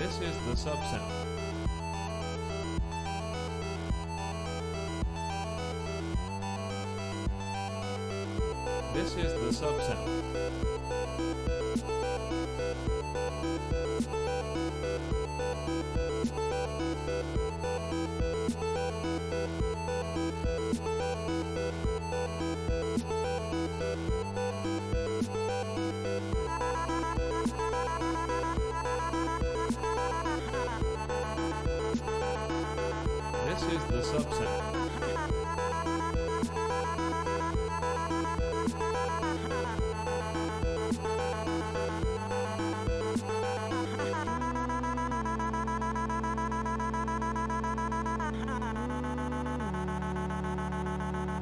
This is the subsound. This is the subsound. This is the subsound.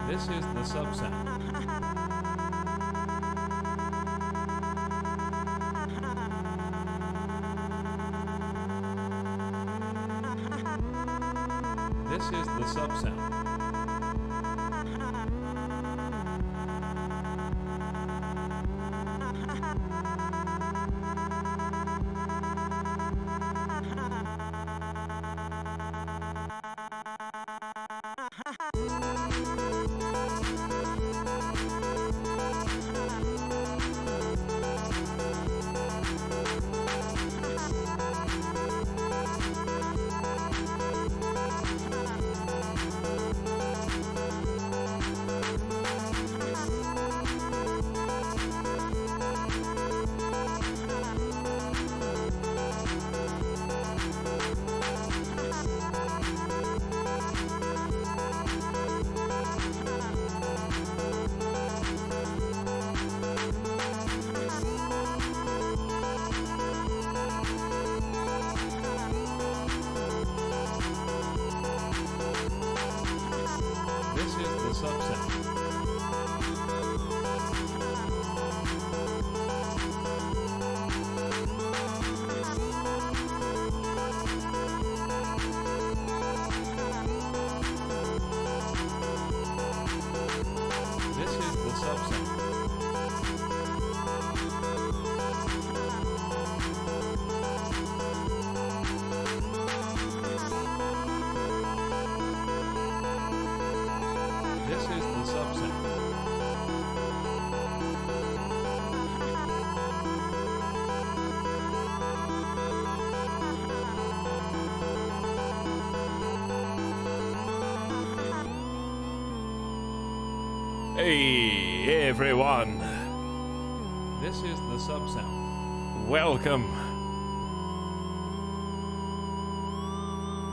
This is the subsound. This is the subsound. This is the Hey everyone, This is the sub sound. welcome.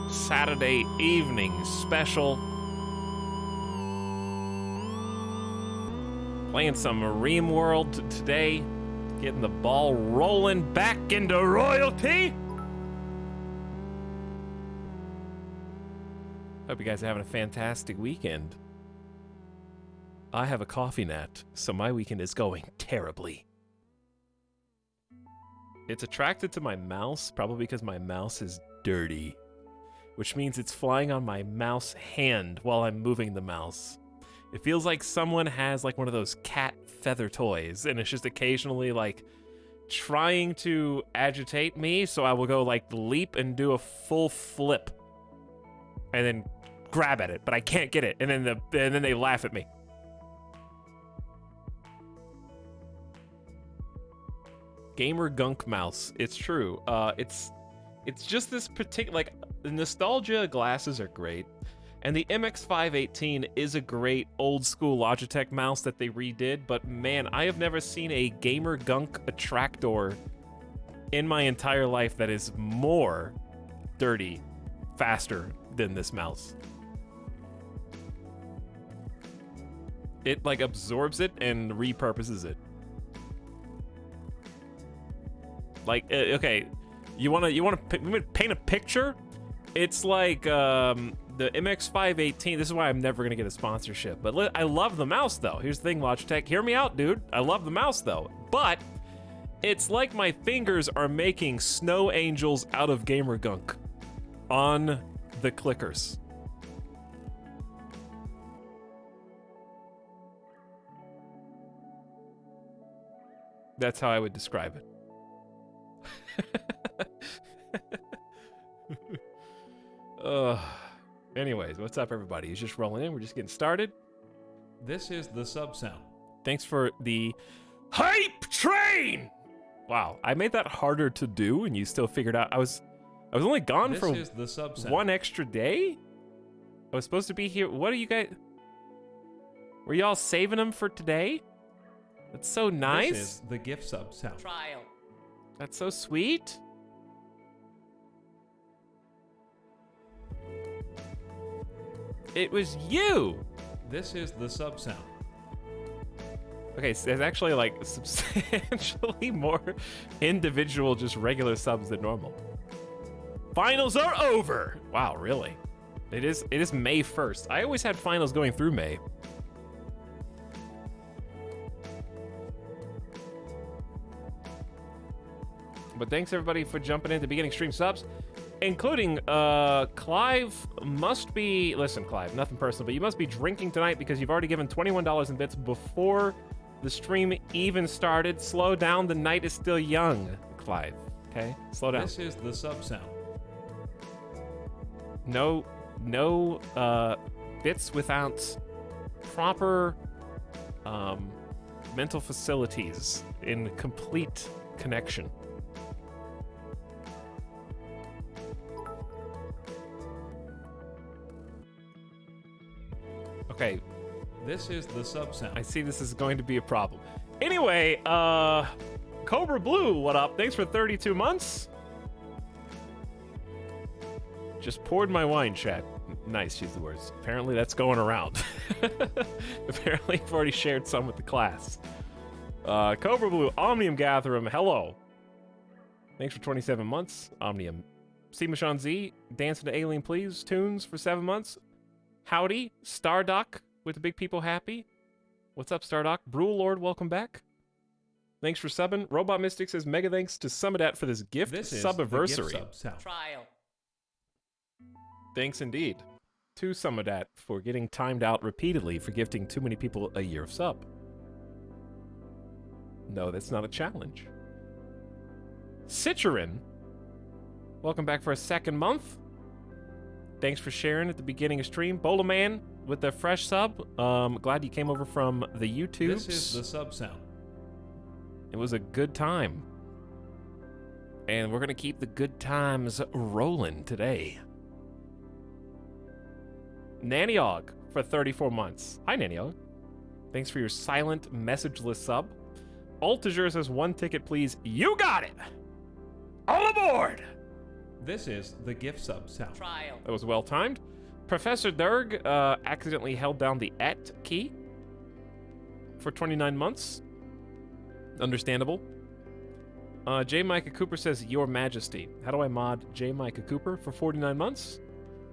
Saturday evening special. Playing some RimWorld today, getting the ball rolling back into royalty. Hope you guys are having a fantastic weekend. I have a coffee nut, so my weekend is going terribly. It's attracted to my mouse, probably because my mouse is dirty, which means it's flying on my mouse hand while I'm moving the mouse. It feels like someone has like one of those cat feather toys, and it's just occasionally like trying to agitate me, so I will go like leap and do a full flip and then grab at it, but I can't get it, and then they laugh at me. Gamer gunk mouse. It's true. It's just this particular, like, the nostalgia glasses are great, and the MX518 is a great old school Logitech mouse that they redid, but man, I have never seen a gamer gunk attractor in my entire life that is more dirty, faster than this mouse. It like absorbs it and repurposes it. Like, okay, you wanna paint a picture? It's like the MX518. This is why I'm never gonna get a sponsorship. But I love the mouse though. Here's the thing, Logitech. Hear me out, dude. I love the mouse though. But it's like my fingers are making snow angels out of gamer gunk on the clickers. That's how I would describe it. Anyways, what's up, everybody? He's just rolling in. We're just getting started. This is the sub sound. Thanks for the hype train. Wow, I made that harder to do, and you still figured out. I was only gone This for is the sub sound. one extra day. I was supposed to be here. What are you guys? Were y'all saving them for today? That's so nice. This is the gift sub sound. Trial. That's so sweet. It was you. This is the sub sound. Okay, so there's actually like substantially more individual, just regular subs than normal. Finals are over. Wow, really? It is May 1st. I always had finals going through May. But thanks everybody for jumping into beginning stream subs, including Clive must be, listen Clive, nothing personal, but you must be drinking tonight because you've already given $21 in bits before the stream even started. Slow down, the night is still young, Clive, okay? Slow down. This is the sub sound. No bits without proper mental facilities in complete connection. Okay, This is the sub sound. I see this is going to be a problem. Anyway, Cobra Blue, what up? Thanks for 32 months. Just poured my wine, chat. Nice, use the words. Apparently that's going around. Apparently I've already shared some with the class. Cobra Blue, Omnium Gatherum, hello. Thanks for 27 months, Omnium. Steve Michon Z, Dancing to Alien Please, Tunes for 7 months. Howdy, Stardock with the Big People Happy. What's up, Stardock? Brule Lord, welcome back. Thanks for subbing. Robot Mystic says mega thanks to Summidat for this gift This is subiversary. the gift sub sound. Trial. Thanks indeed to Summidat for getting timed out repeatedly for gifting too many people a year of sub. No, that's not a challenge. Citroen, welcome back for a second month. Thanks for sharing at the beginning of stream. Bola Man with the fresh sub. Glad you came over from the YouTube. This is the sub sound. It was a good time. And we're going to keep the good times rolling today. Nannyog for 34 months. Hi, Nannyog. Thanks for your silent, messageless sub. Altager says 1 ticket, please. You got it! All aboard! This is the gift sub sound. Trial. That was well timed. Professor Derg accidentally held down the ET key for 29 months. Understandable. J. Micah Cooper says, Your Majesty. How do I mod J. Micah Cooper for 49 months?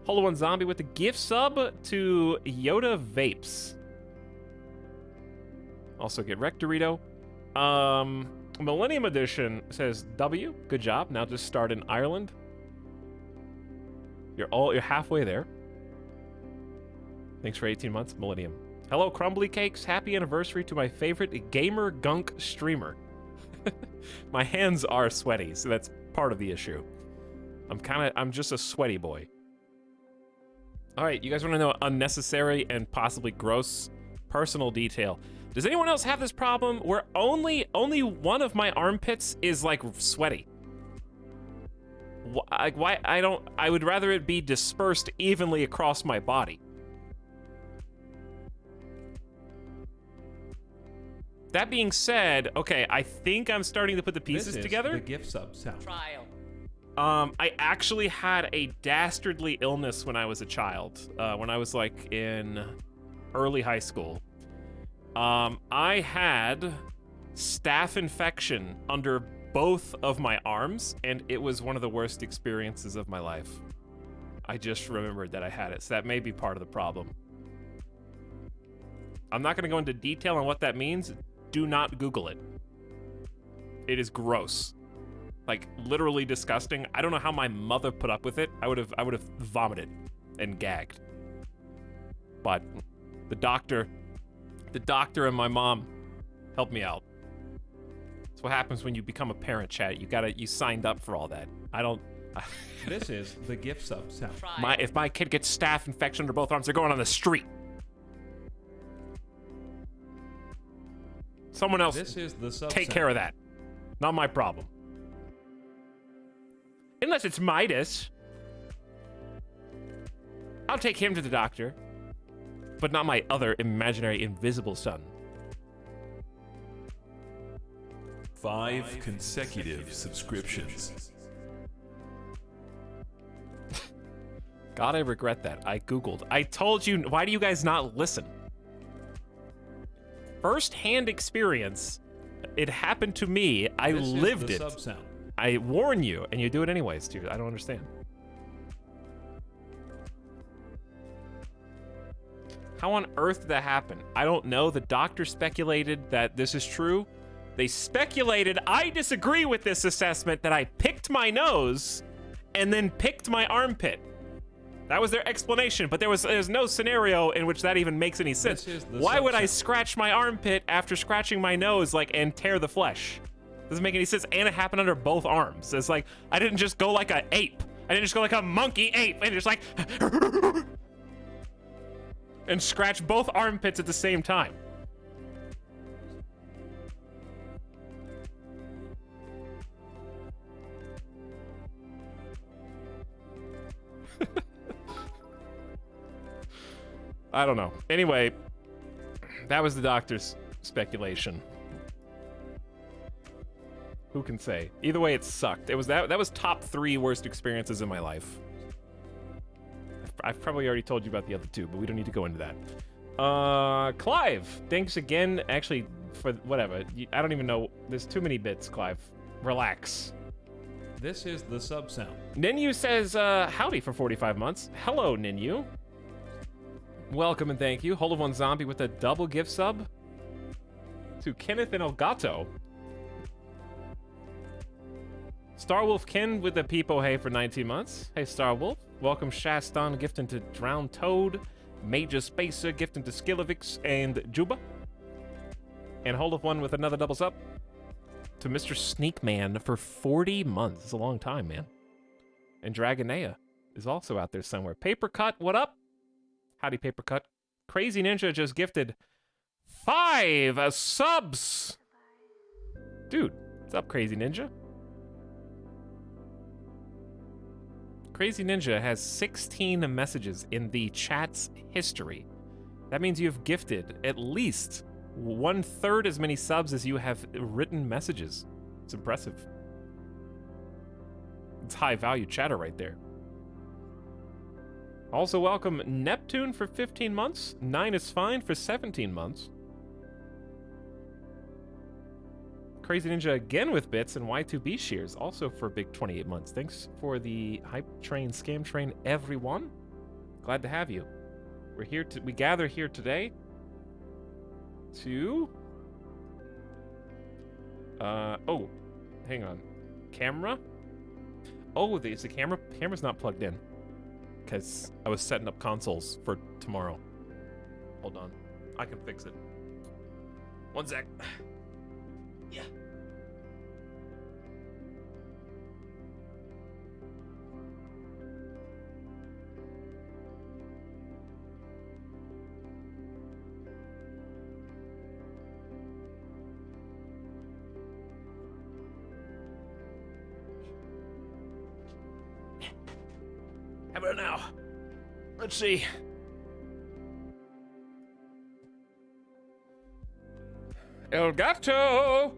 Hollow One Zombie with the gift sub to Yoda Vapes. Also get Rectorito. Millennium Edition says, W. Good job. Now just start in Ireland. You're halfway there. Thanks for 18 months, Millennium. Hello, Crumbly Cakes. Happy anniversary to my favorite gamer gunk streamer. My hands are sweaty, so that's part of the issue. I'm just a sweaty boy. All right, you guys want to know unnecessary and possibly gross personal detail? Does anyone else have this problem where only one of my armpits is like sweaty? Why I would rather it be dispersed evenly across my body. That being said, okay, I think I'm starting to put the pieces together. This is the gift sub sound. Trial. I actually had a dastardly illness when I was a child. When I was like in early high school. I had staph infection under both of my arms, and it was one of the worst experiences of my life. I just remembered that I had it, so that may be part of the problem. I'm not gonna go into detail on what that means. Do not Google it. It is gross. Like, literally disgusting. I don't know how my mother put up with it. I would have vomited and gagged. But the doctor and my mom helped me out. That's what happens when you become a parent, chat. You signed up for all that. I don't. This is the gift sub sound. If my kid gets staph infection under both arms, they're going on the street. Someone else This is the sub take sound. care of that. Not my problem. Unless it's Midas. I'll take him to the doctor. But not my other imaginary invisible son. 5 consecutive subscriptions. God, I regret that. I Googled. I told you. Why do you guys not listen? First-hand experience. It happened to me. I This lived is the it. sub sound. I warn you, and you do it anyways, dude. I don't understand. How on earth did that happen? I don't know. The doctor speculated that this is true. They speculated, I disagree with this assessment, that I picked my nose and then picked my armpit. That was their explanation, but there's no scenario in which that even makes any sense. This is the Why would I subset. scratch my armpit after scratching my nose, like, and tear the flesh? Doesn't make any sense, and it happened under both arms. It's like, I didn't just go like an ape. I didn't just go like a monkey ape, and just like... and scratch both armpits at the same time. I don't know. Anyway, that was the doctor's speculation. Who can say? Either way, it sucked. It was that was top 3 worst experiences in my life. I've probably already told you about the other 2, but we don't need to go into that. Clive, thanks again. Actually, for whatever. I don't even know. There's too many bits, Clive. Relax. This is the sub sound. Ninyu says, howdy for 45 months. Hello, Ninyu. Welcome and thank you. Hold of One Zombie with a double gift sub to Kenneth and Elgato. Starwolf Ken with the Peepo Hey for 19 months. Hey, Starwolf. Welcome Shaston gifting to Drowned Toad. Major Spacer gifting to Skillovix and Juba. And Hold of One with another double sub to Mr. Sneakman for 40 months. It's a long time, man. And Dragonea is also out there somewhere. Papercut, what up? Howdy, Papercut. Crazy Ninja just gifted 5 subs. Dude, what's up, Crazy Ninja? Crazy Ninja has 16 messages in the chat's history. That means you have gifted at least 1/3 as many subs as you have written messages. It's impressive. It's high value chatter right there. Also welcome Neptune for 15 months. 9 is fine for 17 months. Crazy Ninja again with bits, and Y2B Shears also for a big 28 months. Thanks for the hype train, scam train, everyone. Glad to have you. We gather here today to oh, hang on. Camera? Oh, the camera's not plugged in. Because I was setting up consoles for tomorrow. Hold on. I can fix it. One sec. Yeah. How about now? Let's see. El Gato!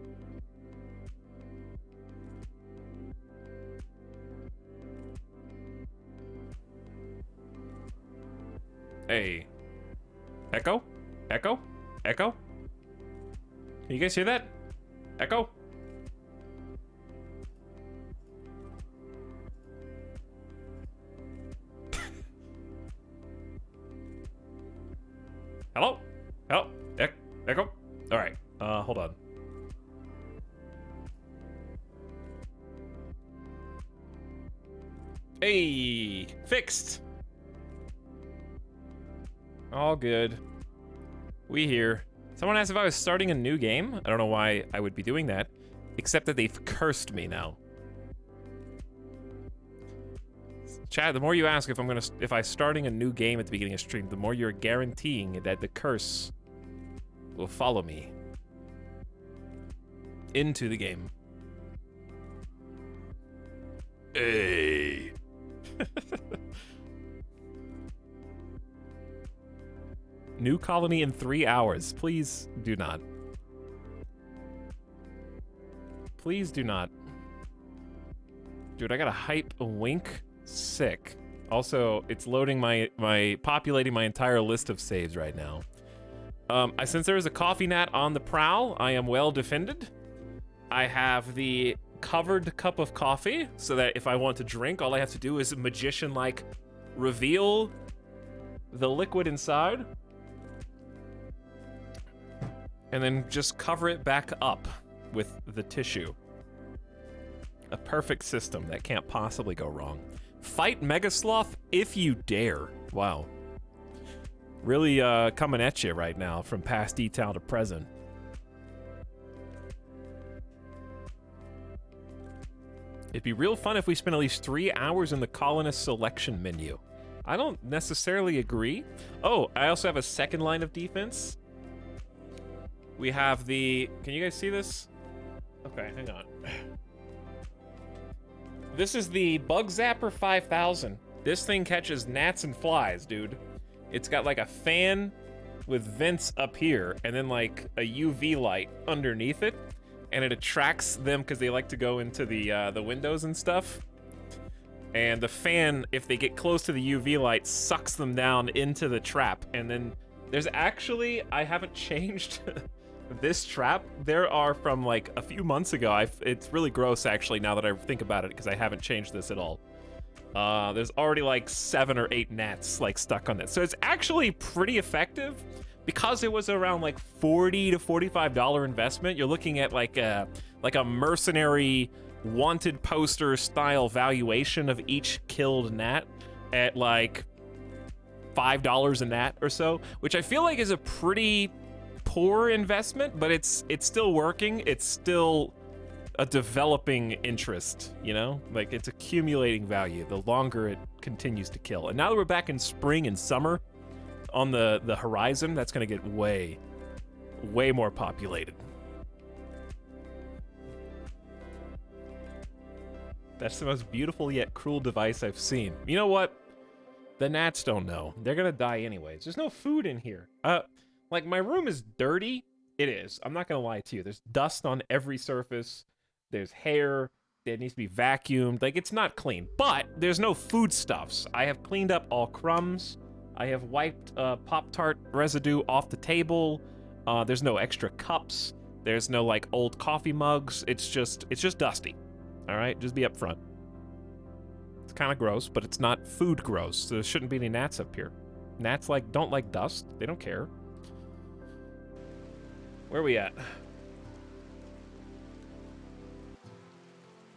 Hey. Echo? Echo? Echo? Can you guys hear that? Echo? Hello? Hello? Echo? Alright, hold on. Hey! Fixed! All good. We here. Someone asked if I was starting a new game. I don't know why I would be doing that, except that they've cursed me now. Chad, the more you ask if I starting a new game at the beginning of stream, the more you're guaranteeing that the curse will follow me into the game. Hey. New colony in 3 hours. Please do not. Please do not. Dude, I got a hype a wink. Sick. Also, it's loading populating my entire list of saves right now. Since there is a coffee gnat on the prowl, I am well defended. I have the covered cup of coffee, so that if I want to drink, all I have to do is magician-like reveal the liquid inside, and then just cover it back up with the tissue. A perfect system that can't possibly go wrong. Fight Mega Sloth if you dare. Wow. Really coming at you right now from past E-Town to present. It'd be real fun if we spent at least 3 hours in the colonist selection menu. I don't necessarily agree. Oh, I also have a second line of defense. We have the... Can you guys see this? Okay, hang on. This is the Bug Zapper 5000. This thing catches gnats and flies, dude. It's got like a fan with vents up here and then like a UV light underneath it, and it attracts them because they like to go into the windows and stuff. And the fan, if they get close to the UV light, sucks them down into the trap. And then there's actually, I haven't changed this trap. There are from like a few months ago. It's really gross actually now that I think about it because I haven't changed this at all. There's already like 7 or 8 gnats like stuck on this. So it's actually pretty effective because it was around like $40 to $45 investment. You're looking at like a mercenary wanted poster style valuation of each killed gnat at like $5 a gnat or so, which I feel like is a pretty poor investment, but it's still working. It's still a developing interest, you know? Like, it's accumulating value the longer it continues to kill. And now that we're back in spring and summer on the horizon, that's gonna get way more populated. That's the most beautiful yet cruel device I've seen. You know what? The gnats don't know. They're gonna die anyways. There's no food in here. Like, my room is dirty. It is. I'm not gonna lie to you. There's dust on every surface. There's hair. It needs to be vacuumed. Like, it's not clean. But there's no foodstuffs. I have cleaned up all crumbs. I have wiped Pop-Tart residue off the table. There's no extra cups. There's no, like, old coffee mugs. It's just dusty. All right? Just be upfront. It's kind of gross, but it's not food gross. So there shouldn't be any gnats up here. Gnats, like, don't like dust. They don't care. Where are we at?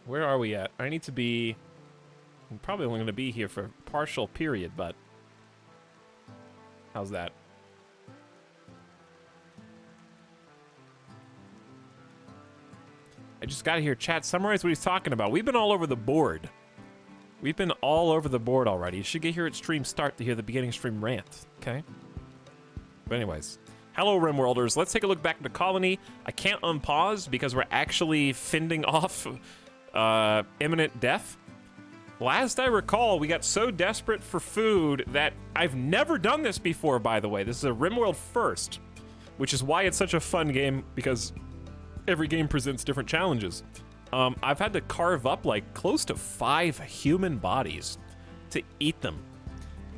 Where are we at? I need to be... I'm probably only going to be here for a partial period, but... How's that? I just got here. Chat, summarize what he's talking about. We've been all over the board. We've been all over the board already. You should get here at stream start to hear the beginning stream rant, okay? But anyways... Hello, RimWorlders. Let's take a look back at the colony. I can't unpause because we're actually fending off imminent death. Last I recall, we got so desperate for food that I've never done this before, by the way. This is a RimWorld first, which is why it's such a fun game, because every game presents different challenges. I've had to carve up like close to 5 human bodies to eat them.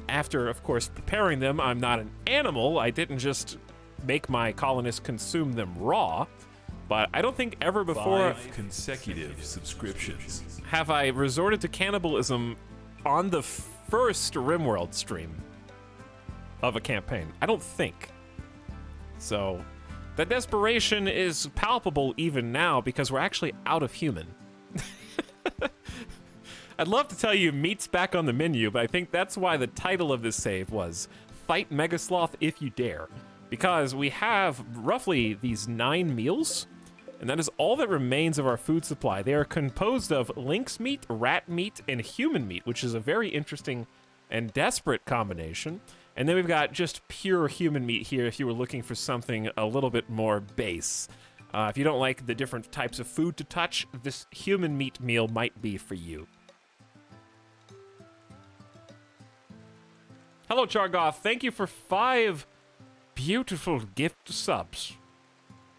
After, of course, preparing them, I'm not an animal. I didn't just make my colonists consume them raw, but I don't think ever before 5 consecutive subscriptions. have I resorted to cannibalism on the first RimWorld stream of a campaign. I don't think. So, the desperation is palpable even now because we're actually out of human. I'd love to tell you meat's back on the menu, but I think that's why the title of this save was Fight Megasloth If You Dare. Because we have roughly these 9 meals, and that is all that remains of our food supply. They are composed of lynx meat, rat meat, and human meat, which is a very interesting and desperate combination. And then we've got just pure human meat here if you were looking for something a little bit more base. If you don't like the different types of food to touch, this human meat meal might be for you. Hello, Chargoth. Thank you for 5 beautiful gift subs.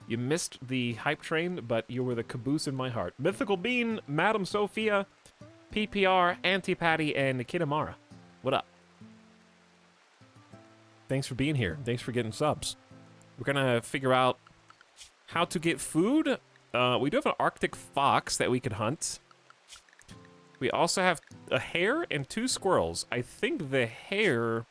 You missed the hype train, but you were the caboose in my heart. Mythical Bean, Madam Sophia, PPR, Antipatty, and Kitamara. What up? Thanks for being here. Thanks for getting subs. We're gonna figure out how to get food. We do have an Arctic fox that we could hunt. We also have a hare and 2 squirrels. I think the hare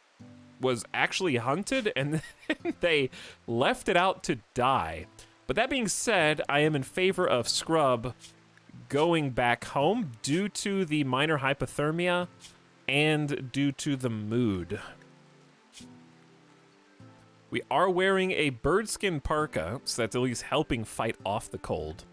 was actually hunted and then they left it out to die. But that being said, I am in favor of Scrub going back home due to the minor hypothermia and due to the mood. We are wearing a birdskin parka, so that's at least helping fight off the cold.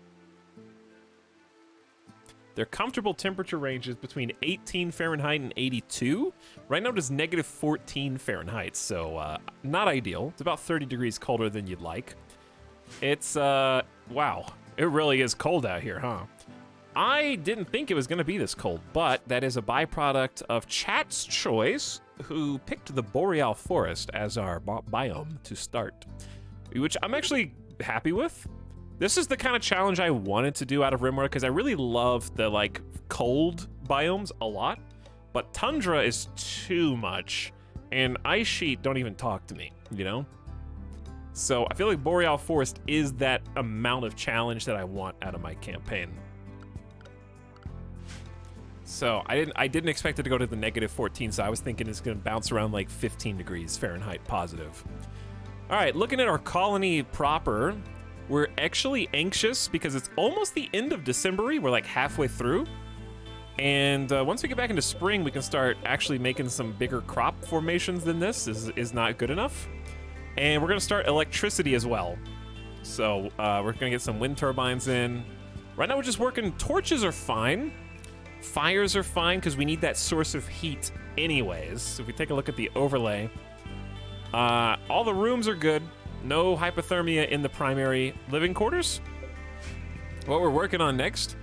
Their comfortable temperature range is between 18 Fahrenheit and 82. Right now it is negative 14 Fahrenheit, so not ideal. It's about 30 degrees colder than you'd like. It's, wow. It really is cold out here, huh? I didn't think it was going to be this cold, but that is a byproduct of chat's choice, who picked the Boreal Forest as our biome to start, which I'm actually happy with. This is the kind of challenge I wanted to do out of RimWorld because I really love the, like, cold biomes a lot, but tundra is too much, and ice sheet don't even talk to me, you know? So I feel like Boreal Forest is that amount of challenge that I want out of my campaign. So I didn't expect it to go to the negative 14, so I was thinking it's going to bounce around like 15 degrees Fahrenheit positive. All right, looking at our colony proper, we're actually anxious because it's almost the end of December. We're like halfway through. And once we get back into spring, we can start actually making some bigger crop formations than this is not good enough. And we're going to start electricity as well. So we're going to get some wind turbines in. Right now we're just working. Torches are fine. Fires are fine because we need that source of heat anyways. So if we take a look at the overlay, all the rooms are good. No hypothermia in the primary living quarters. What we're working on next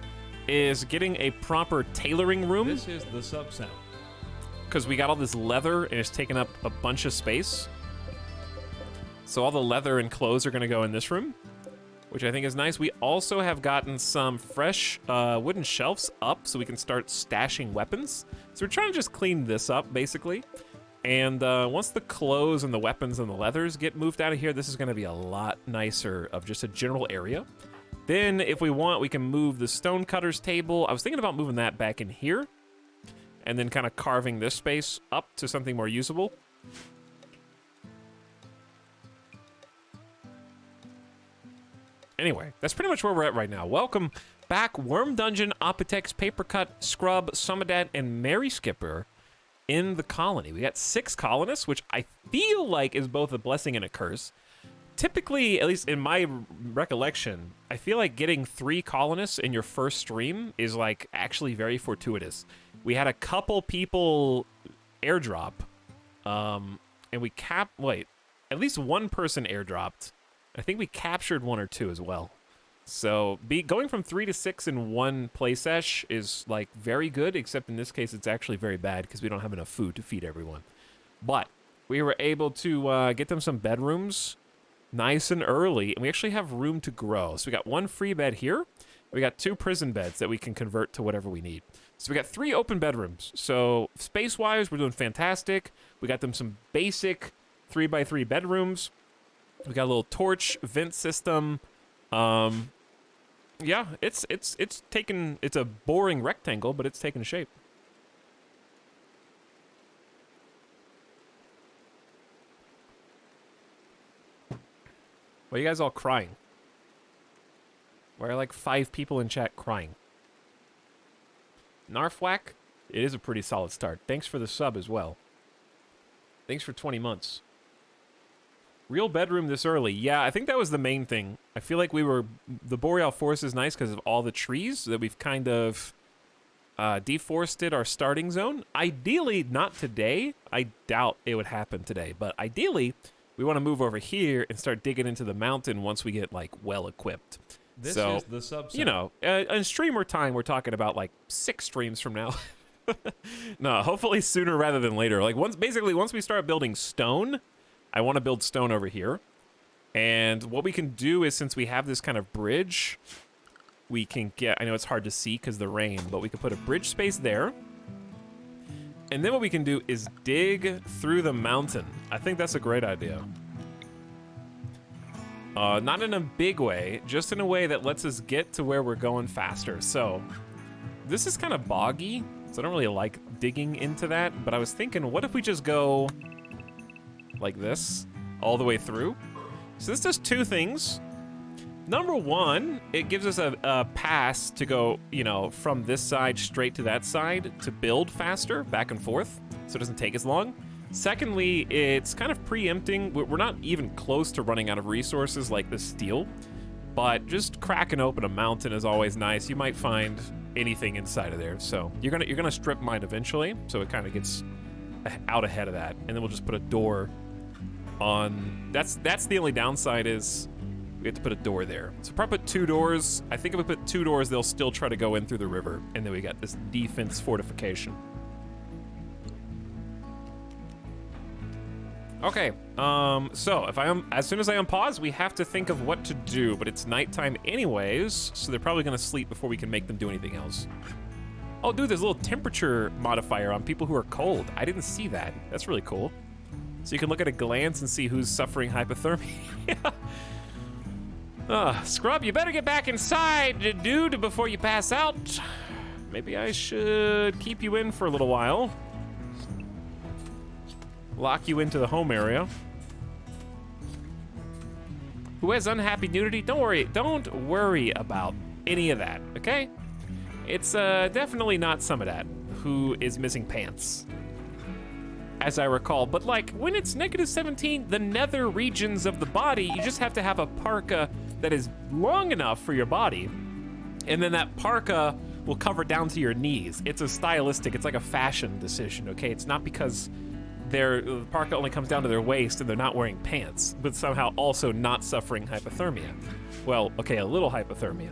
is getting a proper tailoring room. This is the sub sound. because we got all this leather and it's taking up a bunch of space. So all the leather and clothes are going to go in this room, which I think is nice. We also have gotten some fresh wooden shelves up so we can start stashing weapons. So we're trying to just clean this up, basically. And once the clothes and the weapons and the leathers get moved out of here, this is going to be a lot nicer of just a general area. Then, if we want, we can move the stonecutter's table. I was thinking about moving that back in here, and then kind of carving this space up to something more usable. Anyway, that's pretty much where we're at right now. Welcome back, Worm Dungeon, Apotex, Papercut, Scrub, Somadad, and Mary Skipper in the colony. We got 6 colonists, which I feel like is both a blessing and a curse. Typically, at least in my recollection, I feel like getting 3 colonists in your first stream is like actually very fortuitous. We had a couple people airdrop, and we at least one person airdropped. I think we captured 1 or 2 as well. So going from 3 to 6 in one play sesh is like very good, except in this case it's actually very bad because we don't have enough food to feed everyone. But we were able to get them some bedrooms nice and early, and we actually have room to grow. So we got 1 free bed here. We got 2 prison beds that we can convert to whatever we need. So we got 3 open bedrooms. So space-wise, we're doing fantastic. We got them some basic 3x3 bedrooms. We got a little torch vent system. Yeah, it's a boring rectangle, but it's taken shape. Why are you guys all crying? Why are like 5 people in chat crying? Narfwhack, it is a pretty solid start. Thanks for the sub as well. Thanks for 20 months. Real bedroom this early. Yeah, I think that was the main thing. I feel like the Boreal Forest is nice because of all the trees that we've kind of deforested our starting zone. Ideally, not today. I doubt it would happen today, but ideally, we want to move over here and start digging into the mountain once we get like well equipped. This so, is the subset. You know, in streamer time, we're talking about like 6 streams from now. No, hopefully sooner rather than later. Like once we start building stone, I want to build stone over here. And what we can do is, since we have this kind of bridge, we can get, I know it's hard to see because of the rain, but we can put a bridge space there. And then what we can do is dig through the mountain. I think that's a great idea. Not in a big way, just in a way that lets us get to where we're going faster. So this is kind of boggy, so I don't really like digging into that. But I was thinking, what if we just go like this all the way through? So this does 2 things. Number 1, it gives us a pass to go, you know, from this side straight to that side to build faster, back and forth, so it doesn't take as long. Secondly, it's kind of preempting. We're not even close to running out of resources like the steel, but just cracking open a mountain is always nice. You might find anything inside of there, so you're gonna strip mine eventually, so it kind of gets out ahead of that, and then we'll just put a door on. That's the only downside is we have to put a door there. So probably put 2 doors. I think if we put 2 doors, they'll still try to go in through the river, and then we got this defense fortification. Okay, so as soon as I unpause, we have to think of what to do, but it's nighttime anyways, so they're probably gonna sleep before we can make them do anything else. Oh, dude, there's a little temperature modifier on people who are cold. I didn't see that. That's really cool. So you can look at a glance and see who's suffering hypothermia. Scrub, you better get back inside, dude, before you pass out. Maybe I should keep you in for a little while. Lock you into the home area. Who has unhappy nudity? Don't worry about any of that, okay? It's definitely not Somadad who is missing pants, as I recall. But like, when it's -17, the nether regions of the body, you just have to have a parka that is long enough for your body, and then that parka will cover down to your knees. It's a stylistic, it's like a fashion decision, okay? It's not because the parka only comes down to their waist and they're not wearing pants, but somehow also not suffering hypothermia. Well, okay, a little hypothermia.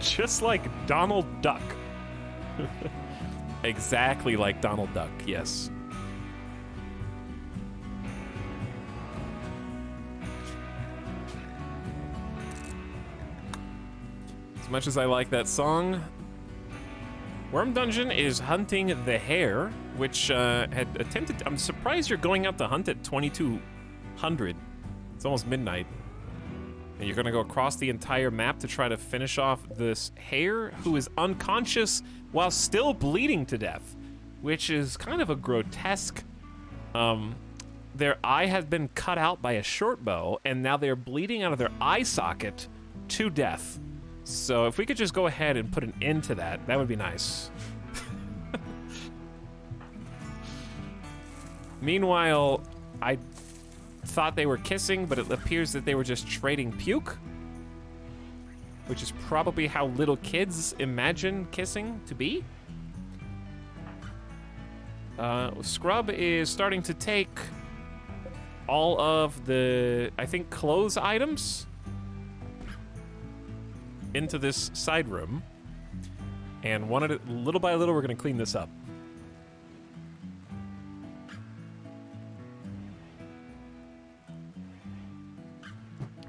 Just like Donald Duck. Exactly like Donald Duck, yes. As much as I like that song, Worm Dungeon is hunting the hare, which had attempted. I'm surprised you're going out to hunt at 2200. It's almost midnight. And you're gonna go across the entire map to try to finish off this hare who is unconscious while still bleeding to death, which is kind of a grotesque. Their eye has been cut out by a short bow, and now they're bleeding out of their eye socket to death. So if we could just go ahead and put an end to that, that would be nice. Meanwhile, I thought they were kissing, but it appears that they were just trading puke, which is probably how little kids imagine kissing to be. Scrub is starting to take all of the, I think, clothes items into this side room, and little by little, we're gonna clean this up.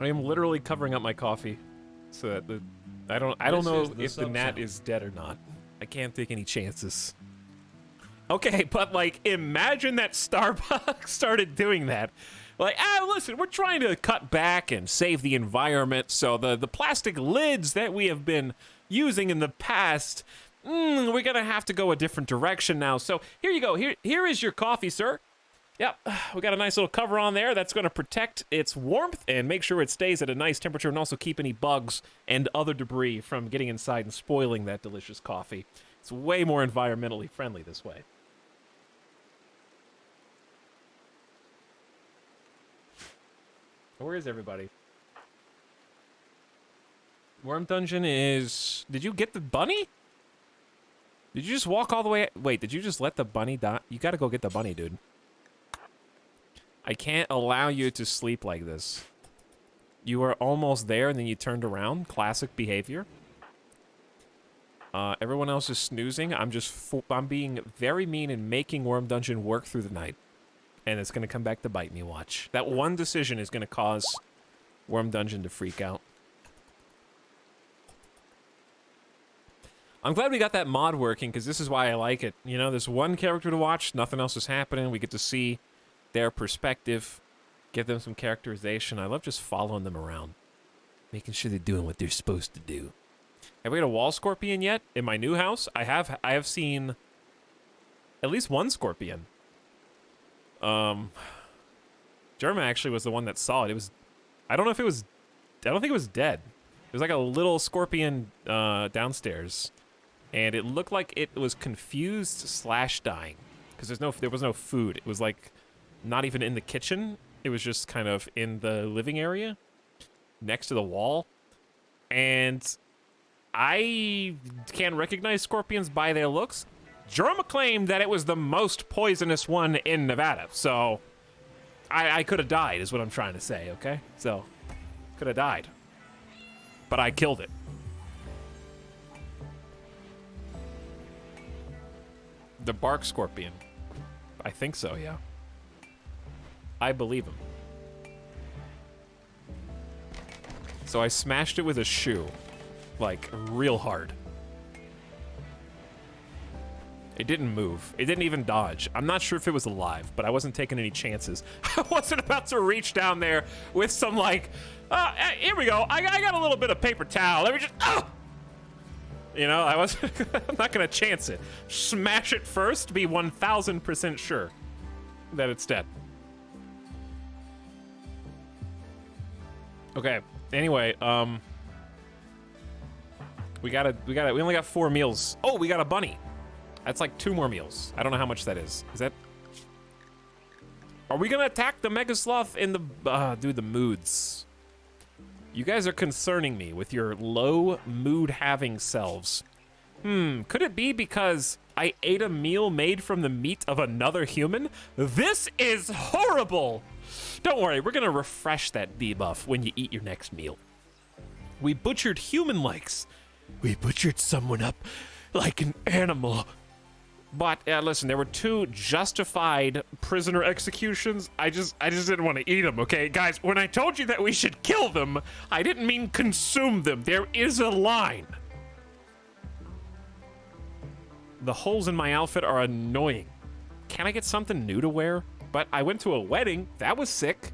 I am literally covering up my coffee so that I don't know if the gnat is dead or not. I can't take any chances. Okay, but like, imagine that Starbucks started doing that. Like, listen, we're trying to cut back and save the environment, so the plastic lids that we have been using in the past, we're gonna have to go a different direction now. So here you go. Here is your coffee, sir. Yep, we got a nice little cover on there that's going to protect its warmth and make sure it stays at a nice temperature and also keep any bugs and other debris from getting inside and spoiling that delicious coffee. It's way more environmentally friendly this way. Where is everybody? Worm Dungeon is... Did you get the bunny? Did you just walk all the way... Wait, did you just let the bunny die? You gotta go get the bunny, dude. I can't allow you to sleep like this. You were almost there and then you turned around. Classic behavior. Everyone else is snoozing. I'm being very mean and making Worm Dungeon work through the night. And it's going to come back to bite me, watch. That one decision is going to cause Worm Dungeon to freak out. I'm glad we got that mod working, because this is why I like it. You know, there's one character to watch, nothing else is happening. We get to see their perspective, give them some characterization. I love just following them around, making sure they're doing what they're supposed to do. Have we got a wall scorpion yet? In my new house, I have seen at least one scorpion. Jerma actually was the one that saw it. It was, I don't think it was dead. It was like a little scorpion downstairs, and it looked like it was confused / dying, because there was no food. It was like not even in the kitchen. It was just kind of in the living area next to the wall. And I can't recognize scorpions by their looks. Jerma claimed that it was the most poisonous one in Nevada. So I could have died is what I'm trying to say, okay? So could have died. But I killed it. The bark scorpion. I think so, yeah. I believe him. So I smashed it with a shoe. Like, real hard. It didn't move. It didn't even dodge. I'm not sure if it was alive, but I wasn't taking any chances. I wasn't about to reach down there with some, like, here we go. I got a little bit of paper towel. Let me just, You know, I'm not going to chance it. Smash it first to be 1,000% sure that it's dead. Okay. Anyway, we only got 4 meals. Oh, we got a bunny. That's like 2 more meals. I don't know how much that is. Is that... Are we gonna attack the Mega Sloth in the... dude, the moods. You guys are concerning me with your low mood-having selves. Could it be because I ate a meal made from the meat of another human? This is horrible! Don't worry, we're gonna refresh that debuff when you eat your next meal. We butchered human likes. We butchered someone up like an animal. But listen, there were 2 justified prisoner executions. I just didn't want to eat them, okay? Guys, when I told you that we should kill them, I didn't mean consume them. There is a line. The holes in my outfit are annoying. Can I get something new to wear? But I went to a wedding. That was sick.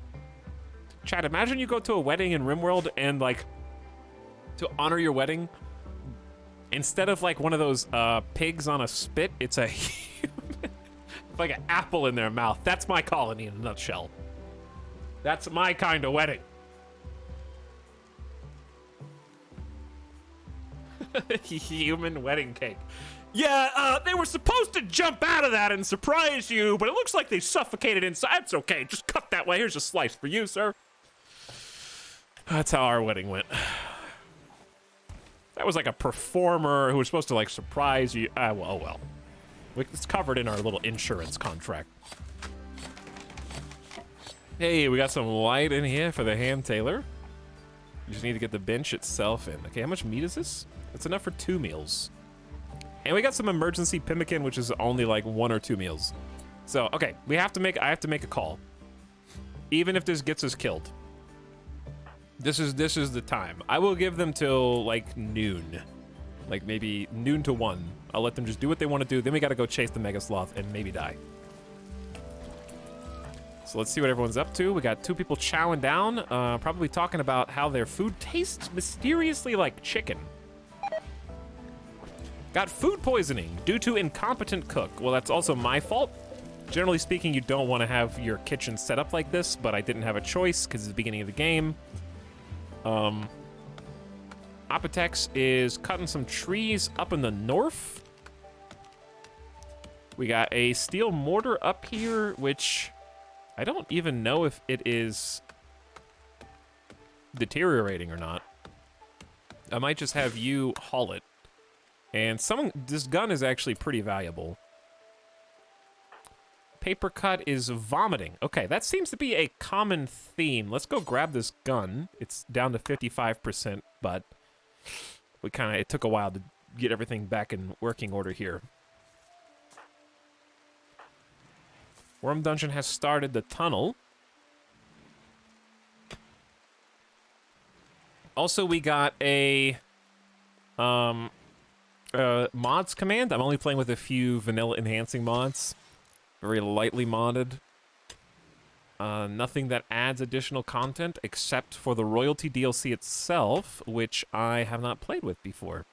Chad, imagine you go to a wedding in RimWorld and, like, to honor your wedding, instead of like one of those pigs on a spit, it's a human, like an apple in their mouth. That's my colony in a nutshell. That's my kind of wedding. Human wedding cake. Yeah, they were supposed to jump out of that and surprise you, but it looks like they suffocated inside. It's okay, just cut that way. Here's a slice for you, sir. That's how our wedding went. That was like a performer who was supposed to like surprise you. Well. It's covered in our little insurance contract. Hey, we got some light in here for the ham tailor. You just need to get the bench itself in. Okay, how much meat is this? It's enough for 2 meals. And we got some emergency pemmican, which is only like 1 or 2 meals. So, okay, I have to make a call. Even if this gets us killed. This is the time. I will give them till like noon. Like maybe noon to 1. I'll let them just do what they want to do. Then we got to go chase the Mega Sloth and maybe die. So let's see what everyone's up to. We got 2 people chowing down, probably talking about how their food tastes mysteriously like chicken. Got food poisoning due to incompetent cook. Well, that's also my fault. Generally speaking, you don't want to have your kitchen set up like this, but I didn't have a choice because it's the beginning of the game. Apotex is cutting some trees up in the north. We got a steel mortar up here, which I don't even know if it is deteriorating or not. I might just have you haul it. And this gun is actually pretty valuable. Paper cut is vomiting. Okay, that seems to be a common theme. Let's go grab this gun. It's down to 55%, but it took a while to get everything back in working order here. Worm Dungeon has started the tunnel. Also, we got a mods command. I'm only playing with a few vanilla enhancing mods. Very lightly modded. Nothing that adds additional content except for the royalty DLC itself, which I have not played with before.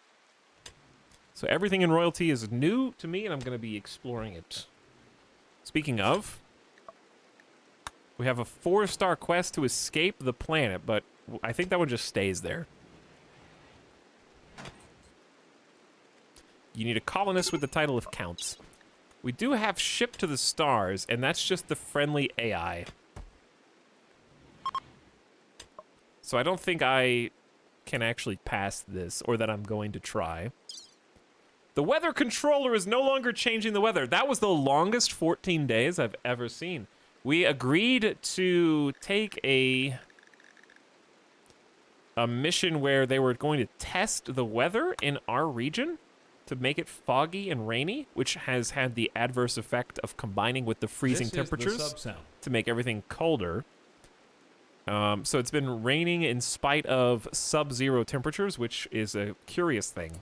So everything in royalty is new to me, and I'm going to be exploring it. Speaking of, we have a 4-star quest to escape the planet, but I think that one just stays there. You need a colonist with the title of Count. We do have Ship to the Stars, and that's just the friendly AI. So I don't think I can actually pass this, or that I'm going to try. The weather controller is no longer changing the weather. That was the longest 14 days I've ever seen. We agreed to take a mission where they were going to test the weather in our region to make it foggy and rainy, which has had the adverse effect of combining with the freezing temperatures to make everything colder. So it's been raining in spite of sub-zero temperatures, which is a curious thing.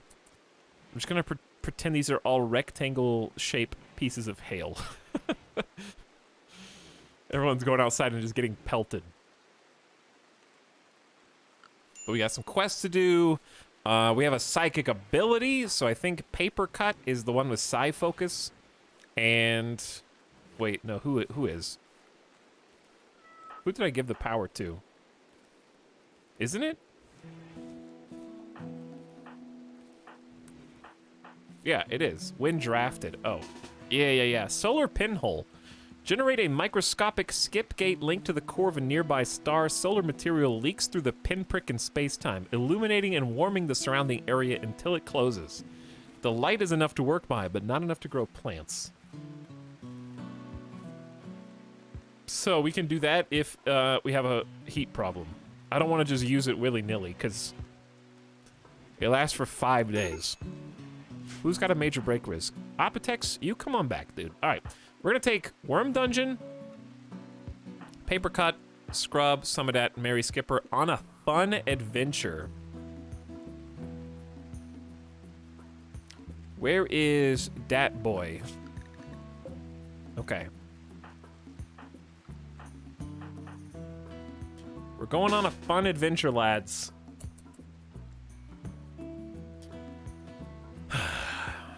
I'm just going to pretend these are all rectangle-shaped pieces of hail. Everyone's going outside and just getting pelted. But we got some quests to do. We have a psychic ability, so I think Paper Cut is the one with Psi Focus. And wait, no, who is? Who did I give the power to? Isn't it? Yeah, it is. When drafted. Oh. Yeah. Solar Pinhole. Generate a microscopic skip gate linked to the core of a nearby star. Solar material leaks through the pinprick in space-time, illuminating and warming the surrounding area until it closes. The light is enough to work by, but not enough to grow plants. So we can do that if we have a heat problem. I don't want to just use it willy-nilly, because It lasts for 5 days. Who's got a major break risk? Apotex, you come on back, dude. All right, we're gonna take Worm Dungeon, Paper Cut, Scrub, Summodat, Mary Skipper on a fun adventure. Where is Dat Boy? Okay. We're going on a fun adventure, lads.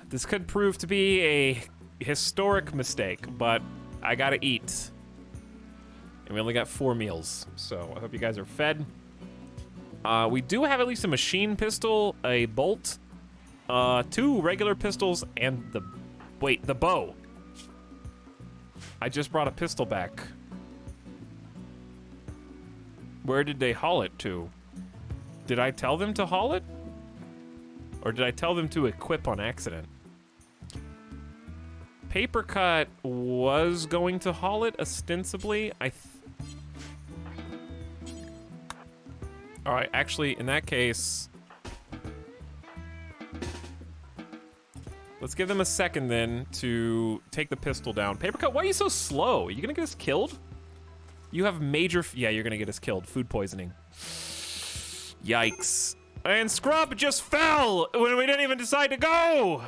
This could prove to be a historic mistake, but I gotta eat. And we only got 4 meals, so I hope you guys are fed. We do have at least a machine pistol, a bolt, 2 regular pistols, and the bow. I just brought a pistol back. Where did they haul it to? Did I tell them to haul it? Or did I tell them to equip on accident? Paper Cut was going to haul it, ostensibly. Alright, actually, in that case... let's give them a second, then, to take the pistol down. Paper Cut, why are you so slow? Are you gonna get us killed? You have major... yeah, you're gonna get us killed. Food poisoning. Yikes. And Scrub just fell when we didn't even decide to go!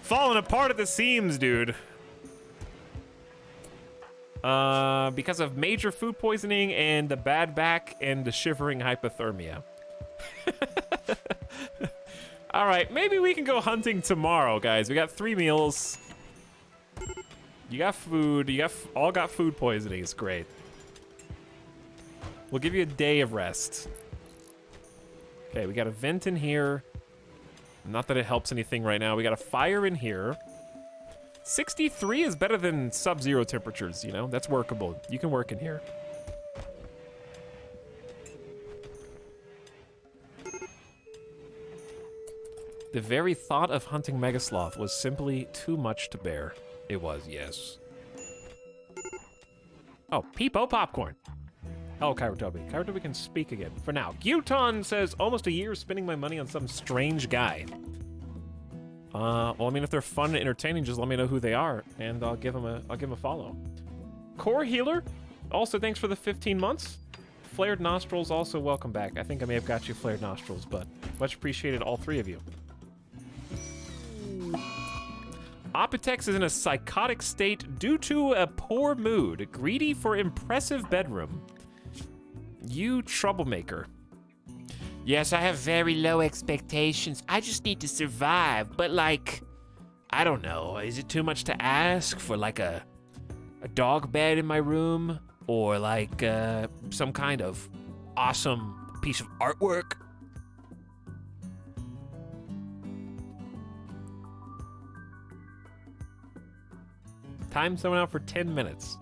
Falling apart at the seams, dude. Because of major food poisoning and the bad back and the shivering hypothermia. All right, maybe we can go hunting tomorrow, guys. We got 3 meals. You got food. You all got food poisoning. It's great. We'll give you a day of rest. Okay, we got a vent in here. Not that it helps anything right now. We got a fire in here. 63 is better than sub-zero temperatures, you know? That's workable. You can work in here. The very thought of hunting Megasloth was simply too much to bear. It was, yes. Oh, Peepo Popcorn. Oh, Kairotobi. Kairotobi can speak again. For now. Gyuton says, almost a year spending my money on some strange guy. Well, I mean, if they're fun and entertaining, just let me know who they are, and I'll give them a follow. Core Healer, also thanks for the 15 months. Flared Nostrils, also welcome back. I think I may have got you Flared Nostrils, but much appreciated, all 3 of you. Apotex is in a psychotic state due to a poor mood, greedy for impressive bedroom. You troublemaker. Yes, I have very low expectations. I just need to survive, but like, I don't know. Is it too much to ask for like a dog bed in my room? Or like some kind of awesome piece of artwork? Time someone out for 10 minutes.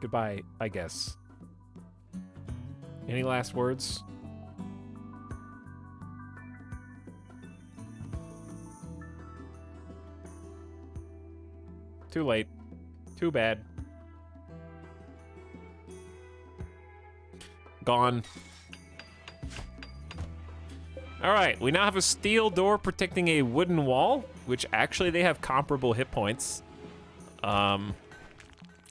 Goodbye, I guess. Any last words? Too late. Too bad. Gone. All right, we now have a steel door protecting a wooden wall, which actually they have comparable hit points.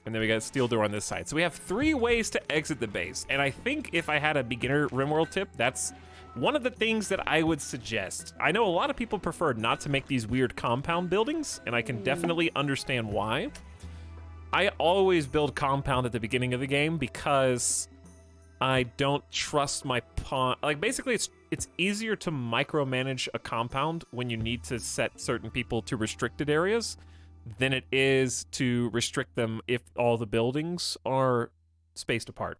And then we got a steel door on this side. So we have 3 ways to exit the base. And I think if I had a beginner RimWorld tip, that's one of the things that I would suggest. I know a lot of people prefer not to make these weird compound buildings, and I can definitely understand why. I always build compound at the beginning of the game because I don't trust my pawn. Like, basically, it's easier to micromanage a compound when you need to set certain people to restricted areas than it is to restrict them if all the buildings are spaced apart.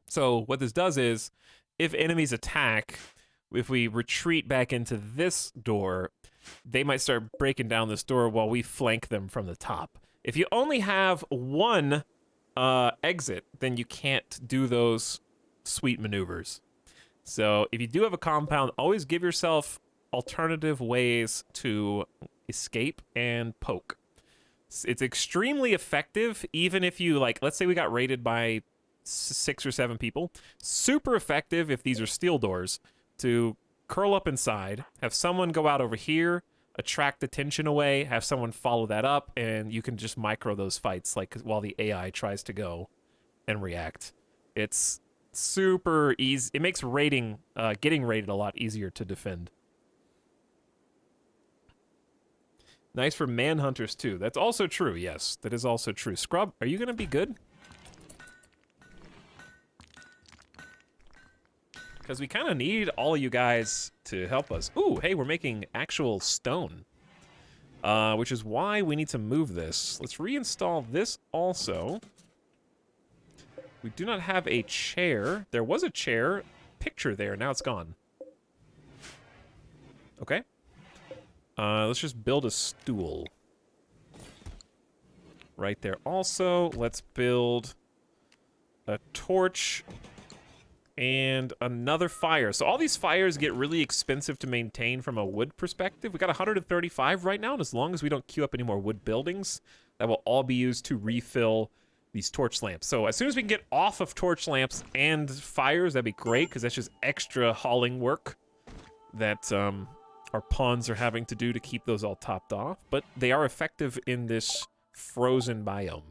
So what this does is, if enemies attack, if we retreat back into this door, they might start breaking down this door while we flank them from the top. If you only have 1 exit, then you can't do those sweet maneuvers. So if you do have a compound, always give yourself alternative ways to escape and poke. It's extremely effective, even if you, like, let's say we got raided by 6 or 7 people. Super effective if these are steel doors to curl up inside, have someone go out over here, attract attention away, have someone follow that up, and you can just micro those fights like while the AI tries to go and react. It's super easy. It makes raiding, getting raided a lot easier to defend. Nice for manhunters, too. That's also true, yes. That is also true. Scrub, are you going to be good? Because we kind of need all of you guys to help us. Ooh, hey, we're making actual stone. Which is why we need to move this. Let's reinstall this also. We do not have a chair. There was a chair picture there. Now it's gone. Okay. Let's just build a stool. Right there also. Let's build a torch and another fire. So all these fires get really expensive to maintain from a wood perspective. We got 135 right now, and as long as we don't queue up any more wood buildings, that will all be used to refill these torch lamps. So as soon as we can get off of torch lamps and fires, that'd be great, because that's just extra hauling work that our pawns are having to do to keep those all topped off. But they are effective in this frozen biome,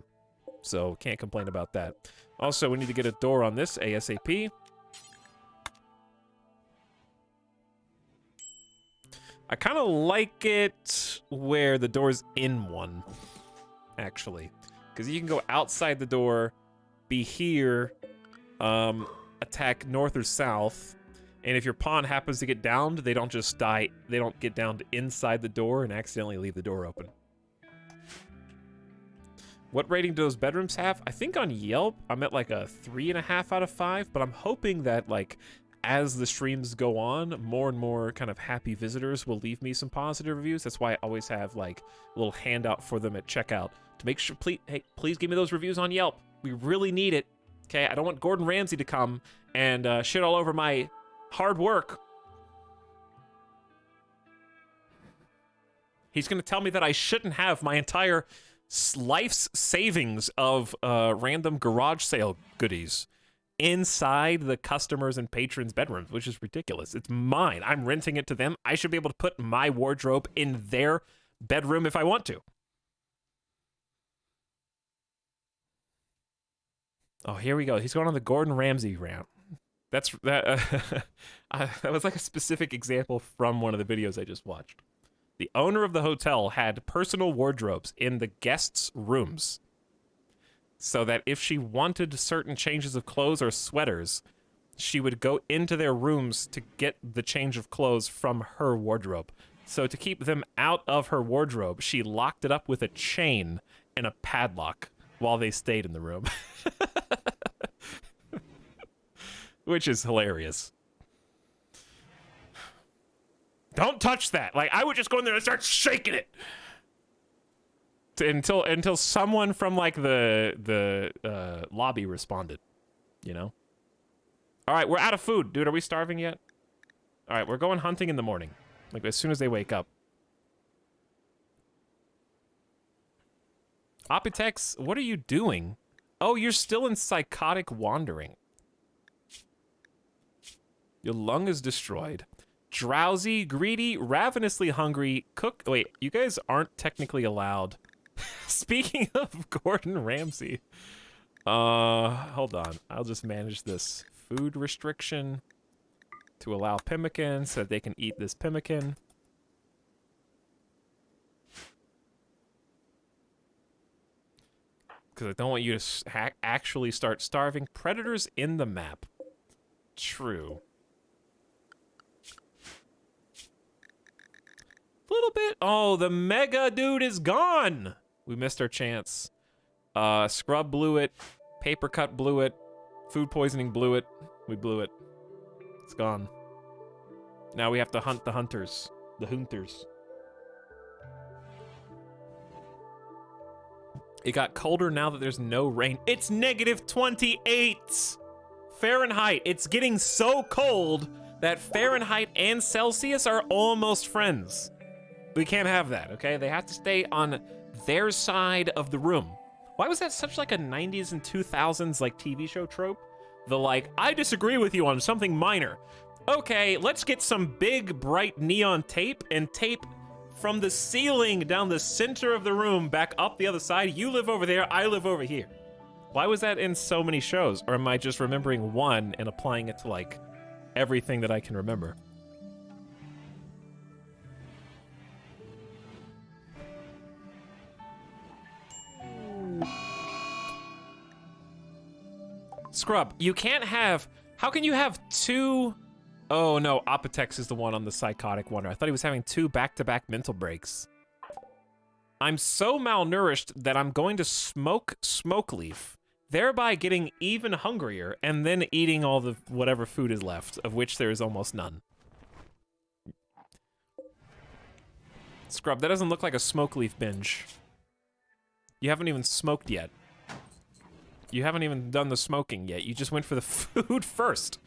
so can't complain about that. Also, we need to get a door on this ASAP. I kind of like it where the door's in one, actually. Because you can go outside the door, be here, attack north or south, and if your pawn happens to get downed, they don't just die, they don't get downed inside the door and accidentally leave the door open. What rating do those bedrooms have? I think on Yelp, I'm at like a 3.5 out of 5, but I'm hoping that, like, as the streams go on, more and more kind of happy visitors will leave me some positive reviews. That's why I always have, like, a little handout for them at checkout to make sure, please give me those reviews on Yelp. We really need it, okay? I don't want Gordon Ramsay to come and shit all over my hard work. He's going to tell me that I shouldn't have my entire life's savings of random garage sale goodies inside the customers' and patrons' bedrooms, which is ridiculous. It's mine. I'm renting it to them. I should be able to put my wardrobe in their bedroom if I want to. Oh, here we go. He's going on the Gordon Ramsay rant. That was like a specific example from one of the videos I just watched. The owner of the hotel had personal wardrobes in the guests' rooms, so that if she wanted certain changes of clothes or sweaters, she would go into their rooms to get the change of clothes from her wardrobe. So to keep them out of her wardrobe, she locked it up with a chain and a padlock while they stayed in the room. Which is hilarious. Don't touch that. Like, I would just go in there and start shaking it. Until someone from, like, the lobby responded, you know? All right, we're out of food. Dude, are we starving yet? All right, we're going hunting in the morning. Like, as soon as they wake up. Opitex, what are you doing? Oh, you're still in psychotic wandering. Your lung is destroyed. Drowsy, greedy, ravenously hungry, Wait, you guys aren't technically allowed. Speaking of Gordon Ramsay. Hold on. I'll just manage this food restriction to allow pemmican so that they can eat this pemmican. Because I don't want you to actually start starving. Predators in the map. True. Little bit. Oh, the mega dude is gone. We missed our chance. Scrub blew it. Paper cut blew it. Food poisoning blew it. We blew it. It's gone. Now we have to hunt the hunters. The hunters. It got colder now that there's no rain. It's negative 28 Fahrenheit. It's getting so cold that Fahrenheit and Celsius are almost friends. We can't have that, okay? They have to stay on their side of the room, Why was that such like a 90s and 2000s like TV show trope? The like, I disagree with you on something minor. Okay, let's get some big bright neon tape and tape from the ceiling down the center of the room back up the other side. You live over there, I live over here. Why was that in so many shows? Or am I just remembering one and applying it to like everything that I can remember? Scrub, you can't have... How can you have two... Oh no, Apotex is the one on the psychotic one. I thought he was having two back-to-back mental breaks. I'm so malnourished that I'm going to smoke smoke leaf, thereby getting even hungrier, and then eating all the whatever food is left, of which there is almost none. Scrub, that doesn't look like a smoke leaf binge. You haven't even smoked yet. You haven't even done the smoking yet. You just went for the food first.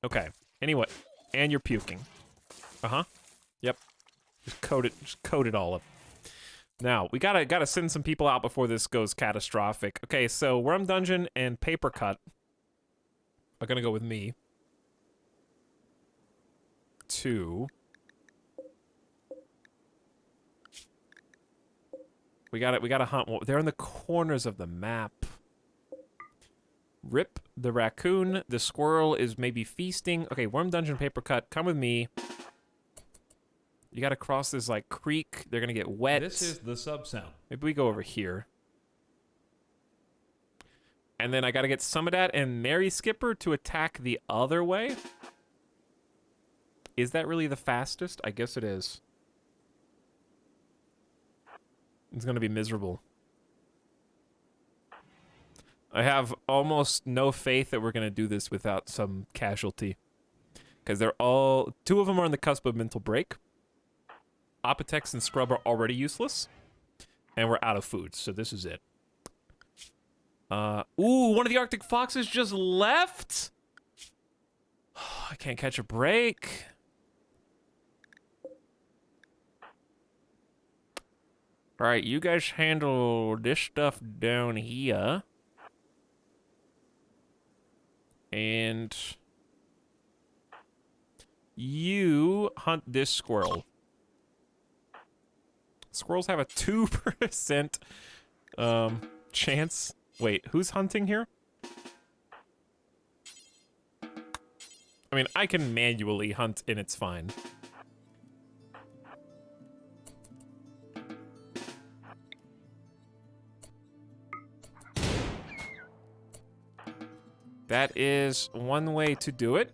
Okay. Anyway, and you're puking. Uh-huh. Yep. Just coat it all up. Now, we gotta send some people out before this goes catastrophic. Okay, so Worm Dungeon and Paper Cut are gonna go with me. 2. We gotta hunt. They're in the corners of the map. Rip the raccoon. The squirrel is maybe feasting. Okay, Worm Dungeon, Paper Cut. Come with me. You gotta cross this, like, creek. They're gonna get wet. This is the sub-sound. Maybe we go over here. And then I gotta get Summedat and Mary Skipper to attack the other way. Is that really the fastest? I guess it is. It's gonna be miserable. I have almost no faith that we're gonna do this without some casualty. Because they're all... 2 of them are on the cusp of mental break. Apotex and Scrub are already useless. And we're out of food, so this is it. Ooh, one of the Arctic Foxes just left? I can't catch a break. Alright, you guys handle this stuff down here. And you hunt this squirrel. Squirrels have a 2% chance. Wait, who's hunting here? I mean, I can manually hunt and it's fine. That is one way to do it.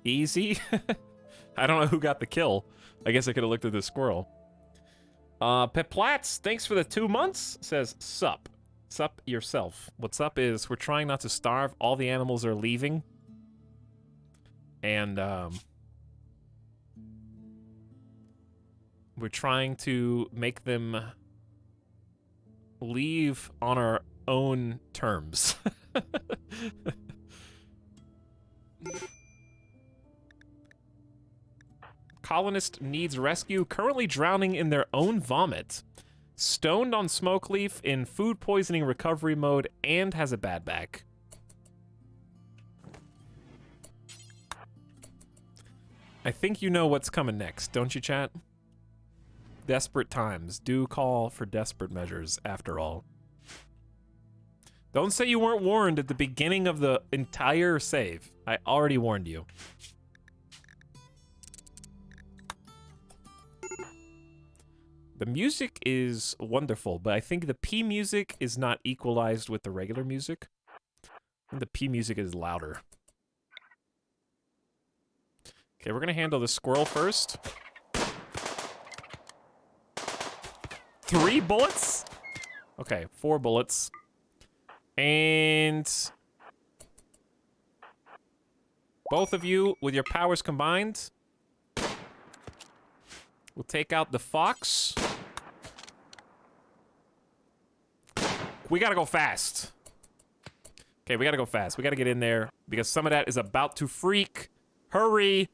Easy. I don't know who got the kill. I guess I could have looked at the squirrel. Peplats, thanks for the 2 months. Says, sup. Sup yourself. What's up is we're trying not to starve. All the animals are leaving. And, we're trying to make them leave on our own terms. Colonist needs rescue, currently drowning in their own vomit. Stoned on smoke leaf, in food poisoning recovery mode, and has a bad back. I think you know what's coming next, don't you, chat? Desperate times do call for desperate measures, after all. Don't say you weren't warned at the beginning of the entire save. I already warned you. The music is wonderful, but I think the P music is not equalized with the regular music. I think the P music is louder. Okay, we're gonna handle the squirrel first. 3 bullets? Okay, 4 bullets. And both of you, with your powers combined, will take out the fox. We gotta go fast. Okay, we gotta go fast. We gotta get in there, because some of that is about to freak Hurry!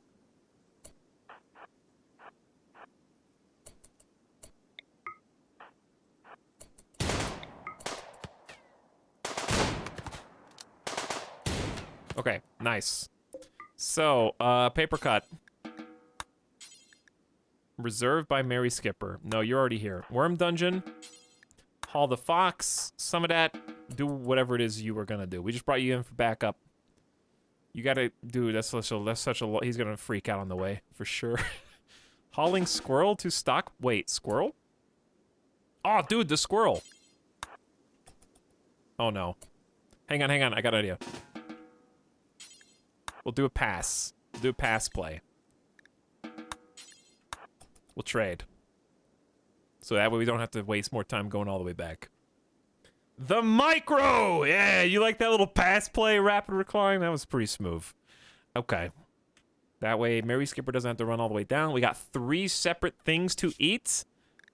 Okay, nice. So, paper cut. Reserved by Mary Skipper. No, you're already here. Worm Dungeon. Haul the Fox. Some of that. Do whatever it is you were gonna do. We just brought you in for backup. You gotta, dude, that's such a, he's gonna freak out on the way, for sure. Hauling squirrel to stock, wait, squirrel? Oh, dude, the squirrel. Oh no. Hang on, I got an idea. We'll do a pass. We'll do a pass play. We'll trade. So that way we don't have to waste more time going all the way back. The micro! Yeah, you like that little pass play, rapid recline? That was pretty smooth. Okay. That way Mary Skipper doesn't have to run all the way down. We got 3 separate things to eat.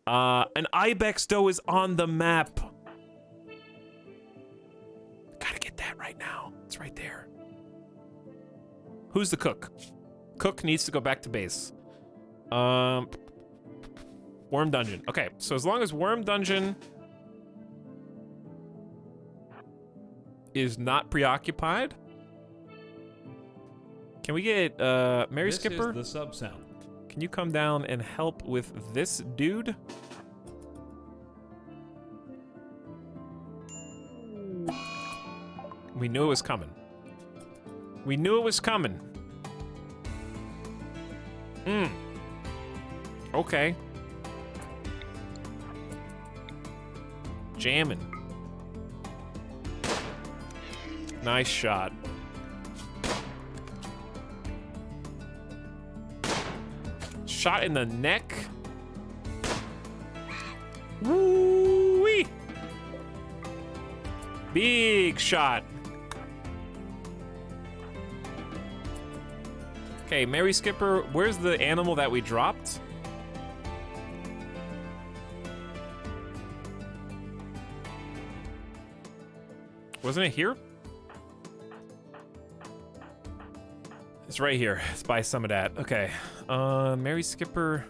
An ibex dough is on the map. Gotta get that right now. It's right there. Who's the cook? Cook needs to go back to base. Worm Dungeon. Okay, so as long as Worm Dungeon is not preoccupied, can we get Mary Skipper? This is the sub sound. Can you come down and help with this dude? We knew it was coming. We knew it was coming. Okay. Jamming. Nice shot. Shot in the neck. Woo-wee. Big shot. Okay, Mary Skipper, where's the animal that we dropped? Wasn't it here? It's right here. Let's buy some of that. Okay. Mary Skipper.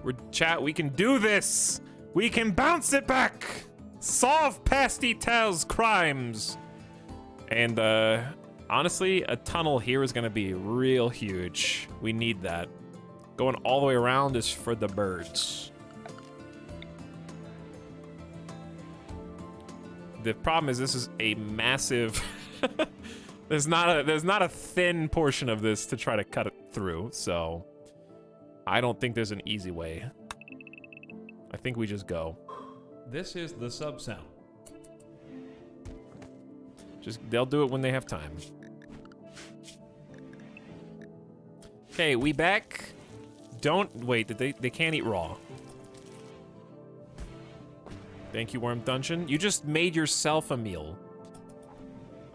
We can do this! We can bounce it back! Solve Pasty-Tell's crimes! And, honestly, a tunnel here is gonna be real huge. We need that. Going all the way around is for the birds. The problem is this is a massive... there's not a thin portion of this to try to cut it through, so... I don't think there's an easy way. I think we just go. This is the sub sound. They'll do it when they have time. Okay, we back. Wait, they can't eat raw. Thank you, Worm Dungeon. You just made yourself a meal.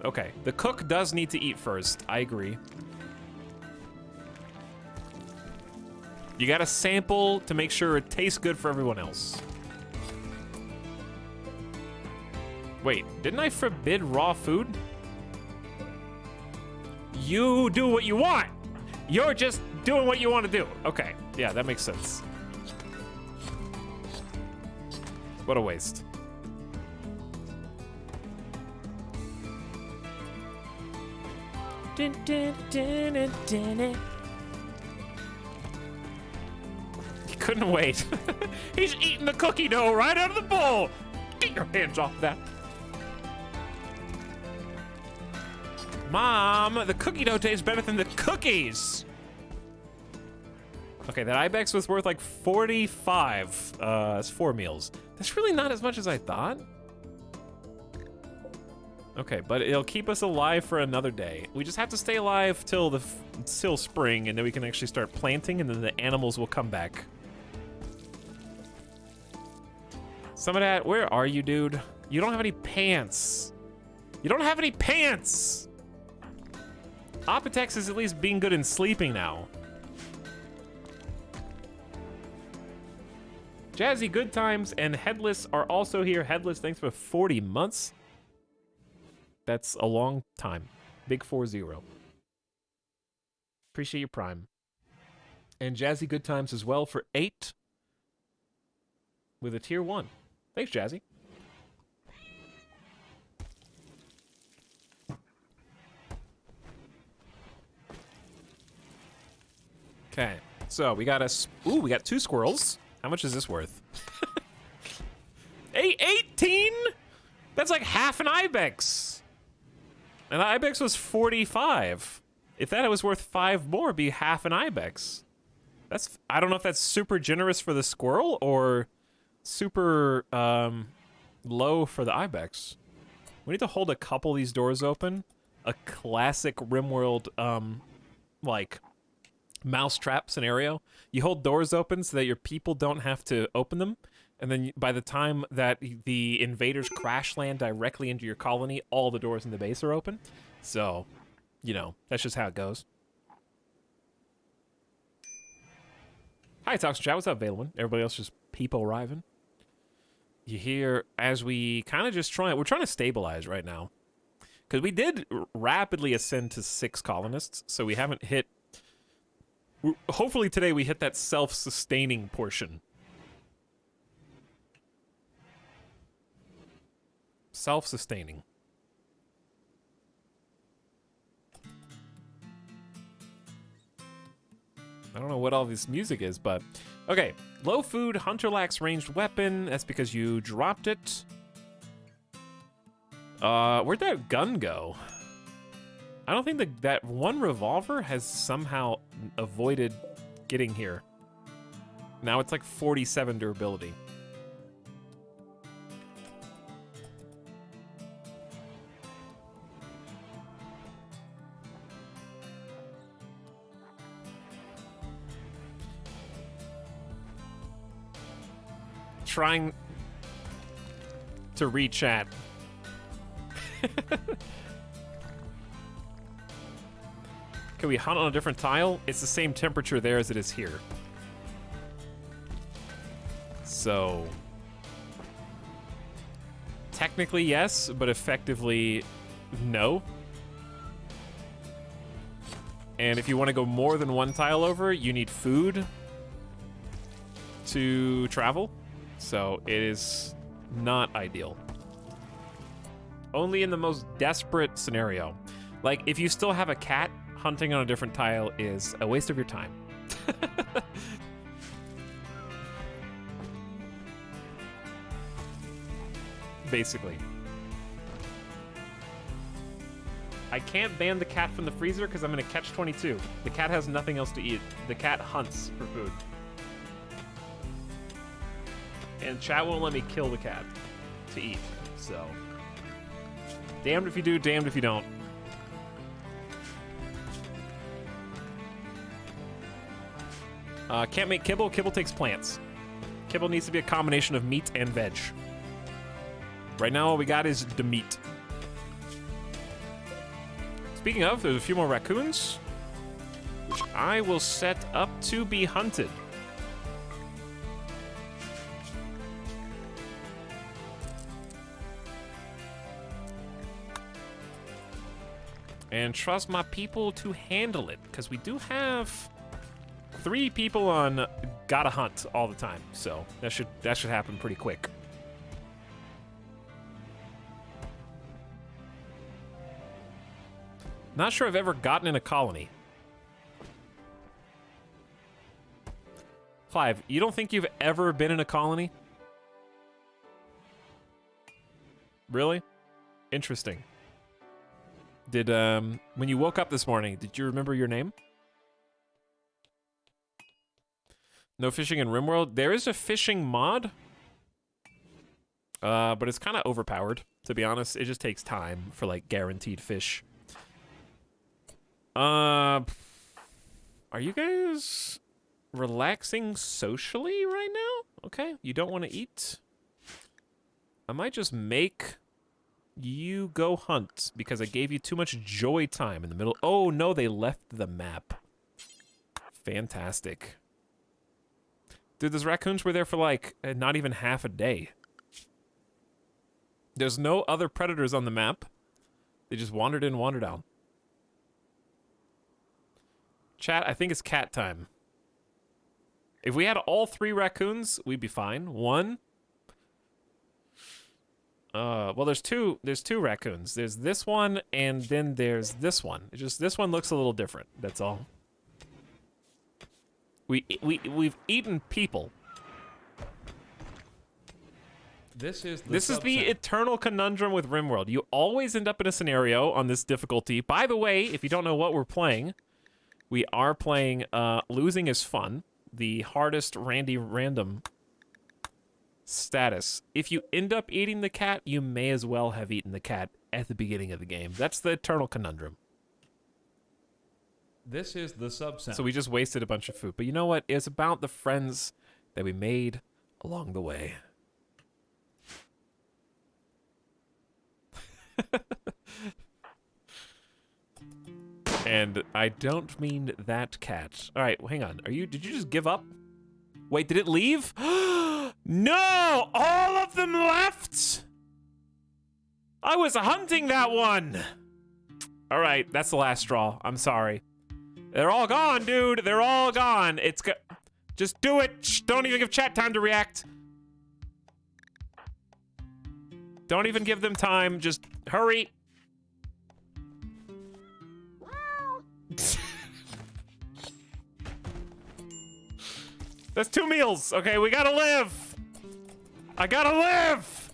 Okay, the cook does need to eat first. I agree. You gotta sample to make sure it tastes good for everyone else. Wait, didn't I forbid raw food? You do what you want! You're just doing what you want to do. Okay, yeah, that makes sense. What a waste. Dun, dun, dun, dun, dun, dun. He couldn't wait. He's eating the cookie dough right out of the bowl. Get your hands off that. Mom, the cookie dough tastes better than the cookies. Okay, that ibex was worth like 45. It's 4 meals. That's really not as much as I thought. Okay, but it'll keep us alive for another day. We just have to stay alive till spring, and then we can actually start planting, and then the animals will come back. Some of that, where are you, dude? You don't have any pants. You don't have any pants! Apotex is at least being good in sleeping now. Jazzy Good Times and Headless are also here. Headless, thanks for 40 months. That's a long time. Big 4-0. Appreciate your prime. And Jazzy Good Times as well for 8 with a tier 1. Thanks, Jazzy. Okay, so we got we got 2 squirrels. How much is this worth? 18? That's like half an ibex. And the ibex was 45. If that was worth 5 more, it'd be half an ibex. I don't know if that's super generous for the squirrel or super low for the ibex. We need to hold a couple of these doors open. A classic RimWorld like mousetrap scenario. You hold doors open so that your people don't have to open them, and then by the time that the invaders crash land directly into your colony, all the doors in the base are open. So, you know, that's just how it goes. Hi, Toxic Chat. What's up, Valen? Everybody else just people arriving. You hear as we kind of just we're trying to stabilize right now. Because we did rapidly ascend to 6 colonists, so we haven't hit... Hopefully today we hit that self-sustaining portion. Self-sustaining. I don't know what all this music is, but... Okay, low food, hunter lacks ranged weapon. That's because you dropped it. Where'd that gun go? I don't think that one revolver has somehow avoided getting here. Now it's like 47 durability. Trying to re-chat. Can we hunt on a different tile? It's the same temperature there as it is here. So... technically yes, but effectively no. And if you want to go more than one tile over, you need food to travel. So it is not ideal. Only in the most desperate scenario. Like, if you still have a cat, hunting on a different tile is a waste of your time. Basically. I can't ban the cat from the freezer because I'm in a catch-22. The cat has nothing else to eat. The cat hunts for food. And chat won't let me kill the cat to eat, so... damned if you do, damned if you don't. Can't make kibble. Kibble takes plants. Kibble needs to be a combination of meat and veg. Right now, all we got is the meat. Speaking of, there's a few more raccoons, which I will set up to be hunted. And trust my people to handle it, because we do have 3 people on gotta hunt all the time, so that should happen pretty quick. Not sure I've ever gotten in a colony. Clive, you don't think you've ever been in a colony? Really? Interesting. Did, when you woke up this morning, did you remember your name? No fishing in RimWorld? There is a fishing mod. But it's kind of overpowered, to be honest. It just takes time for, like, guaranteed fish. Are you guys relaxing socially right now? Okay, you don't want to eat? I might just make you go hunt because I gave you too much joy time in the middle. Oh, no, they left the map. Fantastic. Dude, those raccoons were there for, like, not even half a day. There's no other predators on the map. They just wandered in, wandered out. Chat, I think it's cat time. If we had all 3 raccoons, we'd be fine. 1. Well, there's two raccoons. There's this one, and then there's this one. It's just this one looks a little different. That's all. We've eaten people. This is the eternal conundrum with RimWorld. You always end up in a scenario on this difficulty. By the way, if you don't know what we're playing, we are playing Losing is Fun, the hardest random status. If you end up eating the cat, you may as well have eaten the cat at the beginning of the game. That's the eternal conundrum. This is the sub-sound. So we just wasted a bunch of food. But you know what? It's about the friends that we made along the way. And I don't mean that cat. All right, well, hang on. Did you just give up? Wait, did it leave? No! All of them left? I was hunting that one. All right, that's the last straw. I'm sorry. They're all gone, dude. They're all gone. Just do it. Shh, don't even give chat time to react. Don't even give them time. Just hurry. That's 2 meals. Okay, we gotta live. I gotta live.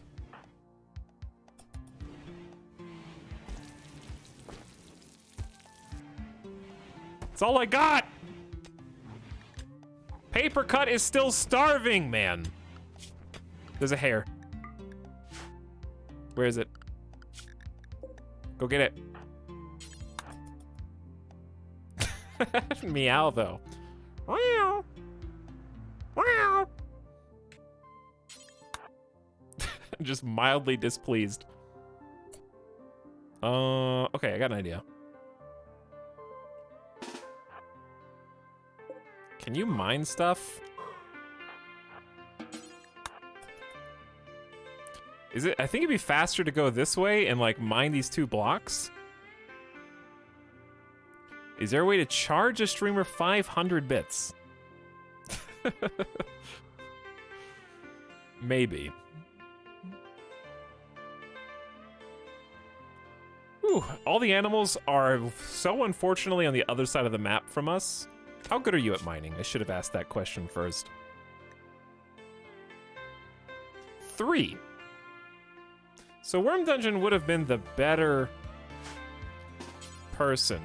That's all I got. Paper Cut is still starving, man. There's a hare. Where is it? Go get it. Meow, though. Meow. Meow. Just mildly displeased. Okay, I got an idea. Can you mine stuff? I think it'd be faster to go this way and like mine these 2 blocks. Is there a way to charge a streamer 500 bits? Maybe. Whew, all the animals are so unfortunately on the other side of the map from us. How good are you at mining? I should have asked that question first. 3. So Worm Dungeon would have been the better person.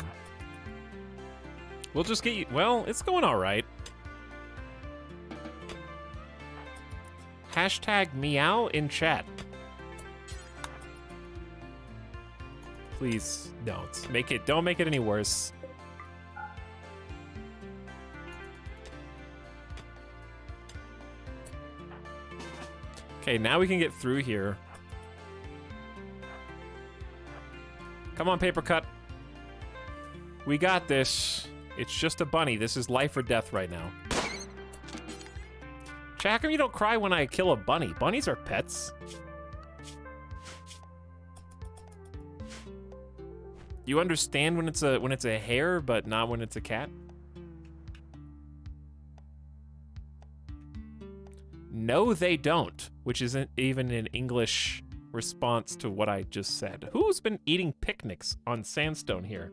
We'll just get you... Well, it's going all right. Hashtag meow in chat. Please don't. Don't make it any worse. Okay, now we can get through here. Come on, Paper Cut. We got this. It's just a bunny. This is life or death right now. Chat, how come you don't cry when I kill a bunny? Bunnies are pets. You understand when it's a hare, but not when it's a cat? No, they don't, which isn't even an English response to what I just said. Who's been eating picnics on sandstone here?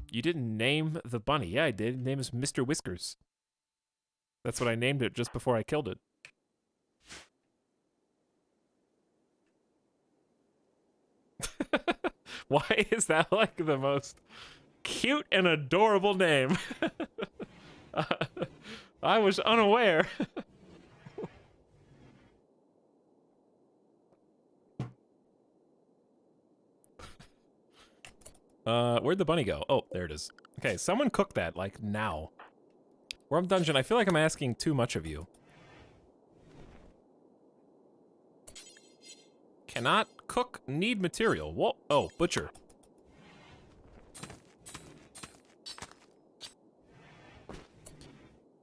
You didn't name the bunny. Yeah, I did. His name is Mr. Whiskers. That's what I named it just before I killed it. Why is that like the most cute and adorable name? I was unaware. Where'd the bunny go? Oh, there it is. Okay, someone cook that, like, now. Worm Dungeon, I feel like I'm asking too much of you. Cannot cook, need material. Whoa, oh, butcher.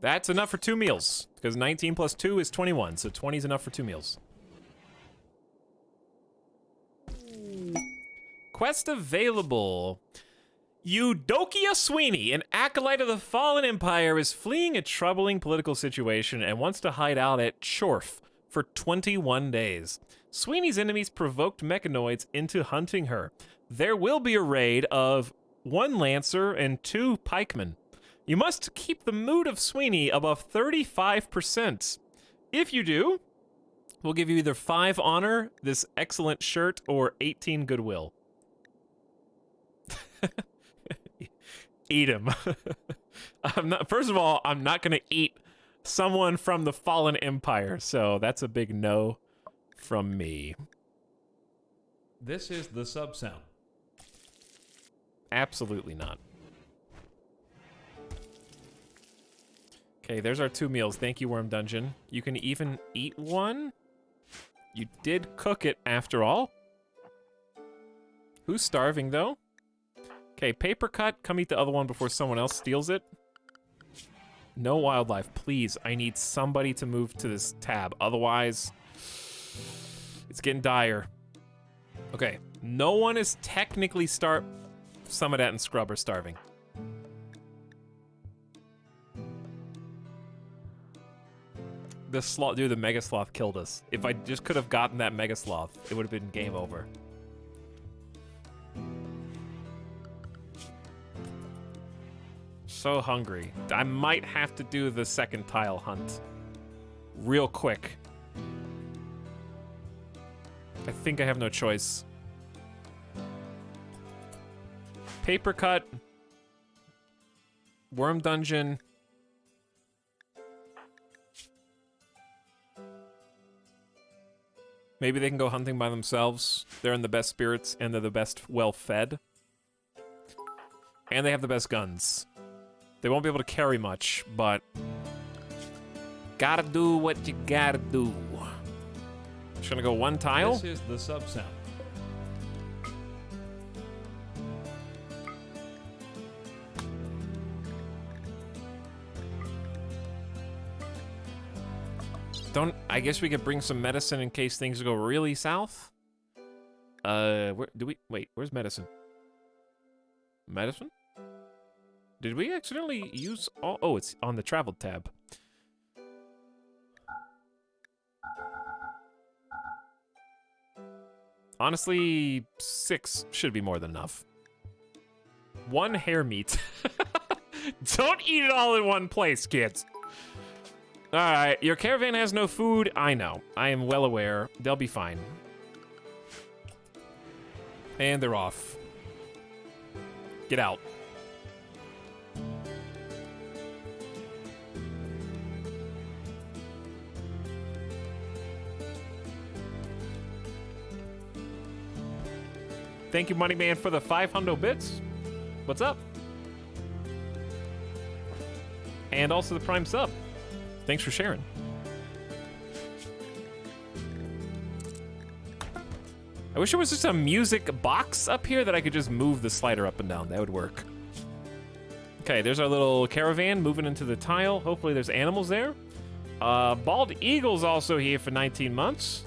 That's enough for 2 meals, because 19 plus 2 is 21, so 20 is enough for 2 meals. Quest available. Eudokia Sweeney, an acolyte of the Fallen Empire, is fleeing a troubling political situation and wants to hide out at Chorf for 21 days. Sweeney's enemies provoked mechanoids into hunting her. There will be a raid of 1 Lancer and 2 Pikemen. You must keep the mood of Sweeney above 35%. If you do, we'll give you either 5 honor, this excellent shirt, or 18 goodwill. Eat him. First of all, I'm not going to eat someone from the Fallen Empire, so that's a big no from me. This is the sub sound. Absolutely not. Okay, there's our 2 meals. Thank you, Worm Dungeon. You can even eat one. You did cook it after all. Who's starving, though? Okay, paper cut. Come eat the other one before someone else steals it. No wildlife, please. I need somebody to move to this tab. Otherwise, it's getting dire. Okay, no one is technically Summodat and Scrub are starving. The sloth, dude, the Mega Sloth killed us. If I just could have gotten that Mega Sloth, it would have been game over. So hungry. I might have to do the second tile hunt real quick. I think I have no choice. Paper cut. Worm Dungeon. Maybe they can go hunting by themselves. They're in the best spirits and they're the best well-fed. And they have the best guns. They won't be able to carry much, but gotta do what you gotta do. Just gonna go 1 tile. This is the sub sound. I guess we could bring some medicine in case things go really south. Where's medicine? Medicine? Did we accidentally use all? Oh, it's on the travel tab. Honestly, 6 should be more than enough. 1 hair meat. Don't eat it all in one place, kids. Alright, your caravan has no food. I know. I am well aware. They'll be fine. And they're off. Get out. Thank you, Money Man, for the 500 bits. What's up? And also the Prime sub. Thanks for sharing. I wish there was just a music box up here that I could just move the slider up and down. That would work. Okay, there's our little caravan moving into the tile. Hopefully there's animals there. Bald Eagle's also here for 19 months.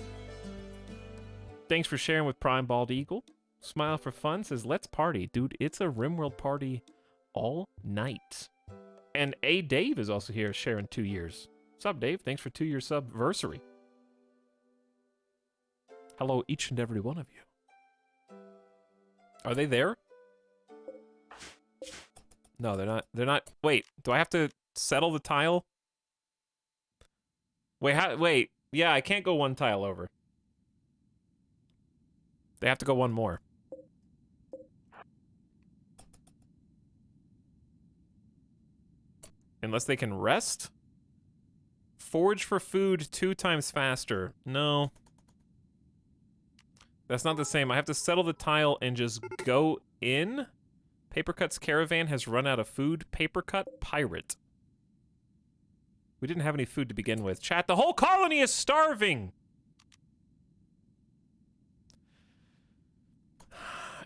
Thanks for sharing with Prime Bald Eagle. Smile for Fun says, let's party. Dude, it's a RimWorld party all night. And A. Dave is also here sharing 2 years. What's up, Dave? Thanks for 2-year subversary. Hello, each and every one of you. Are they there? No, they're not. They're not. Wait, do I have to settle the tile? Wait. Yeah, I can't go 1 tile over. They have to go 1 more. Unless they can rest? Forage for food 2 times faster. No. That's not the same. I have to settle the tile and just go in. Papercut's caravan has run out of food. Papercut pirate. We didn't have any food to begin with. Chat, the whole colony is starving!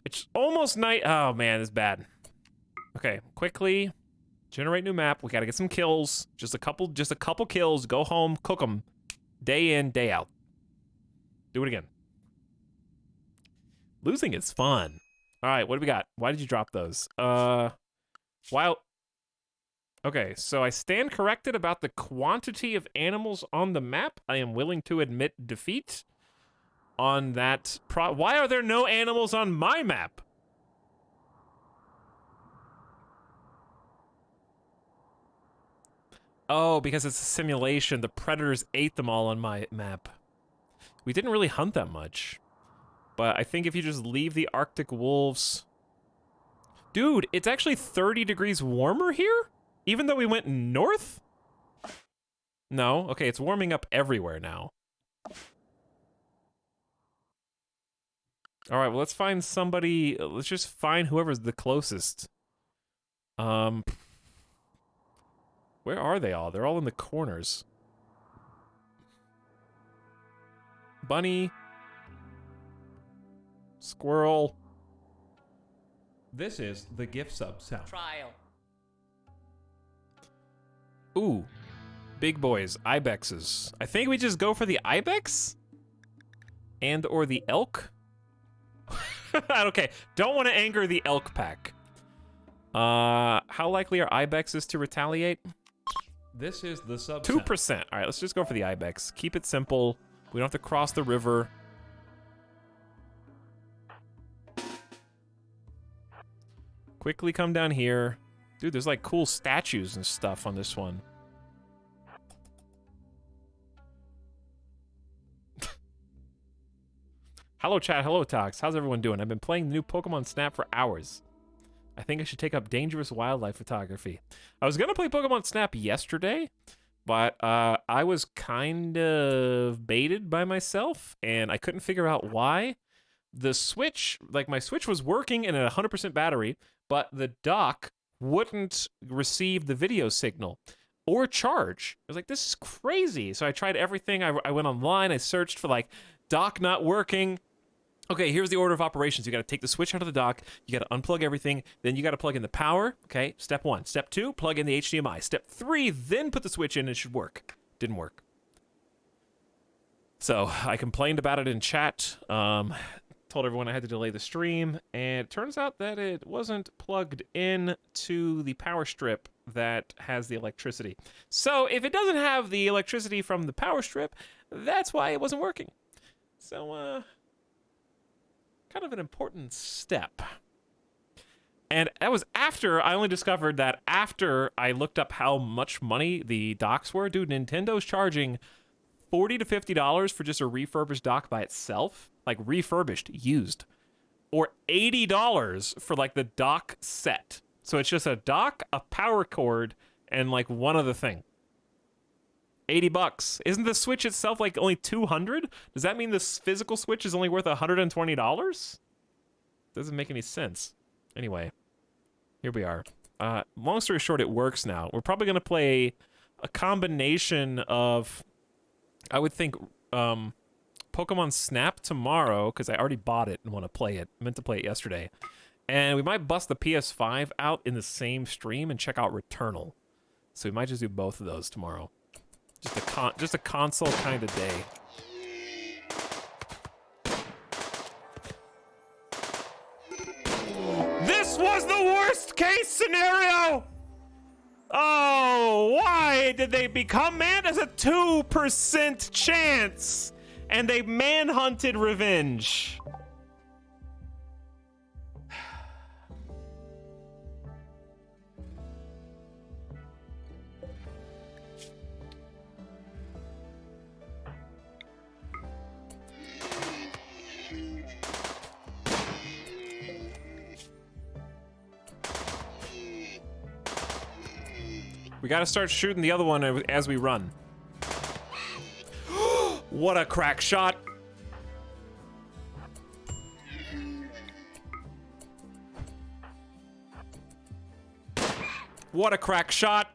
It's almost night. Oh, man, it's bad. Okay, quickly. Generate new map. We gotta get some kills. Just a couple kills. Go home, cook them. Day in, day out. Do it again. Losing is fun. All right, what do we got? Why did you drop those? While... Okay, so I stand corrected about the quantity of animals on the map. I am willing to admit defeat on that Why are there no animals on my map? Oh, because it's a simulation. The predators ate them all on my map. We didn't really hunt that much. But I think if you just leave the Arctic wolves... Dude, it's actually 30 degrees warmer here? Even though we went north? No. Okay, it's warming up everywhere now. Alright, well, let's find somebody... Let's just find whoever's the closest. Where are they all? They're all in the corners. Bunny. Squirrel. This is the gift sub sound. Trial. Ooh. Big boys. Ibexes. I think we just go for the ibex? And or the elk? Okay. Don't want to anger the elk pack. How likely are ibexes to retaliate? This is the sub 2%. All right, let's just go for the ibex. Keep it simple. We don't have to cross the river. Quickly come down here. Dude, there's like cool statues and stuff on this one. Hello, chat. Hello, Tox. How's everyone doing? I've been playing the new Pokemon Snap for hours. I think I should take up dangerous wildlife photography. I was going to play Pokemon Snap yesterday, but I was kind of baited by myself, and I couldn't figure out why. The Switch, like my Switch was working in a 100% battery, but the dock wouldn't receive the video signal or charge. I was like, this is crazy. So I tried everything. I went online. I searched for like dock not working. Okay, here's the order of operations. You got to take the Switch out of the dock. You got to unplug everything. Then you got to plug in the power. Okay, step 1. Step 2, plug in the HDMI. Step 3, then put the Switch in and it should work. Didn't work. So I complained about it in chat. Told everyone I had to delay the stream. And it turns out that it wasn't plugged in to the power strip that has the electricity. So if it doesn't have the electricity from the power strip, that's why it wasn't working. So, kind of an important step. And that was after I only discovered that after I looked up how much money the docks were. Dude, Nintendo's charging $40 to $50 for just a refurbished dock by itself. Like refurbished, used. Or $80 for like the dock set. So it's just a dock, a power cord, and like one other thing. $80. Isn't the Switch itself like only $200? Does that mean this physical Switch is only worth $120? Doesn't make any sense. Anyway, here we are. Long story short, it works now. We're probably gonna play a combination of, I would think, Pokemon Snap tomorrow, because I already bought it and want to play it. I meant to play it yesterday. And we might bust the PS5 out in the same stream and check out Returnal. So we might just do both of those tomorrow. Just a console kind of day. This was the worst case scenario! Oh, why did they become man? There's a 2% chance! And they manhunted revenge. We gotta start shooting the other one as we run. What a crack shot! What a crack shot!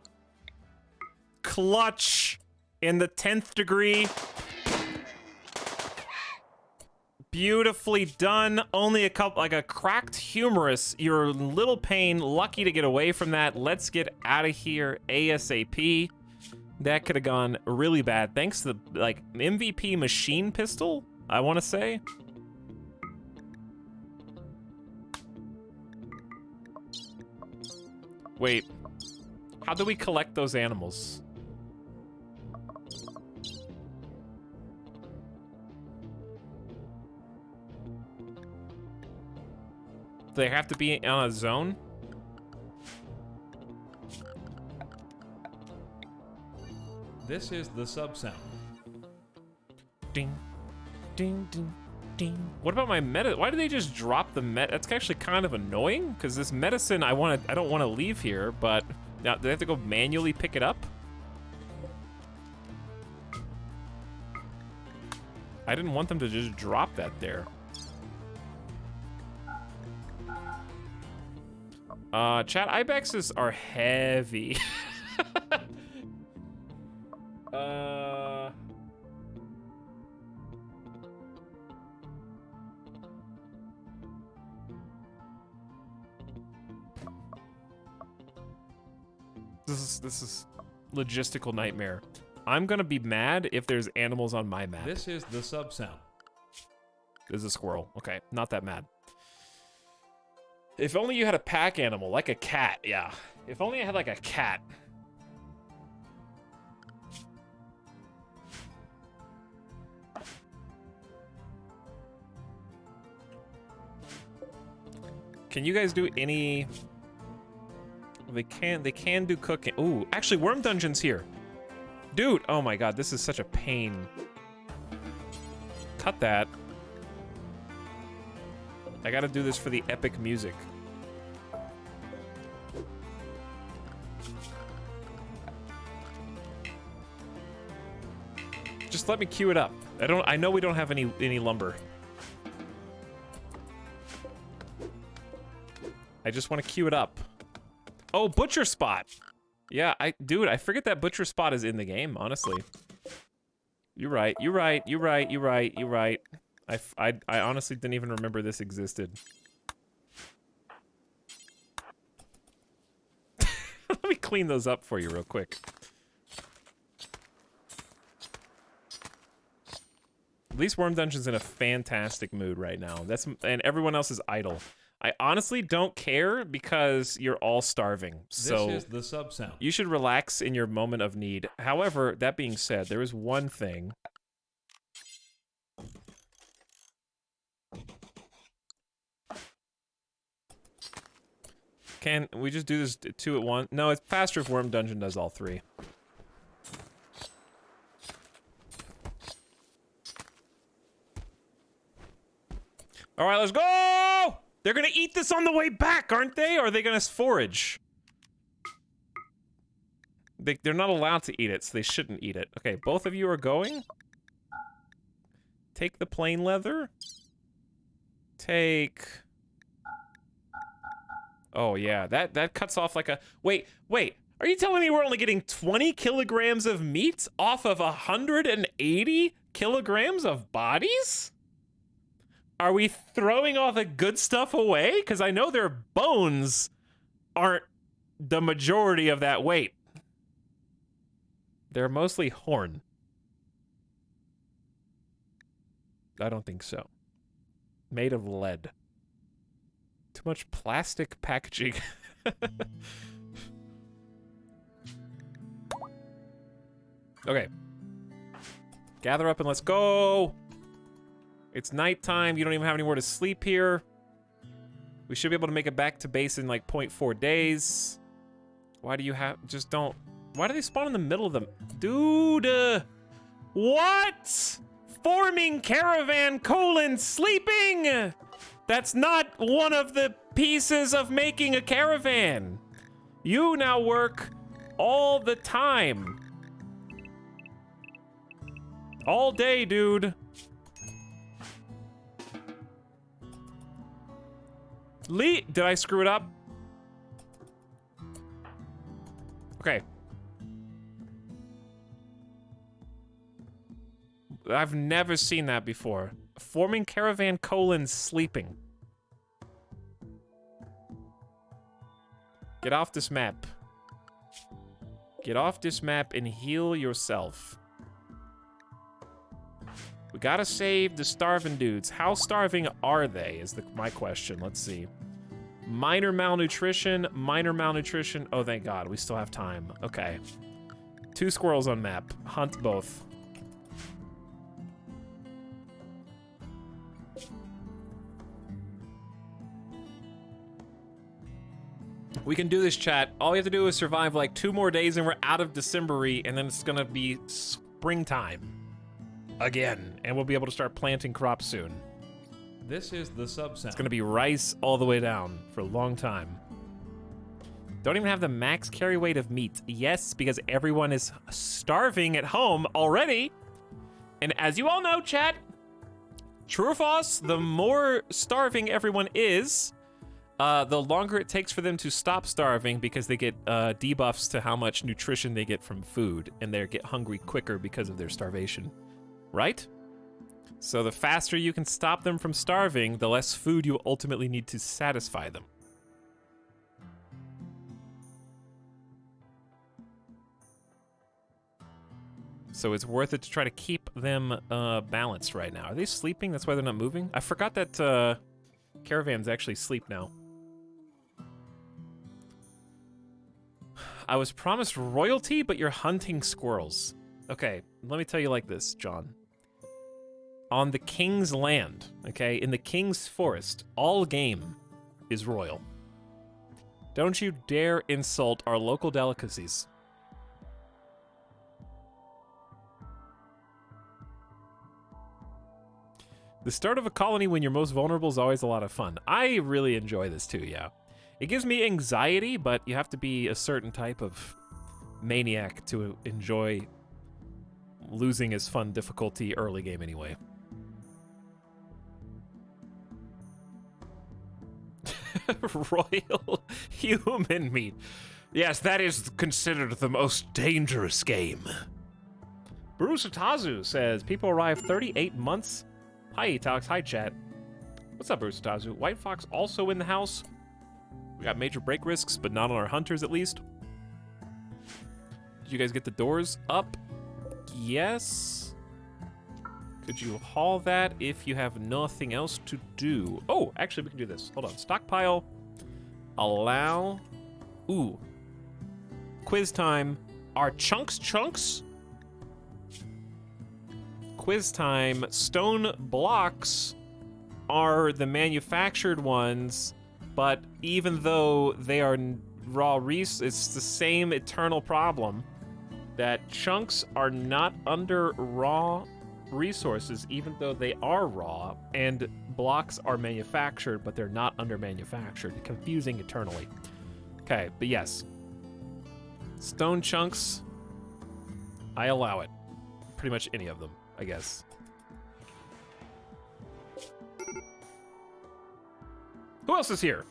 Clutch in the 10th degree. Beautifully done. Only a couple, like a cracked humerus. You're a little pain. Lucky to get away from that. Let's get out of here ASAP. That could have gone really bad. Thanks to the, like, MVP machine pistol, I want to say. Wait. How do we collect those animals? Do they have to be on a zone? This is the sub sound. Ding, ding, ding, ding. What about my meta? Why do they just drop the med? That's actually kind of annoying because this medicine I don't want to leave here, but now do they have to go manually pick it up? I didn't want them to just drop that there. Chat, ibexes are heavy. This is logistical nightmare. I'm gonna be mad if there's animals on my map. This is the sub sound. There's a squirrel. Okay, not that mad. If only you had a pack animal, like a cat, yeah. If only I had like a cat. Can you guys do any... They can do cooking. Ooh, actually, Worm Dungeon's here. Dude, oh my god, this is such a pain. Cut that. I gotta do this for the epic music. Just let me queue it up. I know we don't have any lumber. I just want to queue it up. Oh, Butcher Spot. Yeah, dude, I forget that Butcher Spot is in the game, honestly. You're right. I honestly didn't even remember this existed. Let me clean those up for you real quick. At least Worm Dungeon's in a fantastic mood right now. And everyone else is idle. I honestly don't care because you're all starving. So This is the sub sound. you should relax in your moment of need. However, that being said, there is one thing. Can we just do this 2 at once? No, it's faster if Worm Dungeon does all 3. All right, let's go! They're gonna eat this on the way back, aren't they? Or are they gonna forage? They're not allowed to eat it, so they shouldn't eat it. Okay, both of you are going. Take the plain leather. Take... Oh, yeah, that cuts off like a... Wait, are you telling me we're only getting 20 kilograms of meat off of 180 kilograms of bodies? Are we throwing all the good stuff away? Because I know their bones aren't the majority of that weight. They're mostly horn. I don't think so. Made of lead. Too much plastic packaging. Okay. Gather up and let's go! It's nighttime, you don't even have anywhere to sleep here. We should be able to make it back to base in like 0.4 days. Why do you have, just don't, why do they spawn in the middle of them? Dude, what? Forming caravan : sleeping? That's not one of the pieces of making a caravan. You now work all the time. All day, dude. Did I screw it up? Okay. I've never seen that before. Forming caravan : sleeping. Get off this map. Get off this map and heal yourself. We gotta save the starving dudes. How starving are they is my question. Let's see. Minor malnutrition, minor malnutrition. Oh, thank God, we still have time. Okay. 2 squirrels on map. Hunt both. We can do this, chat. All we have to do is survive like 2 more days and we're out of December-y, and then it's gonna be springtime again, and we'll be able to start planting crops soon. This is the sub-sound. It's gonna be rice all the way down for a long time. Don't even have the max carry weight of meat. Yes, because everyone is starving at home already. And as you all know, chat, true or false, the more starving everyone is, the longer it takes for them to stop starving because they get debuffs to how much nutrition they get from food, and they get hungry quicker because of their starvation, right? So the faster you can stop them from starving, the less food you ultimately need to satisfy them. So it's worth it to try to keep them balanced right now. Are they sleeping? That's why they're not moving? I forgot that caravans actually sleep now. I was promised royalty, but you're hunting squirrels. Okay, let me tell you like this, John. On the king's land, okay, in the king's forest, all game is royal. Don't you dare insult our local delicacies. The start of a colony when you're most vulnerable is always a lot of fun. I really enjoy this too, yeah. It gives me anxiety, but you have to be a certain type of maniac to enjoy losing as fun difficulty early game anyway. Royal human meat. Yes, that is considered the most dangerous game. Bruce Otazu says, people arrive 38 months. Hi, Etalyx. Hi, chat. What's up, Bruce Otazu? White Fox also in the house. We got major break risks, but not on our hunters, at least. Did you guys get the doors up? Yes. Could you haul that if you have nothing else to do? Oh, actually, we can do this. Hold on. Stockpile. Allow. Ooh. Quiz time. Are chunks? Quiz time. Stone blocks are the manufactured ones, but even though they are raw it's the same eternal problem that chunks are not under raw resources, even though they are raw, and blocks are manufactured, but they're not under manufactured. Confusing eternally. Okay, but yes. Stone chunks, I allow it. Pretty much any of them, I guess. Who else is here?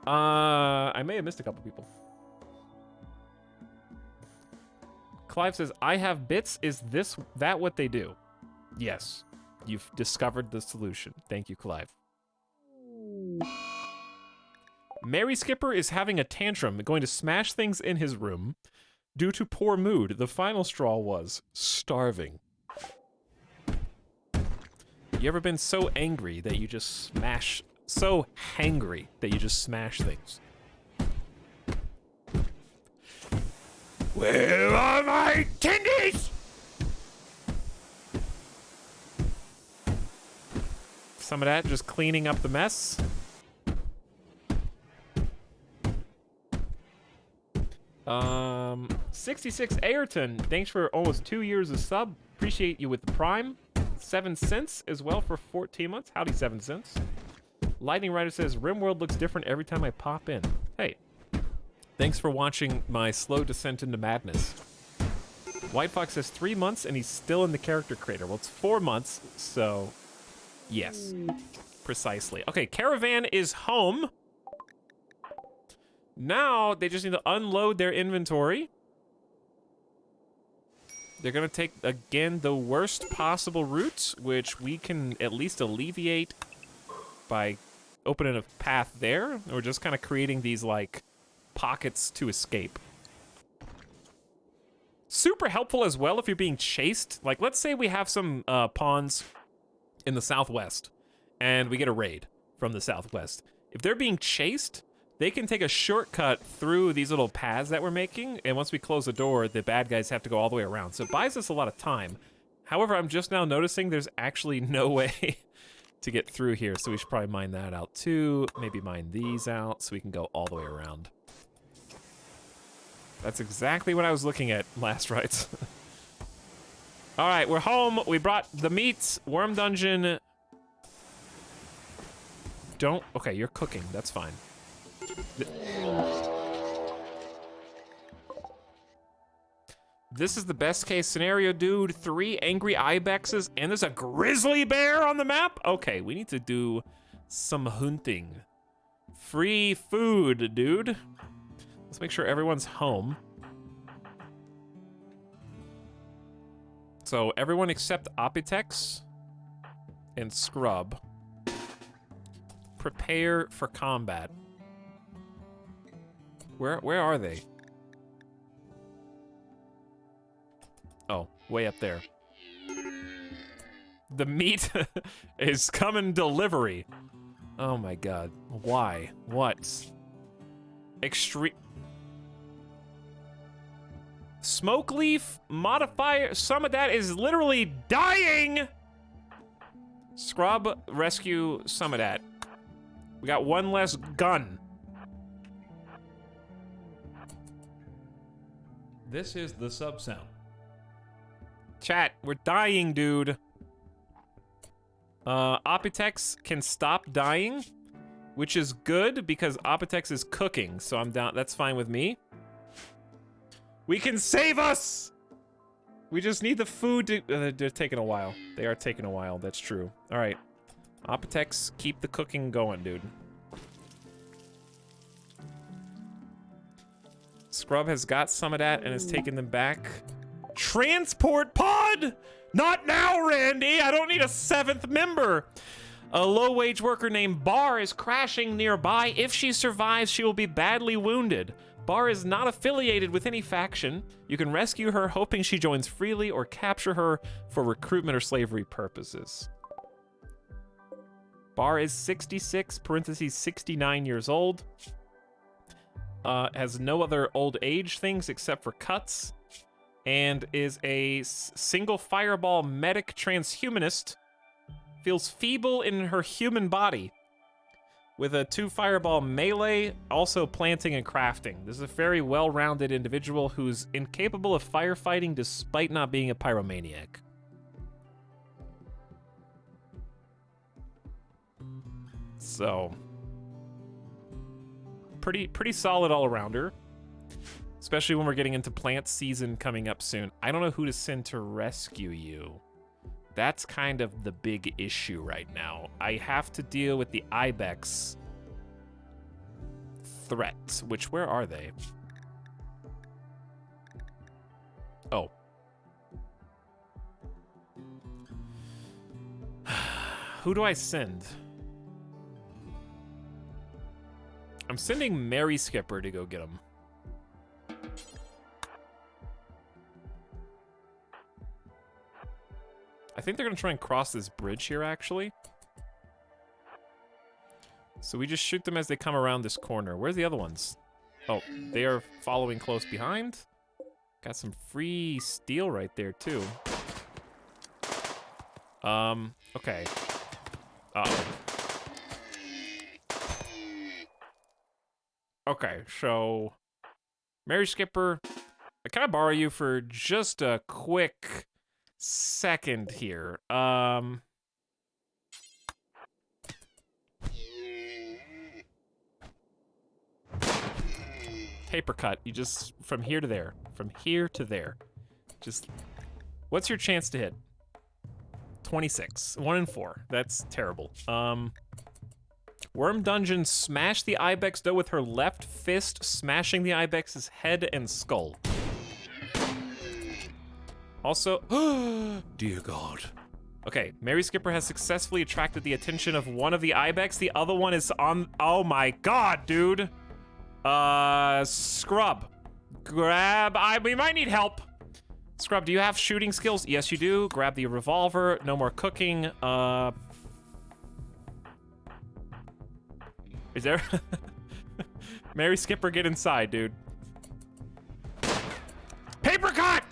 I may have missed a couple people. Clive says, I have bits. Is that what they do? Yes. You've discovered the solution. Thank you, Clive. Mary Skipper is having a tantrum, going to smash things in his room due to poor mood. The final straw was starving. You ever been so angry that you just smash... So hangry that you just smash things? Where are my tendies? Some of that, just cleaning up the mess. 66 Ayrton, thanks for almost 2 years of sub. Appreciate you with the Prime. 7 cents as well for 14 months. Howdy, 7 cents. Lightning Rider says, RimWorld looks different every time I pop in. Hey, thanks for watching my slow descent into madness. White Fox says 3 months and he's still in the character creator. Well, it's 4 months, so yes, precisely. Okay, caravan is home. Now they just need to unload their inventory. They're gonna take, again, the worst possible routes, which we can at least alleviate by opening a path there, or just kind of creating these, like, pockets to escape. Super helpful as well if you're being chased. Like, let's say we have some pawns in the southwest, and we get a raid from the southwest. If they're being chased, they can take a shortcut through these little paths that we're making, and once we close the door, the bad guys have to go all the way around. So it buys us a lot of time. However, I'm just now noticing there's actually no way to get through here, so we should probably mine that out too. Maybe mine these out so we can go all the way around. That's exactly what I was looking at last rights. All right, we're home. We brought the meats. Worm dungeon. Don't. Okay, you're cooking. That's fine. This is the best case scenario, dude. 3 angry ibexes, and there's a grizzly bear on the map? Okay, we need to do some hunting. Free food, dude. Let's make sure everyone's home. So everyone except Opitex and Scrub. Prepare for combat. Where are they? Oh, way up there. The meat is coming delivery. Oh my god. Why? What? Extreme. Smoke leaf modifier. Some of that is literally dying. Scrub, rescue some of that. We got one less gun. This is the sub sound. Chat, we're dying, dude. Opitex can stop dying, which is good because Opitex is cooking, so I'm down. That's fine with me. We can save us! We just need the food to... they're taking a while. They are taking a while, that's true. All right. Opitex, keep the cooking going, dude. Scrub has got some of that and is taking them back. Transport pod! Not now, Randy! I don't need a 7th member! A low-wage worker named Bar is crashing nearby. If she survives, she will be badly wounded. Bar is not affiliated with any faction. You can rescue her, hoping she joins freely, or capture her for recruitment or slavery purposes. Bar is 66, parentheses 69 years old. Has no other old age things except for cuts. And is a single fireball medic transhumanist. Feels feeble in her human body. With a 2 fireball melee, also planting and crafting. This is a very well-rounded individual who's incapable of firefighting despite not being a pyromaniac. So, pretty solid all-arounder. Especially when we're getting into plant season coming up soon. I don't know who to send to rescue you. That's kind of the big issue right now. I have to deal with the Ibex threat, which, where are they? Oh. Who do I send? I'm sending Mary Skipper to go get him. I think they're gonna try and cross this bridge here, actually. So we just shoot them as they come around this corner. Where's the other ones? Oh, they are following close behind. Got some free steel right there, too. Okay. Uh-oh. Okay, so... Mary Skipper, can I borrow you for just a quick... second here. Paper cut. You just from here to there. From here to there. Just what's your chance to hit? 26. 1 in 4. That's terrible. Worm Dungeon smashed the Ibex dough with her left fist, smashing the Ibex's head and skull. Also, dear God. Okay, Mary Skipper has successfully attracted the attention of one of the Ibex. The other one is on, oh my God, dude. Scrub. Grab, we might need help. Scrub, do you have shooting skills? Yes, you do. Grab the revolver, no more cooking. Is there, Mary Skipper, get inside, dude. Paper cut!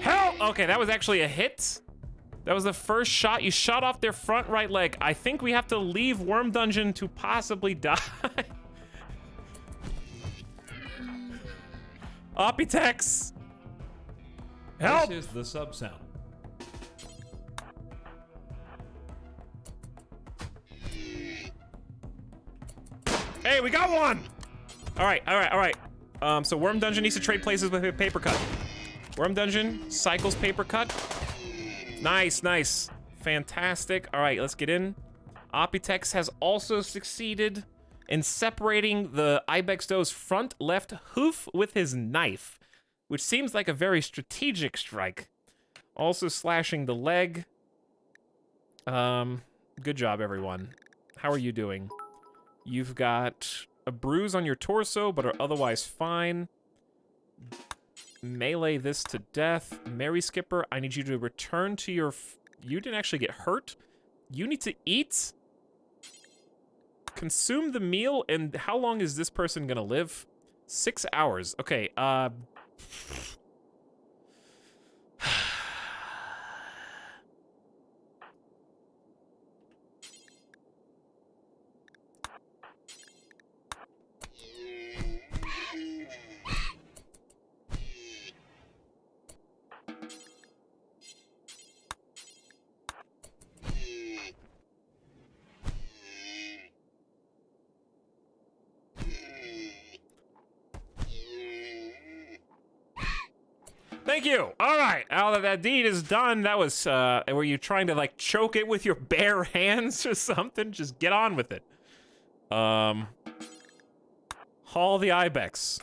Help! Okay, that was actually a hit. That was the first shot. You shot off their front right leg. I think we have to leave Worm Dungeon to possibly die. Opitex! Help! This is the sub sound. Hey, we got one! All right. So Worm Dungeon needs to trade places with Paper Cut. Worm Dungeon cycles Paper Cut. Nice. Fantastic. All right, let's get in. Opitex has also succeeded in separating the Ibex Doe's front left hoof with his knife, which seems like a very strategic strike. Also slashing the leg. Good job, everyone. How are you doing? You've got a bruise on your torso, but are otherwise fine. Melee this to death. Mary Skipper, I need you to return to your... You didn't actually get hurt. You need to eat. Consume the meal, and how long is this person gonna live? 6 hours. Okay, Thank you. All right. Now that deed is done, that was, were you trying to, like, choke it with your bare hands or something? Just get on with it. Haul the Ibex.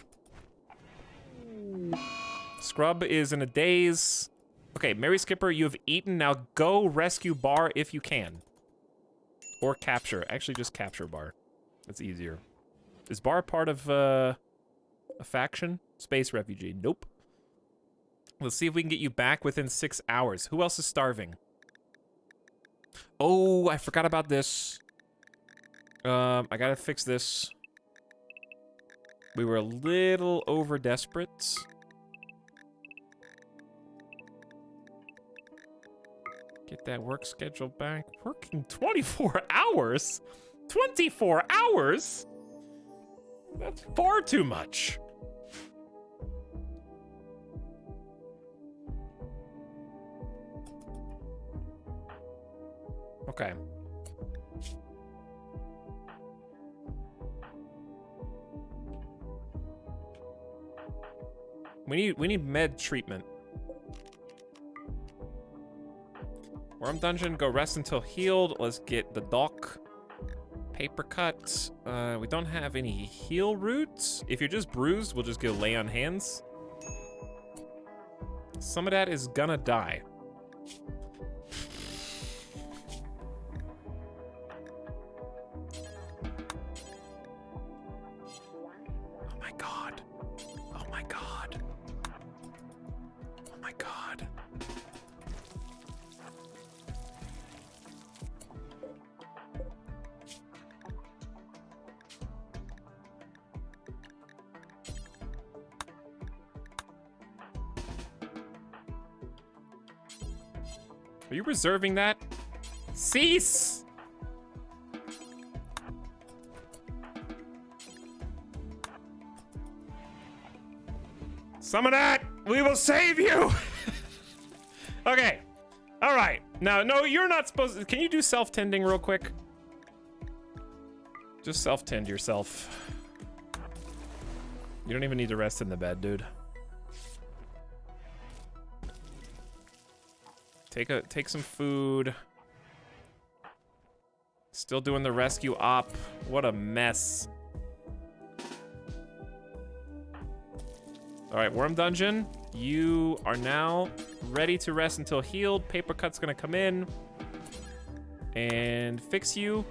Scrub is in a daze. Okay, Mary Skipper, you have eaten. Now go rescue Bar if you can. Or capture. Actually, just capture Bar. That's easier. Is Bar part of, a faction? Space refugee. Nope. Let's see if we can get you back within 6 hours. Who else is starving? Oh, I forgot about this. I gotta fix this. We were a little over desperate. Get that work schedule back. Working 24 hours? 24 hours? That's far too much. Okay. We need med treatment. Worm Dungeon, go rest until healed. Let's get the dock. Paper cut. We don't have any heal roots. If you're just bruised, we'll just go lay on hands. Some of that is gonna die. Are you reserving that? Cease! Some of that! We will save you! Okay. Alright. Now, no, you're not supposed to... Can you do self-tending real quick? Just self-tend yourself. You don't even need to rest in the bed, dude. Take some food. Still doing the rescue op. What a mess. All right, Worm Dungeon. You are now ready to rest until healed. Paper Cut's gonna come in and fix you.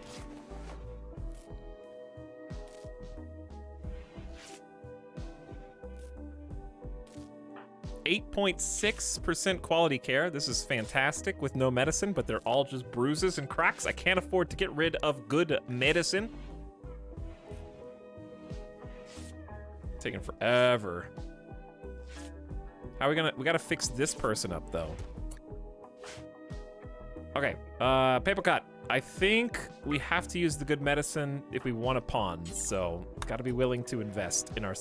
8.6% quality care. This is fantastic with no medicine, but they're all just bruises and cracks. I can't afford to get rid of good medicine. Taking forever. How are we gonna... We gotta fix this person up, though. Okay, paper cut. I think we have to use the good medicine if we want a pawn, so gotta be willing to invest in our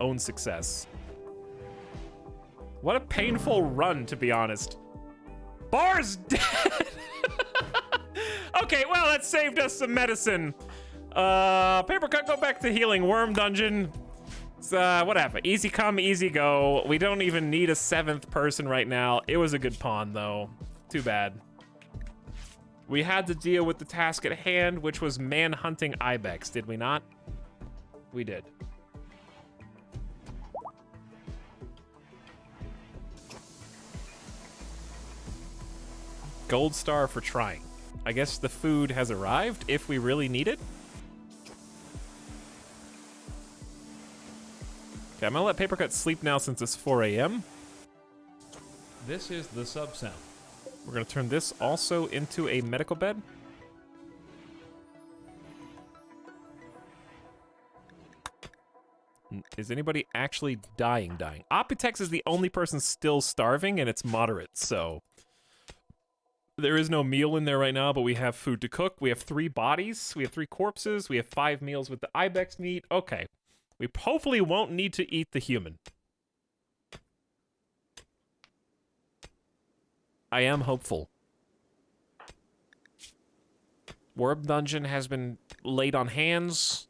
own success. What a painful run, to be honest. Bar's dead! Okay, well, that saved us some medicine. Paper cut, go back to healing. Worm dungeon. Whatever. Easy come, easy go. We don't even need a 7th person right now. It was a good pawn, though. Too bad. We had to deal with the task at hand, which was man-hunting ibex, did we not? We did. Gold star for trying. I guess the food has arrived if we really need it. Okay, I'm gonna let Papercut sleep now since it's 4 a.m. This is the sub sound. We're gonna turn this also into a medical bed. Is anybody actually dying? Opitex is the only person still starving, and it's moderate, so... There is no meal in there right now, but we have food to cook. We have 3 bodies. We have 3 corpses. We have 5 meals with the ibex meat. Okay. We hopefully won't need to eat the human. I am hopeful. Worm dungeon has been laid on hands.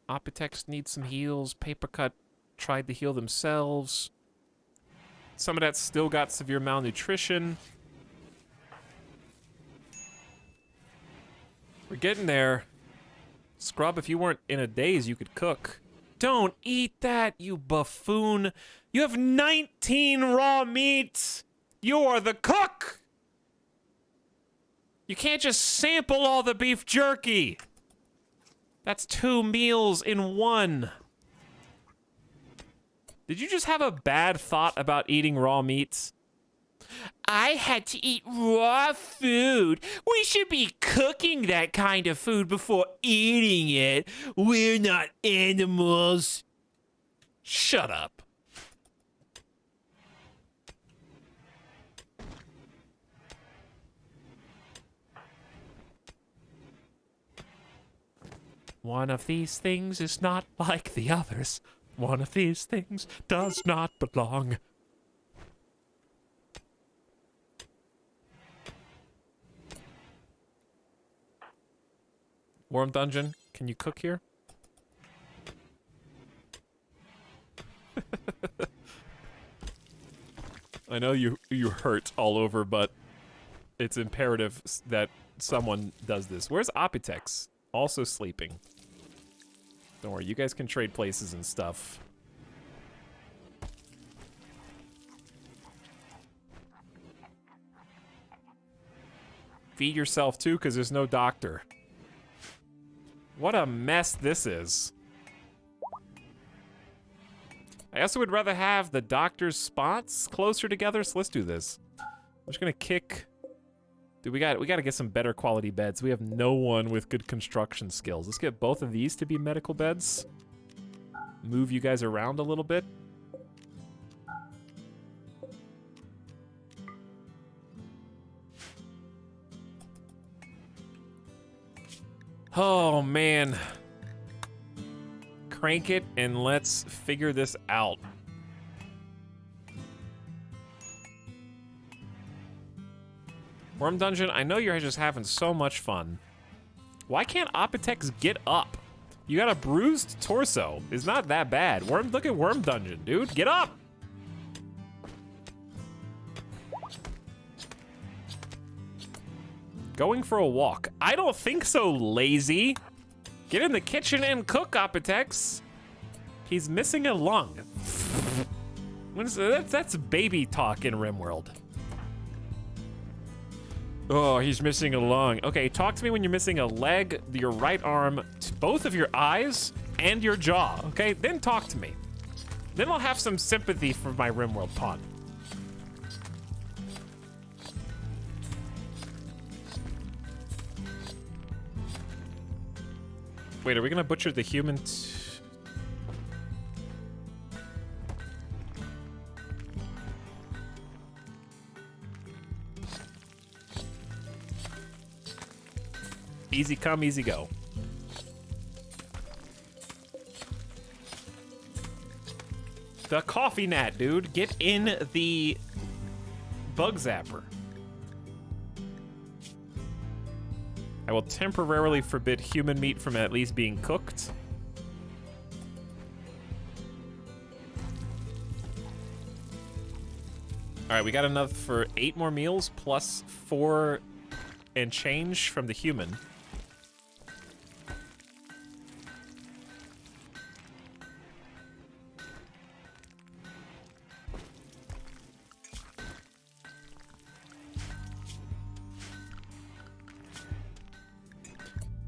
Opitex needs some heals. Papercut tried to heal themselves. Some of that still got severe malnutrition. We're getting there. Scrub, if you weren't in a daze, you could cook. Don't eat that, you buffoon. You have 19 raw meats. You are the cook. You can't just sample all the beef jerky. That's 2 meals in 1. Did you just have a bad thought about eating raw meats? I had to eat raw food. We should be cooking that kind of food before eating it. We're not animals. Shut up. One of these things is not like the others. One of these things does not belong. Worm dungeon, can you cook here? I know you hurt all over, but it's imperative that someone does this. Where's Opitex? Also sleeping. Don't worry, you guys can trade places and stuff. Feed yourself too, because there's no doctor. What a mess this is. I also would rather have the doctor's spots closer together, so let's do this. I'm just gonna kick... Dude, we gotta get some better quality beds. We have no one with good construction skills. Let's get both of these to be medical beds. Move you guys around a little bit. Oh, man. Crank it and let's figure this out. Worm Dungeon, I know you're just having so much fun. Why can't Opitex get up? You got a bruised torso. It's not that bad. Look at Worm Dungeon, dude. Get up! Going for a walk. I don't think so, lazy. Get in the kitchen and cook, Opitex. He's missing a lung. That's baby talk in RimWorld. Oh, he's missing a lung. Okay, talk to me when you're missing a leg, your right arm, both of your eyes, and your jaw, okay? Then talk to me. Then I'll have some sympathy for my RimWorld pawn. Wait, are we gonna butcher the human? Easy come, easy go. The coffee gnat, dude. Get in the bug zapper. I will temporarily forbid human meat from at least being cooked. All right, we got enough for 8 more meals plus 4 and change from the human.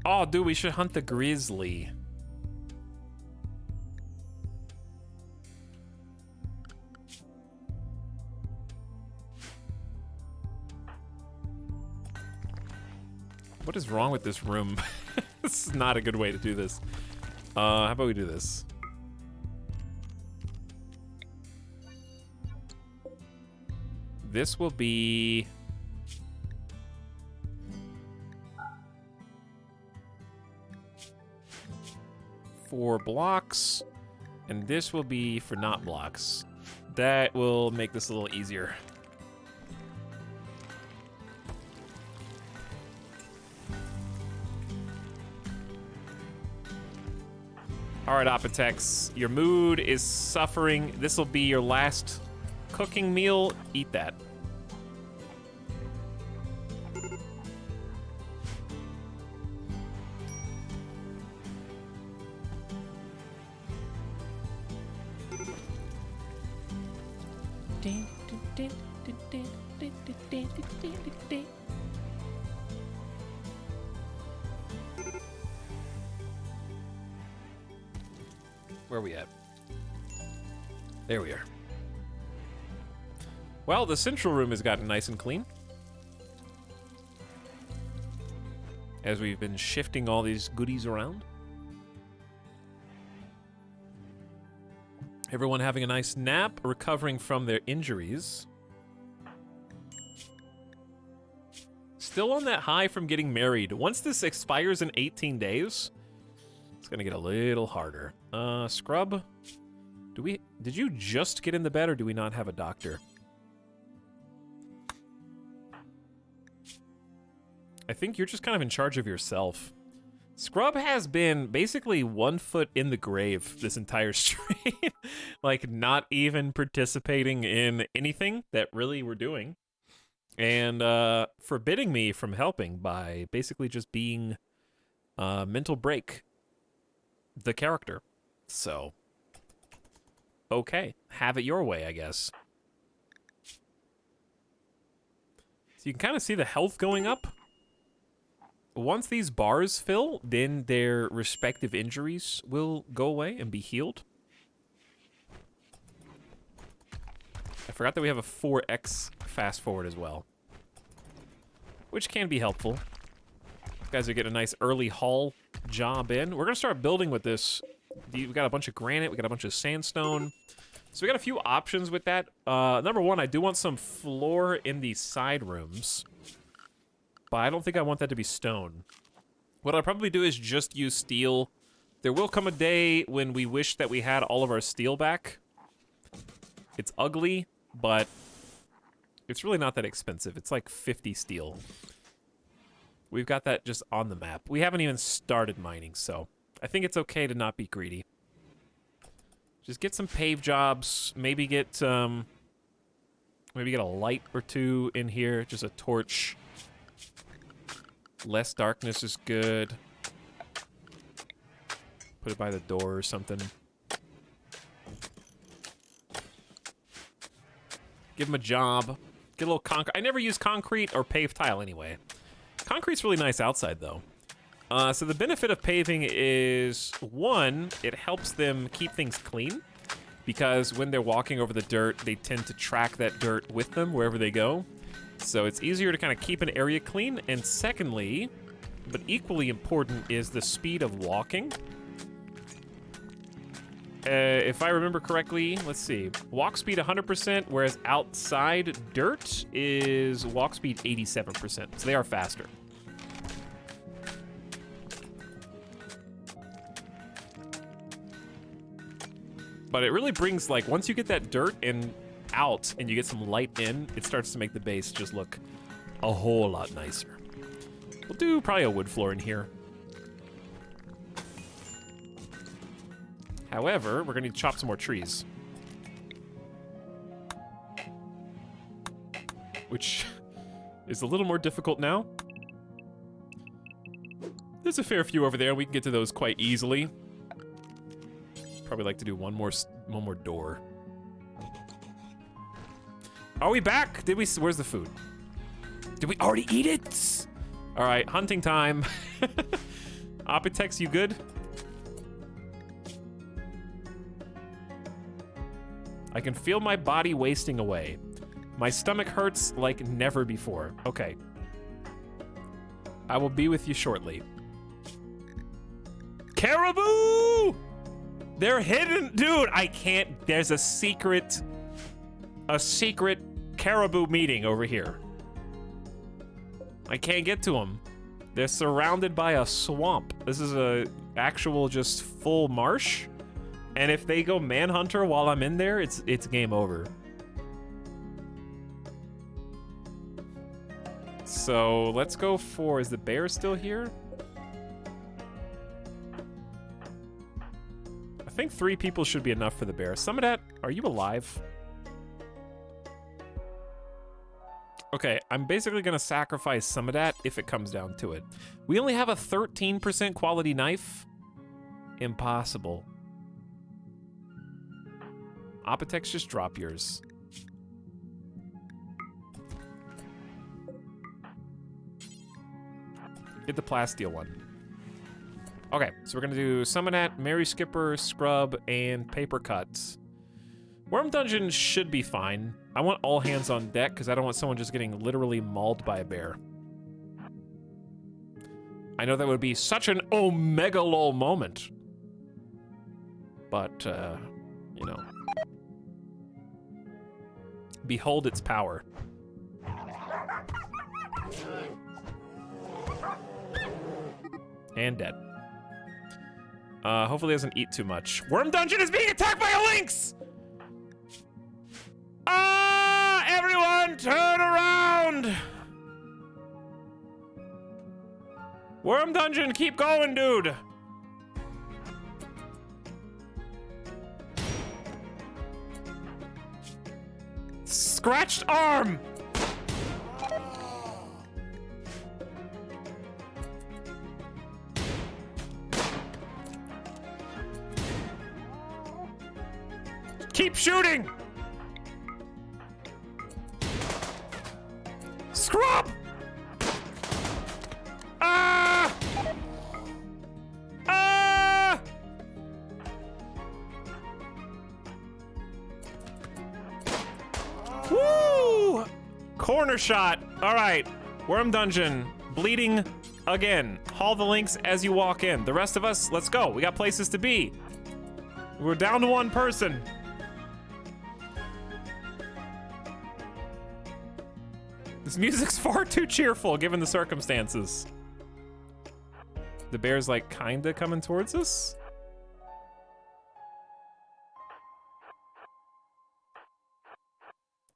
Oh, dude, we should hunt the grizzly. What is wrong with this room? This is not a good way to do this. How about we do this? This will be... 4 blocks, and this will be for not blocks. That will make this a little easier. All right, Apotex, your mood is suffering. This will be your last cooking meal. Eat that. Where are we at? There we are. Well, the central room has gotten nice and clean, as we've been shifting all these goodies around. Everyone having a nice nap, recovering from their injuries. Still on that high from getting married. Once this expires in 18 days, it's gonna get a little harder. Scrub, did you just get in the bed, or do we not have a doctor? I think you're just kind of in charge of yourself. Scrub has been basically 1 foot in the grave this entire stream. Like, not even participating in anything that really we're doing. And forbidding me from helping by basically just being mental break the character. So, okay. Have it your way, I guess. So you can kind of see the health going up. Once these bars fill, then their respective injuries will go away and be healed. I forgot that we have a 4x fast forward as well, which can be helpful. You guys are getting a nice early haul job in. We're going to start building with this. We've got a bunch of granite. We got a bunch of sandstone. So we got a few options with that. Number one, I do want some floor in the side rooms, but I don't think I want that to be stone. What I'll probably do is just use steel. There will come a day when we wish that we had all of our steel back. It's ugly, but it's really not that expensive. It's like 50 steel. We've got that just on the map. We haven't even started mining, so I think it's okay to not be greedy. Just get some pave jobs. Maybe get a light or two in here. Just a torch. Less darkness is good. Put it by the door or something. Give them a job. Get a little concrete. I never use concrete or paved tile anyway. Concrete's really nice outside, though. So the benefit of paving is, one, it helps them keep things clean. because when they're walking over the dirt, they tend to track that dirt with them wherever they go. So it's easier to kind of keep an area clean. And secondly, but equally important, is the speed of walking. If I remember correctly, let's see. Walk speed 100%, whereas outside dirt is walk speed 87%. So they are faster. But it really brings, like, once you get that dirt and out and you get some light in, it starts to make the base just look a whole lot nicer. We'll do probably a wood floor in here. However, we're gonna need to chop some more trees. Which is a little more difficult now. There's a fair few over there. We can get to those quite easily. Probably like to do one more door. Are we back? Did we? Where's the food? Did we already eat it? All right, hunting time. Opitex, you good? I can feel my body wasting away. My stomach hurts like never before. Okay. I will be with you shortly. Caribou! They're hidden. Dude, I can't. There's a secret caribou meeting over here. I can't get to them. They're surrounded by a swamp. This is a actual just full marsh. And if they go manhunter while I'm in there, it's game over. So let's go for, is the bear still here? I think 3 people should be enough for the bear. Summonat, are you alive? Okay, I'm basically gonna sacrifice Summonat if it comes down to it. We only have a 13% quality knife. Impossible. Opitex, just drop yours. Get the plasteel one. Okay, so we're gonna do Summonat, Mary Skipper, Scrub, and Paper Cuts. Worm Dungeon should be fine. I want all hands on deck because I don't want someone just getting literally mauled by a bear. I know that would be such an omega-lol moment. But, you know. Behold its power. And dead. Hopefully it doesn't eat too much. Worm Dungeon is being attacked by a lynx! Ah! Everyone, turn around! Worm Dungeon, keep going, dude! Scratched arm! Keep shooting! Scrub! Ah! Ah! Woo! Corner shot. All right. Worm Dungeon. Bleeding again. Haul the links as you walk in. The rest of us, let's go. We got places to be. We're down to 1 person. This music's far too cheerful given the circumstances. The bear's like kinda coming towards us.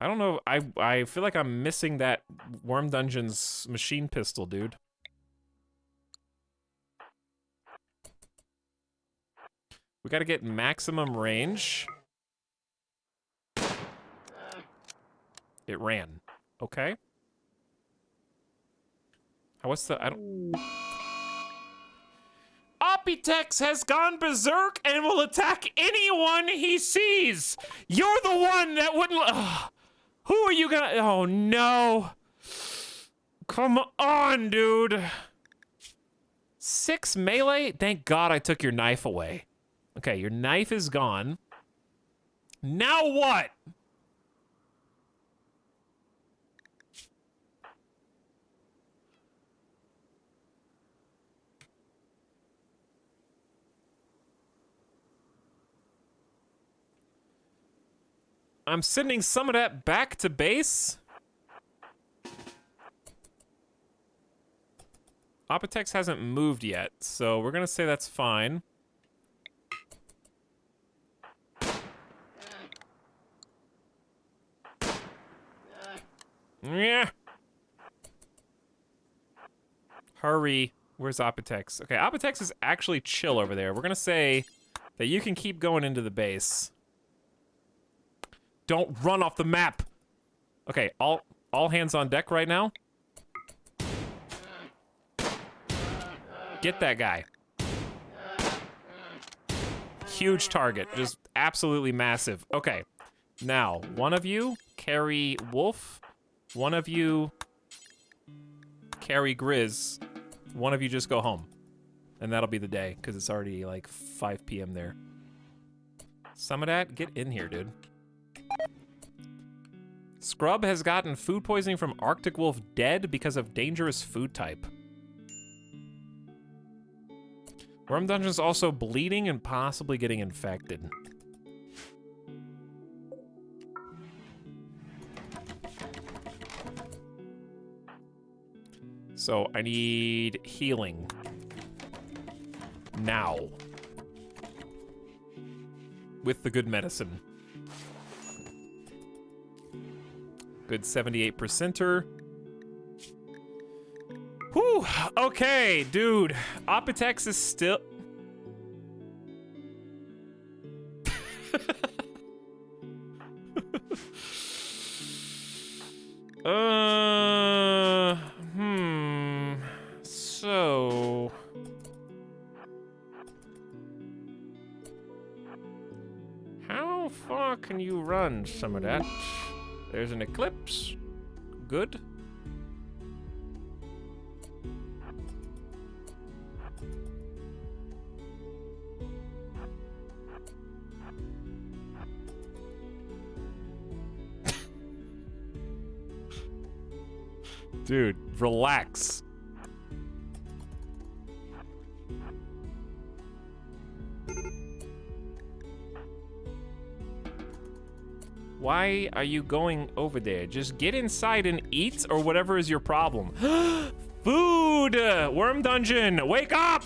I don't know. I feel like I'm missing that Worm Dungeon's machine pistol, dude. We gotta get maximum range. It ran. Okay. What's the, I don't... Opitex has gone berserk and will attack anyone he sees. You're the one that wouldn't... Who are you gonna... Oh, no. Come on, dude. 6 melee? Thank God I took your knife away. Okay, your knife is gone. Now what? I'm sending some of that back to base. Apotex hasn't moved yet, so we're gonna say that's fine. Yeah. Hurry. Where's Apotex? Okay, Apotex is actually chill over there. We're gonna say that you can keep going into the base. Don't run off the map. Okay, all hands on deck right now. Get that guy. Huge target, just absolutely massive. Okay, now one of you carry Wolf, one of you carry Grizz, one of you just go home. And that'll be the day, because it's already like 5 p.m. there. Some of that, get in here, dude. Scrub has gotten food poisoning from Arctic Wolf dead because of dangerous food type. Worm Dungeon's also bleeding and possibly getting infected. So I need healing. Now. With the good medicine. Good 78%er. Whew, okay, dude. Apotex is still... So... How far can you run some of that? There's an eclipse. Good. Dude, relax. Why are you going over there? Just get inside and eat, or whatever is your problem. Food! Worm Dungeon, wake up!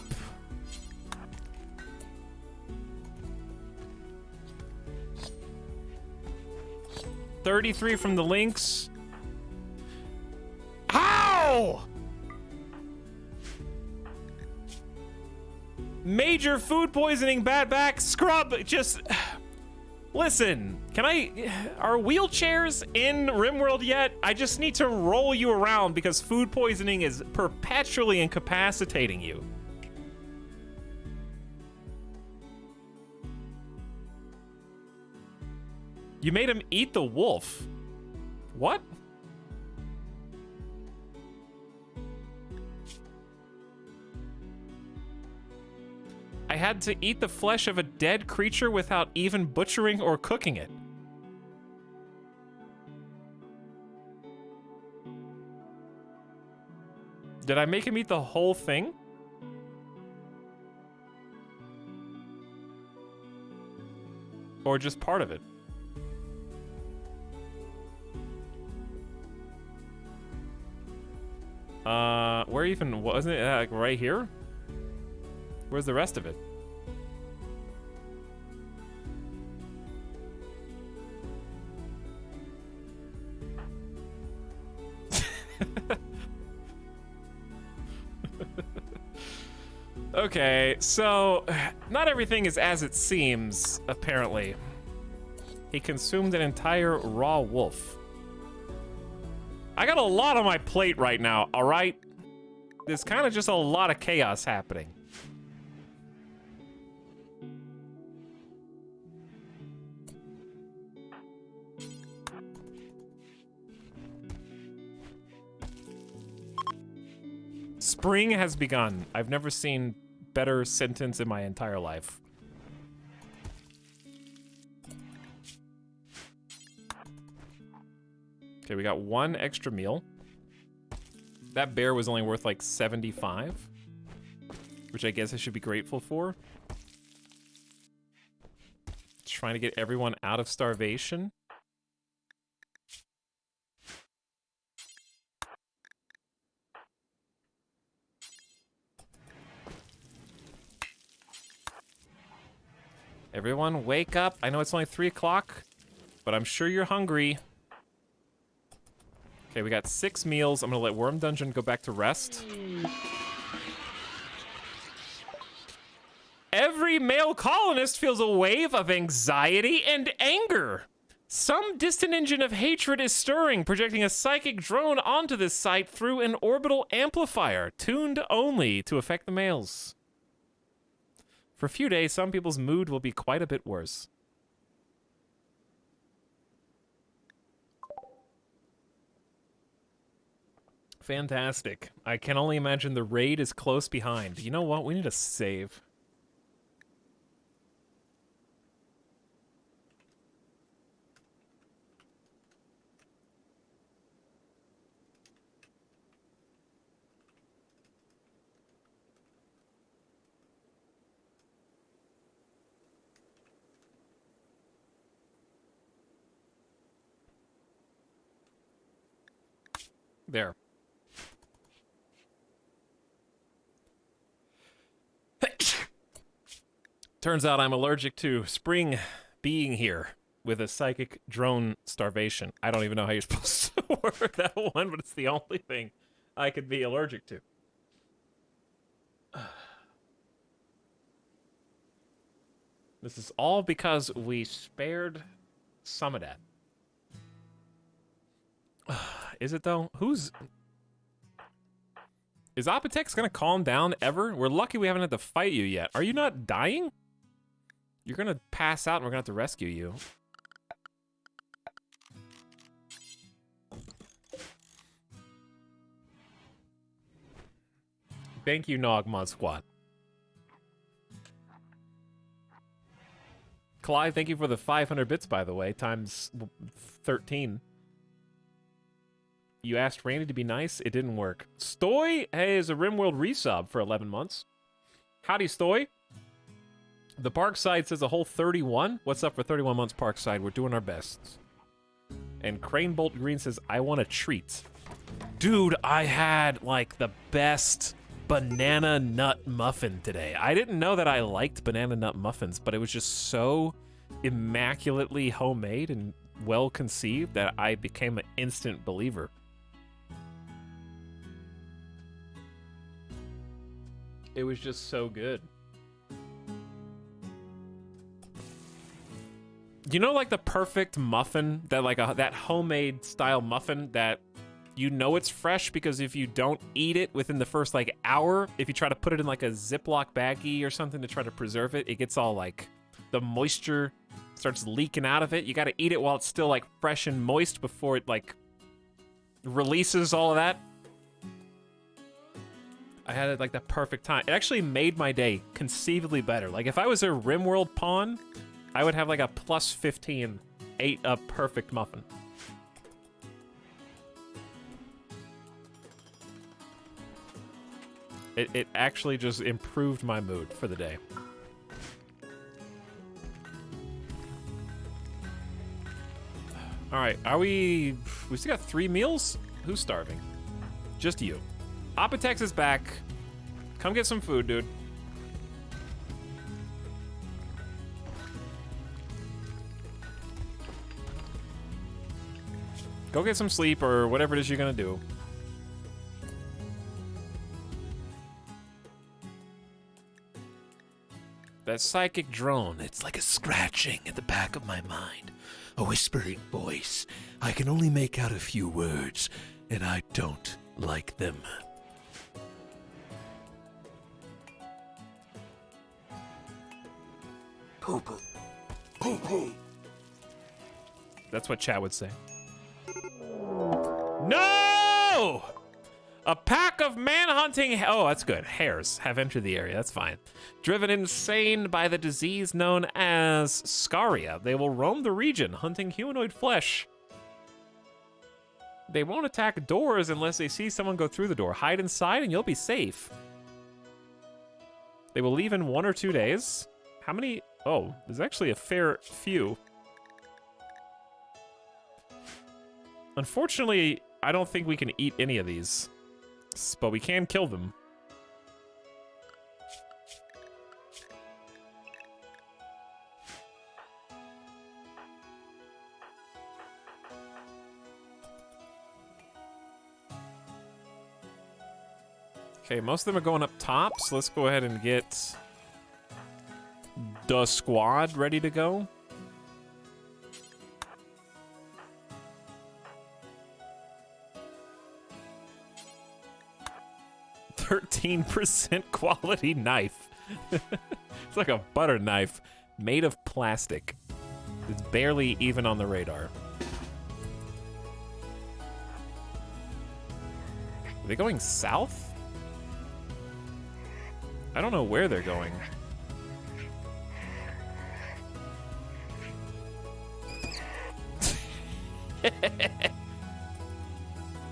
$33 from the links. How? Major food poisoning, bad back, scrub, just... Listen, are wheelchairs in RimWorld yet? I just need to roll you around because food poisoning is perpetually incapacitating you. You made him eat the wolf. What? I had to eat the flesh of a dead creature without even butchering or cooking it. Did I make him eat the whole thing? Or just part of it? Where even wasn't it? Like right here? Where's the rest of it? Okay, so not everything is as it seems, apparently. He consumed an entire raw wolf. I got a lot on my plate right now, all right? There's kind of just a lot of chaos happening. Spring has begun. I've never seen better sentence in my entire life. Okay, we got 1 extra meal. That bear was only worth like 75, which I guess I should be grateful for. Trying to get everyone out of starvation. Everyone, wake up. I know it's only 3 o'clock, but I'm sure you're hungry. Okay, we got 6 meals. I'm gonna let Worm Dungeon go back to rest. Every male colonist feels a wave of anxiety and anger. Some distant engine of hatred is stirring, projecting a psychic drone onto this site through an orbital amplifier, tuned only to affect the males. For a few days, some people's mood will be quite a bit worse. Fantastic. I can only imagine the raid is close behind. You know what? We need a save. There. Turns out I'm allergic to spring being here with a psychic drone starvation. I don't even know how you're supposed to work that one, but it's the only thing I could be allergic to. This is all because we spared some of that. Is it though? Is Apotex gonna calm down ever? We're lucky we haven't had to fight you yet. Are you not dying? You're gonna pass out and we're gonna have to rescue you. Thank you, Nog Mod Squad. Clive, thank you for the 500 bits, by the way, times 13. You asked Randy to be nice. It didn't work. Stoy is a RimWorld resub for 11 months. Howdy, Stoy. The Parkside says a whole 31. What's up for 31 months, Parkside? We're doing our best. And Crane Bolt Green says, I want a treat. Dude, I had, like, the best banana nut muffin today. I didn't know that I liked banana nut muffins, but it was just so immaculately homemade and well conceived that I became an instant believer. It was just so good. You know, like the perfect muffin, that like that homemade style muffin that you know it's fresh because if you don't eat it within the first like hour, if you try to put it in like a Ziploc baggie or something to try to preserve it, it gets all like the moisture starts leaking out of it. You got to eat it while it's still like fresh and moist before it like releases all of that. I had it like the perfect time. It actually made my day conceivably better. Like if I was a RimWorld pawn, I would have like a plus 15, ate a perfect muffin. It actually just improved my mood for the day. All right, we still got 3 meals? Who's starving? Just you. Apotex is back. Come get some food, dude. Go get some sleep or whatever it is you're gonna do. That psychic drone, it's like a scratching at the back of my mind. A whispering voice. I can only make out a few words, and I don't like them. Poo-poo. Poo-poo. That's what chat would say. No! A pack of man-hunting... Oh, that's good. Hares have entered the area. That's fine. Driven insane by the disease known as Scaria, they will roam the region, hunting humanoid flesh. They won't attack doors unless they see someone go through the door. Hide inside and you'll be safe. They will leave in 1 or 2 days. How many? Oh, there's actually a fair few. Unfortunately, I don't think we can eat any of these, but we can kill them. Okay, most of them are going up top, so let's go ahead and get the squad ready to go. %13 quality knife. It's like a butter knife made of plastic. It's barely even on the radar. Are they going south? I don't know where they're going.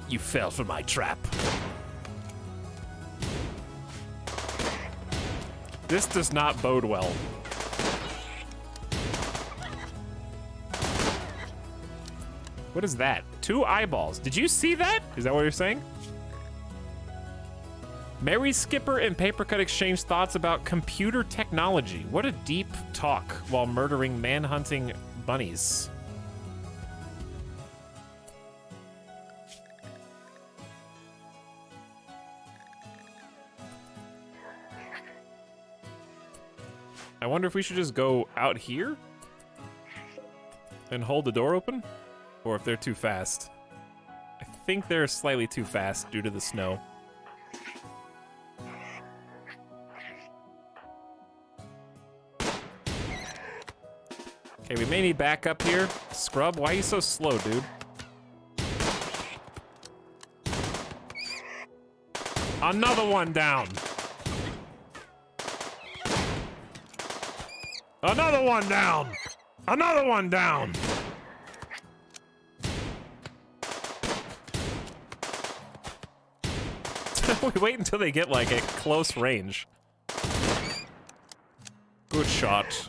You fell for my trap. This does not bode well. What is that? 2 eyeballs. Did you see that? Is that what you're saying? Mary Skipper and Papercut exchange thoughts about computer technology. What a deep talk while murdering manhunting bunnies. I wonder if we should just go out here and hold the door open, or if they're too fast. I think they're slightly too fast due to the snow. Okay, we may need backup here. Scrub, why are you so slow, dude? Another one down. Another one down. Another one down. We wait until they get like at close range. Good shot.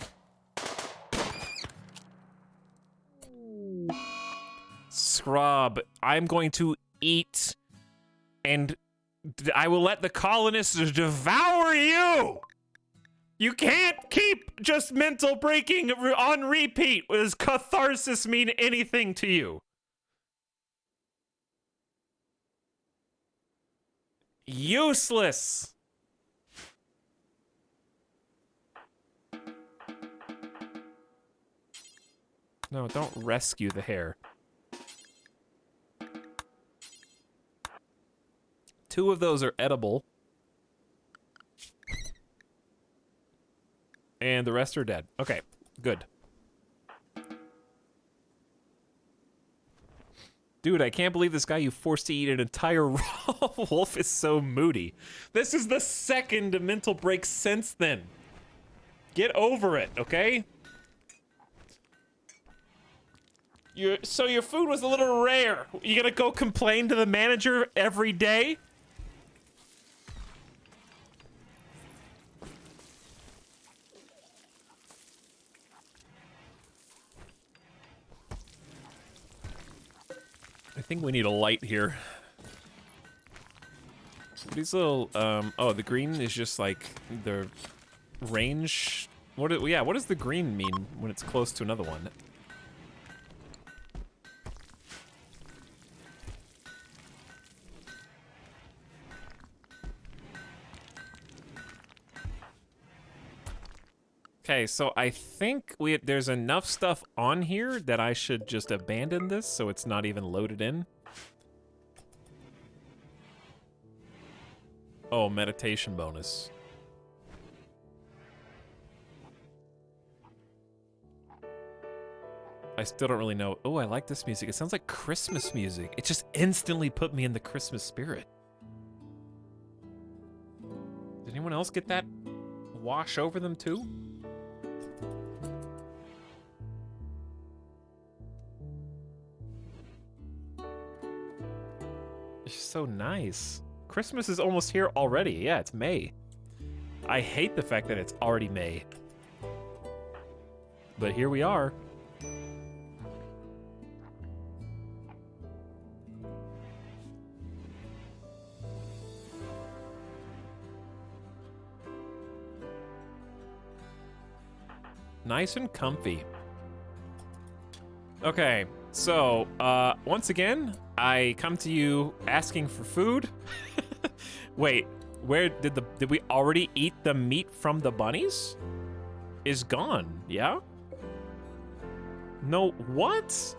Scrub, I'm going to eat, and I will let the colonists devour you! You can't keep just mental breaking on repeat. Does catharsis mean anything to you? Useless! No, don't rescue the hare. 2 of those are edible. And the rest are dead. Okay, good. Dude, I can't believe this guy you forced to eat an entire raw wolf is so moody. This is the 2nd mental break since then. Get over it, okay? So your food was a little rare. You gonna go complain to the manager every day? I think we need a light here. These little, oh, the green is just like the range. What does the green mean when it's close to another one? Okay, so I think there's enough stuff on here that I should just abandon this so it's not even loaded in. Oh, meditation bonus. I still don't really know. Oh, I like this music. It sounds like Christmas music. It just instantly put me in the Christmas spirit. Did anyone else get that wash over them too? so nice. Christmas is almost here already. Yeah, it's May. I hate the fact that it's already May. But here we are. Nice and comfy. Okay, so, once again, I come to you asking for food. Wait, where did we already eat the meat from the bunnies? Is gone, yeah? No, what?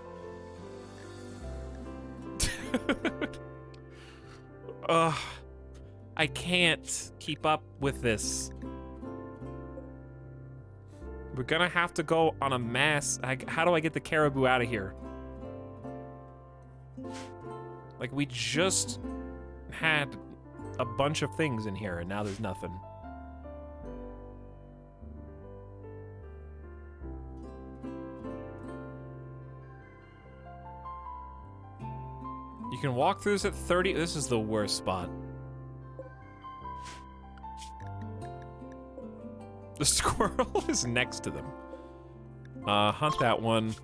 Ugh, I can't keep up with this. We're gonna have to go on a mass. How do I get the caribou out of here? Like, we just had a bunch of things in here, and now there's nothing. You can walk through this at 30. This is the worst spot. The squirrel is next to them. Hunt that one.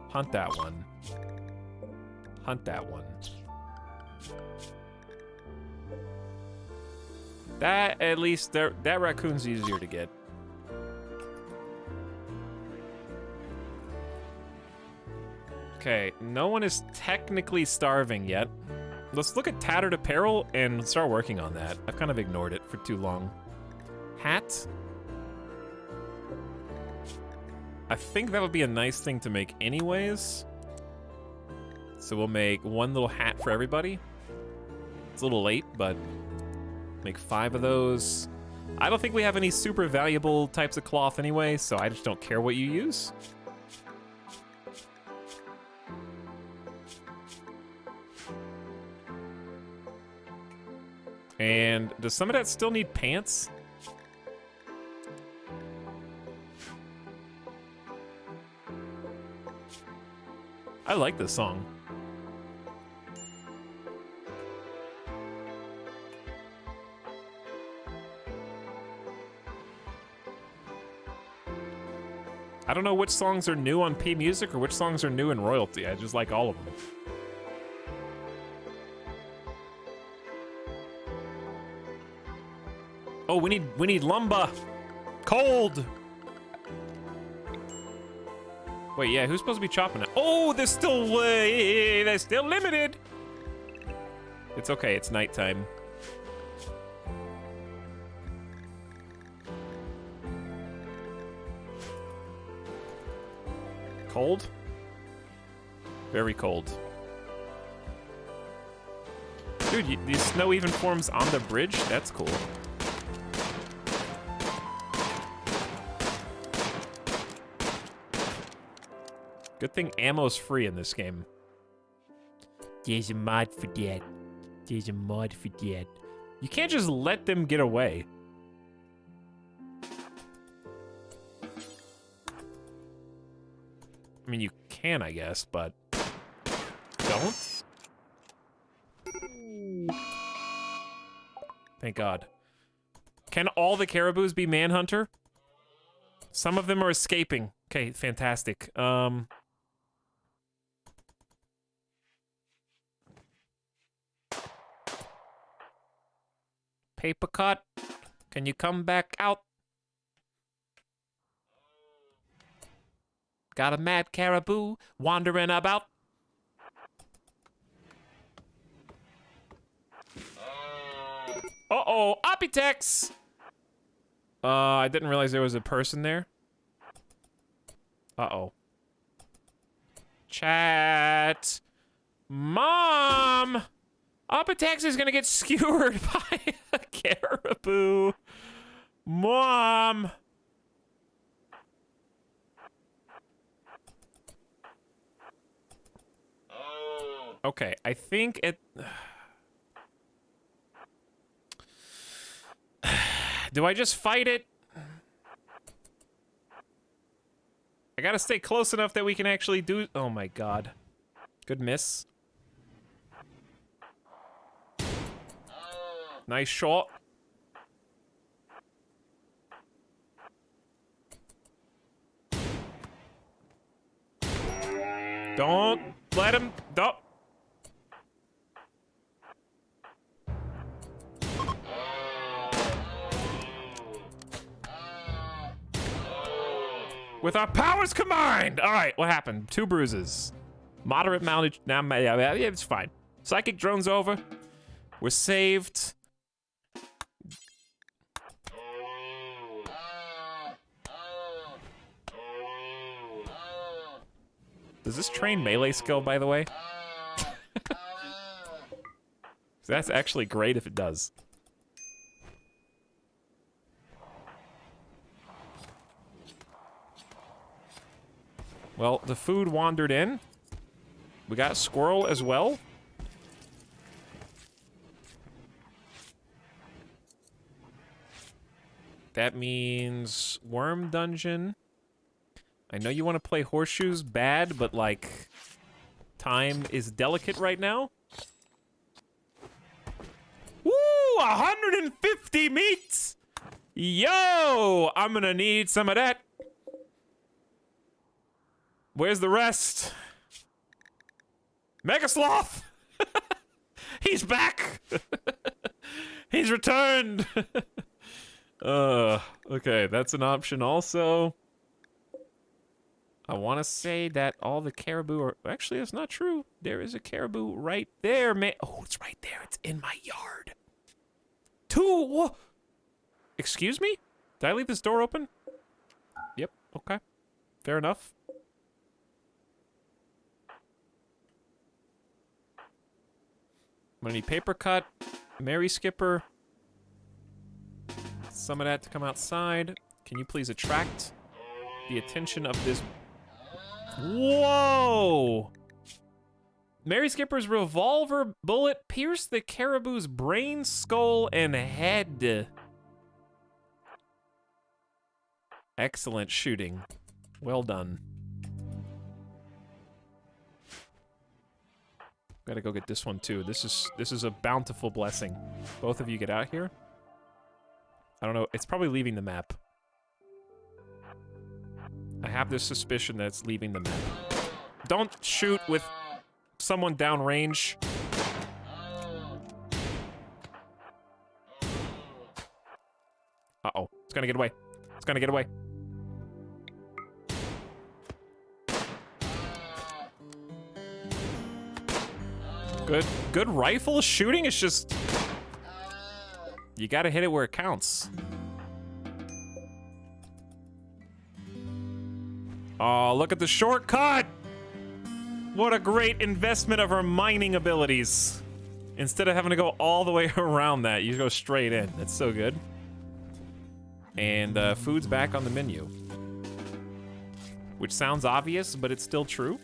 Hunt that one. Hunt that one. That, at least, that raccoon's easier to get. Okay, no one is technically starving yet. Let's look at tattered apparel and start working on that. I've kind of ignored it for too long. Hat. I think that would be a nice thing to make anyways. So we'll make one little hat for everybody. It's a little late, but make 5 of those. I don't think we have any super valuable types of cloth anyway, so I just don't care what you use. And does some of that still need pants? I like this song. I don't know which songs are new on P Music or which songs are new in royalty. I just like all of them. Oh, we need lumber. Cold. Wait, yeah, who's supposed to be chopping it? Oh, they're still limited. It's okay, it's nighttime. Cold? Very cold. Dude, the snow even forms on the bridge? That's cool. Good thing ammo's free in this game. There's a mod for that. There's a mod for that. You can't just let them get away. I mean, you can, I guess, but don't. Thank God. Can all the caribous be Manhunter? Some of them are escaping. Okay, fantastic. Paper cut. Can you come back out? Got a mad caribou wandering about. Uh-oh, Opitex! I didn't realize there was a person there. Uh-oh. Chat. Mom! Opitex is gonna get skewered by a caribou. Mom! Okay, I think it... Do I just fight it? I gotta stay close enough that we can actually do... Oh my God. Good miss. Nice shot. Don't let him. Don't. With our powers combined! Alright, what happened? 2 bruises. Moderate mounted. Now, yeah, it's fine. Psychic drone's over. We're saved. Does this train melee skill, by the way? That's actually great if it does. Well, the food wandered in. We got squirrel as well. That means worm dungeon. I know you want to play horseshoes bad, but like time is delicate right now. Woo! 150 meats! Yo! I'm gonna need some of that. Where's the rest? Mega Sloth! He's back! He's returned! Okay, that's an option also. I want to say that all the caribou are... Actually, that's not true. There is a caribou right there, man. Oh, it's right there. It's in my yard. 2... Excuse me? Did I leave this door open? Yep, okay. Fair enough. I'm gonna need paper cut, Mary Skipper, some of that to come outside. Can you please attract the attention of this? Whoa! Mary Skipper's revolver bullet pierced the caribou's brain, skull, and head. Excellent shooting. Well done. Gotta go get this one too. This is a bountiful blessing. Both of you get out here. I don't know. It's probably leaving the map. I have this suspicion that it's leaving the map. Don't shoot with someone downrange. Uh-oh. It's gonna get away. It's gonna get away. Good rifle shooting. It's just... You gotta hit it where it counts. Oh, look at the shortcut! What a great investment of our mining abilities. Instead of having to go all the way around that, you go straight in. That's so good. And food's back on the menu. Which sounds obvious, but it's still true.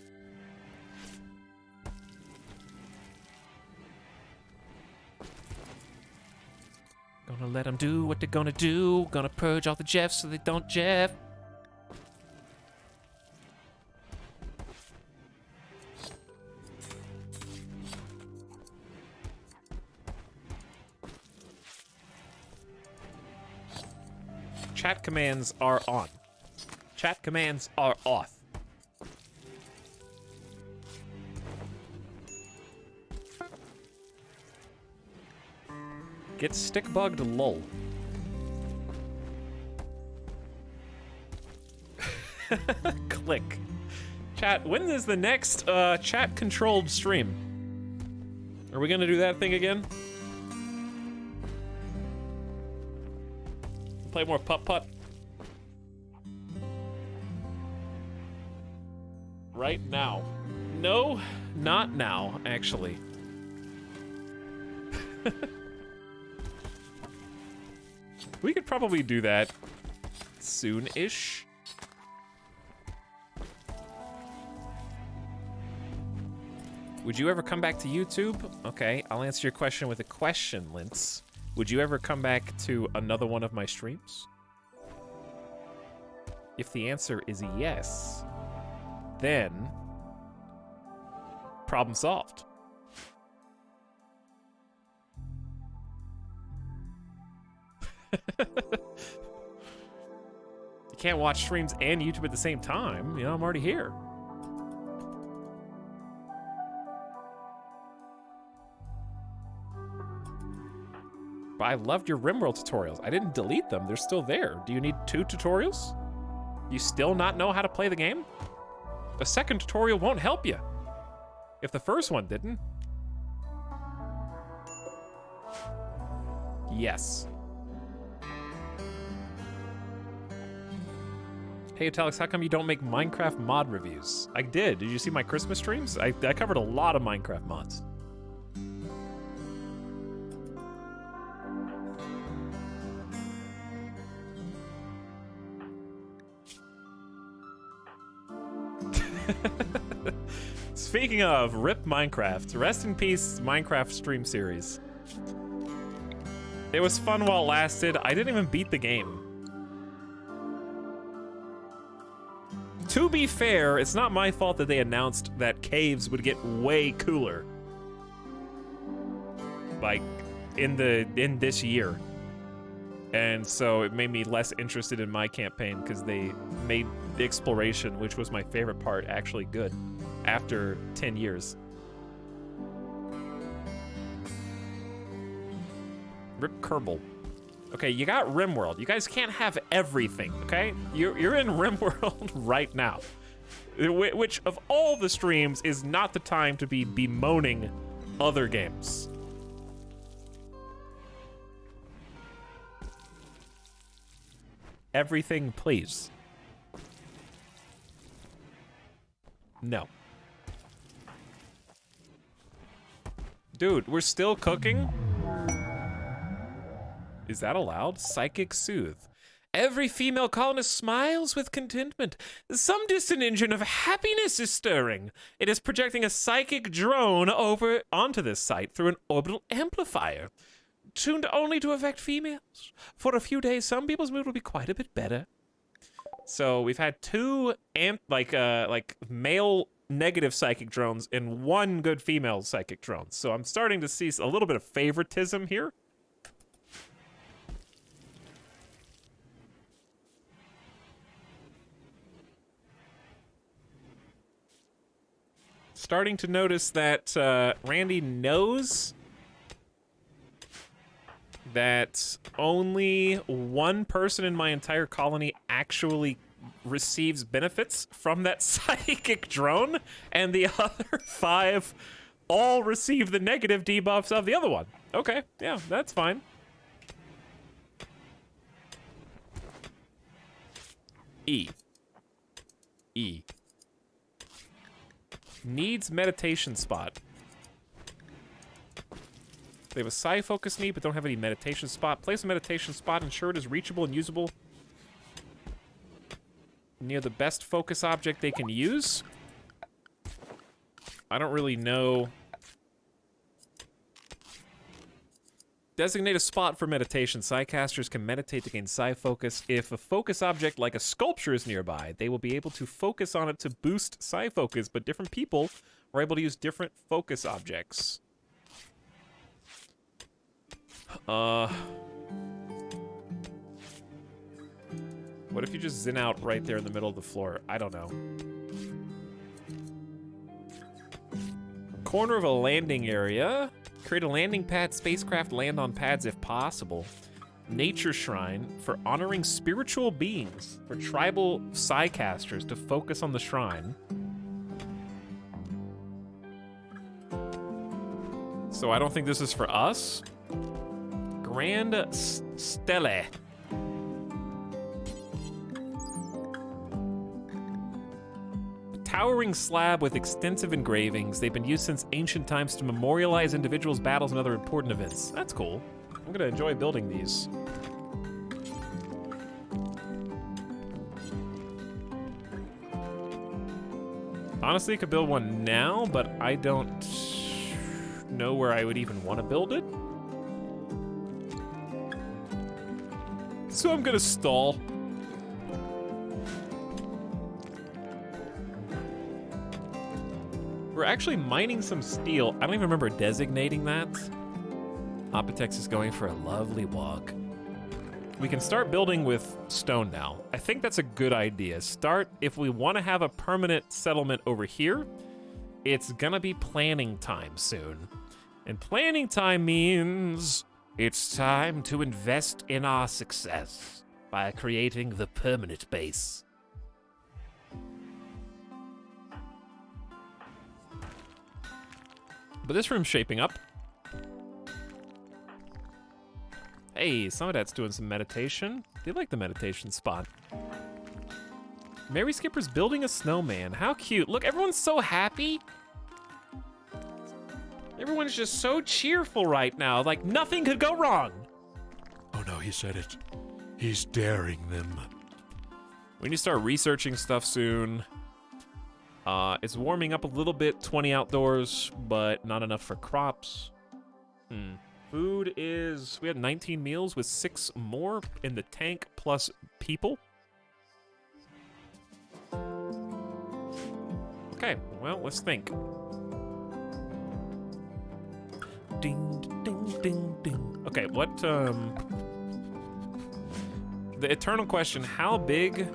Gonna let them do what they're gonna do. Gonna purge all the Jeffs so they don't Jeff. Chat commands are on. Chat commands are off. Get stick bugged, lol. Click. Chat, when is the next chat controlled stream? Are we gonna do that thing again? Play more putt-putt? Right now. No, not now, actually. We could probably do that soon-ish. Would you ever come back to YouTube? Okay, I'll answer your question with a question, Linz. Would you ever come back to another one of my streams? If the answer is yes, then problem solved. You can't watch streams and YouTube at the same time. You know, I'm already here. But I loved your RimWorld tutorials. I didn't delete them. They're still there. Do you need 2 tutorials? You still not know how to play the game? A second tutorial won't help you. If the first one didn't. Yes. Hey, Etalyx, how come you don't make Minecraft mod reviews? I did. Did you see my Christmas streams? I covered a lot of Minecraft mods. Speaking of, RIP Minecraft. Rest in peace, Minecraft stream series. It was fun while it lasted. I didn't even beat the game. To be fair, it's not my fault that they announced that caves would get way cooler. Like, in this year. And so it made me less interested in my campaign because they made the exploration, which was my favorite part, actually good after 10 years. Rip Kerbal. Okay, you got RimWorld. You guys can't have everything, okay? You're in RimWorld right now. Which, of all the streams, is not the time to be bemoaning other games. Everything, please. No. Dude, we're still cooking? Is that allowed? Psychic Soothe. Every female colonist smiles with contentment. Some distant engine of happiness is stirring. It is projecting a psychic drone over onto this site through an orbital amplifier, tuned only to affect females. For a few days, some people's mood will be quite a bit better. So we've had 2 male negative psychic drones and 1 good female psychic drone. So I'm starting to see a little bit of favoritism here. Starting to notice that Randy knows that only 1 person in my entire colony actually receives benefits from that psychic drone, and the other 5 all receive the negative debuffs of the other one. Okay, yeah, that's fine. E. Needs meditation spot. They have a psi focus need, but don't have any meditation spot. Place a meditation spot, ensure it is reachable and usable near the best focus object they can use. I don't really know. Designate a spot for meditation. Psi-casters can meditate to gain psi focus. If a focus object like a sculpture is nearby, they will be able to focus on it to boost psi focus, but different people are able to use different focus objects. What if you just zen out right there in the middle of the floor? I don't know. Corner of a landing area. Create a landing pad. Spacecraft land on pads if possible. Nature shrine for honoring spiritual beings. For tribal psi-casters to focus on the shrine. So I don't think this is for us. Grand Stele. Towering slab with extensive engravings. They've been used since ancient times to memorialize individuals' battles and other important events. That's cool. I'm gonna enjoy building these. Honestly, I could build one now, but I don't know where I would even want to build it. So I'm gonna stall. We're actually mining some steel. I don't even remember designating that. Opitex is going for a lovely walk. we can start building with stone now. I think that's a good idea. Start, if we want to have a permanent settlement over here, it's gonna be planning time soon. And planning time means it's time to invest in our success by creating the permanent base. But this room's shaping up. Hey, some of that's doing some meditation. They like the meditation spot. Mary Skipper's building a snowman. How cute. Look, everyone's so happy. Everyone's just so cheerful right now. Like, nothing could go wrong. Oh no, he said it. He's daring them. We need to start researching stuff soon. It's warming up a little bit, 20 outdoors, but not enough for crops. Food is, we had 19 meals with 6 more in the tank plus people. Okay, well, let's think. Ding, ding, ding, ding. Okay, what, the eternal question, how big?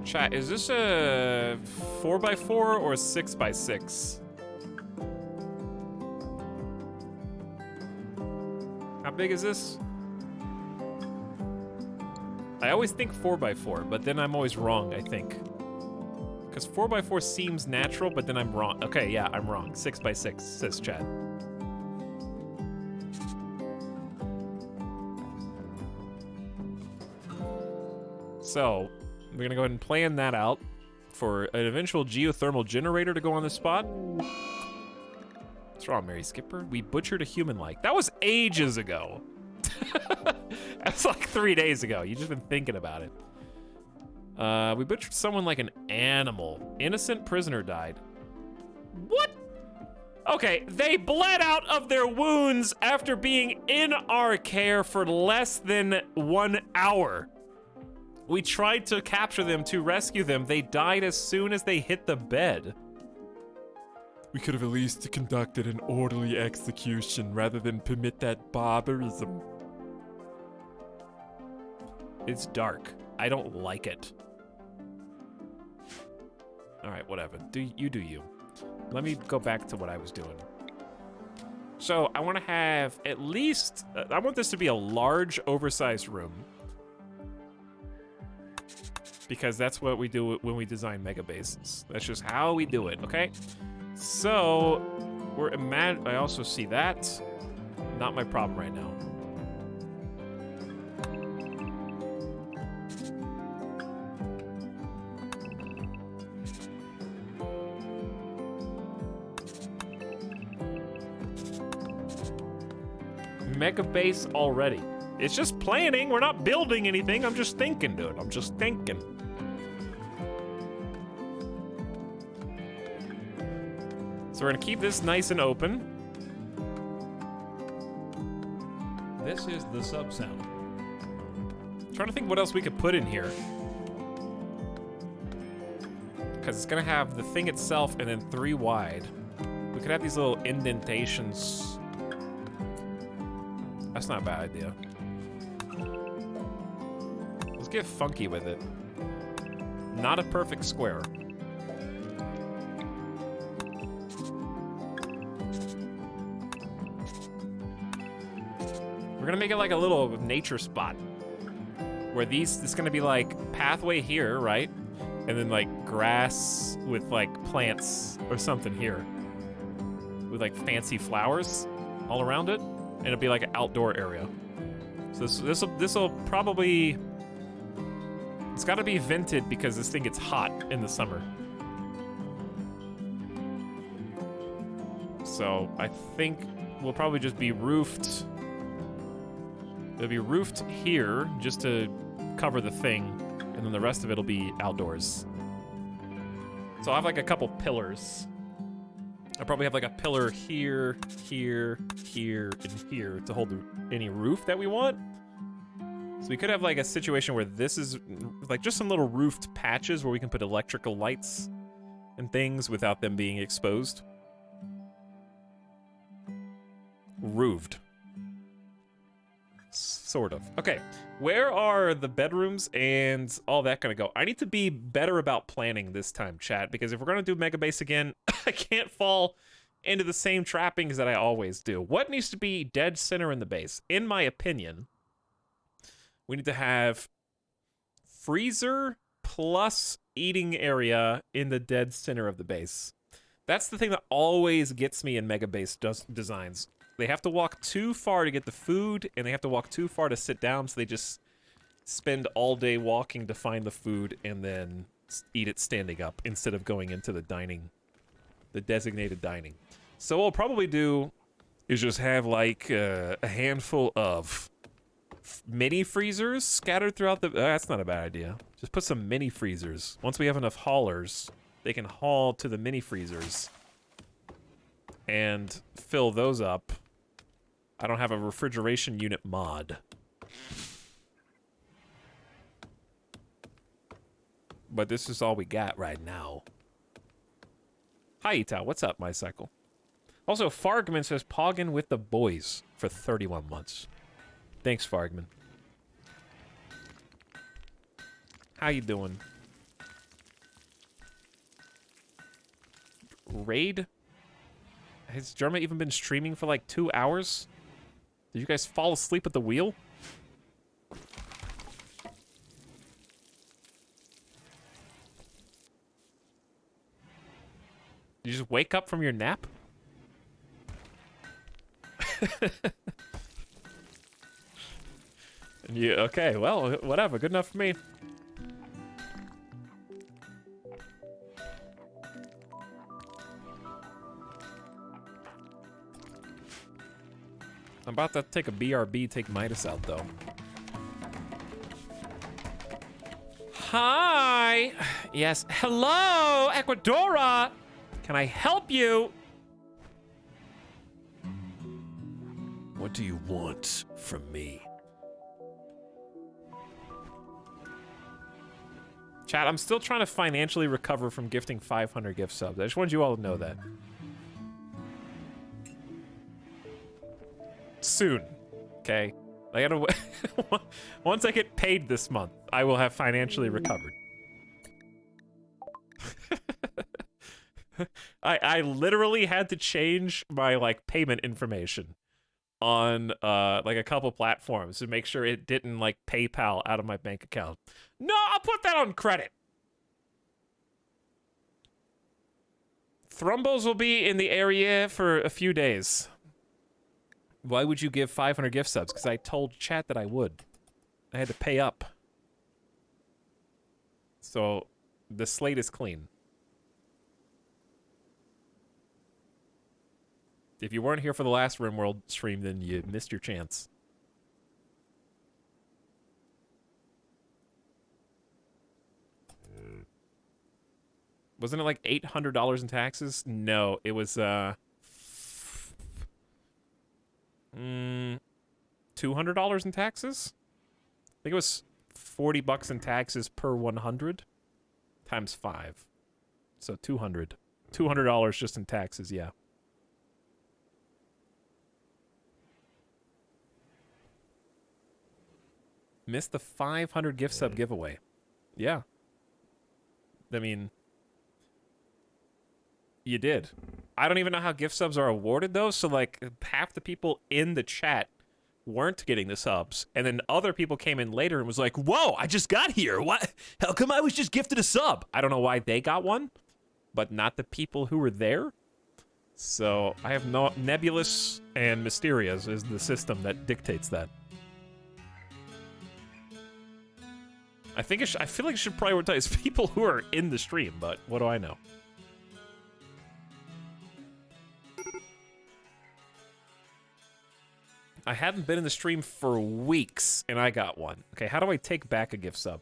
Chat, is this a 4x4 or a 6x6? How big is this? I always think 4x4, but then I'm always wrong, I think. Because 4x4 seems natural, but then I'm wrong. Okay, yeah, I'm wrong. 6x6, says Chad. So, we're gonna go ahead and plan that out for an eventual geothermal generator to go on the spot. What's wrong, Mary Skipper? We butchered a human like. That was ages ago. That's like 3 days ago. You've just been thinking about it. We butchered someone like an animal. Innocent prisoner died. What? Okay, they bled out of their wounds after being in our care for less than 1 hour. We tried to capture them to rescue them. They died as soon as they hit the bed. We could have at least conducted an orderly execution rather than permit that barbarism. It's dark. I don't like it. All right, whatever. Do you. Let me go back to what I was doing. So I want to have at least, I want this to be a large, oversized room. Because that's what we do when we design mega bases. That's just how we do it, okay? So, I also see that. Not my problem right now. Mega base already. It's just planning. We're not building anything. I'm just thinking, dude. I'm just thinking. So we're gonna keep this nice and open. This is the sub-sound. Trying to think what else we could put in here. Because it's gonna have the thing itself and then 3 wide. We could have these little indentations. That's not a bad idea. Let's get funky with it. Not a perfect square. We're gonna make it like a little nature spot. Where it's gonna be like pathway here, right? And then like grass with like plants or something here. With like fancy flowers all around it. And it'll be like an outdoor area. So this'll probably, it's gotta be vented because this thing gets hot in the summer. So I think we'll probably just be roofed. It'll be roofed here just to cover the thing, and then the rest of it'll be outdoors. So I'll have like a couple pillars. I'll probably have like a pillar here, here, here, and here to hold any roof that we want. So we could have like a situation where this is like just some little roofed patches where we can put electrical lights and things without them being exposed. Roofed. Sort of. Okay, where are the bedrooms and all that gonna go? I need to be better about planning this time, chat, because if we're gonna do Mega Base again, I can't fall into the same trappings that I always do. What needs to be dead center in the base? In my opinion, we need to have freezer plus eating area in the dead center of the base. That's the thing that always gets me in Mega Base designs. They have to walk too far to get the food, and they have to walk too far to sit down, so they just spend all day walking to find the food and then eat it standing up instead of going into the dining, the designated dining. So what we'll probably do is just have like a handful of mini freezers scattered throughout the... that's not a bad idea. Just put some mini freezers. Once we have enough haulers, they can haul to the mini freezers and fill those up. I don't have a refrigeration unit mod. But this is all we got right now. Hi, Ita. What's up, my cycle? Also, Fargman says, Poggin with the boys for 31 months. Thanks, Fargman. How you doing? Raid? Has Jerma even been streaming for like 2 hours? Did you guys fall asleep at the wheel? Did you just wake up from your nap? Yeah, okay, well, whatever. Good enough for me. I'm about to take a BRB, take Midas out, though. Hi! Yes, hello, Ecuadora! Can I help you? What do you want from me? Chat, I'm still trying to financially recover from gifting 500 gift subs. I just wanted you all to know that. Soon, okay? I gotta once I get paid this month, I will have financially recovered. I literally had to change my like payment information on like a couple platforms to make sure it didn't like PayPal out of my bank account. No, I'll put that on credit. Thrumbos will be in the area for a few days. Why would you give 500 gift subs? Because I told chat that I would. I had to pay up. So the slate is clean. If you weren't here for the last RimWorld stream, then you missed your chance. Wasn't it like $800 in taxes? No, it was $200 in taxes? I think it was $40 in taxes per 100 times 5. So 200. $200 just in taxes, yeah. Missed the 500 gift sub giveaway. Yeah. I mean, you did. I don't even know how gift subs are awarded, though, so, like, half the people in the chat weren't getting the subs, and then other people came in later and was like, whoa, I just got here. What? How come I was just gifted a sub? I don't know why they got one, but not the people who were there. So, I have no... Nebulous and Mysterious is the system that dictates that. I feel like I should prioritize people who are in the stream, but what do I know? I hadn't been in the stream for weeks, and I got one. Okay, how do I take back a gift sub?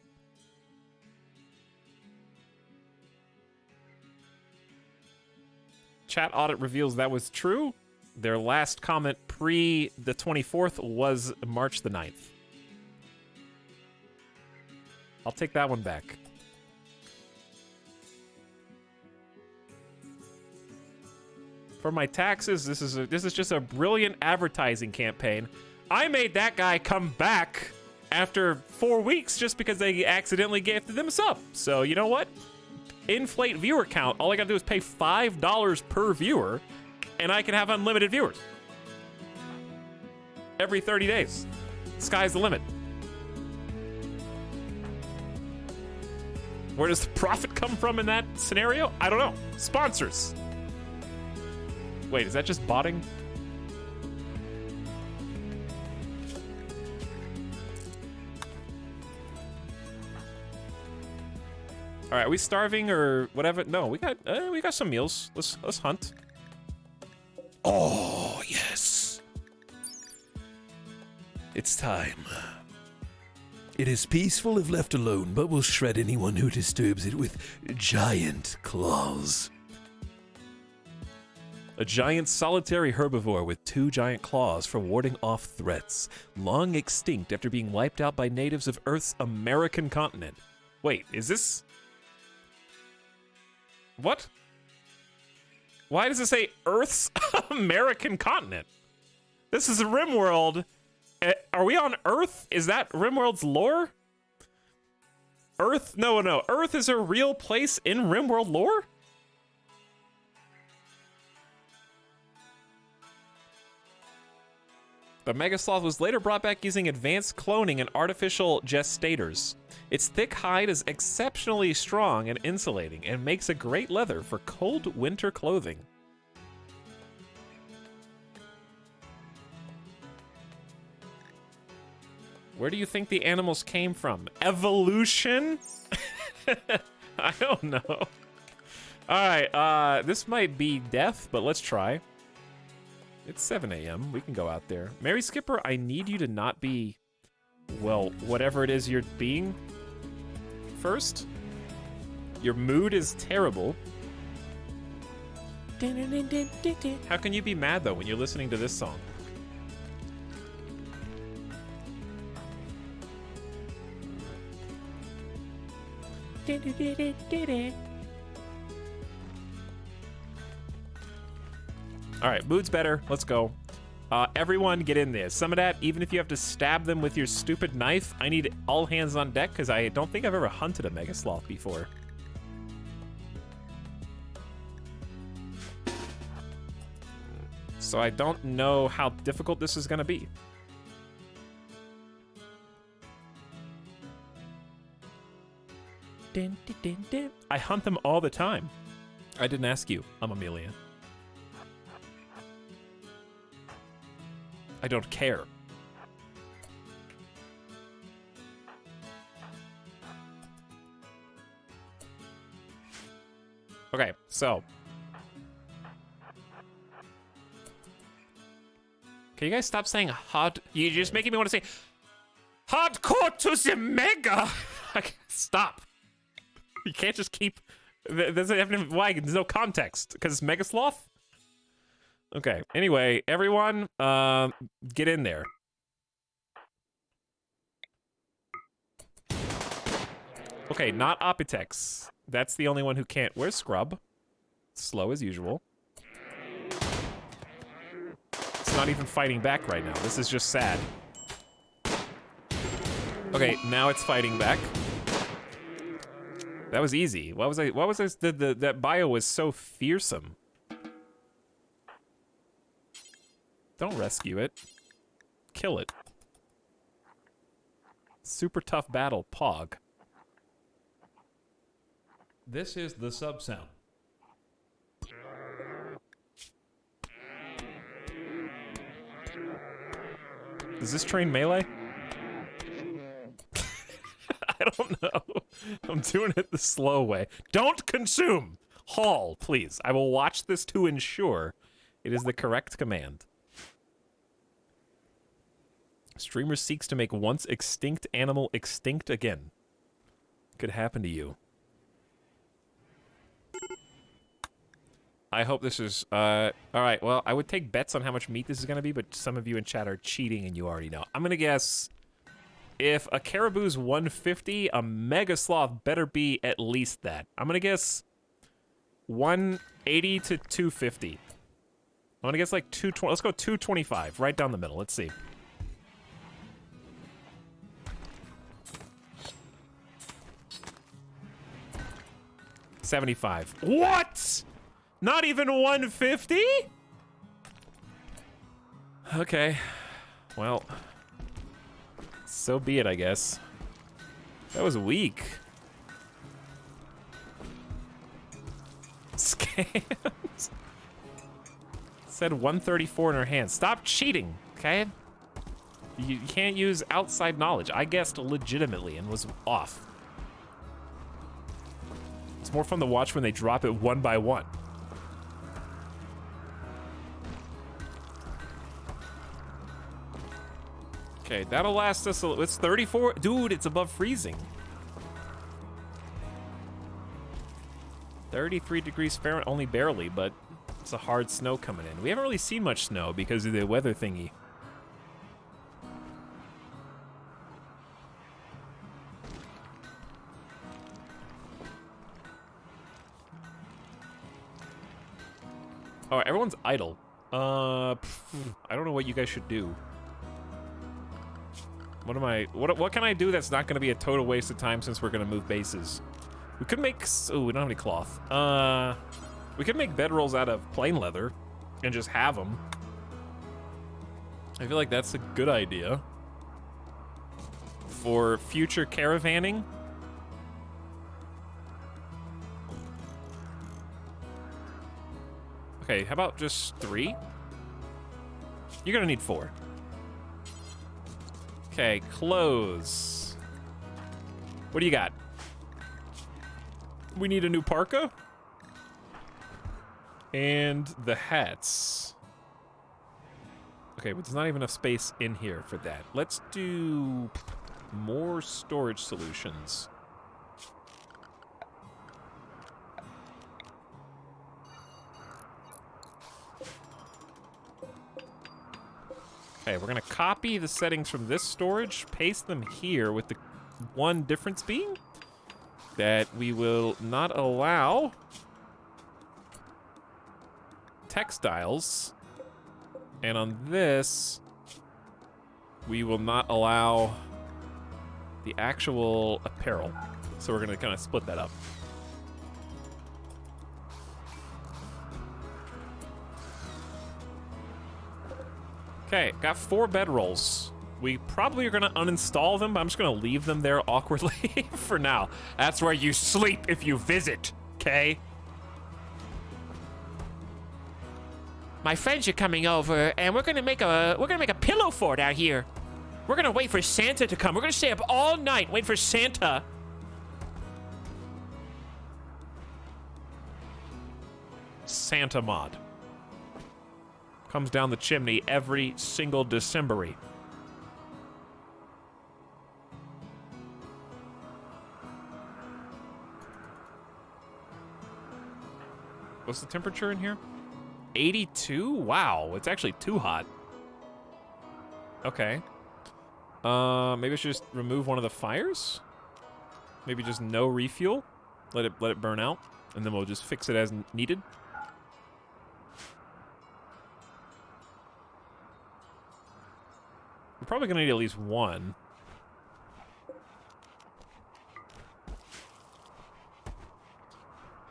Chat audit reveals that was true. Their last comment pre the 24th was March the 9th. I'll take that one back. for my taxes. This is just a brilliant advertising campaign. I made that guy come back after 4 weeks just because they accidentally gifted them a sub. So you know what? Inflate viewer count. All I gotta do is pay $5 per viewer, and I can have unlimited viewers every 30 days. Sky's the limit. Where does the profit come from in that scenario? I don't know. Sponsors. Wait, is that just botting? All right, are we starving or whatever? No, we got some meals. Let's hunt. Oh, yes. It's time. It is peaceful if left alone, but will shred anyone who disturbs it with giant claws. A giant solitary herbivore with 2 giant claws for warding off threats, long extinct after being wiped out by natives of Earth's American continent. Wait, is this... What? Why does it say Earth's American continent? This is RimWorld. Are we on Earth? Is that RimWorld's lore? Earth? No. Earth is a real place in RimWorld lore? The Megasloth was later brought back using advanced cloning and artificial gestators. Its thick hide is exceptionally strong and insulating and makes a great leather for cold winter clothing. Where do you think the animals came from? Evolution? I don't know. All right, this might be death, but let's try. It's 7 a.m. We can go out there. Mary Skipper, I need you to not be, well, whatever it is you're being first. Your mood is terrible. How can you be mad, though, when you're listening to this song? All right, mood's better. Let's go. Everyone get in there. Some of that, even if you have to stab them with your stupid knife, I need all hands on deck because I don't think I've ever hunted a Megasloth before. So I don't know how difficult this is going to be. I hunt them all the time. I didn't ask you. I'm Amelia. I don't care. Okay, so. Can you guys stop saying hard? You're just making me want to say hardcore to the mega. Stop. You can't just keep. Why? There's no context because it's Megasloth. Okay. Anyway, everyone, get in there. Okay, not Opitex. That's the only one who can't. Where's Scrub? Slow as usual. It's not even fighting back right now. This is just sad. Okay, now it's fighting back. That was easy. What was I? That bio was so fearsome. Don't rescue it. Kill it. Super tough battle, Pog. This is the sub sound. Is this train melee? I don't know. I'm doing it the slow way. Don't consume! Haul, please. I will watch this to ensure it is the correct command. Streamer seeks to make once extinct animal extinct again. Could happen to you. I hope this is, alright, well, I would take bets on how much meat this is gonna be, but some of you in chat are cheating and you already know. I'm gonna guess if a caribou's 150, a Megasloth better be at least that. I'm gonna guess 180 to 250. I want to guess like 220. Let's go 225, right down the middle. Let's see. $75. What? Not even 150? Okay. Well, so be it, I guess. That was weak. Scams. Said 134 in her hand. Stop cheating, okay? You can't use outside knowledge. I guessed legitimately and was off. It's more fun to watch when they drop it one by one. Okay, that'll last us a, it's 34. Dude, it's above freezing. 33 degrees Fahrenheit, only barely, but it's a hard snow coming in. We haven't really seen much snow because of the weather thingy. Oh, everyone's idle. I don't know what you guys should do. What can I do that's not gonna be a total waste of time since we're gonna move bases? We could make, oh, we don't have any cloth. We could make bedrolls out of plain leather and just have them. I feel like that's a good idea for future caravanning. Okay, how about just 3? You're gonna need 4. Okay, clothes. What do you got? We need a new parka. And the hats. Okay, but there's not even enough space in here for that. Let's do more storage solutions. Okay, we're gonna copy the settings from this storage, paste them here with the one difference being that we will not allow textiles, and on this we will not allow the actual apparel. So we're gonna kind of split that up. Okay, got 4 bedrolls. We probably are gonna uninstall them, but I'm just gonna leave them there awkwardly for now. That's where you sleep if you visit, okay? My friends are coming over, and we're gonna make a pillow fort out here. We're gonna wait for Santa to come. We're gonna stay up all night, wait for Santa. Santa mod. Comes down the chimney every single December-y. What's the temperature in here? 82? Wow, it's actually too hot. Okay. Maybe I should just remove one of the fires? Maybe just no refuel? Let it burn out, and then we'll just fix it as needed. We're probably gonna need at least one.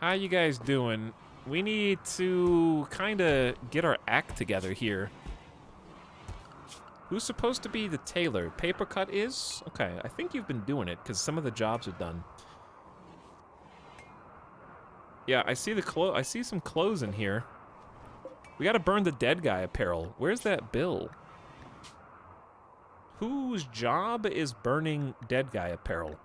How you guys doing? We need to kind of get our act together here. Who's supposed to be the tailor? Paper cut is? Okay, I think you've been doing it because some of the jobs are done. Yeah, I see I see some clothes in here. We gotta burn the dead guy apparel. Where's that bill? Whose job is burning dead guy apparel?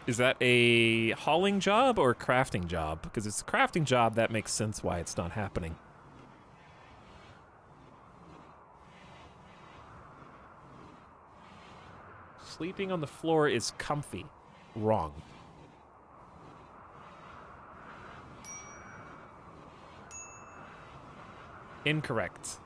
Is that a hauling job or a crafting job? Because it's a crafting job, that makes sense why it's not happening. Sleeping on the floor is comfy. Wrong. Incorrect.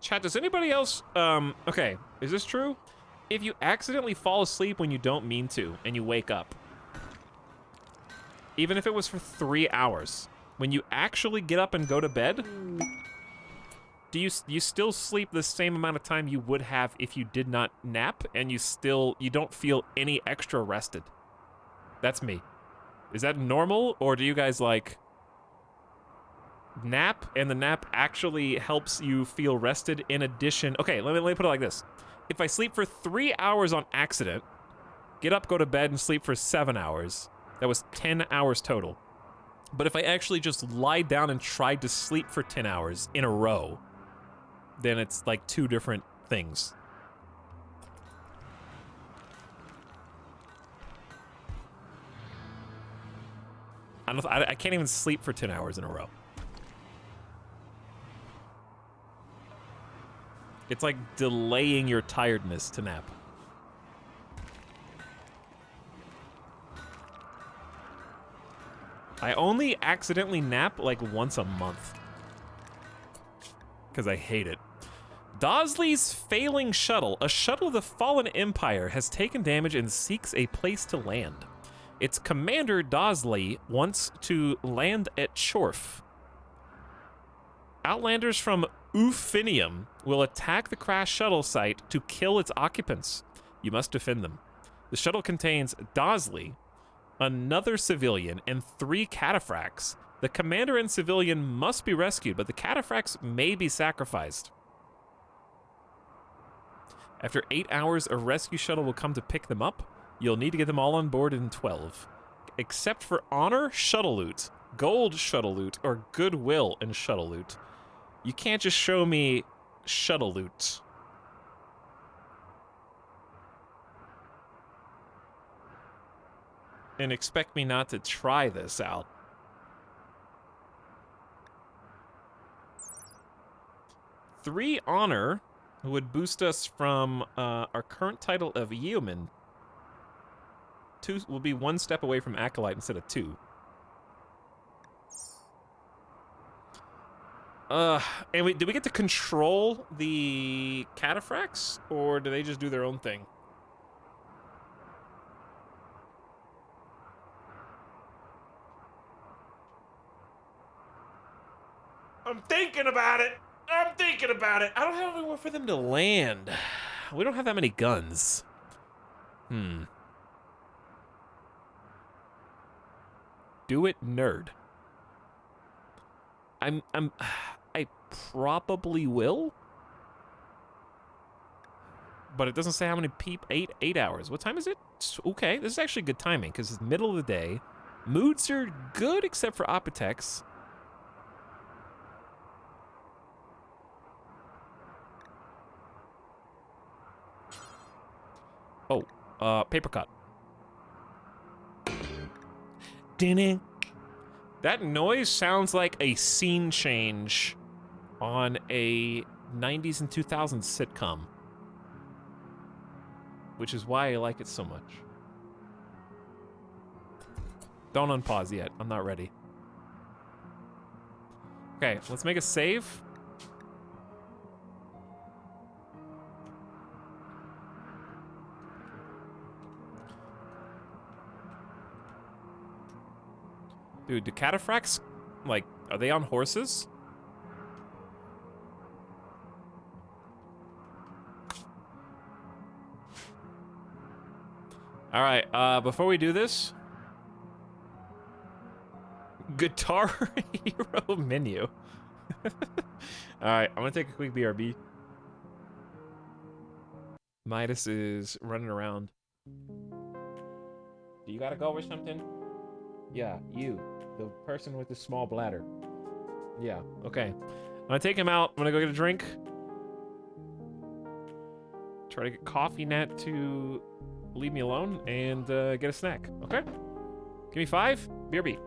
Chat, does anybody else, okay, is this true? if you accidentally fall asleep when you don't mean to and you wake up, even if it was for 3 hours, when you actually get up and go to bed, do you still sleep the same amount of time you would have if you did not nap, and you don't feel any extra rested? That's me. Is that normal, or do you guys like nap and the nap actually helps you feel rested in addition? Okay, let me put it like this. If I sleep for 3 hours on accident, get up, go to bed, and sleep for 7 hours, that was 10 hours total. But if I actually just lied down and tried to sleep for 10 hours in a row, then it's like 2 different things. I can't even sleep for 10 hours in a row. It's like delaying your tiredness to nap. I only accidentally nap like once a month. Because I hate it. Dawsley's failing shuttle. A shuttle of the Fallen Empire has taken damage and seeks a place to land. Its commander, Dawsley, wants to land at Chorf. Outlanders from Ufinium will attack the crashed shuttle site to kill its occupants. You must defend them. The shuttle contains Dawsley, another civilian, and 3 cataphracts. The commander and civilian must be rescued, but the cataphracts may be sacrificed. After 8 hours, a rescue shuttle will come to pick them up. You'll need to get them all on board in 12. Except for honor shuttle loot, gold shuttle loot, or goodwill and shuttle loot. You can't just show me shuttle loot. And expect me not to try this out. Three honor would boost us from our current title of yeoman. 2 will be 1 step away from acolyte instead of 2. And do we get to control the cataphracts, or do they just do their own thing? I'm thinking about it. I don't have anywhere for them to land. We don't have that many guns. Do it, nerd. I probably will. But it doesn't say how many people. 8 hours. What time is it? Okay, this is actually good timing because it's middle of the day. Moods are good except for Apotex. Oh, paper cut. Ding. That noise sounds like a scene change on a 90s and 2000s sitcom. Which is why I like it so much. Don't unpause yet. I'm not ready. Okay, let's make a save. Dude, do cataphracts, like, are they on horses? All right, before we do this, Guitar Hero menu. All right, I'm gonna take a quick BRB. Midas is running around. Do you gotta go or something? Yeah, you. The person with the small bladder. Yeah, okay. I'm gonna take him out. I'm gonna go get a drink. Try to get Coffee Net to leave me alone and get a snack, okay? Give me 5. BRB.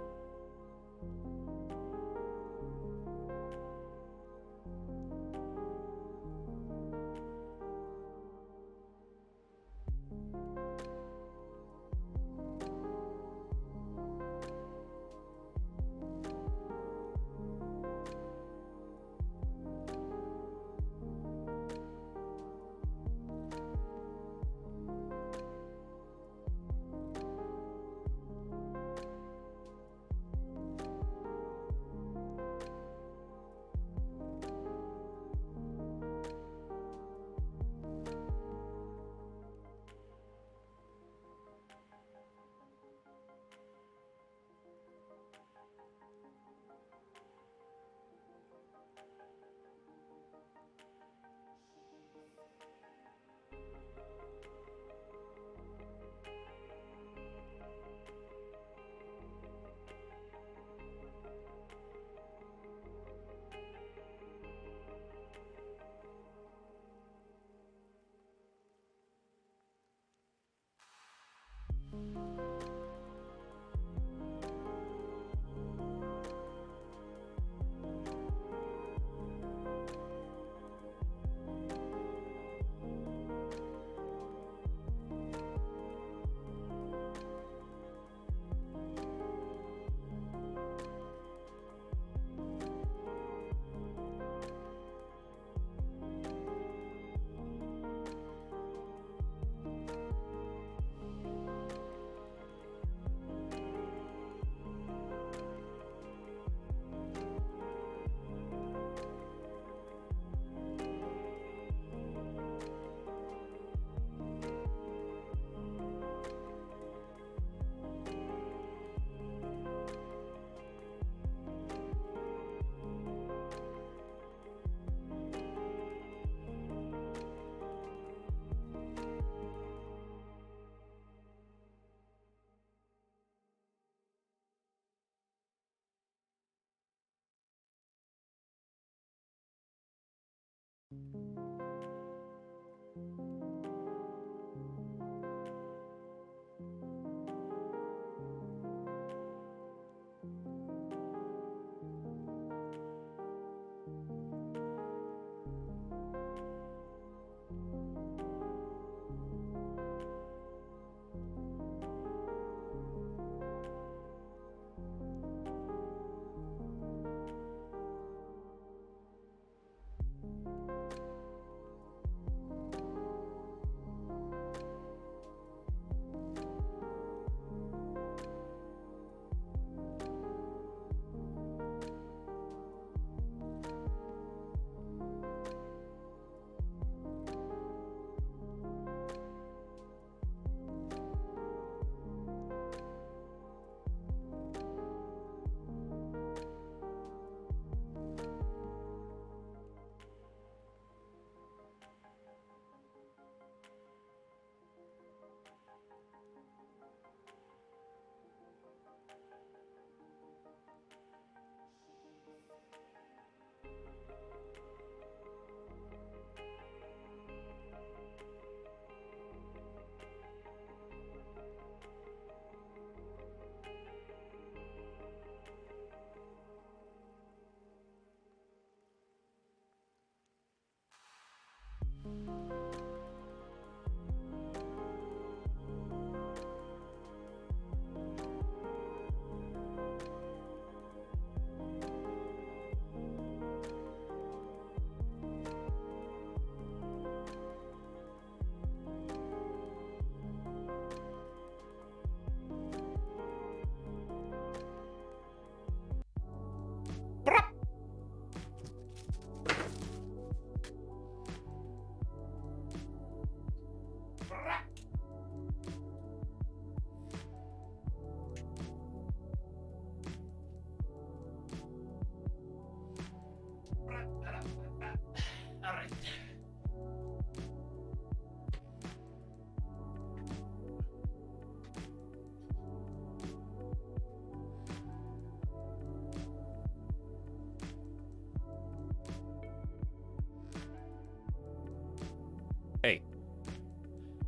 Hey,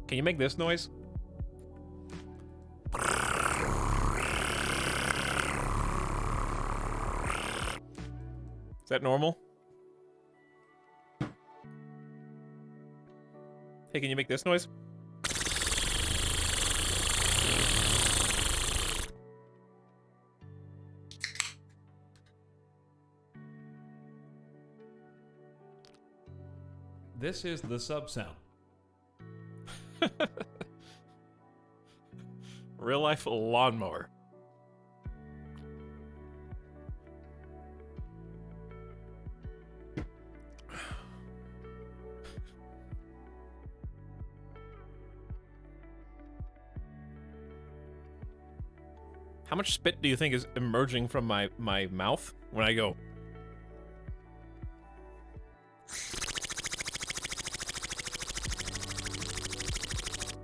can you make this noise? Is that normal? Hey, can you make this noise? This is the sub sound. Real life lawnmower. How much spit do you think is emerging from my mouth when I go?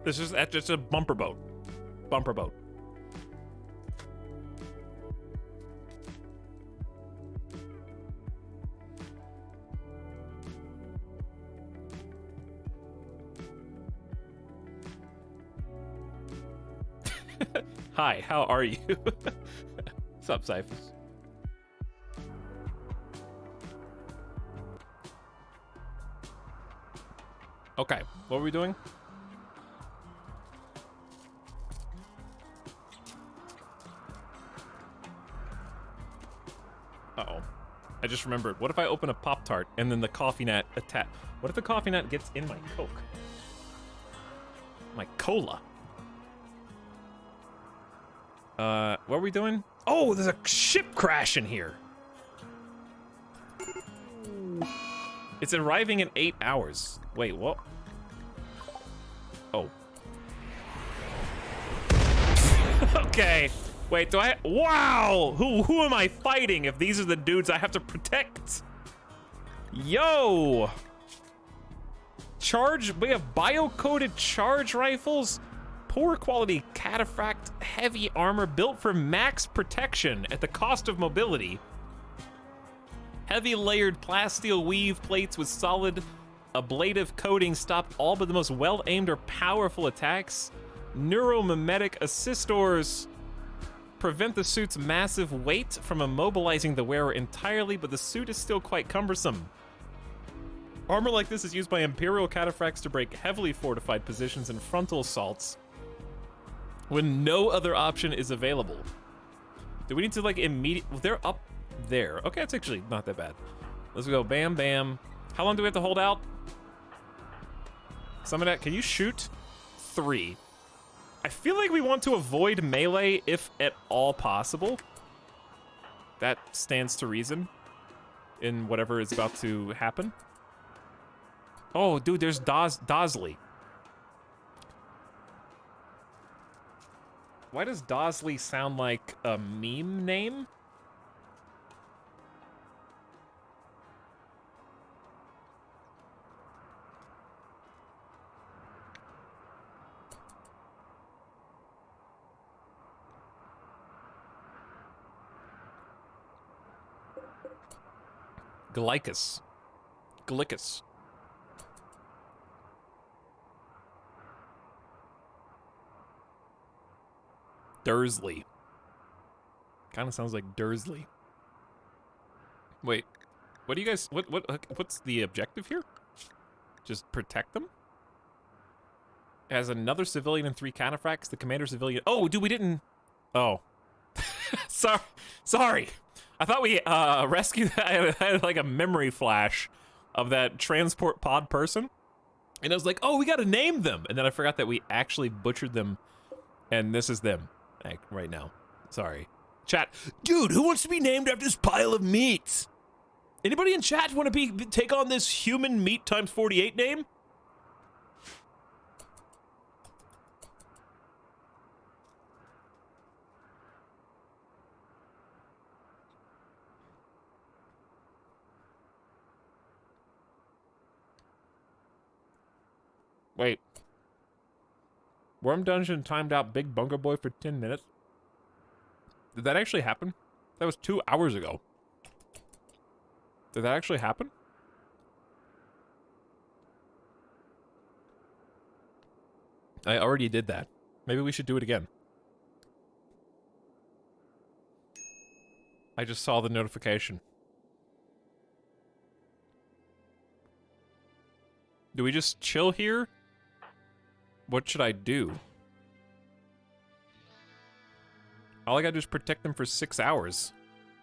That's just a bumper boat. Bumper boat. Hi, how are you? What's up, Cyphers? Okay, what were we doing? Uh-oh. I just remembered. What if I open a Pop-Tart and then the coffee nut attack? What if the coffee nut gets in my Coke? My cola. What are we doing? Oh, there's a ship crash in here. It's arriving in 8 hours. Wait, what? Oh. Okay. Wait, do I? Wow! Who am I fighting if these are the dudes I have to protect? Yo! Charge, we have bio-coated charge rifles, poor quality cataphract heavy armor built for max protection at the cost of mobility. Heavy layered plasteel weave plates with solid ablative coating stop all but the most well-aimed or powerful attacks. Neuromimetic assistors prevent the suit's massive weight from immobilizing the wearer entirely, but the suit is still quite cumbersome. Armor like this is used by Imperial cataphracts to break heavily fortified positions in frontal assaults when no other option is available. Do we need to like they're up there. Okay, that's actually not that bad. Let's go bam, bam. How long do we have to hold out? Some of that, can you shoot? 3. I feel like we want to avoid melee if at all possible. That stands to reason in whatever is about to happen. Oh, dude, there's Dosley. Why does Dosley sound like a meme name? Gallicus. Gallicus. Dursley. Kind of sounds like Dursley. Wait, what do you guys? What's the objective here? Just protect them? As another civilian and 3 cataphracts, the commander civilian. Oh, dude, we didn't. Oh, sorry. I thought we rescued. I had like a memory flash of that transport pod person, and I was like, oh, we got to name them, and then I forgot that we actually butchered them, and this is them right now. Sorry, chat. Dude, who wants to be named after this pile of meat? Anybody in chat want to take on this human meat times 48 name? Wait. Worm Dungeon timed out Big Bunga Boy for 10 minutes? Did that actually happen? That was 2 hours ago. Did that actually happen? I already did that. Maybe we should do it again. I just saw the notification. Do we just chill here? What should I do? All I gotta do is protect them for 6 hours.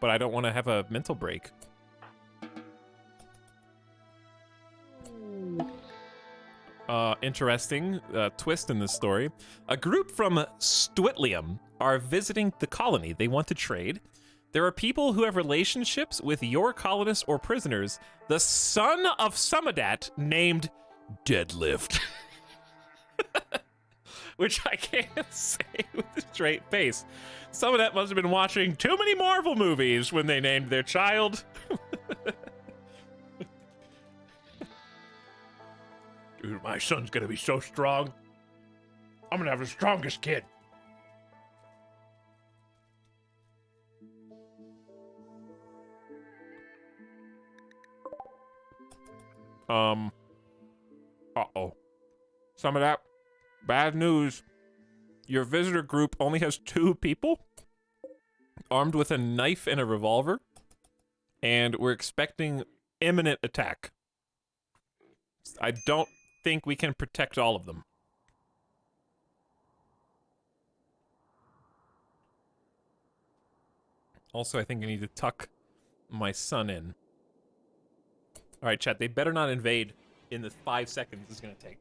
But I don't want to have a mental break. Interesting twist in this story. A group from Stwitlium are visiting the colony. They want to trade. There are people who have relationships with your colonists or prisoners. The son of Summadat named Deadlift. Which I can't say with a straight face. Summadat must have been watching too many Marvel movies when they named their child. Dude, my son's gonna be so strong. I'm gonna have the strongest kid. Uh-oh. Some of that bad news. Your visitor group only has 2 people armed with a knife and a revolver, and we're expecting imminent attack. I don't think we can protect all of them. Also, I think I need to tuck my son in. All right, chat, they better not invade in the 5 seconds it's gonna take.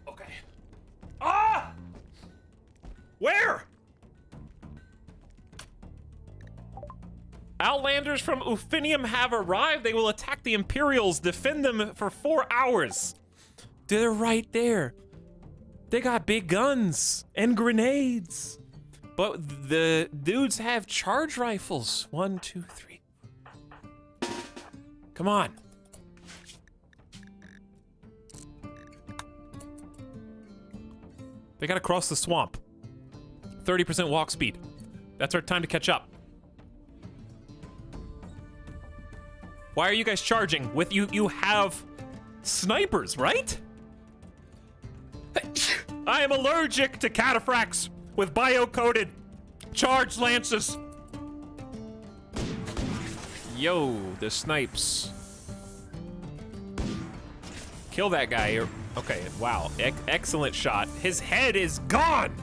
Okay. Ah! Where? Outlanders from Ufinium have arrived. They will attack the Imperials, defend them for 4 hours. They're right there. They got big guns and grenades. But the dudes have charge rifles. 1, 2, 3. Come on. They gotta cross the swamp. 30% walk speed. That's our time to catch up. Why are you guys charging? With you have snipers, right? I am allergic to cataphracts with bio-coded charged lances. Yo, the snipes. Kill that guy. Okay, wow. Excellent shot. His head is gone!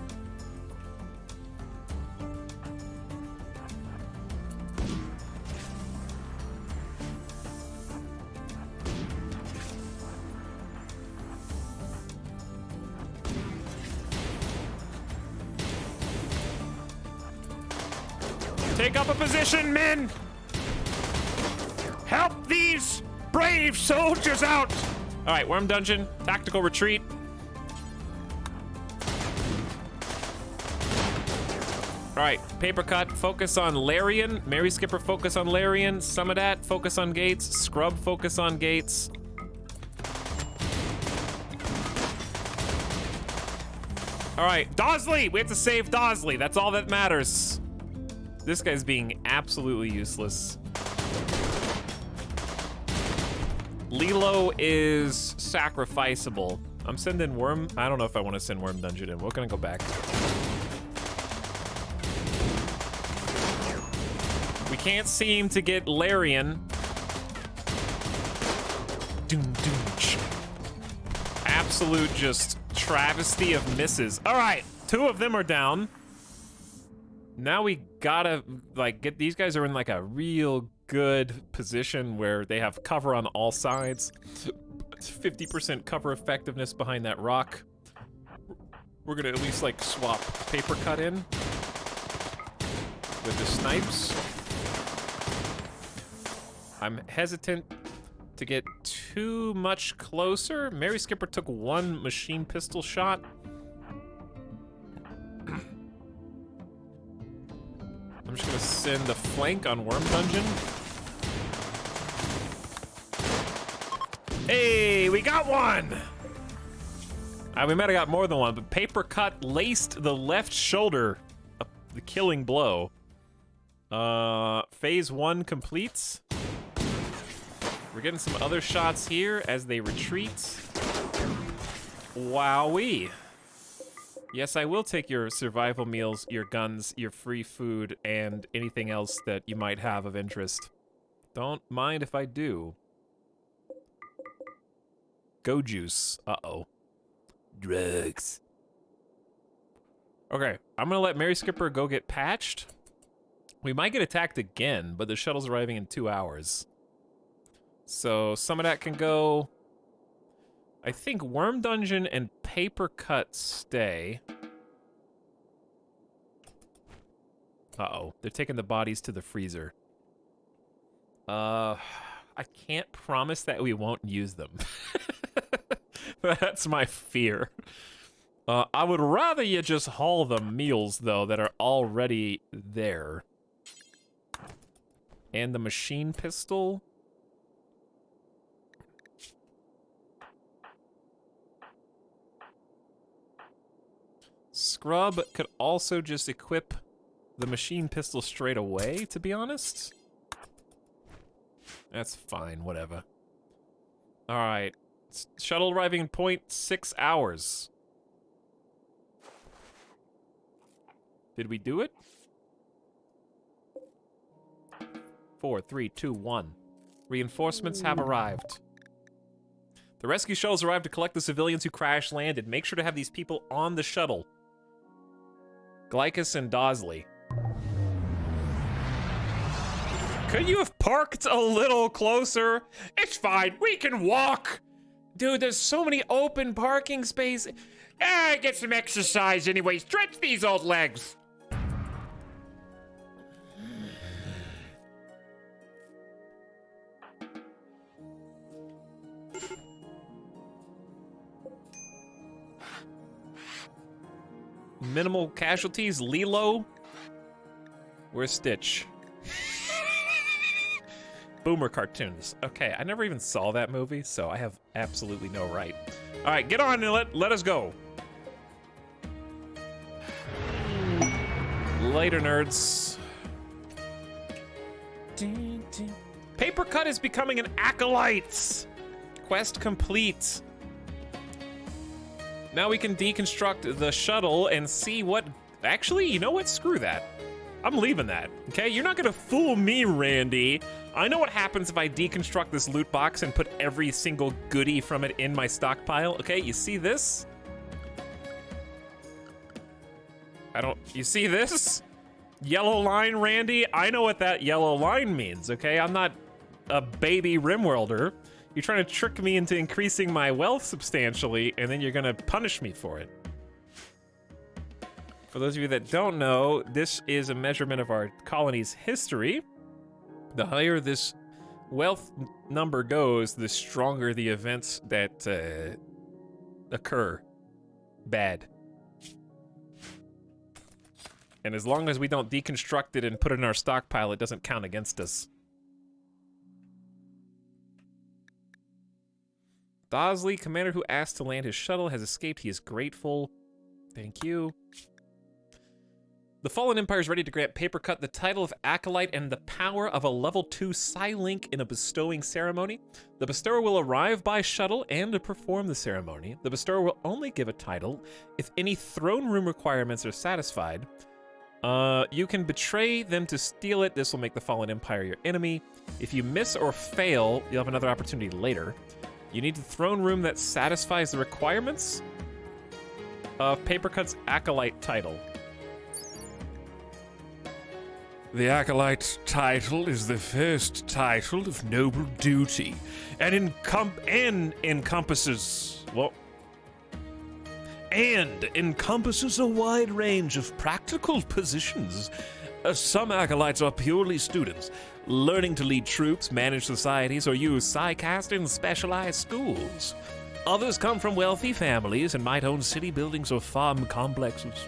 Take up a position, men! Help these brave soldiers out! All right, Worm Dungeon, tactical retreat. All right, Paper Cut, focus on Larian. Mary Skipper, focus on Larian. Summedat, focus on Gates. Scrub, focus on Gates. All right, Dawsley, we have to save Dawsley. That's all that matters. This guy's being absolutely useless. Lilo is sacrificable. I'm sending Worm. I don't know if I want to send Worm Dungeon in. We're gonna go back. We can't seem to get Larian. Absolute just travesty of misses. All right, 2 of them are down. Now we gotta like get these guys are in like a real good position where they have cover on all sides. 50% cover effectiveness behind that rock. We're gonna at least like swap Paper Cut in with the snipes. I'm hesitant to get too much closer. Mary Skipper took 1 machine pistol shot. I'm just gonna send a flank on Worm Dungeon. Hey, we got 1! We might have got more than 1, but Paper Cut laced the left shoulder, the killing blow. Phase 1 completes. We're getting some other shots here as they retreat. Wowee. Yes, I will take your survival meals, your guns, your free food, and anything else that you might have of interest. Don't mind if I do. Go juice. Uh-oh. Drugs. Okay, I'm gonna let Mary Skipper go get patched. We might get attacked again, but the shuttle's arriving in 2 hours. So some of that can go. I think Worm Dungeon and Paper Cut stay. Uh-oh, they're taking the bodies to the freezer. I can't promise that we won't use them. That's my fear. I would rather you just haul the meals, though, that are already there. And the machine pistol. Scrub could also just equip the machine pistol straight away, to be honest. That's fine, whatever. Alright. Shuttle arriving in 0.6 hours. Did we do it? 4, 3, 2, 1. Reinforcements have arrived. The rescue shuttles arrived to collect the civilians who crash landed. Make sure to have these people on the shuttle. Glycus and Dawsley. Could you have parked a little closer? It's fine, we can walk. Dude, there's so many open parking spaces. Get some exercise anyway. Stretch these old legs. Minimal casualties. Lilo. Where's Stitch? Boomer cartoons. Okay, I never even saw that movie, so I have absolutely no right. All right, get on and let us go. Later, nerds. Paper Cut is becoming an acolyte. Quest complete. Now we can deconstruct the shuttle and see what... Actually, you know what? Screw that. I'm leaving that, okay? You're not gonna fool me, Randy. I know what happens if I deconstruct this loot box and put every single goodie from it in my stockpile, okay? You see this? You see this? Yellow line, Randy? I know what that yellow line means, okay? I'm not a baby RimWorlder. You're trying to trick me into increasing my wealth substantially, and then you're gonna punish me for it. For those of you that don't know, this is a measurement of our colony's history. The higher this wealth number goes, the stronger the events that occur. Bad. And as long as we don't deconstruct it and put it in our stockpile, it doesn't count against us. Bosley, commander who asked to land his shuttle, has escaped. He is grateful. Thank you. The Fallen Empire is ready to grant Papercut the title of Acolyte and the power of a level 2 Psi-Link in a bestowing ceremony. The bestower will arrive by shuttle and perform the ceremony. The bestower will only give a title if any throne room requirements are satisfied. You can betray them to steal it. This will make the Fallen Empire your enemy. If you miss or fail, you'll have another opportunity later. You need the throne room that satisfies the requirements of Papercut's Acolyte title. The Acolyte title is the first title of noble duty, and encompasses a wide range of practical positions. Some acolytes are purely students, learning to lead troops, manage societies, or use Psycast in specialized schools. Others come from wealthy families and might own city buildings or farm complexes.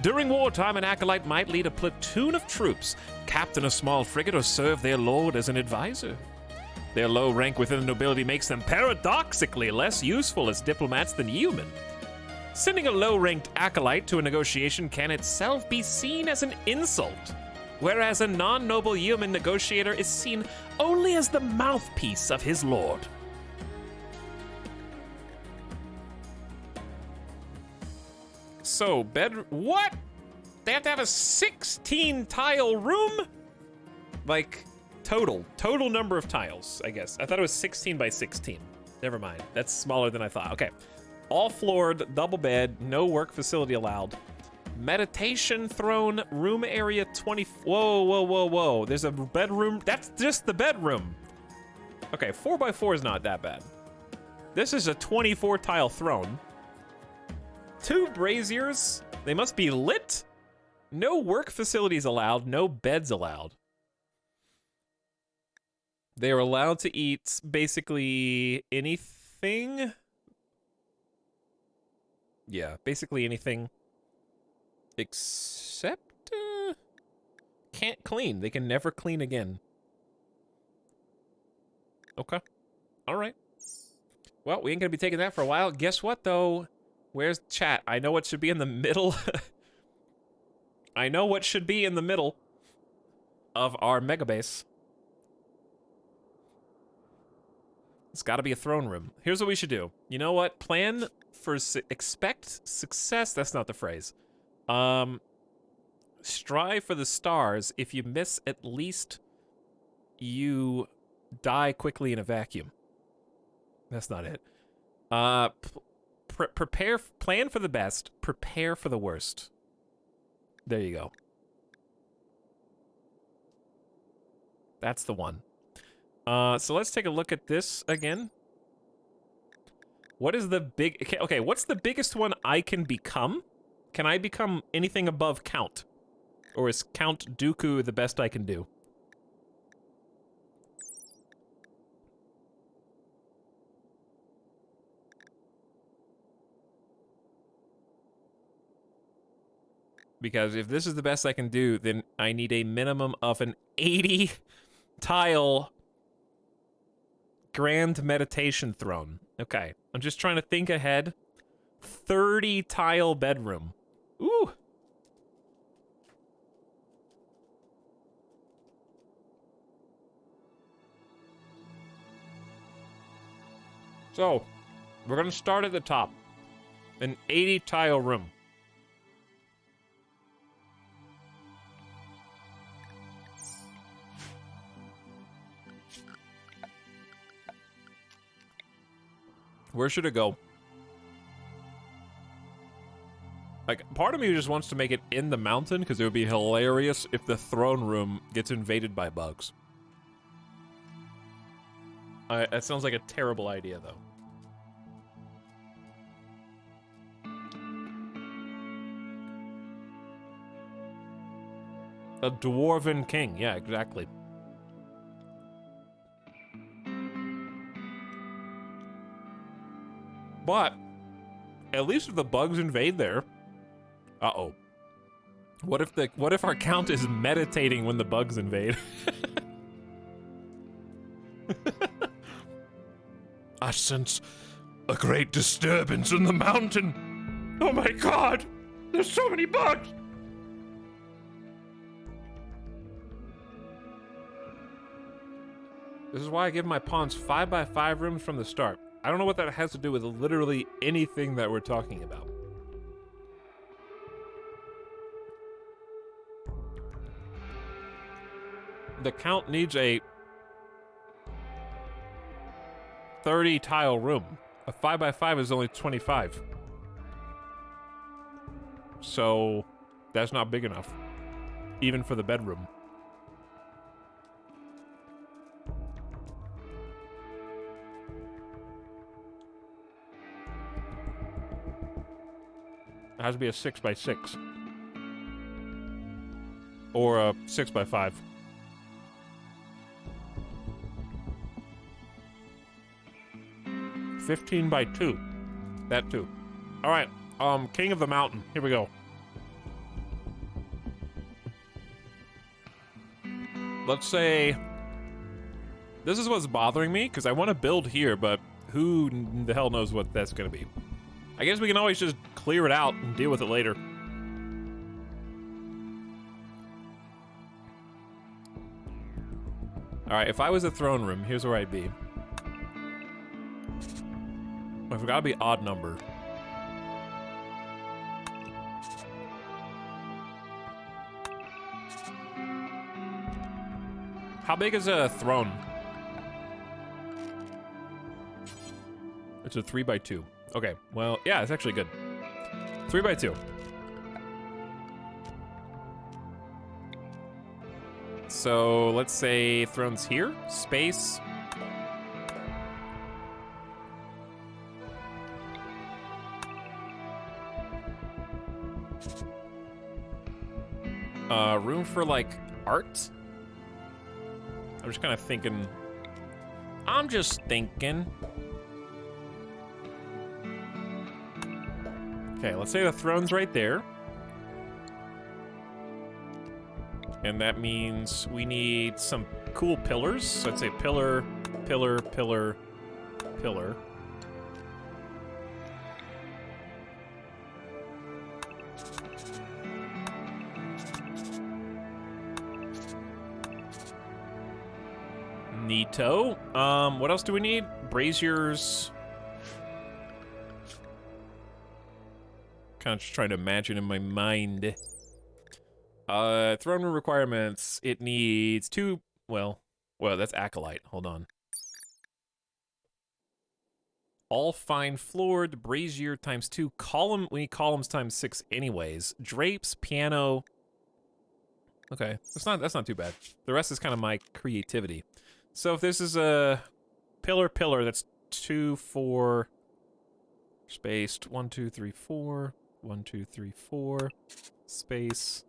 During wartime, an acolyte might lead a platoon of troops, captain a small frigate, or serve their lord as an advisor. Their low rank within the nobility makes them paradoxically less useful as diplomats than human. Sending a low-ranked acolyte to a negotiation can itself be seen as an insult, whereas a non-noble human negotiator is seen only as the mouthpiece of his lord. So, what? They have to have a 16-tile room? Like, total number of tiles, I guess. I thought it was 16 by 16. Never mind. That's smaller than I thought. Okay. All floored, double bed, no work facility allowed. Meditation throne, room area 20. Whoa. There's a bedroom. That's just the bedroom. Okay, 4x4 is not that bad. This is a 24-tile throne. 2 braziers. They must be lit. No work facilities allowed. No beds allowed. They are allowed to eat basically anything. Yeah, basically anything. Except, can't clean. They can never clean again. Okay. All right. Well, we ain't gonna be taking that for a while. Guess what, though? Where's chat? I know what should be in the middle. I know what should be in the middle of our mega base. It's got to be a throne room. Here's what we should do. You know what? Plan for expect success. That's not the phrase. Strive for the stars. If you miss, at least you die quickly in a vacuum. That's not it. Plan for the best. Prepare for the worst. There you go. That's the one. So let's take a look at this again. What is the big... Okay, what's the biggest one I can become? Can I become anything above Count? Or is Count Dooku the best I can do? Because if this is the best I can do, then I need a minimum of an 80-tile grand meditation throne. Okay, I'm just trying to think ahead. 30-tile bedroom. Ooh. So, we're gonna start at the top. An 80-tile room. Where should it go? Like, part of me just wants to make it in the mountain because it would be hilarious if the throne room gets invaded by bugs. That sounds like a terrible idea, though. A dwarven king. Yeah, exactly. But at least if the bugs invade there... Uh-oh. What if our count is meditating when the bugs invade? I sense a great disturbance in the mountain. Oh my god! There's so many bugs! This is why I give my pawns 5x5 rooms from the start. I don't know what that has to do with literally anything that we're talking about. The count needs a 30 tile room. A 5x5 is only 25. So that's not big enough, even for the bedroom. It has to be a 6x6. Or a 6x5. (15x2). That too. Alright, King of the Mountain. Here we go. Let's say... This is what's bothering me, because I want to build here, but who the hell knows what that's going to be. I guess we can always just clear it out and deal with it later. Alright, if I was a throne room, here's where I'd be. It's gotta be odd number. How big is a throne? It's a 3x2. Okay, well, yeah, it's actually good. 3x2. So let's say thrones here, space. Room for like art? I'm just kind of thinking. I'm just thinking. Okay, let's say the throne's right there. And that means we need some cool pillars. So let's say pillar, pillar, pillar, pillar. Neato. What else do we need? Braziers. Kind of just trying to imagine in my mind. Throne room requirements. It needs 2. Well, that's Acolyte. Hold on. All fine floored. Brazier times 2. Column. We need columns times 6 anyways. Drapes. Piano. Okay, that's not too bad. The rest is kind of my creativity. So if this is a pillar, that's 2, 4, spaced 1, 2, 3, 4, 1, 2, 3, 4, space.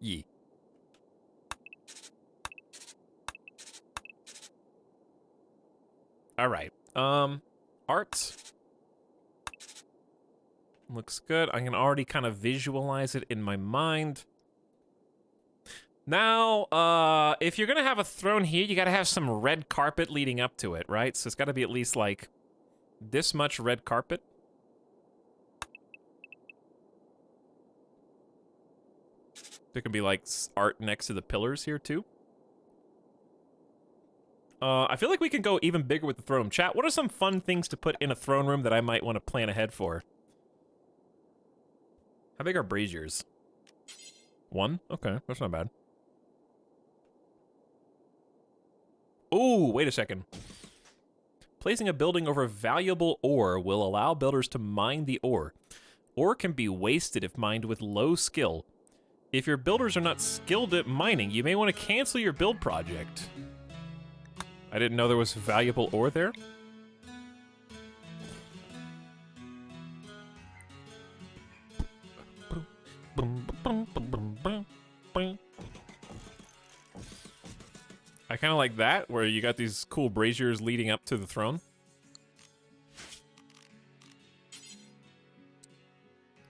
Yee. All right. Art. Looks good. I can already kind of visualize it in my mind. Now, if you're gonna have a throne here, you gotta have some red carpet leading up to it, right? So it's gotta be at least like this much red carpet. There can be like art next to the pillars here too. I feel like we can go even bigger with the throne. Chat, what are some fun things to put in a throne room that I might want to plan ahead for? How big are braziers? 1? Okay, that's not bad. Ooh, wait a second. Placing a building over valuable ore will allow builders to mine the ore. Ore can be wasted if mined with low skill. If your builders are not skilled at mining, you may want to cancel your build project. I didn't know there was valuable ore there. I kind of like that, where you got these cool braziers leading up to the throne.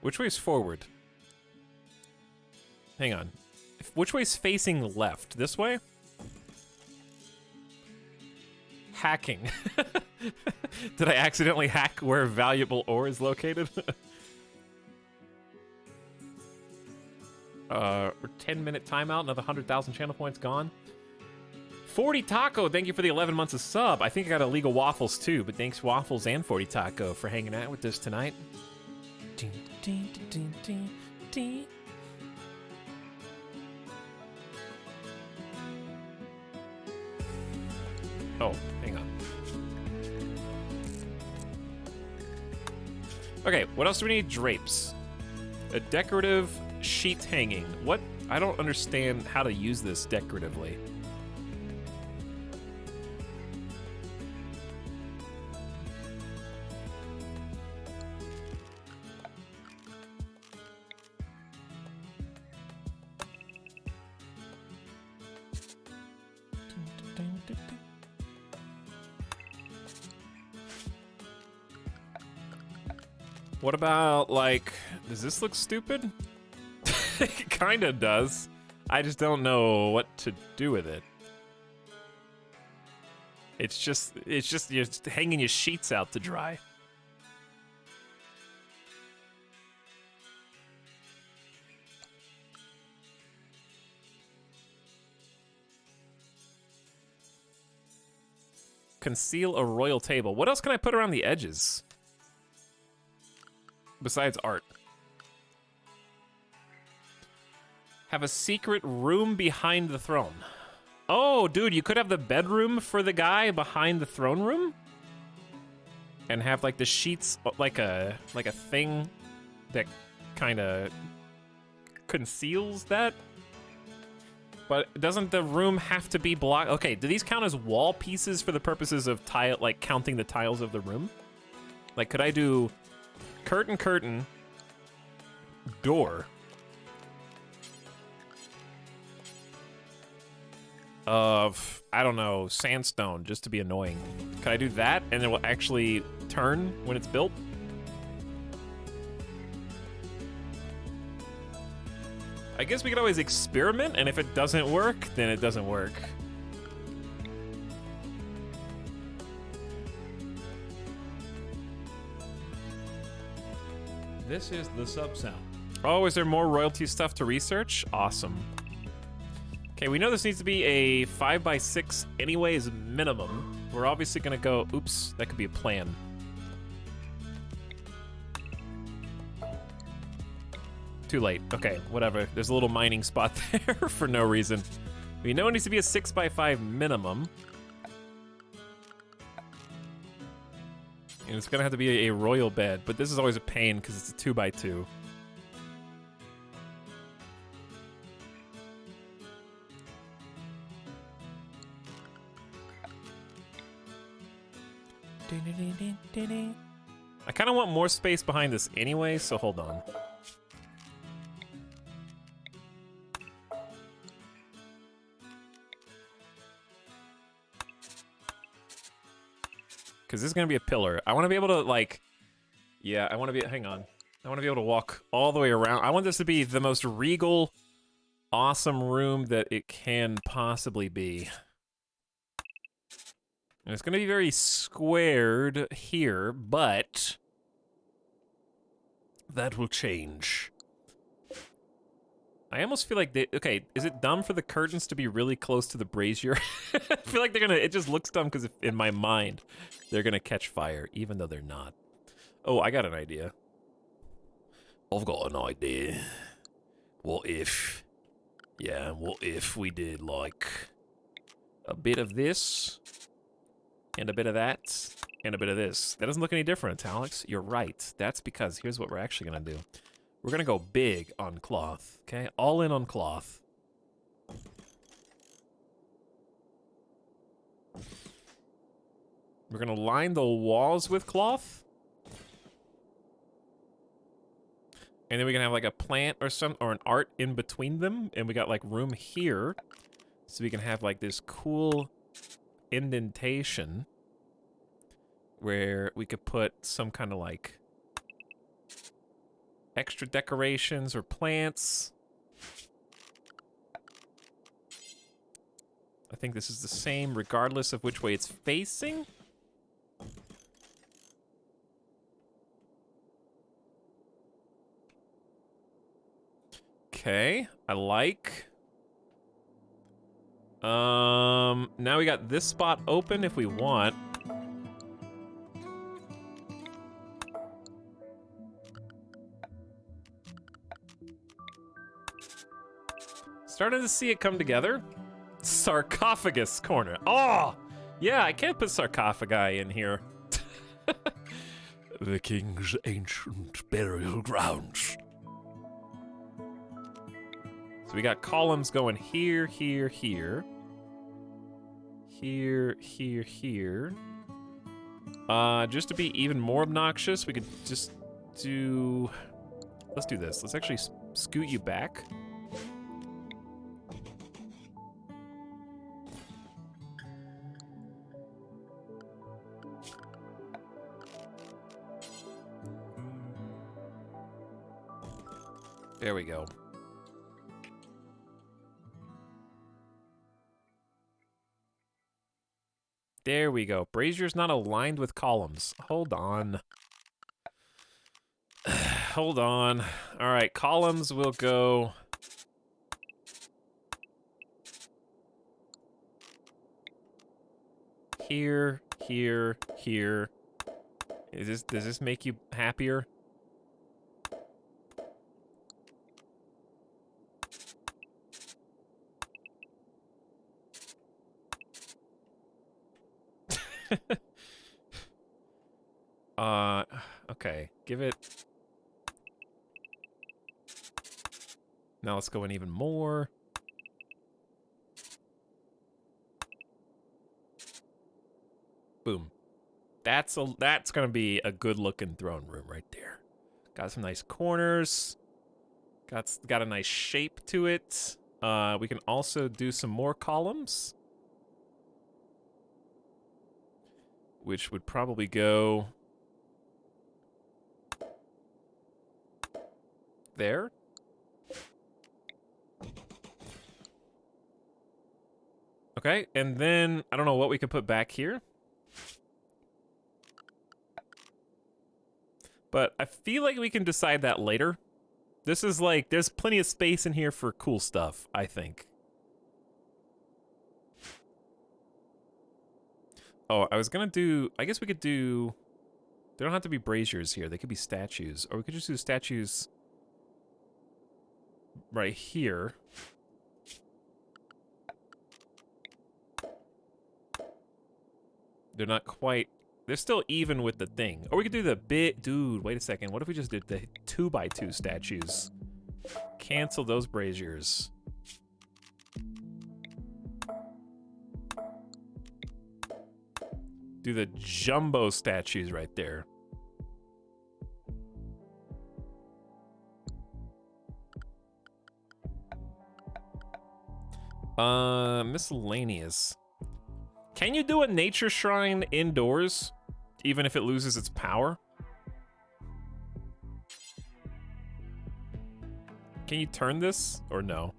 Which way's forward? Hang on. Which way's facing left? This way? Hacking. Did I accidentally hack where valuable ore is located? 10-minute timeout, another 100,000 channel points gone. 40 Taco, thank you for the 11 months of sub. I think I got illegal waffles too, but thanks Waffles and 40 Taco for hanging out with us tonight. Oh, hang on. Okay, what else do we need? Drapes. A decorative sheet hanging. What? I don't understand how to use this decoratively. What about, like, does this look stupid? It kinda does. I just don't know what to do with it. It's just you're hanging your sheets out to dry. Conceal a royal table. What else can I put around the edges? Besides art. Have a secret room behind the throne. Oh, dude, you could have the bedroom for the guy behind the throne room? And have like the sheets like a thing that kind of conceals that? But doesn't the room have to be blocked? Okay, do these count as wall pieces for the purposes of tile, like counting the tiles of the room? Like, could I do curtain, door of, I don't know, sandstone, just to be annoying? Can I do that and it will actually turn when it's built? I guess we could always experiment, and if it doesn't work, then it doesn't work. This is the sub sound. Oh, is there more royalty stuff to research? Awesome. Okay, we know this needs to be a 5x6 anyways minimum. We're obviously gonna go, oops, that could be a plan. Too late. Okay, whatever. There's a little mining spot there for no reason. We know it needs to be a 6x5 minimum. And it's gonna have to be a royal bed, but this is always a pain because it's a 2x2. I kind of want more space behind this anyway, so hold on. Because this is going to be a pillar. I want to be able to, like... Yeah, I want to be... Hang on. I want to be able to walk all the way around. I want this to be the most regal, awesome room that it can possibly be. And it's going to be very squared here, but... that will change. I almost feel like they... Okay, is it dumb for the curtains to be really close to the brazier? I feel like they're gonna... It just looks dumb because in my mind, they're gonna catch fire, even though they're not. Oh, I got an idea. I've got an idea. What if... Yeah, what if we did, like... a bit of this, and a bit of that, and a bit of this. That doesn't look any different, Etalyx. You're right. That's because here's what we're actually gonna do. We're gonna go big on cloth, okay? All in on cloth. We're gonna line the walls with cloth. And then we can have like a plant or an art in between them. And we got like room here So we can have like this cool indentation where we could put some kind of like extra decorations or plants. I think this is the same regardless of which way it's facing. Okay, I like. Now we got this spot open if we want. Starting to see it come together. Sarcophagus corner. Oh, yeah, I can't put sarcophagi in here. The king's ancient burial grounds. So we got columns going here, here, here. Here, here, here. Just to be even more obnoxious, we could just do... Let's do this. Let's actually scoot you back. There we go. There we go. Brazier's not aligned with columns. Hold on. Hold on. All right, columns will go... Here, here, here. Does this make you happier? Okay, give it... Now let's go in even more. Boom. That's gonna be a good looking throne room right there. Got some nice corners. Got a nice shape to it. We can also do some more columns, which would probably go there. Okay, and then I don't know what we could put back here. But I feel like we can decide that later. This is like, there's plenty of space in here for cool stuff, I think. Oh, I was gonna do, I guess we could do, they don't have to be braziers here, they could be statues. Or we could just do statues right here. They're not quite, they're still even with the thing. Or we could do the bit, dude, wait a second. What if we just did the 2x2 statues? Cancel those braziers. Do the jumbo statues right there. Miscellaneous. Can you do a nature shrine indoors, even if it loses its power? Can you turn this, or no?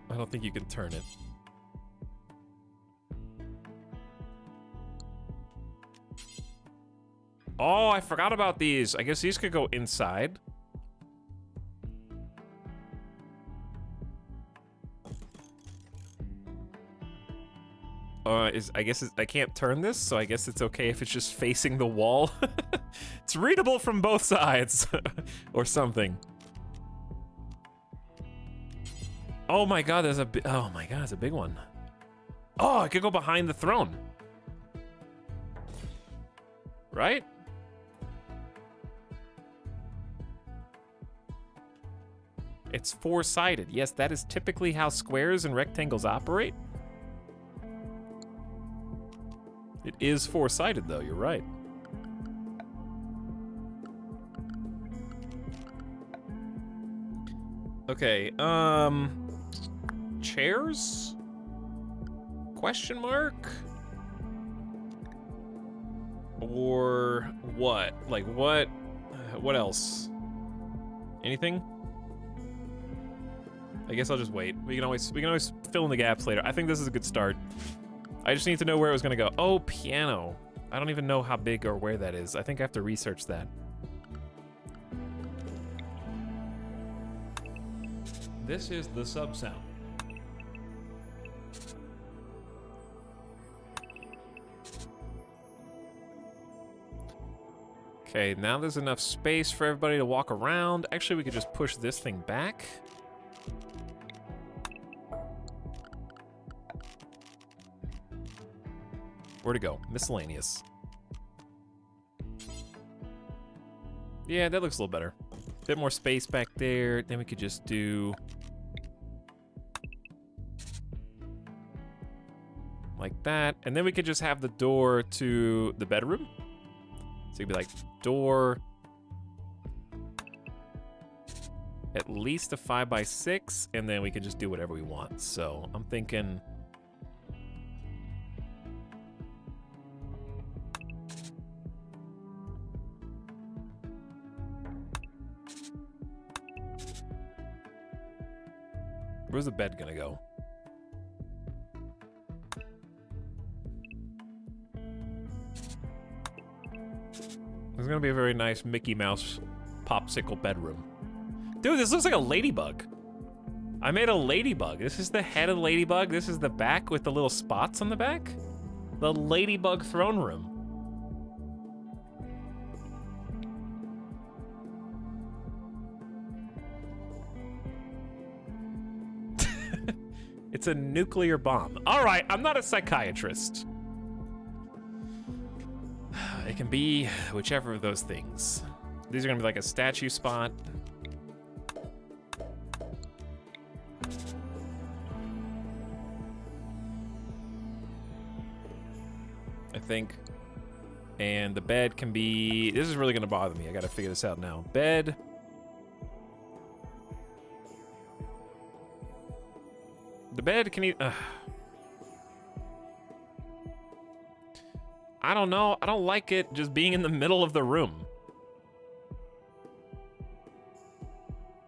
I don't think you can turn it. Oh, I forgot about these. I guess these could go inside. I can't turn this, so I guess it's okay if it's just facing the wall. It's readable from both sides, or something. Oh my god, there's a oh my god, it's a big one. Oh, I could go behind the throne. Right? It's four-sided. Yes, that is typically how squares and rectangles operate. It is four-sided, though. You're right. Okay, chairs? Question mark? Or what? Like what else? Anything? I guess I'll just wait. We can always fill in the gaps later. I think this is a good start. I just need to know where it was gonna go. Oh, piano. I don't even know how big or where that is. I think I have to research that. This is the sub-sound. Okay, now there's enough space for everybody to walk around. Actually, we could just push this thing back. Where to go? Miscellaneous. Yeah, that looks a little better. Bit more space back there. Then we could just do like that. And then we could just have the door to the bedroom. So it'd be like door, at least a 5x6, and then we can just do whatever we want. So I'm thinking, where's the bed gonna go? It's gonna be a very nice Mickey Mouse popsicle bedroom. Dude, this looks like a ladybug. I made a ladybug. This is the head of the ladybug. This is the back with the little spots on the back. The ladybug throne room. It's a nuclear bomb. All right, I'm not a psychiatrist. It can be whichever of those things. These are gonna be like a statue spot. I think. And the bed can be, this is really gonna bother me. I gotta figure this out now. Bed. The bed can I don't know. I don't like it just being in the middle of the room.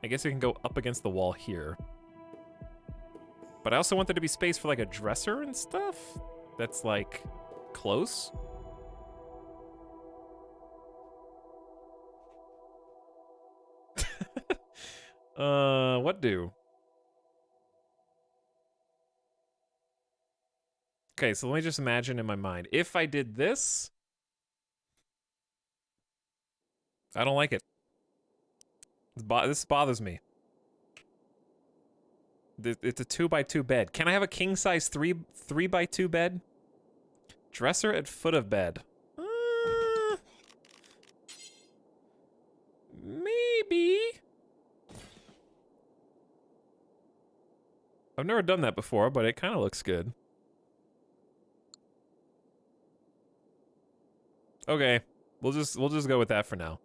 I guess it can go up against the wall here. But I also want there to be space for like a dresser and stuff. That's like close. What do? Okay, so let me just imagine in my mind. If I did this, I don't like it. This bothers me. It's a 2x2 bed. Can I have a king size 3x2 bed? Dresser at foot of bed. Maybe. I've never done that before, but it kind of looks good. Okay, we'll just go with that for now.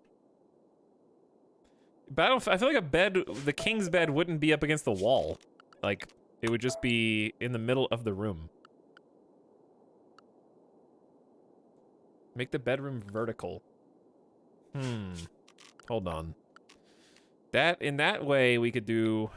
But I feel like a bed, the king's bed wouldn't be up against the wall. Like, it would just be in the middle of the room. Make the bedroom vertical. Hold on. In that way, we could do...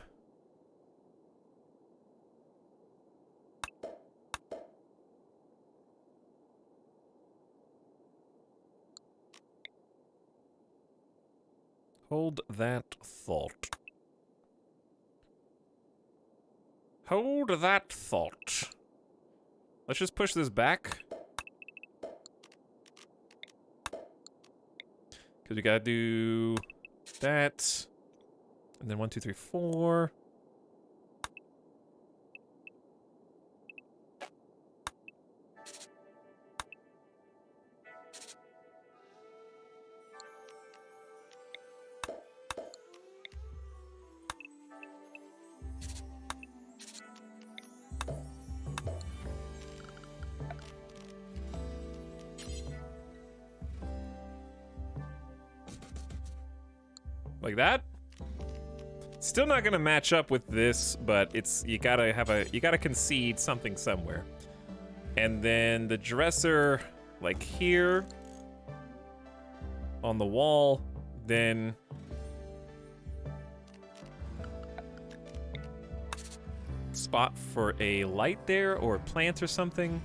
Hold that thought. Hold that thought. Let's just push this back. Because we gotta do that. And then 1, 2, 3, 4. Like that? Still not gonna match up with this, but it's you gotta concede something somewhere. And then the dresser, like here, on the wall, then spot for a light there or a plant or something.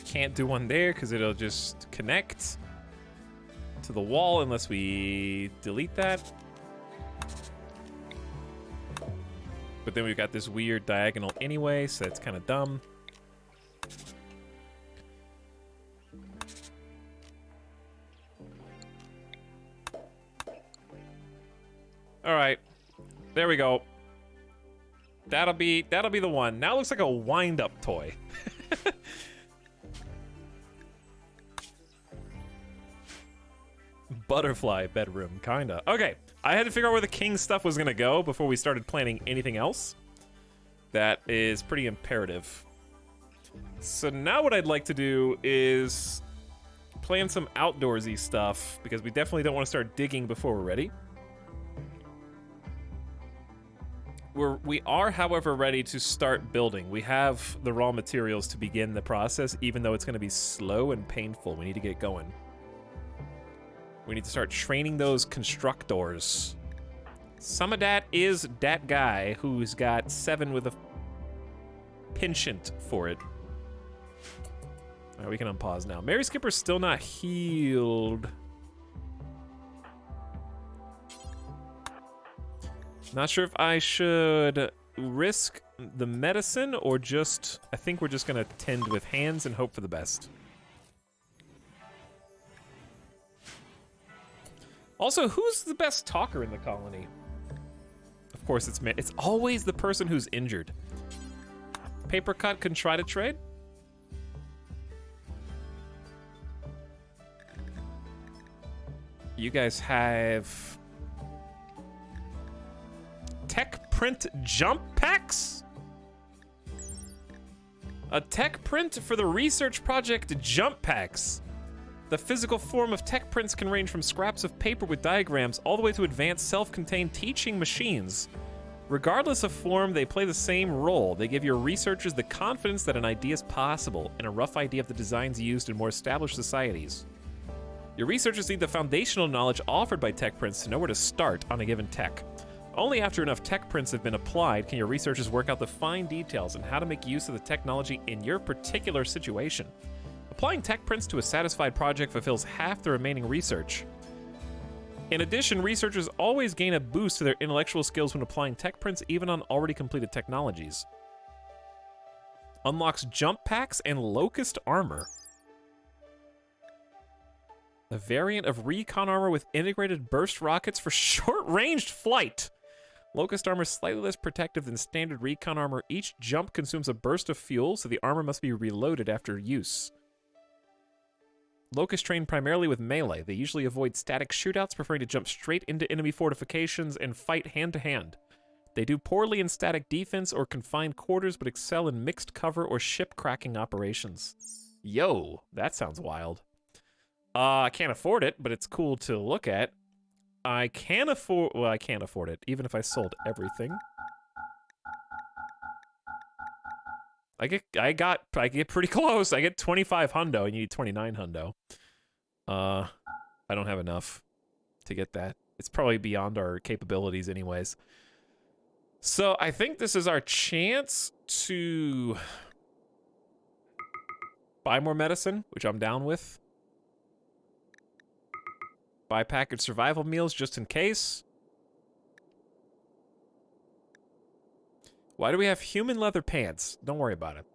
Can't do one there because it'll just connect to the wall unless we delete that. But then we've got this weird diagonal anyway, so that's kind of dumb. All right, there we go. That'll be the one. Now it looks like a wind-up toy. Butterfly bedroom, kinda. Okay, I had to figure out where the king stuff was gonna go before we started planning anything else. That is pretty imperative. So now what I'd like to do is plan some outdoorsy stuff, because we definitely don't want to start digging before we're ready. We are, however, ready to start building. We have the raw materials to begin the process, even though it's going to be slow and painful. We need to get going. We need to start training those constructors. Some of that is that guy who's got 7 with a penchant for it. All right, we can unpause now. Mary Skipper's still not healed. Not sure if I should risk the medicine or just... I think we're just gonna tend with hands and hope for the best. Also, who's the best talker in the colony? Of course, it's always the person who's injured. Paper cut can try to trade. You guys have tech print jump packs? A tech print for the research project jump packs. The physical form of tech prints can range from scraps of paper with diagrams all the way to advanced self-contained teaching machines. Regardless of form, they play the same role. They give your researchers the confidence that an idea is possible and a rough idea of the designs used in more established societies. Your researchers need the foundational knowledge offered by tech prints to know where to start on a given tech. Only after enough tech prints have been applied can your researchers work out the fine details and how to make use of the technology in your particular situation. Applying tech prints to a satisfied project fulfills half the remaining research. In addition, researchers always gain a boost to their intellectual skills when applying tech prints even on already completed technologies. Unlocks jump packs and locust armor. A variant of recon armor with integrated burst rockets for short-ranged flight. Locust armor is slightly less protective than standard recon armor. Each jump consumes a burst of fuel, so the armor must be reloaded after use. Locusts train primarily with melee. They usually avoid static shootouts, preferring to jump straight into enemy fortifications and fight hand-to-hand. They do poorly in static defense or confined quarters, but excel in mixed cover or ship-cracking operations. Yo, that sounds wild. I can't afford it, but it's cool to look at. I can't afford it, even if I sold everything. I get pretty close. I get 25 hundo, and you need 29 hundo. I don't have enough to get that. It's probably beyond our capabilities anyways. So I think this is our chance to buy more medicine, which I'm down with. Buy packaged survival meals just in case. Why do we have human leather pants? Don't worry about it.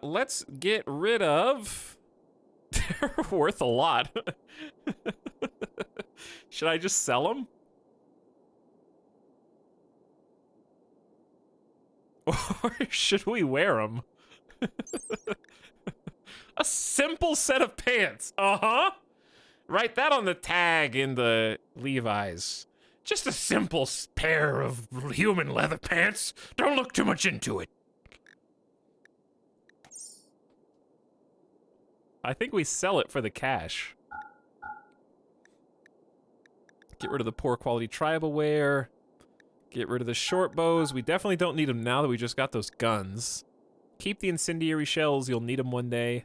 Let's get rid of... They're worth a lot. Should I just sell them? Or should we wear them? A simple set of pants. Uh-huh. Write that on the tag in the Levi's. Just a simple pair of human leather pants. Don't look too much into it. I think we sell it for the cash. Get rid of the poor quality tribalware. Get rid of the short bows. We definitely don't need them now that we just got those guns. Keep the incendiary shells. You'll need them one day.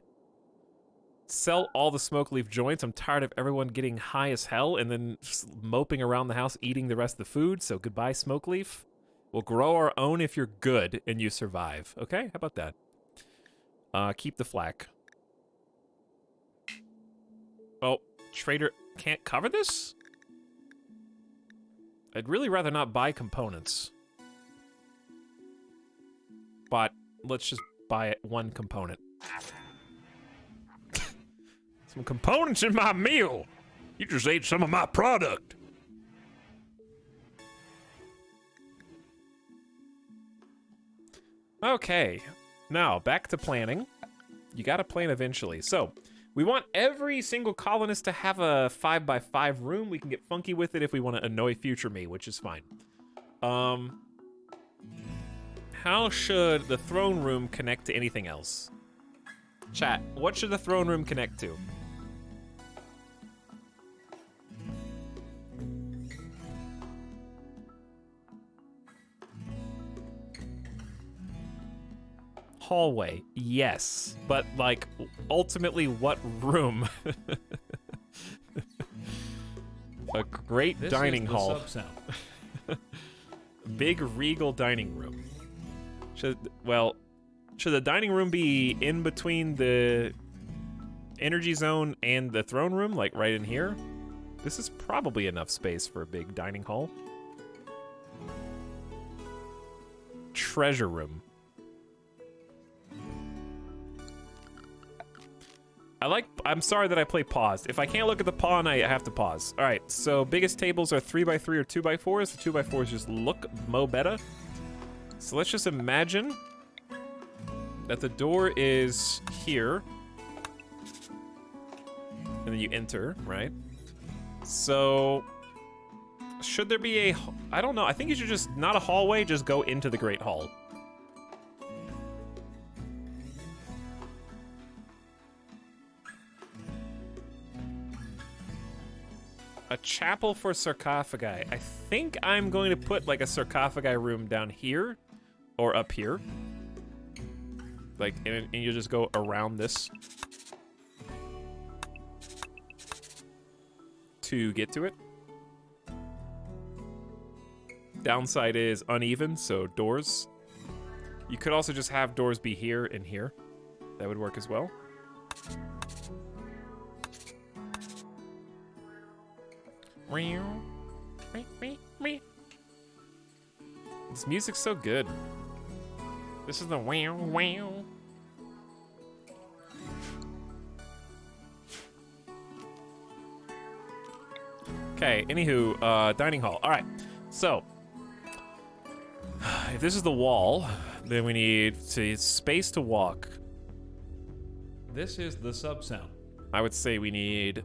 Sell all the smoke leaf joints. I'm tired of everyone getting high as hell and then just moping around the house eating the rest of the food. So goodbye, smoke leaf. We'll grow our own if you're good and you survive. Okay, how about that? Keep the flak. Oh, trader can't cover this? I'd really rather not buy components. But let's just buy one component. Some components in my meal! You just ate some of my product. Okay, now back to planning. You gotta plan eventually. So, we want every single colonist to have a 5x5 room. We can get funky with it if we want to annoy future me, which is fine. How should the throne room connect to anything else? Chat, what should the throne room connect to? Hallway, yes, but like ultimately what room? A great This dining is the hall. Subsound. Big regal dining room. Should the dining room be in between the energy zone and the throne room, like right in here? This is probably enough space for a big dining hall. Treasure room. I'm sorry that I play paused. If I can't look at the pawn, I have to pause. All right, so biggest tables are 3x3 or 2x4s. The 2x4s just look mo better. So let's just imagine that the door is here. And then you enter, right? So should there be I don't know. I think you should just, not a hallway, just go into the Great Hall. A chapel for sarcophagi. I think I'm going to put like a sarcophagi room down here or up here. Like, and you just go around this to get to it. Downside is uneven, so doors. You could also just have doors be here and here. That would work as well. This music's so good. This is the wow wow. Okay, anywho, dining hall. All right, so if this is the wall, then we need space to walk. This is the Subsound. I would say we need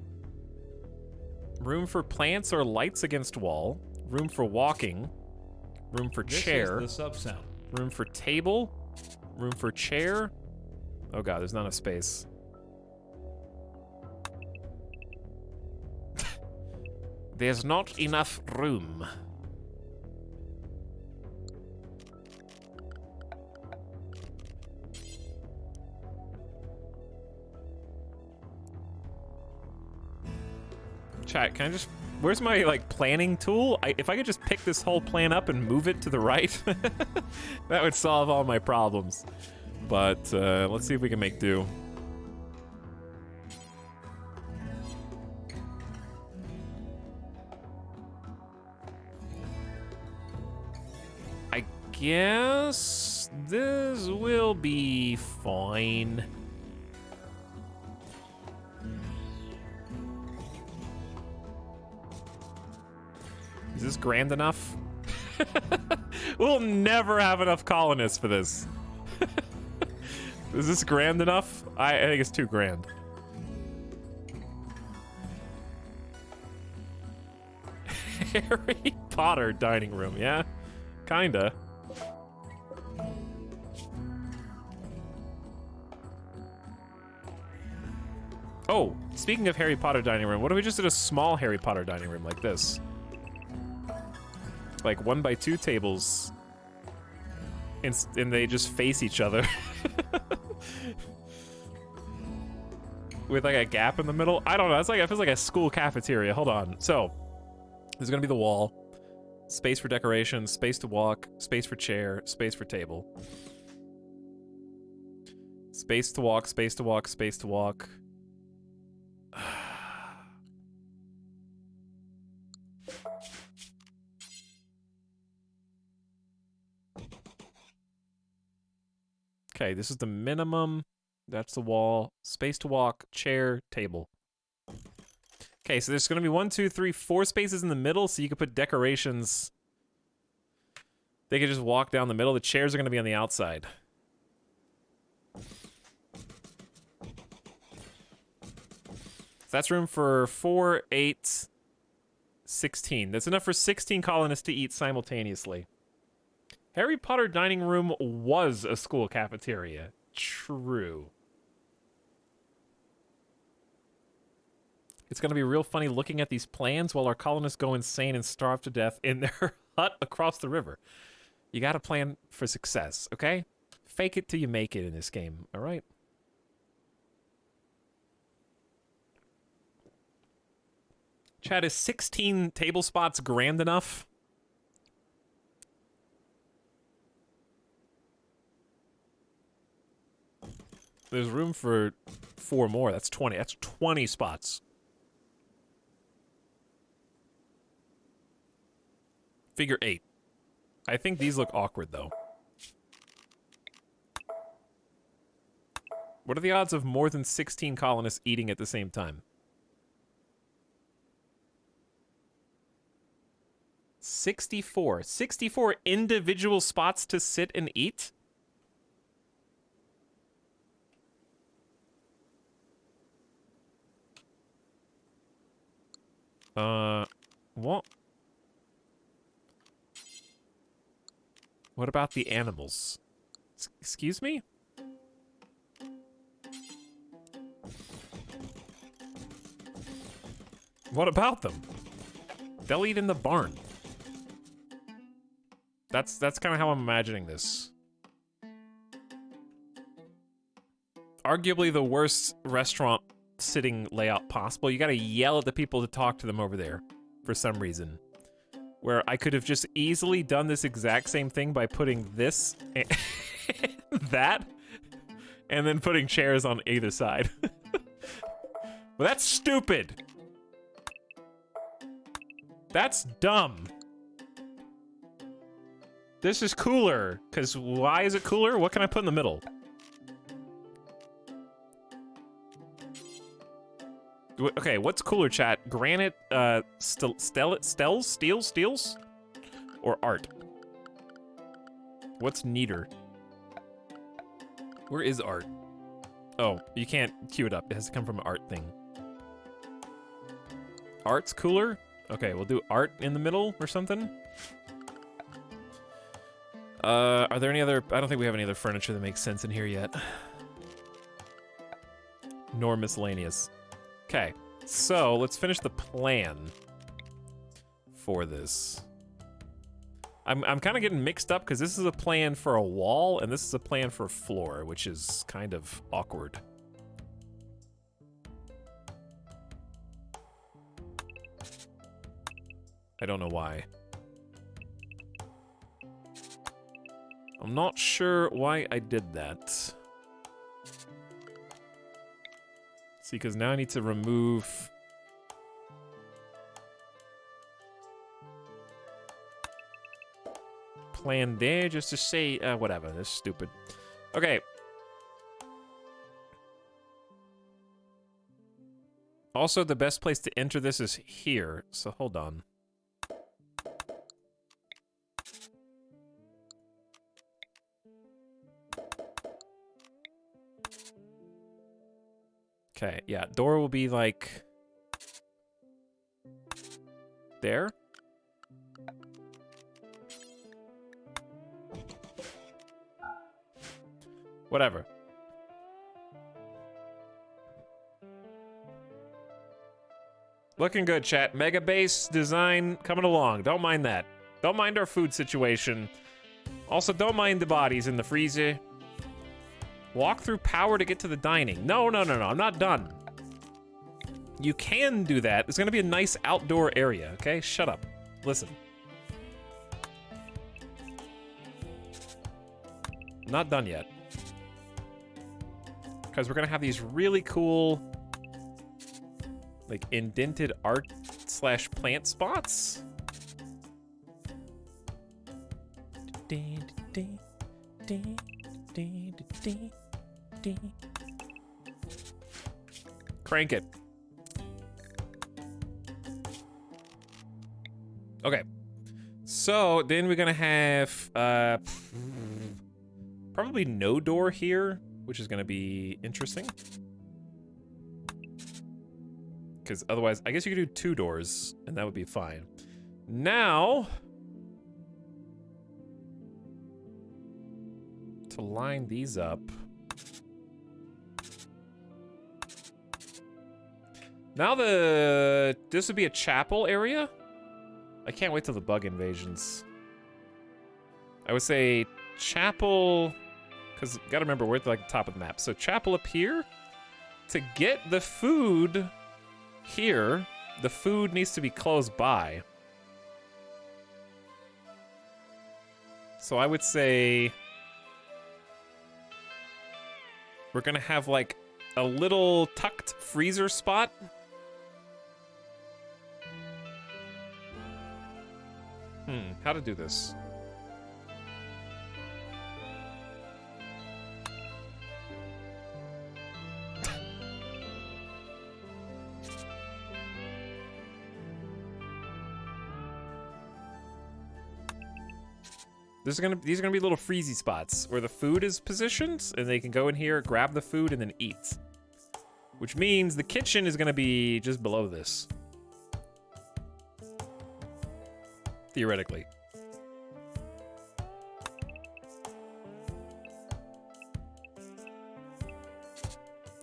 room for plants or lights against wall, room for walking, room for chair, This is the Subsound. room for table, room for chair. Oh god, there's not enough space. There's not enough room. Chat, can I just... Where's my, like, planning tool? If I could just pick this whole plan up and move it to the right, that would solve all my problems. But, let's see if we can make do. I guess this will be fine. Is this grand enough? We'll never have enough colonists for this. Is this grand enough? I think it's too grand. Harry Potter dining room, yeah? Kinda. Oh, speaking of Harry Potter dining room, what if we just did a small Harry Potter dining room like this? Like 1x2 tables. And they just face each other. With like a gap in the middle. I don't know, that's like, it feels like a school cafeteria. Hold on. So, there's gonna be the wall. Space for decoration, space to walk, space for chair, space for table. Space to walk, space to walk, space to walk. Okay, this is the minimum. That's the wall. Space to walk, chair, table. Okay, so there's gonna be 1, 2, 3, 4 spaces in the middle, so you could put decorations. They could just walk down the middle. The chairs are gonna be on the outside. So that's room for 4, 8, 16. That's enough for 16 colonists to eat simultaneously. Harry Potter dining room was a school cafeteria. True. It's gonna be real funny looking at these plans while our colonists go insane and starve to death in their hut across the river. You gotta plan for success, okay? Fake it till you make it in this game, alright? Chad, is 16 table spots grand enough? There's room for 4 more. That's 20. That's 20 spots. Figure 8. I think these look awkward, though. What are the odds of more than 16 colonists eating at the same time? 64. 64 individual spots to sit and eat? What? What about the animals? Excuse me? What about them? They'll eat in the barn. That's kind of how I'm imagining this. Arguably the worst restaurant sitting layout possible. You gotta yell at the people to talk to them over there for some reason. Where I could have just easily done this exact same thing by putting this and that, and then putting chairs on either side. Well, that's stupid. That's dumb. This is cooler, because why is it cooler? What can I put in the middle? Okay, what's cooler, chat? Granite, steels? Or art? What's neater? Where is art? Oh, you can't queue it up. It has to come from an art thing. Art's cooler? Okay, we'll do art in the middle or something. Are there any other... I don't think we have any other furniture that makes sense in here yet. Nor miscellaneous. Okay, so let's finish the plan for this. I'm kind of getting mixed up because this is a plan for a wall and this is a plan for a floor, which is kind of awkward. I don't know why. I'm not sure why I did that. See, because now I need to remove... plan there just to say, whatever, this is stupid. Okay. Also, the best place to enter this is here, so hold on. Okay, yeah, door will be like... there? Whatever. Looking good, chat. Mega base design coming along. Don't mind that. Don't mind our food situation. Also, don't mind the bodies in the freezer. Walk through power to get to the dining. No, no, no, no. I'm not done. You can do that. It's going to be a nice outdoor area, okay? Shut up. Listen. Not done yet. Because we're going to have these really cool, like, indented art/plant spots. Crank it. Okay. So then we're gonna have probably no door here, which is gonna be interesting. Because otherwise, I guess you could do 2 doors, and that would be fine. Now, to line these up. Now this would be a chapel area. I can't wait till the bug invasions. I would say chapel, because gotta remember we're at like the top of the map. So chapel up here. To get the food here, the food needs to be close by. So I would say we're gonna have like a little tucked freezer spot. How to do this? These are gonna be little freezy spots where the food is positioned, and they can go in here, grab the food, and then eat. Which means the kitchen is gonna be just below this. Theoretically.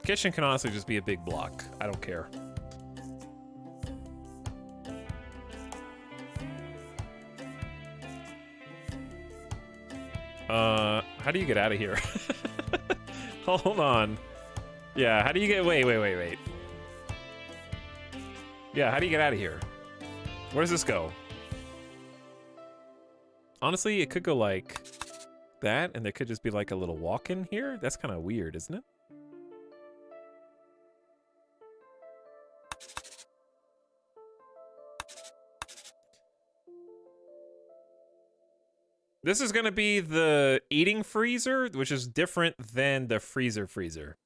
Kitchen can honestly just be a big block. I don't care. How do you get out of here? Hold on. Yeah, how do you get... Wait. Yeah, how do you get out of here? Where does this go? Honestly, it could go like that, and there could just be like a little walk-in here. That's kind of weird, isn't it? This is going to be the eating freezer, which is different than the freezer.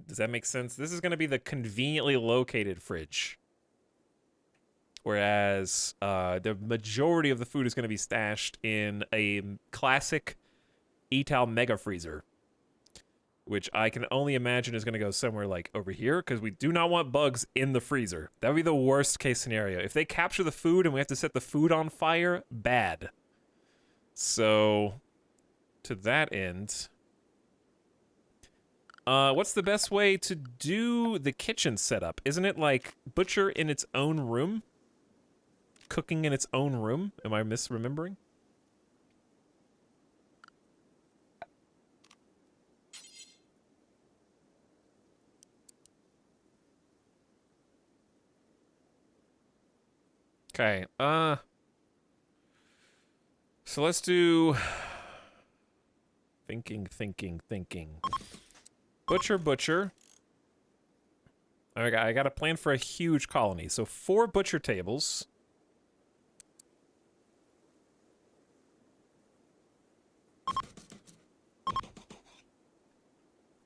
Does that make sense? This is going to be the conveniently located fridge. Whereas the majority of the food is going to be stashed in a classic Etalyx Mega Freezer. Which I can only imagine is going to go somewhere like over here, because we do not want bugs in the freezer. That would be the worst case scenario. If they capture the food and we have to set the food on fire, bad. So, to that end, what's the best way to do the kitchen setup? Isn't it like butcher in its own room? Cooking in its own room? Am I misremembering? Okay, so let's do... Thinking. Butcher. I got a plan for a huge colony. So 4 butcher tables.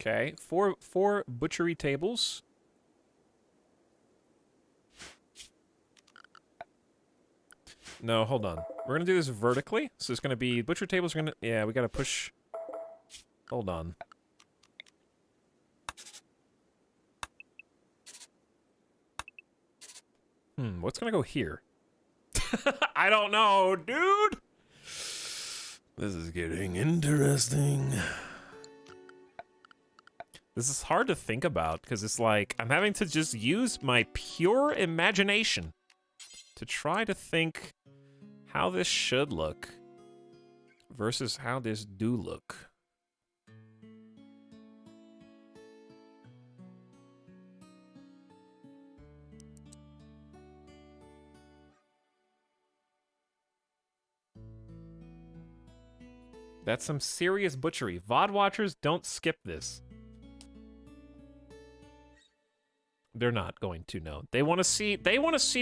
Okay, four butchery tables. No, hold on. We're gonna do this vertically. So it's gonna be butcher tables are gonna... Yeah, we gotta push... Hold on. What's gonna go here? I don't know, dude! This is getting interesting. This is hard to think about because it's like I'm having to just use my pure imagination to try to think how this should look versus how this do look. That's some serious butchery. VOD watchers, don't skip this. They're not going to know. They want to see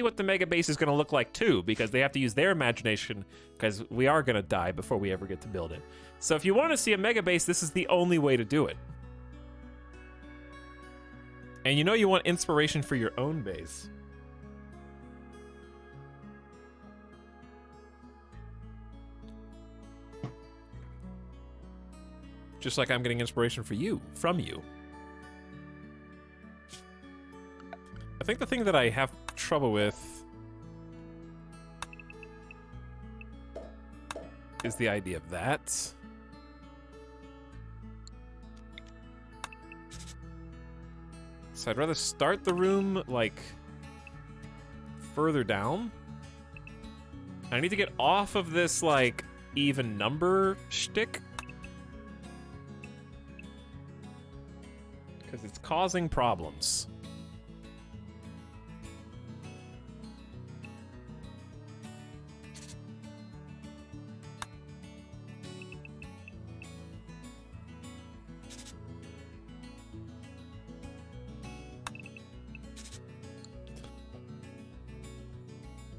what the mega base is going to look like too, because they have to use their imagination, because we are going to die before we ever get to build it. So if you want to see a mega base, this is the only way to do it. And you know you want inspiration for your own base. Just like I'm getting inspiration for you, from you. I think the thing that I have trouble with is the idea of that. So I'd rather start the room, like, further down. I need to get off of this, like, even number shtick. Because it's causing problems.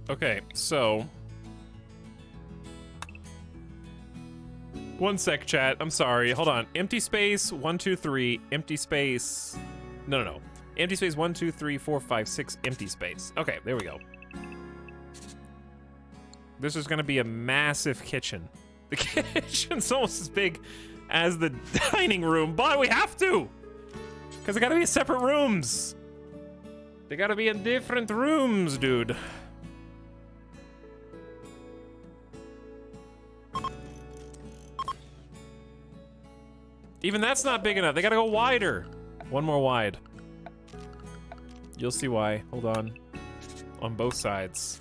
Okay, so... One sec, chat. I'm sorry. Hold on. Empty space, 1, 2, 3. Empty space... No. Empty space, 1, 2, 3, 4, 5, 6. Empty space. Okay, there we go. This is gonna be a massive kitchen. The kitchen's almost as big as the dining room, but we have to! Because they gotta be separate rooms. They gotta be in different rooms, dude. Even that's not big enough. They gotta go wider. One more wide. You'll see why. Hold on. On both sides.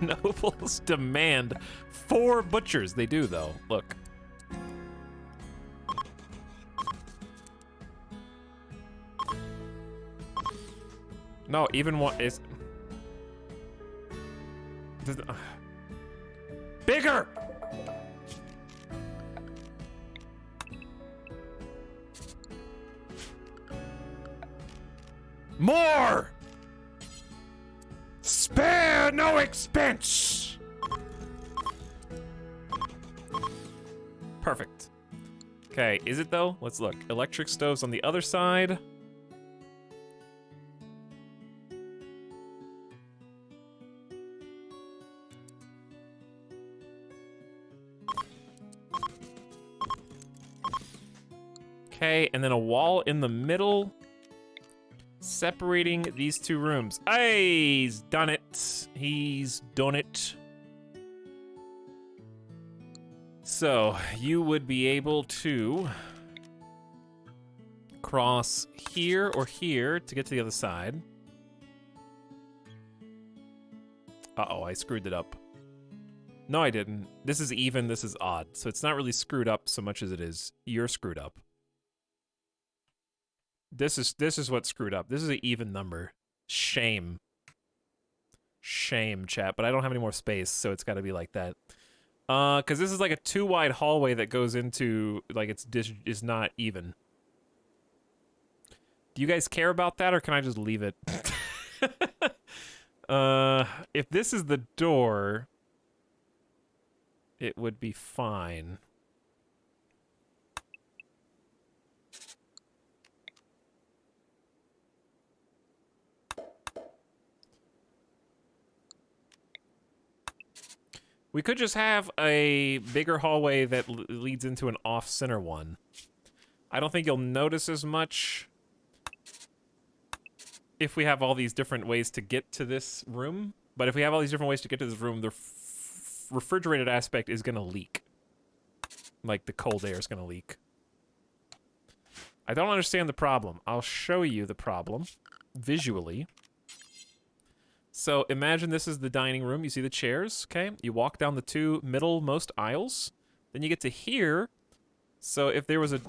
Nobles demand 4 butchers. They do, though. Look. No, even one is... Bigger! More! Spare no expense! Perfect. Okay, is it though? Let's look. Electric stoves on the other side. Okay, and then a wall in the middle. Separating these 2 rooms. Hey, he's done it. He's done it. So, you would be able to cross here or here to get to the other side. Uh-oh, I screwed it up. No, I didn't. This is even, this is odd. So it's not really screwed up so much as it is you're screwed up. This is what's screwed up. This is an even number. Shame. Shame, chat. But I don't have any more space, so it's got to be like that. Because this is like a 2 wide hallway that goes into, like, is not even. Do you guys care about that, or can I just leave it? If this is the door, it would be fine. We could just have a bigger hallway that leads into an off-center one. I don't think you'll notice as much if we have all these different ways to get to this room. But if we have all these different ways to get to this room, the refrigerated aspect is going to leak. like the cold air is gonna leak. I don't understand the problem. I'll show you the problem visually. So imagine this is the dining room. You see the chairs, okay? You walk down the two middlemost aisles. Then you get to here. So if there was a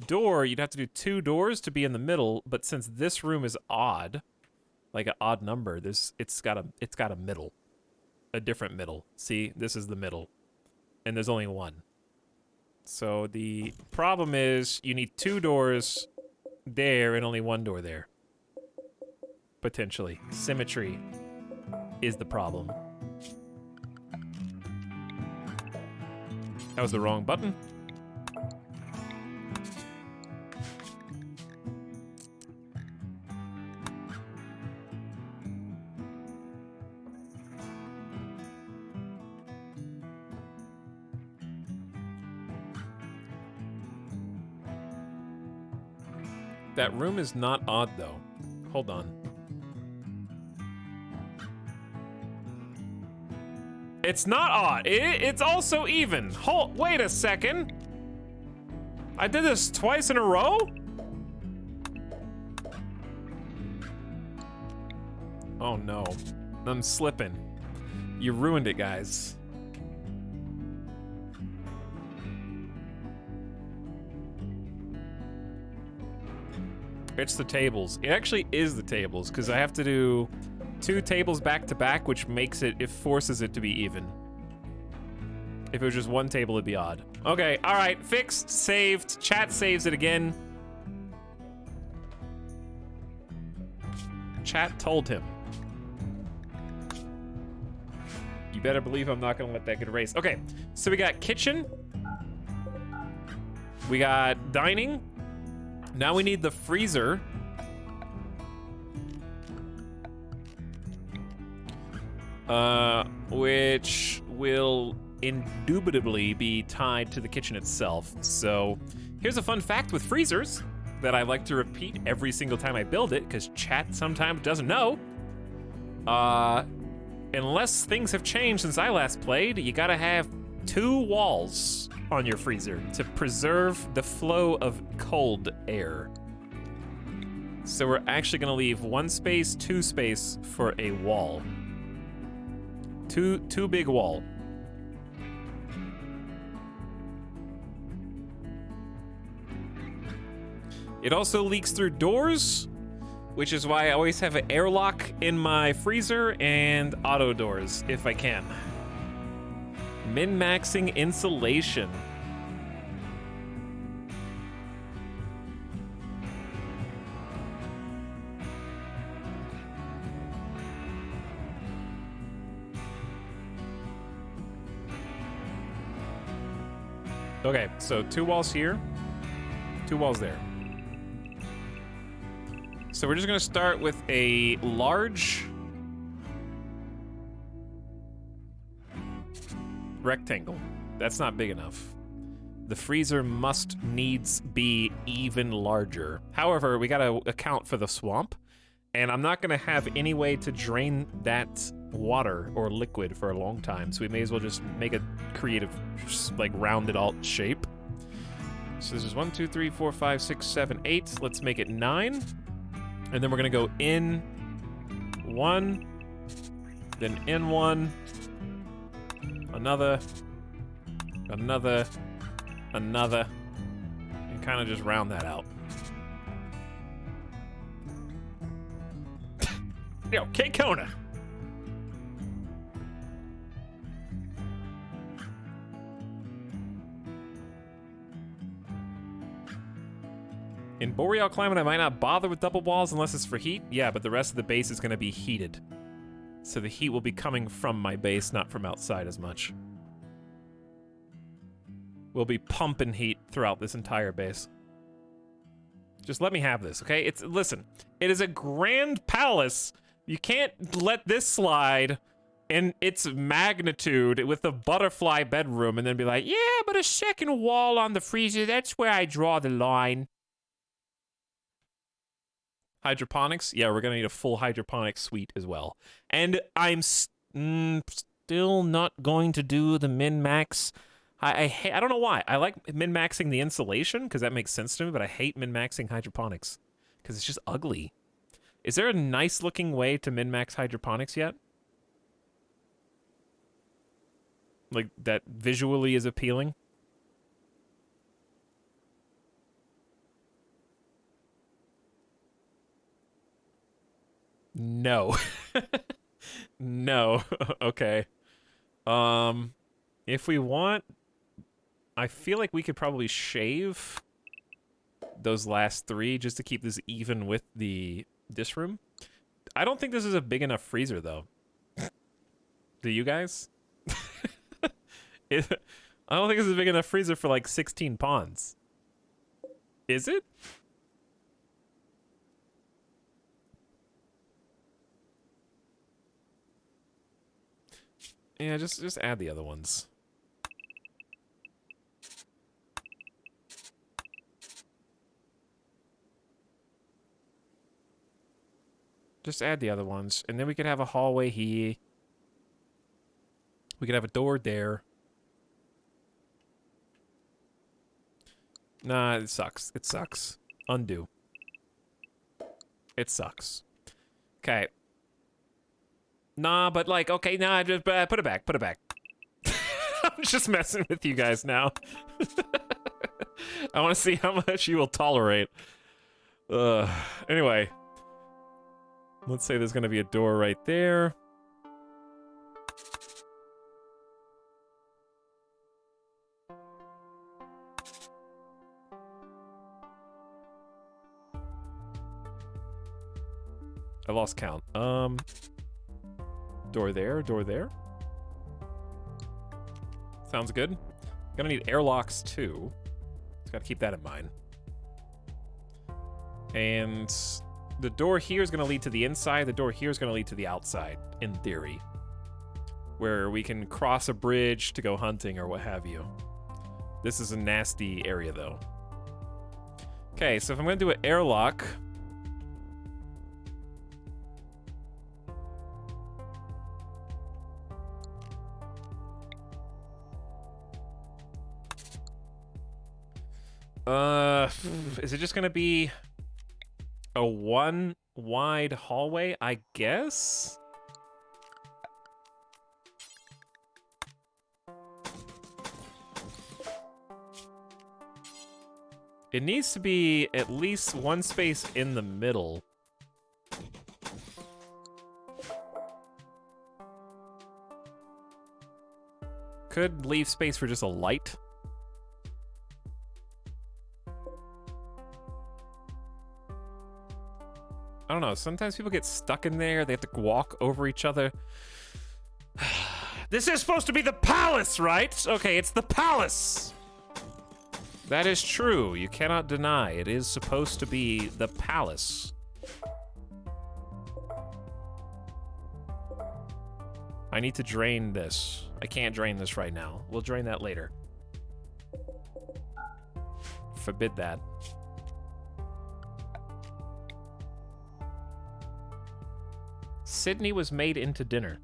door, you'd have to do 2 doors to be in the middle. But since this room is odd, like an odd number, it's got a middle, a different middle. See, this is the middle, and there's only 1. So the problem is you need 2 doors there and only 1 door there. Potentially. Symmetry is the problem. That was the wrong button. That room is not odd, though. Hold on. It's not odd. It's also even. Wait a second. I did this twice in a row? Oh, no. I'm slipping. You ruined it, guys. It's the tables. It actually is the tables, because I have to do 2 tables back to back, which makes it forces it to be even. If it was just 1 table, it'd be odd. Okay, all right, fixed, saved. Chat saves it again. Chat told him. You better believe I'm not gonna let that get erased. Okay, so we got kitchen. We got dining. Now we need the freezer. Which will indubitably be tied to the kitchen itself. So here's a fun fact with freezers that I like to repeat every single time I build it, because chat sometimes doesn't know. Unless things have changed since I last played, you gotta have 2 walls on your freezer to preserve the flow of cold air. So we're actually gonna leave 1 space, 2 space for a wall. Two big wall. It also leaks through doors, which is why I always have an airlock in my freezer and auto doors if I can. Min-maxing insulation. Okay, so 2 walls here, 2 walls there. So we're just gonna start with a large rectangle. That's not big enough. The freezer must needs be even larger. However, we gotta account for the swamp, and I'm not gonna have any way to drain that water or liquid for a long time, so we may as well just make a creative, like, rounded alt shape. So this is 1, 2, 3, 4, 5, 6, 7, 8. Let's make it 9. And then we're gonna go in 1, then in 1, another, and kind of just round that out. Yo, K-Kona! In boreal climate, I might not bother with double walls unless it's for heat. Yeah, but the rest of the base is going to be heated. So the heat will be coming from my base, not from outside as much. We'll be pumping heat throughout this entire base. Just let me have this, okay? Listen, it is a grand palace. You can't let this slide in its magnitude with the butterfly bedroom and then be like, yeah, but a second wall on the freezer, that's where I draw the line. Hydroponics? Yeah, we're gonna need a full hydroponic suite as well. And I'm still not going to do the min-max I don't know why. I like min-maxing the insulation because that makes sense to me, but I hate min-maxing hydroponics because it's just ugly. Is there a nice looking way to min-max hydroponics yet? Like that visually is appealing? No. No. Okay. If we want, I feel like we could probably shave those last 3 just to keep this even with this room. I don't think this is a big enough freezer though. Do you guys? I don't think this is a big enough freezer for like 16 pawns. Is it? Yeah, just add the other ones. Just add the other ones, and then we could have a hallway here. We could have a door there. Nah, it sucks. It sucks. Undo. It sucks. Okay. Nah, but like, okay, nah, just put it back. Put it back. I'm just messing with you guys now. I want to see how much you will tolerate. Anyway. Let's say there's going to be a door right there. I lost count. Door there, door there. Sounds good. Gonna need airlocks too. Just gotta keep that in mind. And the door here is gonna lead to the inside. The door here is gonna lead to the outside, in theory. Where we can cross a bridge to go hunting or what have you. This is a nasty area though. Okay, so if I'm gonna do an airlock, is it just gonna be a one wide hallway, I guess? It needs to be at least one space in the middle. Could leave space for just a light. I don't know, sometimes people get stuck in there, they have to walk over each other. This is supposed to be the palace, right? Okay, it's the palace! That is true, you cannot deny. It is supposed to be the palace. I need to drain this. I can't drain this right now. We'll drain that later. Forbid that. Sydney was made into dinner.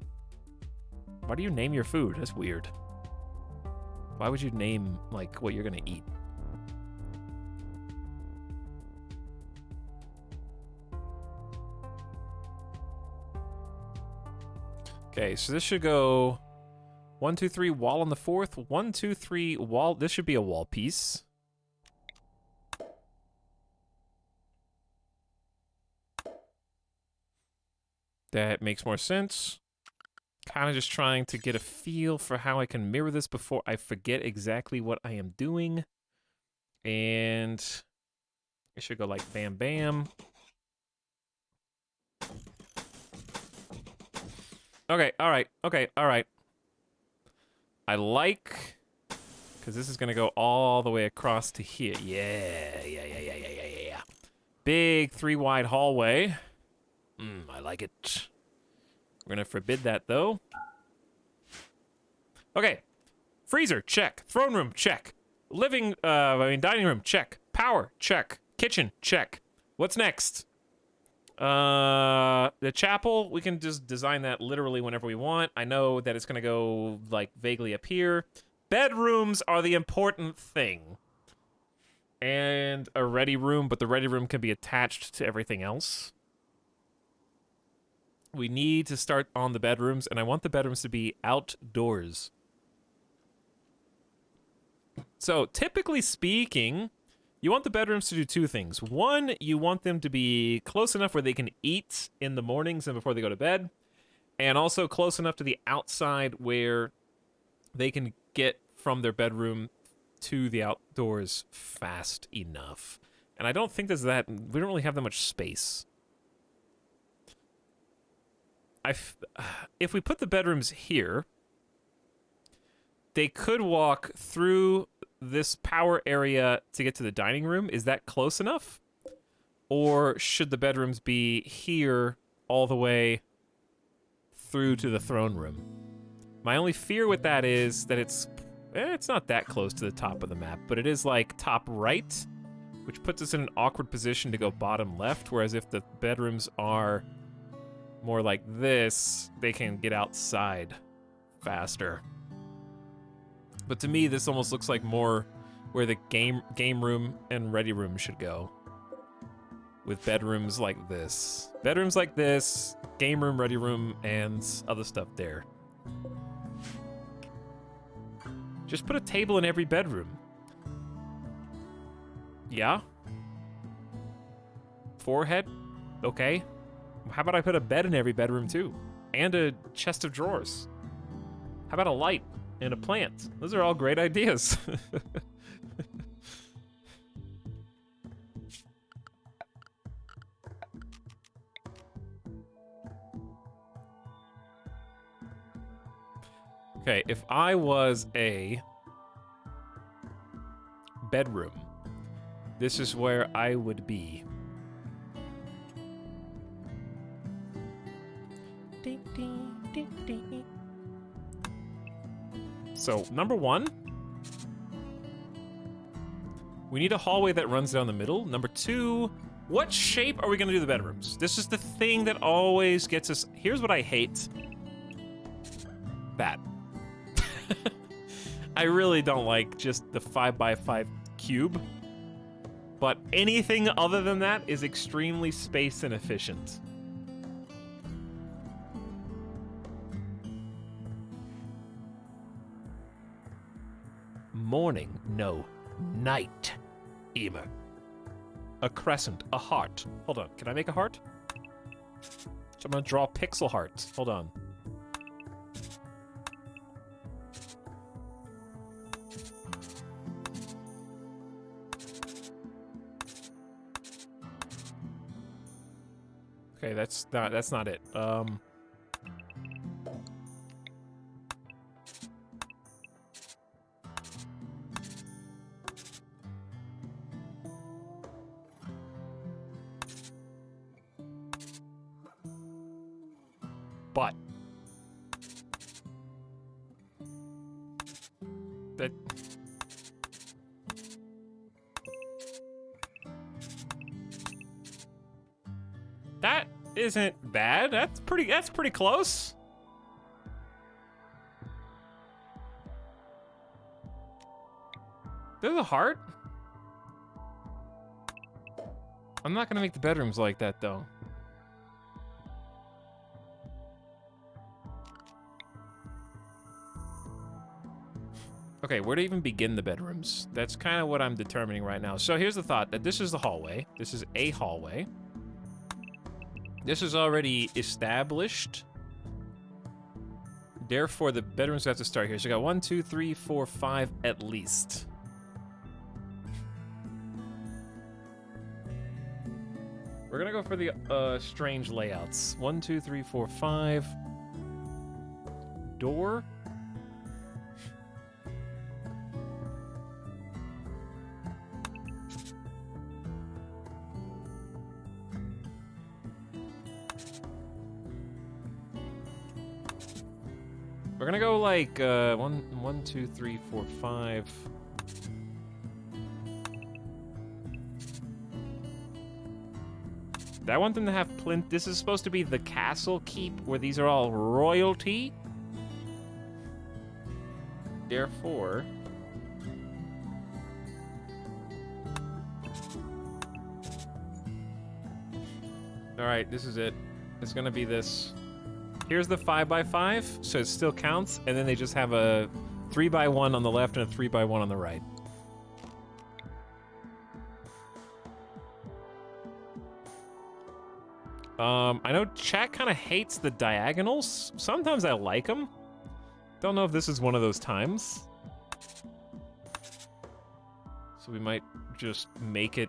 Why do you name your food? That's weird. Why would you name, like, what you're gonna eat? Okay, so this should go 1, 2, 3, wall on the 4th. 1, 2, 3, wall. This should be a wall piece. That makes more sense. Kind of just trying to get a feel for how I can mirror this before I forget exactly what I am doing. And it should go like bam, bam. Okay, all right, okay, all right. I like, because this is going to go all the way across to here. Yeah. Big 3 wide hallway. I like it. We're going to forbid that, though. Okay. Freezer, check. Throne room, check. Dining room, check. Power, check. Kitchen, check. What's next? The chapel, we can just design that literally whenever we want. I know that it's going to go, like, vaguely up here. bedrooms are the important thing. And a ready room, but the ready room can be attached to everything else. We need to start on the bedrooms, and I want the bedrooms to be outdoors. So, typically speaking, you want the bedrooms to do two things. One, you want them to be close enough where they can eat in the mornings and before they go to bed, and also close enough to the outside where they can get from their bedroom to the outdoors fast enough. And I don't think there's that... We don't really have that much space. If we put the bedrooms here, they could walk through this power area to get to the dining room. Is that close enough? Or should the bedrooms be here all the way through to the throne room? My only fear with that is that it's not that close to the top of the map, but it is like top right, which puts us in an awkward position to go bottom left, whereas if the bedrooms are more like this, they can get outside faster. But to me, this almost looks like more where the game room and ready room should go. With bedrooms like this. Bedrooms like this, game room, ready room, and other stuff there. Just put a table in every bedroom. Yeah? Forehead? Okay. How about I put a bed in every bedroom too? And a chest of drawers? How about a light and a plant? Those are all great ideas. Okay, if I was a bedroom, this is where I would be. So, number one, we need a hallway that runs down the middle. Number two, what shape are we gonna do the bedrooms? This is the thing that always gets us. Here's what I hate. That. I really don't like just the 5x5 cube, but anything other than that is extremely space inefficient. Morning, no, night, Emer. A crescent, a heart. Hold on, can I make a heart? So I'm gonna draw pixel hearts. Hold on. Okay, that's not it. But that isn't bad. That's pretty close. There's a heart. I'm not gonna make the bedrooms like that though. Okay, where to even begin the bedrooms? That's kind of what I'm determining right now. So here's the thought, that this is the hallway. This is a hallway. This is already established. Therefore, the bedrooms have to start here. So we got 1, 2, 3, 4, 5 at least. We're gonna go for the strange layouts. 1, 2, 3, 4, 5. Door. We're gonna go like 1, 2, 3, 4, 5. I want them to have plinth. This is supposed to be the castle keep, where these are all royalty. Therefore, all right, this is it. It's gonna be this. Here's the 5x5, so it still counts, and then they just have a 3x1 on the left and a 3x1 on the right. I know chat kind of hates the diagonals. Sometimes I like them. Don't know if this is one of those times. So we might just make it.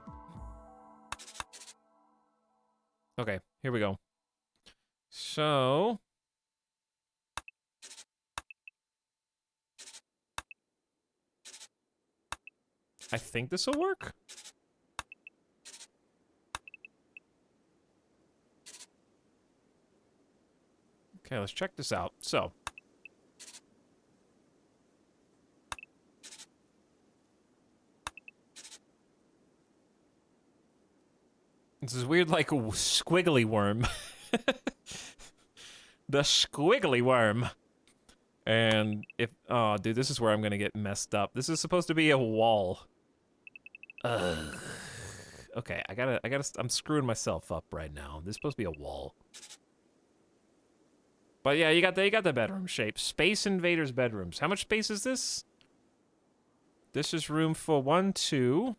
Okay, here we go. So I think this will work. Okay, let's check this out. So this is weird, like a squiggly worm. The squiggly worm. And if, oh, dude, this is where I'm gonna get messed up. This is supposed to be a wall. Ugh. Okay, I'm screwing myself up right now. This is supposed to be a wall. But yeah, you got the bedroom shape. Space Invaders bedrooms. How much space is this? This is room for 1, 2,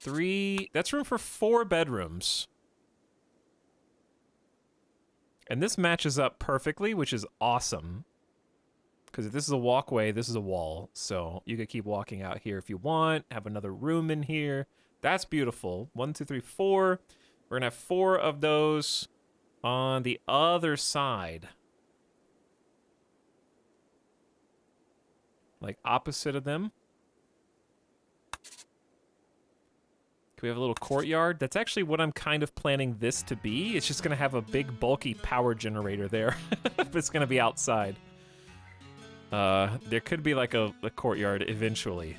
3. That's room for 4 bedrooms. And this matches up perfectly, which is awesome. Because if this is a walkway, this is a wall. So you could keep walking out here if you want. Have another room in here. That's beautiful. 1, 2, 3, 4. We're gonna have 4 of those on the other side. Like opposite of them. Can we have a little courtyard? That's actually what I'm kind of planning this to be. It's just gonna have a big bulky power generator there. But it's gonna be outside. There could be like a courtyard eventually.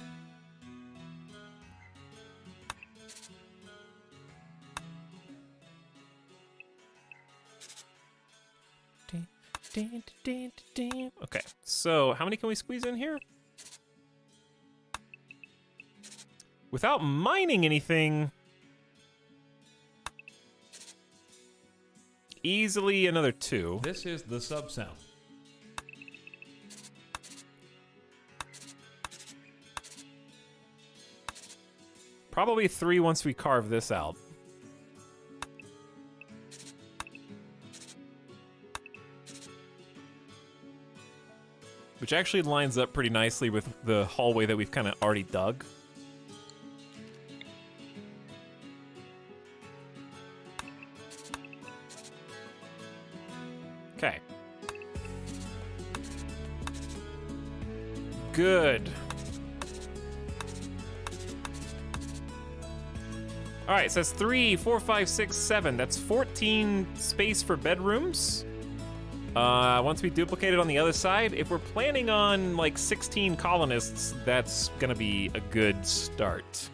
Okay, so how many can we squeeze in here? Without mining anything, easily another 2. This is the sub sound. Probably 3 once we carve this out. Which actually lines up pretty nicely with the hallway that we've kind of already dug. Okay. Good. All right, so that's 3, 4, 5, 6, 7. That's 14 space for bedrooms. Once we duplicate it on the other side, if we're planning on like 16 colonists, that's gonna be a good start.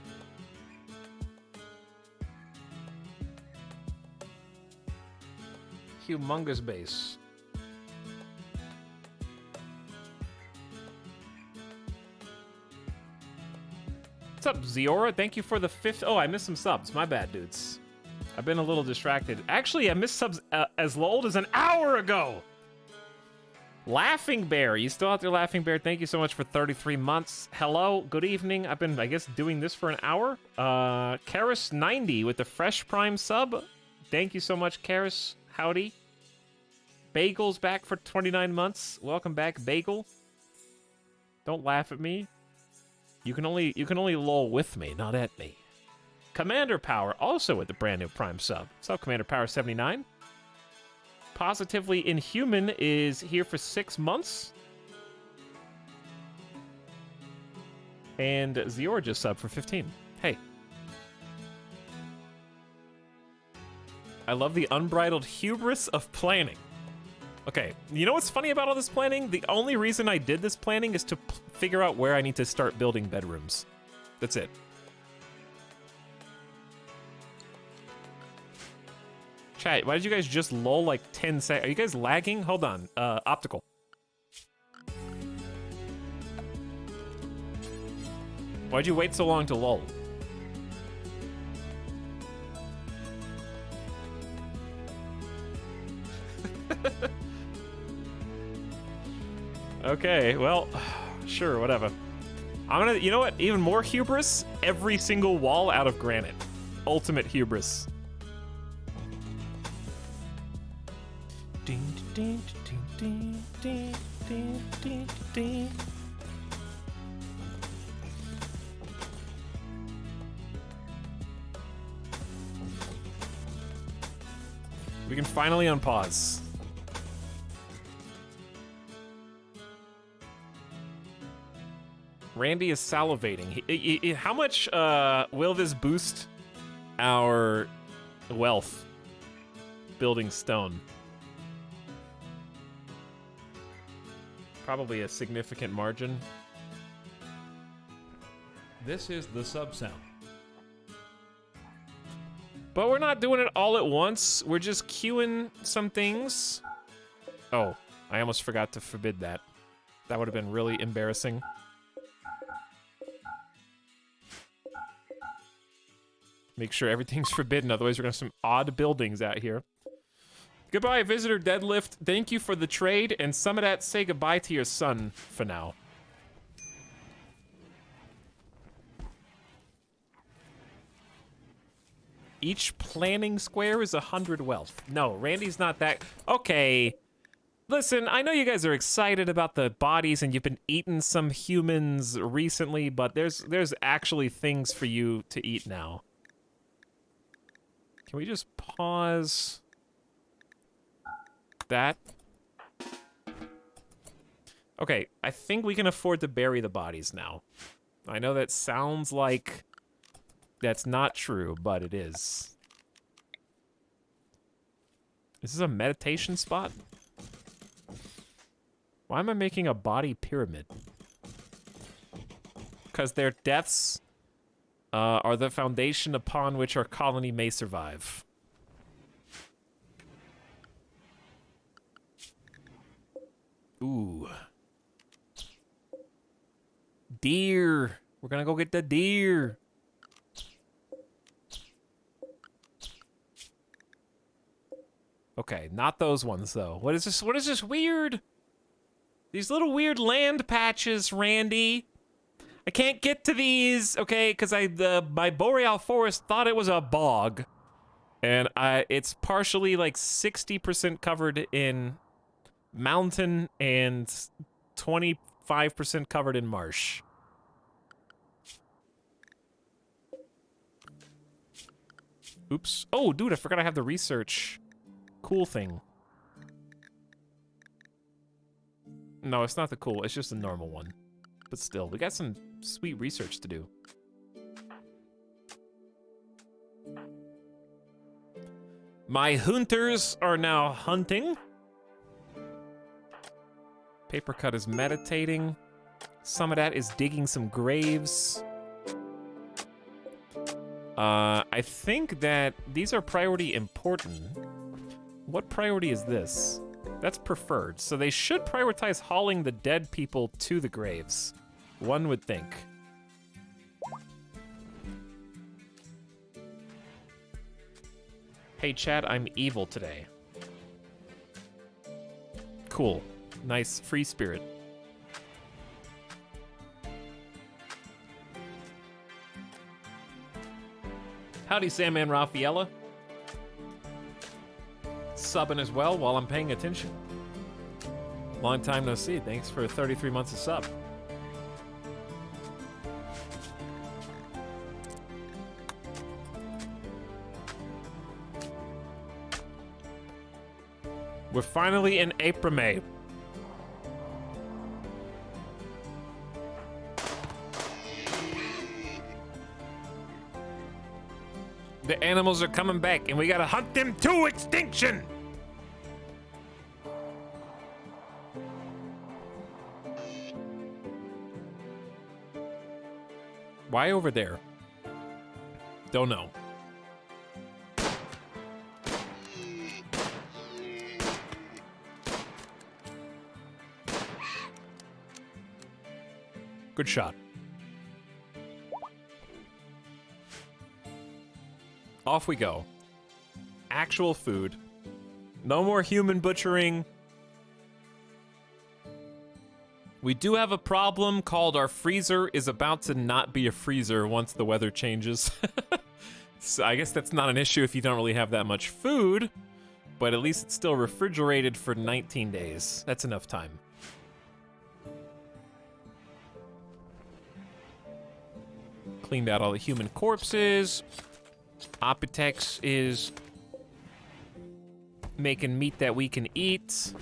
Humongous base. What's up, Ziora? Thank you for the 5th. Oh, I missed some subs. My bad, dudes. I've been a little distracted. Actually, I missed subs as old as an hour ago. Laughing Bear, you still out there, Laughing Bear? Thank you so much for 33 months. Hello, good evening. I've been, I guess, doing this for an hour. Karis90 with the fresh prime sub. Thank you so much, Karis. Howdy. Bagel's back for 29 months. Welcome back, Bagel. Don't laugh at me. You can only lol with me, not at me. Commander Power also with the brand new prime sub. What's up, Commander Power 79? Positively Inhuman is here for 6 months. And Zior just subbed for 15. Hey. I love the unbridled hubris of planning. Okay, you know what's funny about all this planning? The only reason I did this planning is to figure out where I need to start building bedrooms. That's it. Chat, why did you guys just lull like 10 seconds? Are you guys lagging? Hold on. Optical. Why'd you wait so long to lull? Okay, well, sure, whatever. I'm gonna, you know what? Even more hubris? Every single wall out of granite. Ultimate hubris. Ding, ding, ding, ding, ding, ding, ding, ding. We can finally unpause. Randy is salivating. How much will this boost our wealth? Building stone. Probably a significant margin. This is the sub-sound. But we're not doing it all at once. We're just queuing some things. Oh, I almost forgot to forbid that. That would have been really embarrassing. Make sure everything's forbidden, otherwise we're gonna have some odd buildings out here. Goodbye, visitor Deadlift. Thank you for the trade, and some of that say goodbye to your son for now. Each planning square is 100 wealth. No, Randy's not that. Okay. Listen, I know you guys are excited about the bodies and you've been eating some humans recently, but there's actually things for you to eat now. Can we just pause that? Okay, I think we can afford to bury the bodies now. I know that sounds like that's not true, but it is. Is this a meditation spot? Why am I making a body pyramid? Because their deaths are the foundation upon which our colony may survive. Ooh. Deer. We're gonna go get the deer. Okay, not those ones though. What is this? What is this weird? These little weird land patches, Randy. I can't get to these, okay, because my boreal forest thought it was a bog. And it's partially like 60% covered in mountain and 25% covered in marsh. Oops. Oh, dude, I forgot I have the research cool thing. No, it's not the cool, it's just a normal one. But still, we got some sweet research to do. My hunters are now hunting. Papercut is meditating. Some of that is digging some graves. I think that these are priority important. What priority is this? That's preferred, so they should prioritize hauling the dead people to the graves. One would think. Hey chat, I'm evil today. Cool. Nice free spirit. Howdy, Sandman Raffaella. Subbing as well while I'm paying attention. Long time no see. Thanks for 33 months of sub. We're finally in April, May. The animals are coming back, and we gotta hunt them to extinction! Why over there? Don't know. Good shot. off we go. Actual food. No more human butchering. We do have a problem called our freezer is about to not be a freezer once the weather changes. So I guess that's not an issue if you don't really have that much food, but at least it's still refrigerated for 19 days. That's enough time. Cleaned out all the human corpses. Etalyx is making meat that we can eat.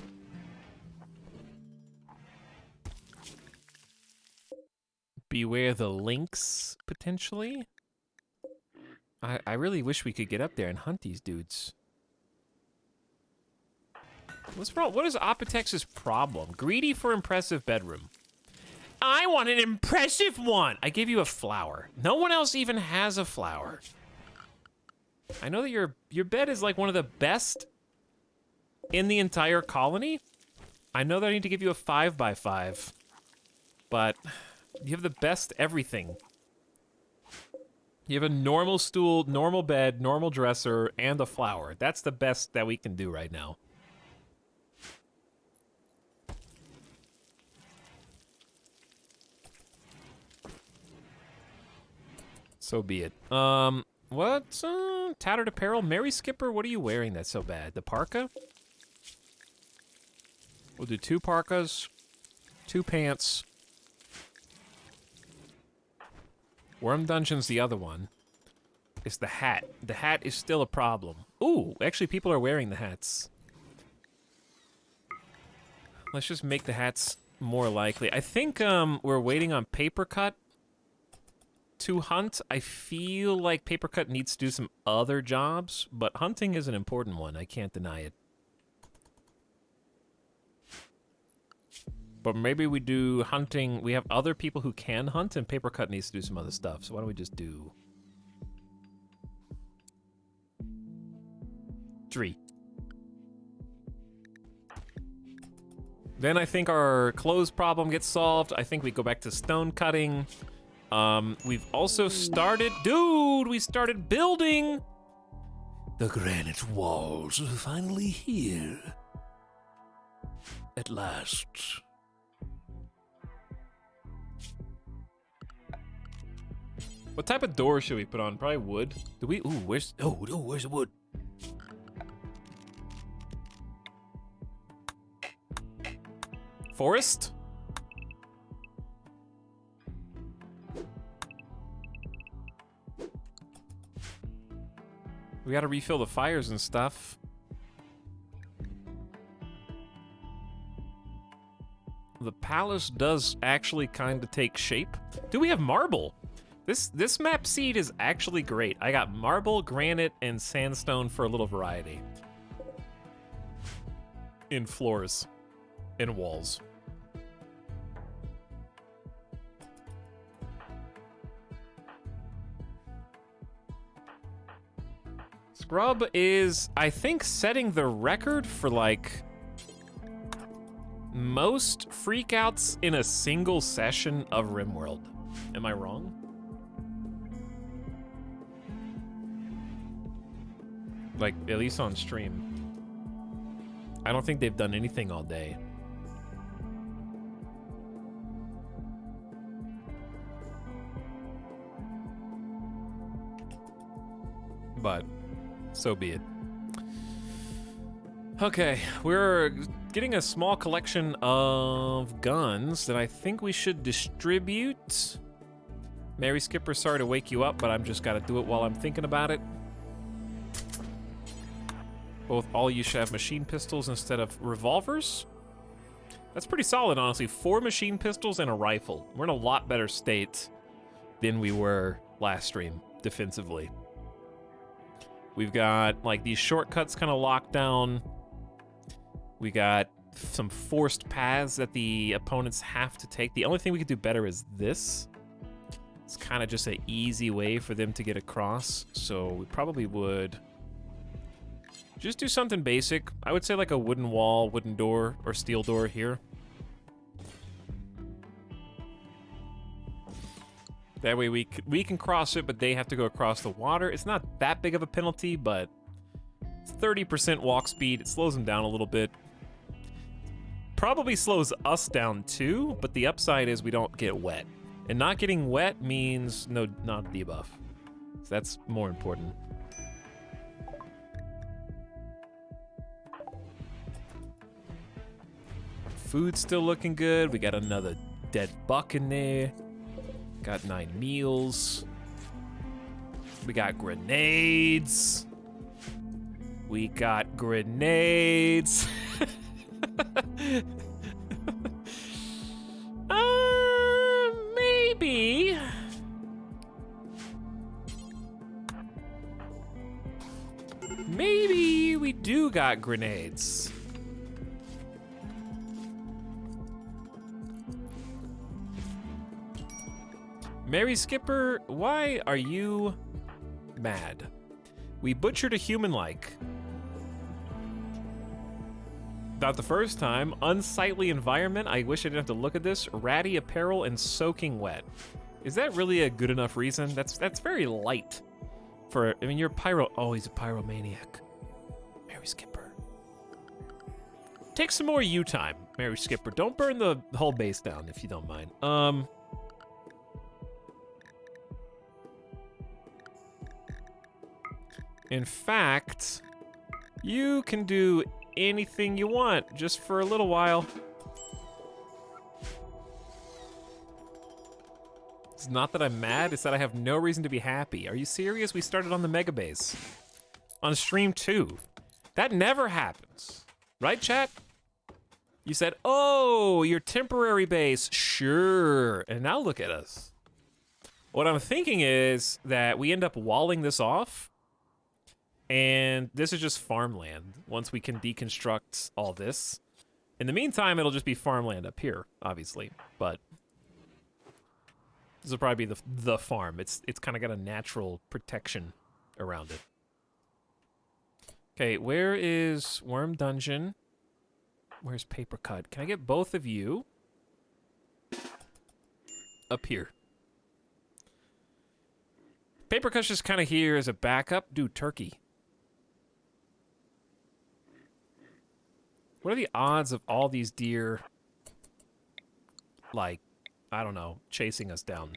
Beware the lynx, potentially. I really wish we could get up there and hunt these dudes. What's wrong? What is Etalyx's problem? Greedy for impressive bedroom. I want an impressive one! I gave you a flower. No one else even has a flower. I know that your bed is like one of the best in the entire colony. I know that I need to give you a 5x5, but you have the best everything. You have a normal stool, normal bed, normal dresser, and a flower. That's the best that we can do right now. So be it. What's tattered apparel? Mary Skipper, what are you wearing that's so bad? The parka? We'll do 2 parkas, 2 pants. Worm Dungeon's the other one. It's the hat. The hat is still a problem. Ooh, actually people are wearing the hats. Let's just make the hats more likely. I think we're waiting on Paper Cut to hunt. I feel like Paper Cut needs to do some other jobs, but hunting is an important one. I can't deny it. But maybe we do hunting. We have other people who can hunt, and Paper Cut needs to do some other stuff. So why don't we just do 3. Then I think our clothes problem gets solved. I think we go back to stone cutting. We've also started... Dude, we started building! The granite walls are finally here. At last. What type of door should we put on? Probably wood. Do we... Ooh, where's the wood? Forest? We gotta refill the fires and stuff. The palace does actually kind of take shape. Do we have marble? This map seed is actually great. I got marble, granite, and sandstone for a little variety. In floors. In walls. Scrub is, I think, setting the record for, like, most freakouts in a single session of RimWorld. Am I wrong? Like, at least on stream. I don't think they've done anything all day. But so be it. Okay, we're getting a small collection of guns that I think we should distribute. Mary Skipper, sorry to wake you up, but I'm just gotta do it while I'm thinking about it. All you should have machine pistols instead of revolvers. That's pretty solid, honestly. 4 machine pistols and a rifle. We're in a lot better state than we were last stream, defensively. We've got, like, these shortcuts kind of locked down. We got some forced paths that the opponents have to take. The only thing we could do better is this. It's kind of just an easy way for them to get across, so we probably would just do something basic. I would say like a wooden wall, wooden door, or steel door here. That way we can cross it, but they have to go across the water. It's not that big of a penalty, but it's 30% walk speed. It slows them down a little bit. Probably slows us down too, but the upside is we don't get wet. And not getting wet means no, not the above. So that's more important. Food's still looking good. We got another dead buck in there. Got 9 meals. We got grenades. We got grenades. Maybe. Maybe we do got grenades. Mary Skipper, why are you mad? We butchered a human like. Not the first time. Unsightly environment. I wish I didn't have to look at this. Ratty apparel and soaking wet. Is that really a good enough reason? That's very light. For, I mean, you're pyro. Oh, he's a pyromaniac. Mary Skipper. Take some more you time, Mary Skipper. Don't burn the whole base down if you don't mind. In fact, you can do anything you want just for a little while. It's not that I'm mad, it's that I have no reason to be happy. Are you serious? We started on the mega base. On stream 2. That never happens. Right, chat? You said, oh, your temporary base. Sure. And now look at us. What I'm thinking is that we end up walling this off. And this is just farmland once we can deconstruct all this. In the meantime, it'll just be farmland up here, obviously. But this will probably be the farm. It's kind of got a natural protection around it. Okay, where is Worm Dungeon? Where's Paper Cut? Can I get both of you up here? Paper Cut's just kind of here as a backup. Dude, turkey. What are the odds of all these deer, like, I don't know, chasing us down?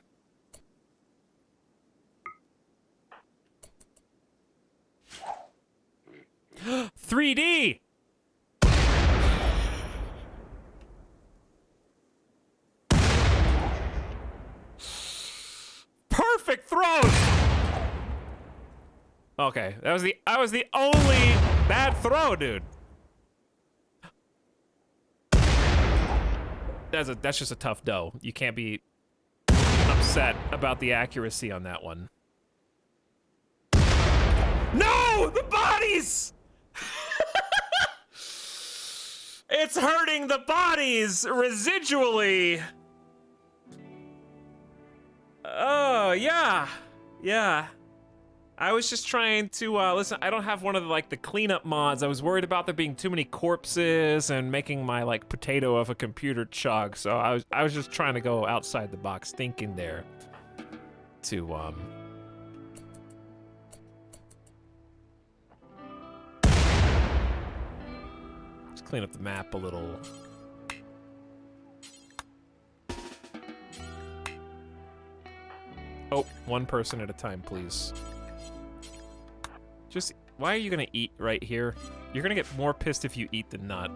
$3D! Perfect throws! Okay, that was the only bad throw, dude. That's just a tough dough. You can't be upset about the accuracy on that one. No! The bodies! It's hurting the bodies residually. Oh, yeah. Yeah. I was just trying to, listen, I don't have one of the cleanup mods. I was worried about there being too many corpses and making my, potato of a computer chug. So I was just trying to go outside the box thinking there to, just clean up the map a little. Oh, one person at a time, please. Just, why are you gonna eat right here? You're gonna get more pissed if you eat than not.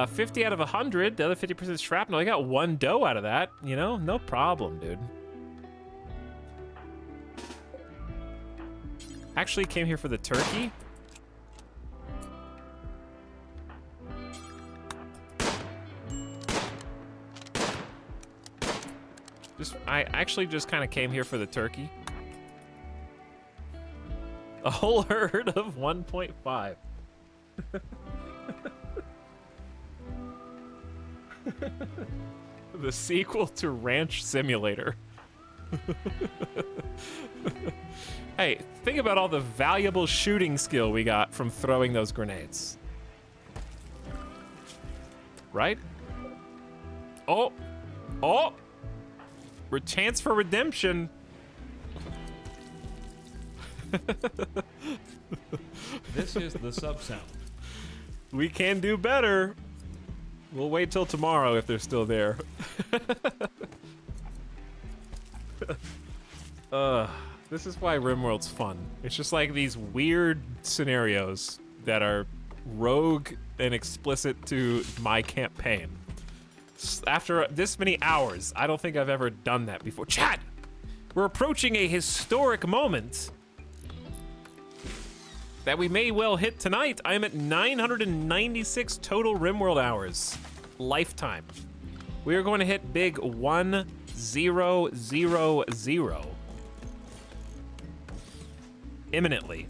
50 out of 100, the other 50% is shrapnel. I got 1 dough out of that, you know? No problem, dude. Actually came here for the turkey. I actually just kind of came here for the turkey. A whole herd of 1.5. The sequel to Ranch Simulator. Hey, think about all the valuable shooting skill we got from throwing those grenades. Right? Oh! Oh! Chance for redemption. This is the sub-sound. We can do better. We'll wait till tomorrow if they're still there. This is why RimWorld's fun. It's just like these weird scenarios that are rogue and explicit to my campaign. After this many hours, I don't think I've ever done that before. Chat! We're approaching a historic moment that we may well hit tonight. I am at 996 total RimWorld hours. Lifetime. We are going to hit big 1000. Imminently.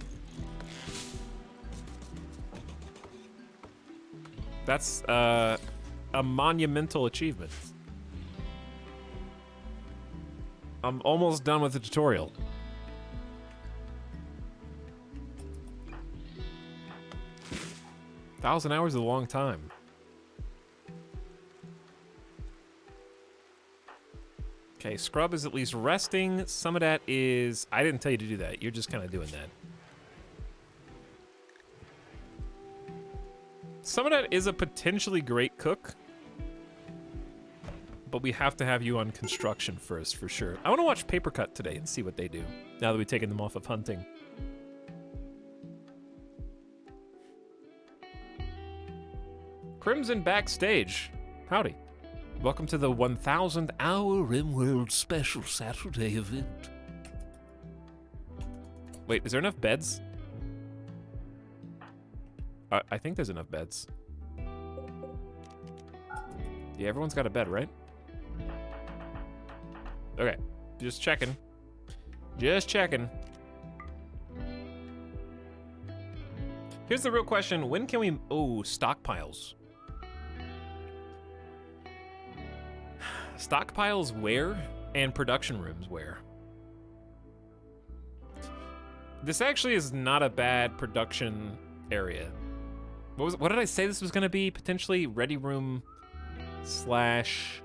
That's a monumental achievement. I'm almost done with the tutorial. $1,000 hours is a long time. Okay, Scrub is at least resting. Some of that is... I didn't tell you to do that. You're just kind of doing that. Some of that is a potentially great cook. But we have to have you on construction first, for sure. I want to watch Paper Cut today and see what they do, now that we've taken them off of hunting. Crimson backstage. Howdy. Welcome to the 1000th hour RimWorld special Saturday event. Wait, is there enough beds? I think there's enough beds. Yeah, everyone's got a bed, right? Okay, just checking. Just checking. Here's the real question. When can we... Oh, stockpiles. Stockpiles where? And production rooms where? This actually is not a bad production area. What did I say this was gonna be? Potentially ready room slash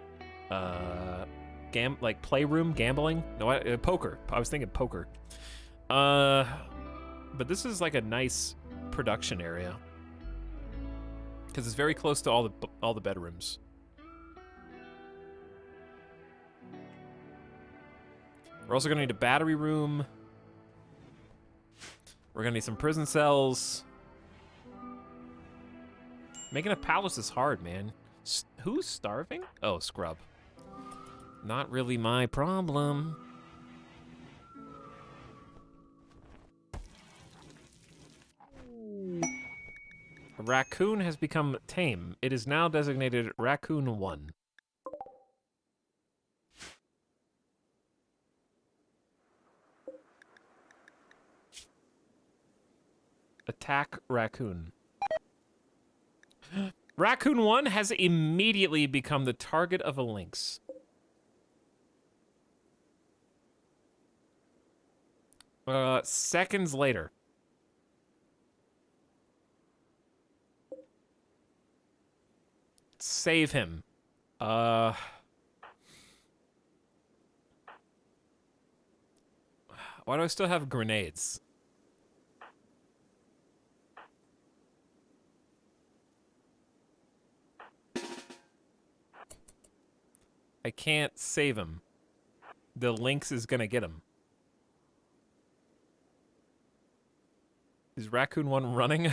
like playroom gambling? No, poker. I was thinking poker. But this is like a nice production area because it's very close to all the bedrooms. We're also gonna need a battery room. We're gonna need some prison cells. Making a palace is hard, man. Who's starving? Oh, Scrub. Not really my problem. A raccoon has become tame. It is now designated Raccoon 1. Attack Raccoon. Raccoon 1 has immediately become the target of a lynx. Seconds later. Save him. Why do I still have grenades? I can't save him. The lynx is gonna get him. Is Raccoon 1 running?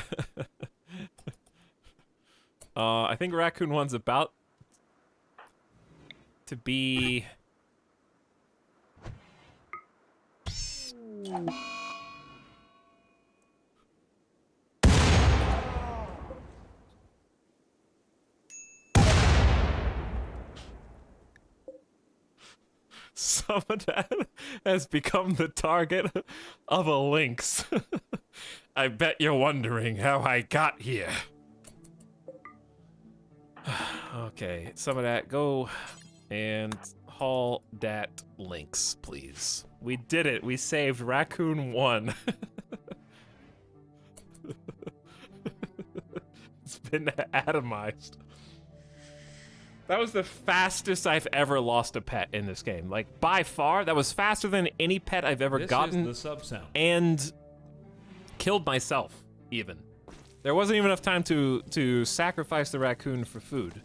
I think Raccoon 1's about to be... Some of that has become the target of a lynx. I bet you're wondering how I got here. Okay, some of that, go and haul that lynx, please. We did it. We saved Raccoon 1. It's been atomized. That was the fastest I've ever lost a pet in this game. Like, by far, that was faster than any pet I've ever gotten. This is the sub-sound. And killed myself, even. There wasn't even enough time to sacrifice the raccoon for food.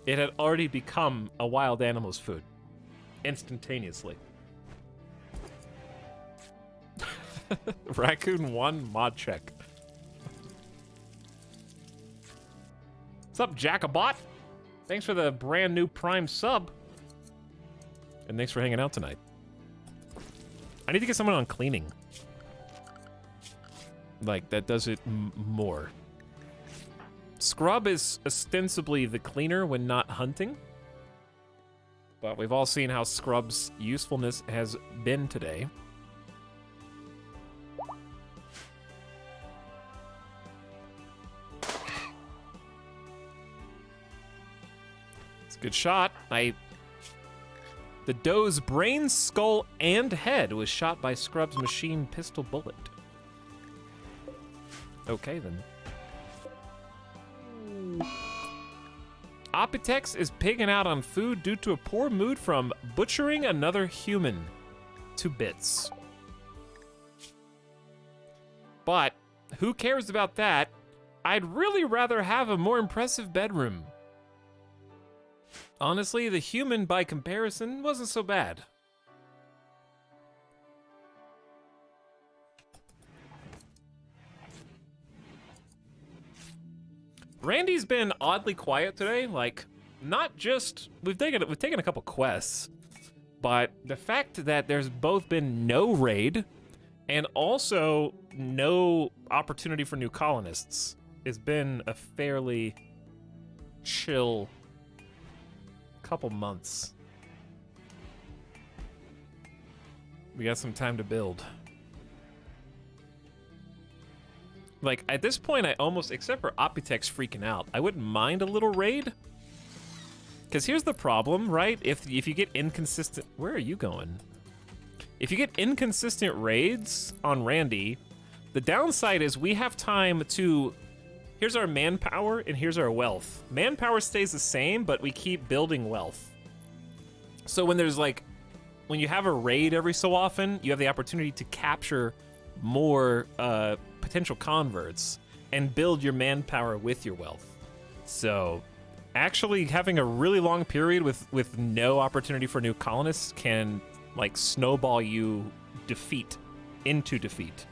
It had already become a wild animal's food. Instantaneously. Raccoon 1 mod check. What's up, Jackabot? Thanks for the brand new Prime sub. And thanks for hanging out tonight. I need to get someone on cleaning. Like, that does it more. Scrub is ostensibly the cleaner when not hunting. But we've all seen how Scrub's usefulness has been today. It's a good shot. The doe's brain, skull, and head was shot by Scrub's machine pistol bullet. Okay, then. Opitex is pigging out on food due to a poor mood from butchering another human to bits. But who cares about that? I'd really rather have a more impressive bedroom. Honestly, the human, by comparison, wasn't so bad. Randy's been oddly quiet today. Like, not just we've taken a couple quests, but the fact that there's both been no raid and also no opportunity for new colonists has been a fairly chill couple months. We got some time to build. Like, at this point, I almost, except for Opitex freaking out, I wouldn't mind a little raid. Because here's the problem, right? If you get inconsistent... Where are you going? If you get inconsistent raids on Randy, the downside is we have time to... Here's our manpower, and here's our wealth. Manpower stays the same, but we keep building wealth. So when there's, like... When you have a raid every so often, you have the opportunity to capture more potential converts and build your manpower with your wealth. So actually having a really long period with no opportunity for new colonists can like snowball you defeat into defeat.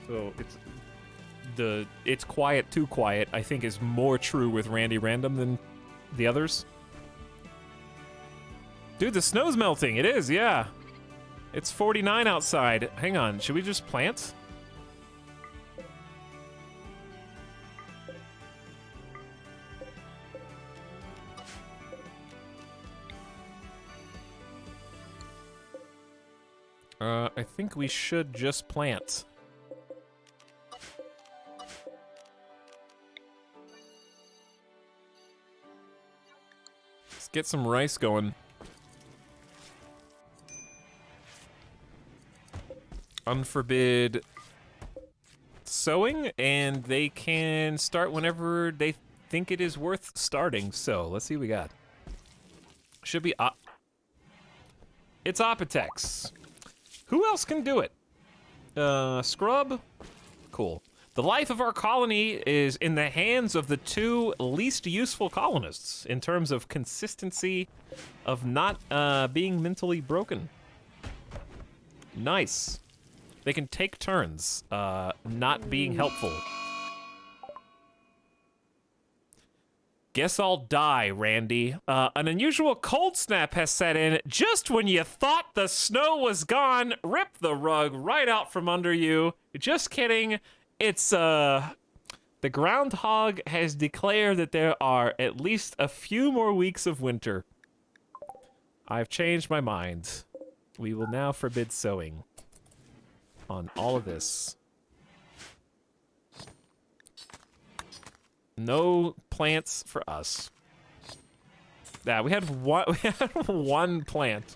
So it's quiet, too quiet, I think is more true with Randy Random than the others. Dude, the snow's melting. It is, yeah. It's 49 outside. Hang on, should we just plant? I think we should just plant. Let's get some rice going. Unforbid sowing, and they can start whenever they think it is worth starting. So let's see what we got. Should be it's Opitex. Who else can do it? Scrub? Cool. The life of our colony is in the hands of the two least useful colonists in terms of consistency of not being mentally broken. Nice. They can take turns, not being helpful. Guess I'll die, Randy. An unusual cold snap has set in just when you thought the snow was gone. Rip the rug right out from under you. Just kidding. It's, the groundhog has declared that there are at least a few more weeks of winter. I've changed my mind. We will now forbid sowing on all of this. No plants for us. Yeah, we had one plant.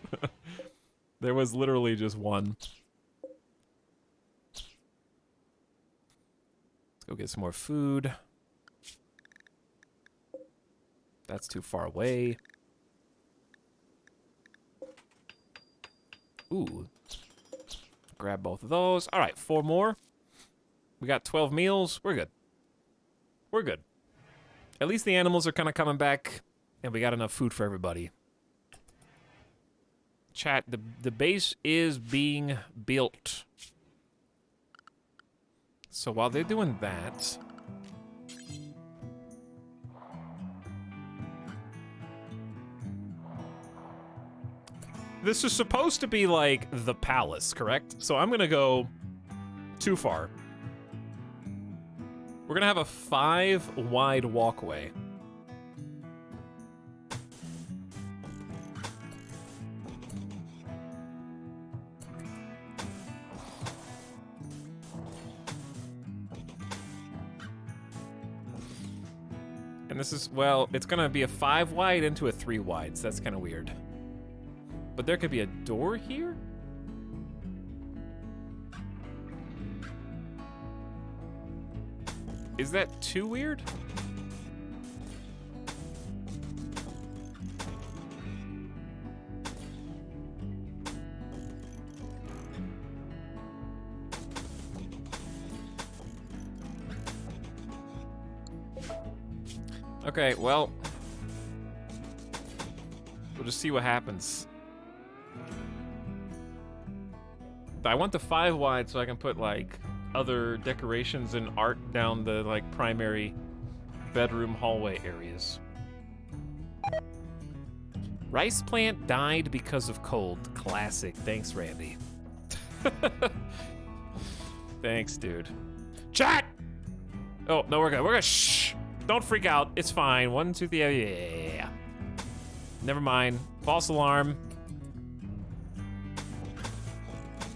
There was literally just one. Let's go get some more food. That's too far away. Ooh. Grab both of those. All right, 4 more. We got 12 meals. We're good. We're good. At least the animals are kind of coming back, and we got enough food for everybody. Chat, the base is being built. So while they're doing that... This is supposed to be like the palace, correct? So I'm gonna go too far. We're gonna have a 5-wide walkway. And this is, well, it's gonna be a 5-wide into a 3-wide, so that's kind of weird. But there could be a door here? Is that too weird? Okay, well, we'll just see what happens. I want the 5-wide so I can put like other decorations and art down the like primary bedroom hallway areas. Rice plant died because of cold. Classic. Thanks, Randy. Thanks, dude. Chat! Oh, no, we're good. We're good. Shh! Don't freak out. It's fine. 1, 2, 3. Yeah. Never mind. False alarm.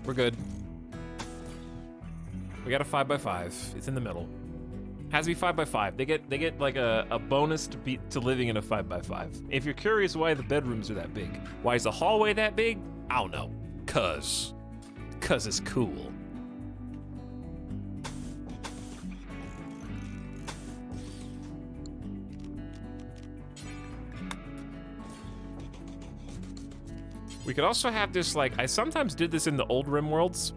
We're good. We got a 5x5. It's in the middle. Has to be 5x5. They get like a bonus to living in a 5x5. If you're curious why the bedrooms are that big, why is the hallway that big? I don't know. Cause it's cool. We could also have this, like, I sometimes did this in the old RimWorlds,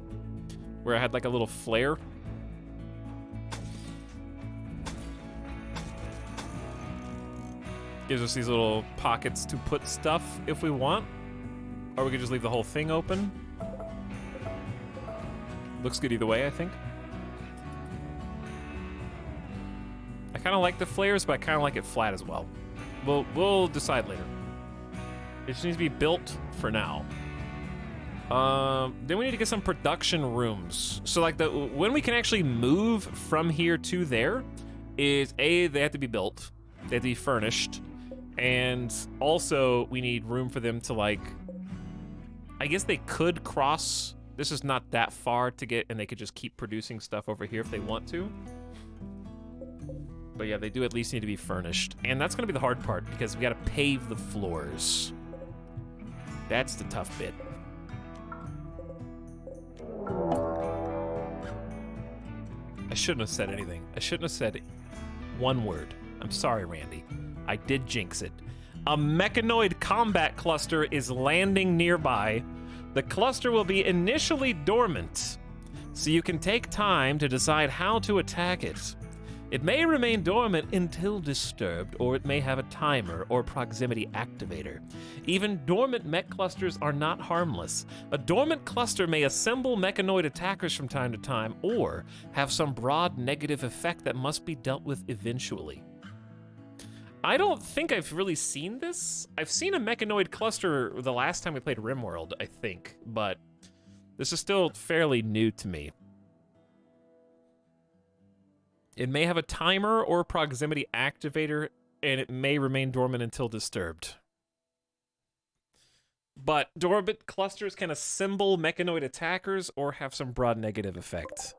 where I had like a little flare. Gives us these little pockets to put stuff if we want. Or we could just leave the whole thing open. Looks good either way, I think. I kind of like the flares, but I kind of like it flat as well. We'll decide later. It just needs to be built for now. Then we need to get some production rooms. So like when we can actually move from here to there is A, they have to be built. They have to be furnished. And also we need room for them to like, I guess they could cross. This is not that far to get, and they could just keep producing stuff over here if they want to. But yeah, they do at least need to be furnished. And that's gonna be the hard part because we gotta pave the floors. That's the tough bit. I shouldn't have said anything. I shouldn't have said one word. I'm sorry, Randy. I did jinx it. A mechanoid combat cluster is landing nearby. The cluster will be initially dormant, so you can take time to decide how to attack it. It may remain dormant until disturbed, or it may have a timer or proximity activator. Even dormant mech clusters are not harmless. A dormant cluster may assemble mechanoid attackers from time to time, or have some broad negative effect that must be dealt with eventually. I don't think I've really seen this. I've seen a mechanoid cluster the last time we played RimWorld, I think, but this is still fairly new to me. It may have a timer or proximity activator, and it may remain dormant until disturbed. But dormant clusters can assemble mechanoid attackers or have some broad negative effect.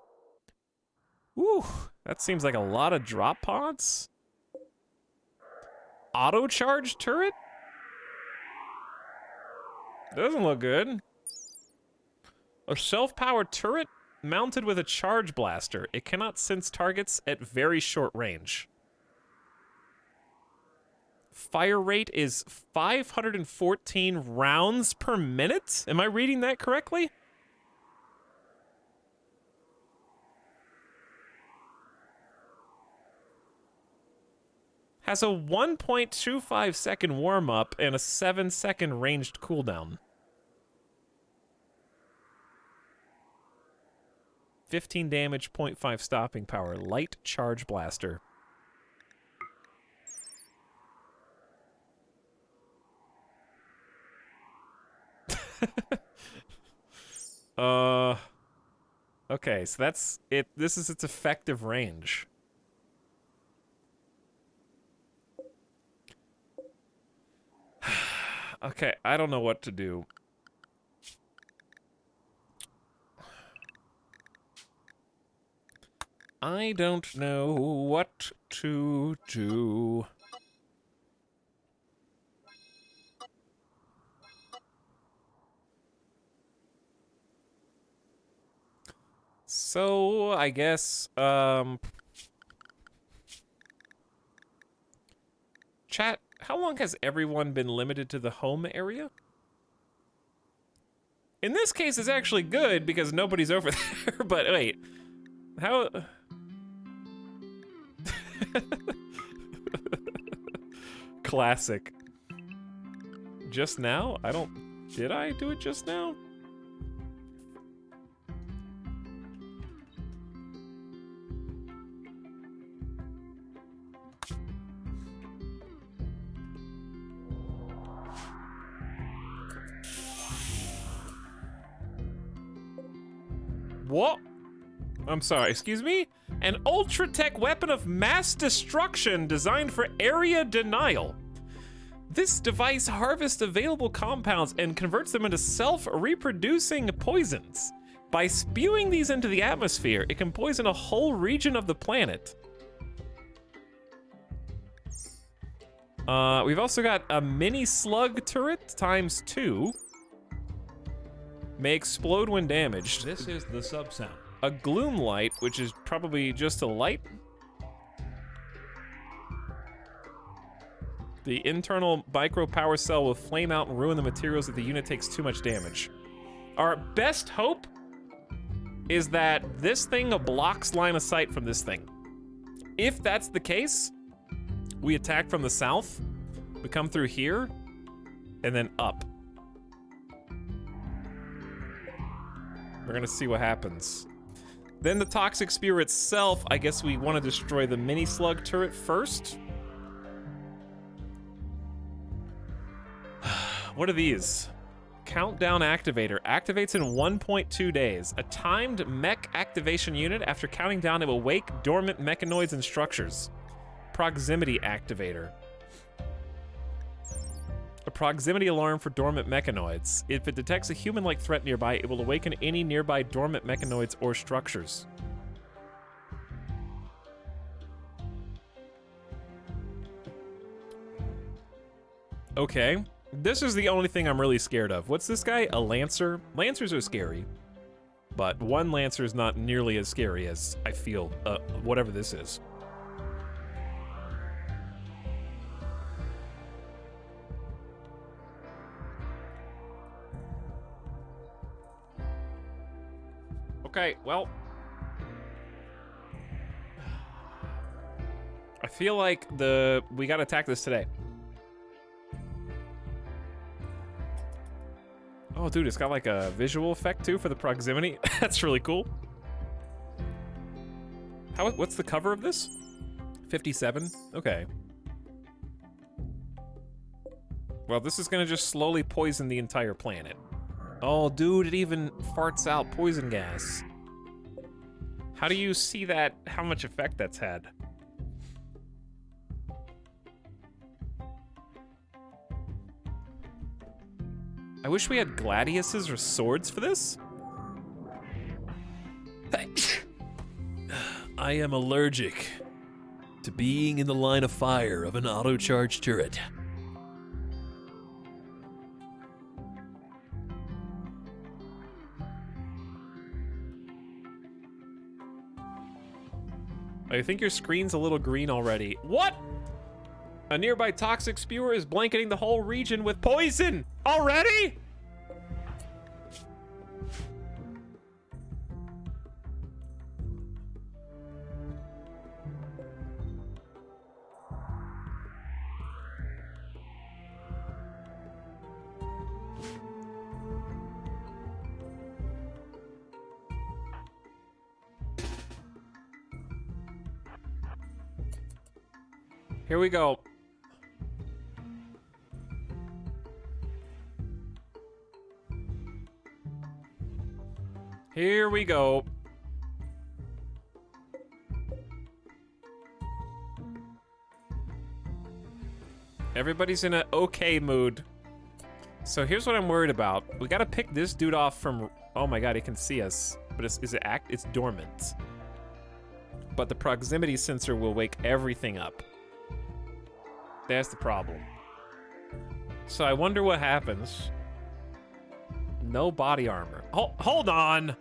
Woo, that seems like a lot of drop pods. Auto charge turret? Doesn't look good. A self-powered turret mounted with a charge blaster. It cannot sense targets at very short range. fire rate is 514 rounds per minute. Am I reading that correctly? Has a 1.25 second warm-up and a 7-second ranged cooldown. 15 damage, 0.5 stopping power. Light charge blaster. Okay, so that's it. This is its effective range. Okay, I don't know what to do. I don't know what to do. So, I guess, chat, how long has everyone been limited to the home area? In this case, it's actually good because nobody's over there, but wait. How... Classic. Just now? I don't... Did I do it just now? What? I'm sorry, excuse me? An ultra-tech weapon of mass destruction designed for area denial. This device harvests available compounds and converts them into self-reproducing poisons. By spewing these into the atmosphere, it can poison a whole region of the planet. We've also got a mini slug turret ×2. May explode when damaged. This is the sub-sound. A gloom light, which is probably just a light. The internal micro power cell will flame out and ruin the materials if the unit takes too much damage. Our best hope is that this thing blocks line of sight from this thing. If that's the case, we attack from the south, we come through here, and then up. We're gonna see what happens. Then the toxic spear itself, I guess we want to destroy the mini slug turret first. What are these? Countdown activator. Activates in 1.2 days. A timed mech activation unit. After counting down, it will wake dormant mechanoids and structures. Proximity activator. A proximity alarm for dormant mechanoids. If it detects a human-like threat nearby, it will awaken any nearby dormant mechanoids or structures. Okay. This is the only thing I'm really scared of. What's this guy? A Lancer? Lancers are scary. But one Lancer is not nearly as scary as I feel, whatever this is. Okay, well. I feel like we gotta attack this today. Oh, dude, it's got like a visual effect too for the proximity. That's really cool. What's the cover of this? 57? Okay. Well, this is gonna just slowly poison the entire planet. Oh, dude, it even farts out poison gas. How do you see that, how much effect that's had? I wish we had gladiuses or swords for this. I am allergic to being in the line of fire of an auto-charge turret. I think your screen's a little green already. What? A nearby toxic spewer is blanketing the whole region with poison. Already? Here we go. Here we go. Everybody's in an okay mood. So here's what I'm worried about. We gotta pick this dude off from... Oh my god, he can see us. But it's dormant. But the proximity sensor will wake everything up. That's the problem. So I wonder what happens. No body armor. Hold on.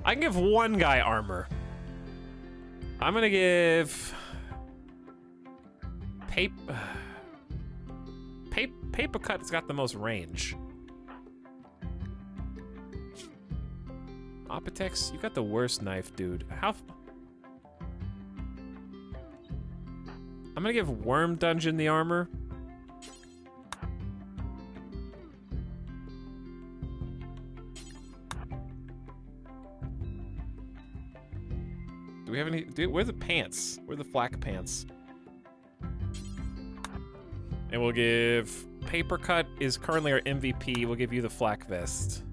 I can give one guy armor. I'm gonna give... Paper Cut's got the most range. Opitex, you got the worst knife, dude. I'm gonna give Worm Dungeon the armor. Do we have any? Where's the pants? Where are the flak pants? And we'll give Paper Cut is currently our MVP. We'll give you the flak vest.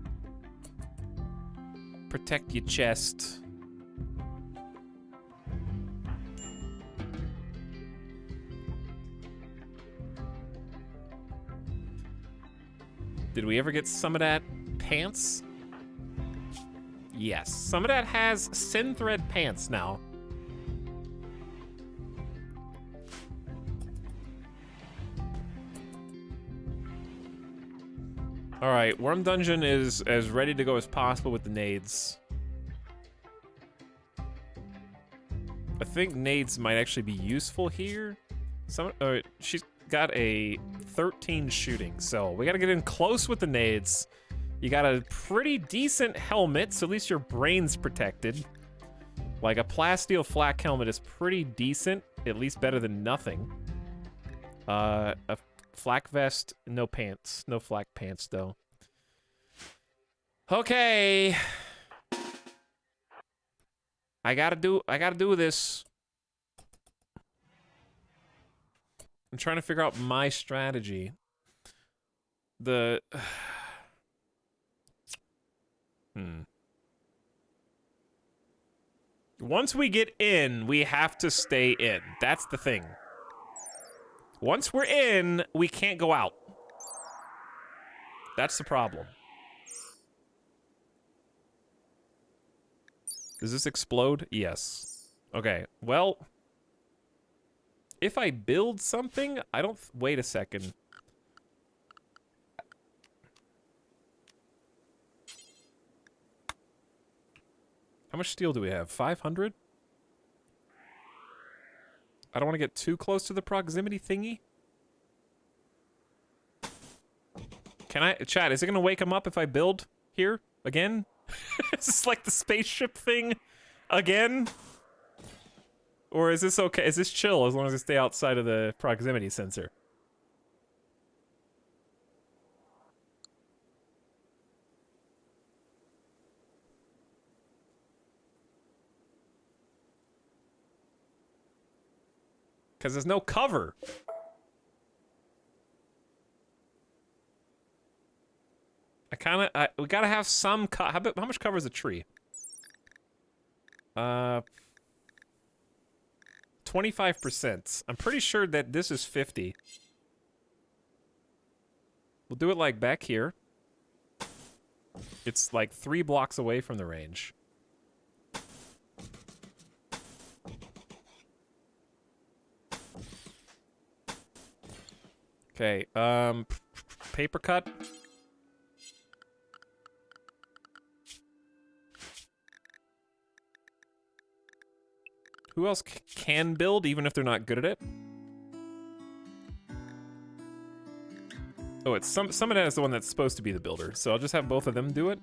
Protect your chest. Did we ever get some of that pants? Yes, some of that has Sin Thread pants now. All right, Worm Dungeon is as ready to go as possible with the nades. I think nades might actually be useful here. She's got a 13 shooting, so we gotta get in close with the nades. You got a pretty decent helmet, so at least your brain's protected. Like a plasteel flak helmet is pretty decent, at least better than nothing. A flak vest, no pants, no flak pants though. Okay. I gotta do this. I'm trying to figure out my strategy. Once we get in, we have to stay in. That's the thing. Once we're in, we can't go out. That's the problem. Does this explode? Yes. Okay, well... If I build something, I don't... Wait a second. How much steel do we have? 500? I don't want to get too close to the proximity thingy. Can I... Chat, is it going to wake him up if I build here? Again? Is this like the spaceship thing? Again? Or is this okay? Is this chill as long as I stay outside of the proximity sensor? Because there's no cover. We gotta have some how much cover is a tree? 25%. I'm pretty sure that this is 50. We'll do it like back here. It's like 3 blocks away from the range. Okay, Paper Cut. Who else can build, even if they're not good at it? Oh, it's someone is the one that's supposed to be the builder, so I'll just have both of them do it.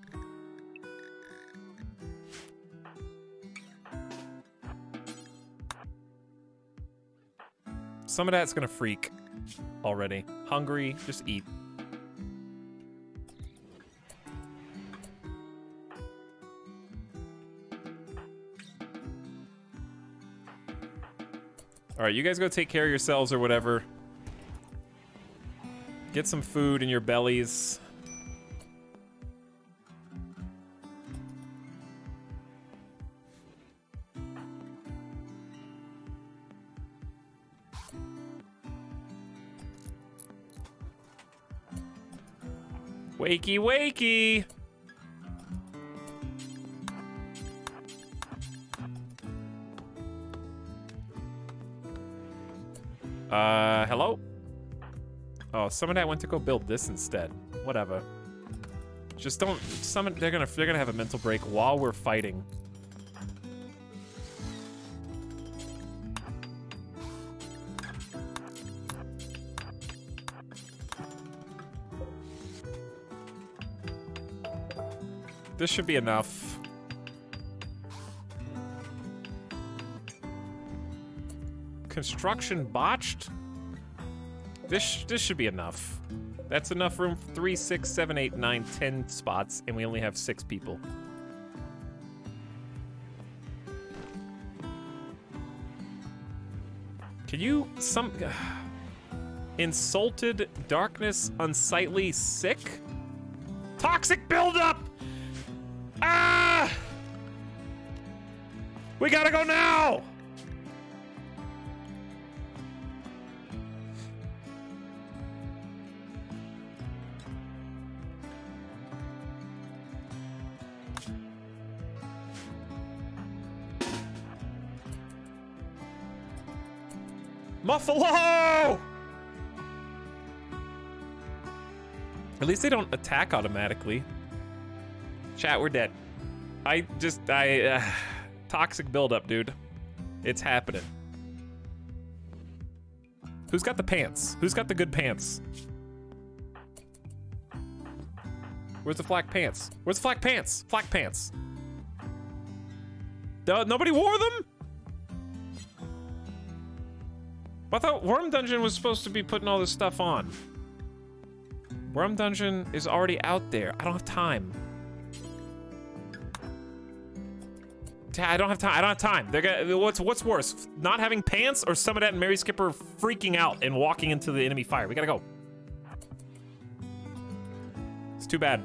Some of that's gonna freak already. Hungry, just eat. All right, you guys go take care of yourselves or whatever. Get some food in your bellies. Wakey, wakey! Hello? Oh, some of that went to go build this instead. Whatever. Just don't. They're gonna have a mental break while we're fighting. This should be enough. Construction botched? This should be enough. That's enough room for 3, 6, 7, 8, 9, 10 spots, and we only have 6 people. Can you insulted, darkness, unsightly, sick? Toxic buildup! Ah! We gotta go now! Muffalo! At least they don't attack automatically. Chat, we're dead. Toxic buildup, dude. It's happening. Who's got the pants? Who's got the good pants? Where's the flak pants? Where's the flak pants? Flak pants. Nobody wore them? I thought Worm Dungeon was supposed to be putting all this stuff on. Worm Dungeon is already out there. I don't have time. I don't have time. I don't have time. They're gonna. What's worse, not having pants or some of that and Mary Skipper freaking out and walking into the enemy fire? We gotta go. It's too bad.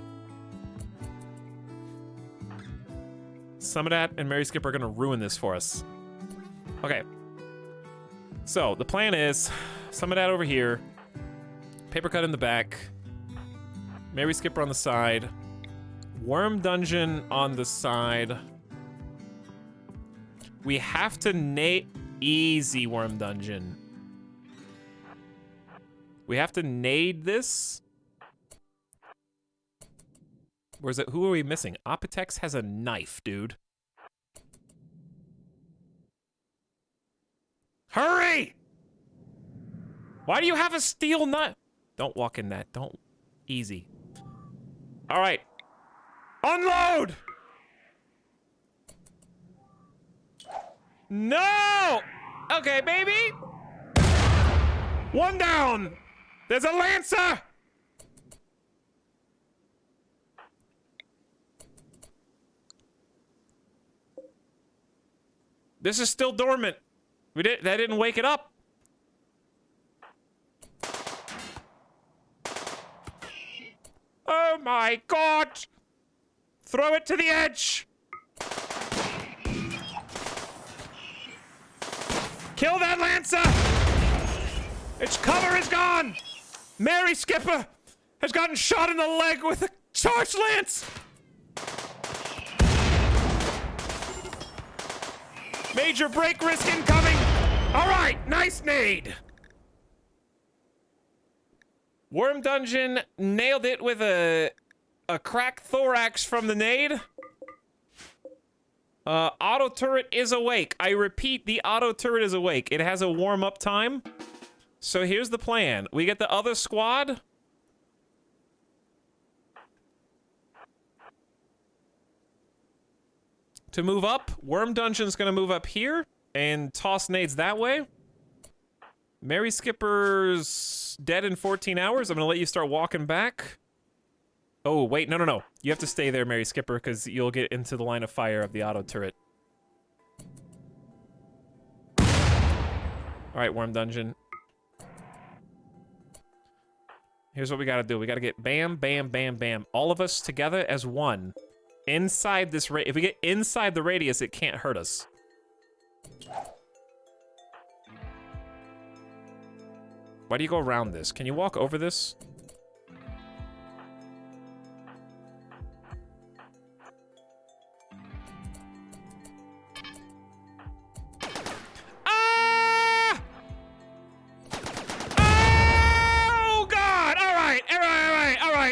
Some of that and Mary Skipper are gonna ruin this for us. Okay. So the plan is some of that over here, paper cut in the back, Mary Skipper on the side, Worm Dungeon on the side. We have to easy Worm Dungeon. We have to nade this. Where's it? Who are we missing? Opitex has a knife, dude. Hurry! Why do you have a steel knife? Don't walk in that. Don't. Easy. All right. Unload! No! Okay, baby. One down. There's a Lancer! This is still dormant. That didn't wake it up. Oh my God! Throw it to the edge! Kill that Lancer! Its cover is gone! Mary Skipper has gotten shot in the leg with a charged lance! Major break risk incoming! Alright, nice nade! Worm Dungeon nailed it with a cracked thorax from the nade. Auto turret is awake. I repeat, the auto turret is awake. It has a warm-up time. So here's the plan. We get the other squad. to move up. Worm Dungeon's gonna move up here and toss nades that way. Mary Skipper's dead in 14 hours. I'm gonna let you start walking back. Oh, wait, no. You have to stay there, Mary Skipper, because you'll get into the line of fire of the auto turret. All right, Worm Dungeon. Here's what we gotta do. We gotta get bam, bam, bam, bam. All of us together as one. Inside this if we get inside the radius, it can't hurt us. Why do you go around this? Can you walk over this?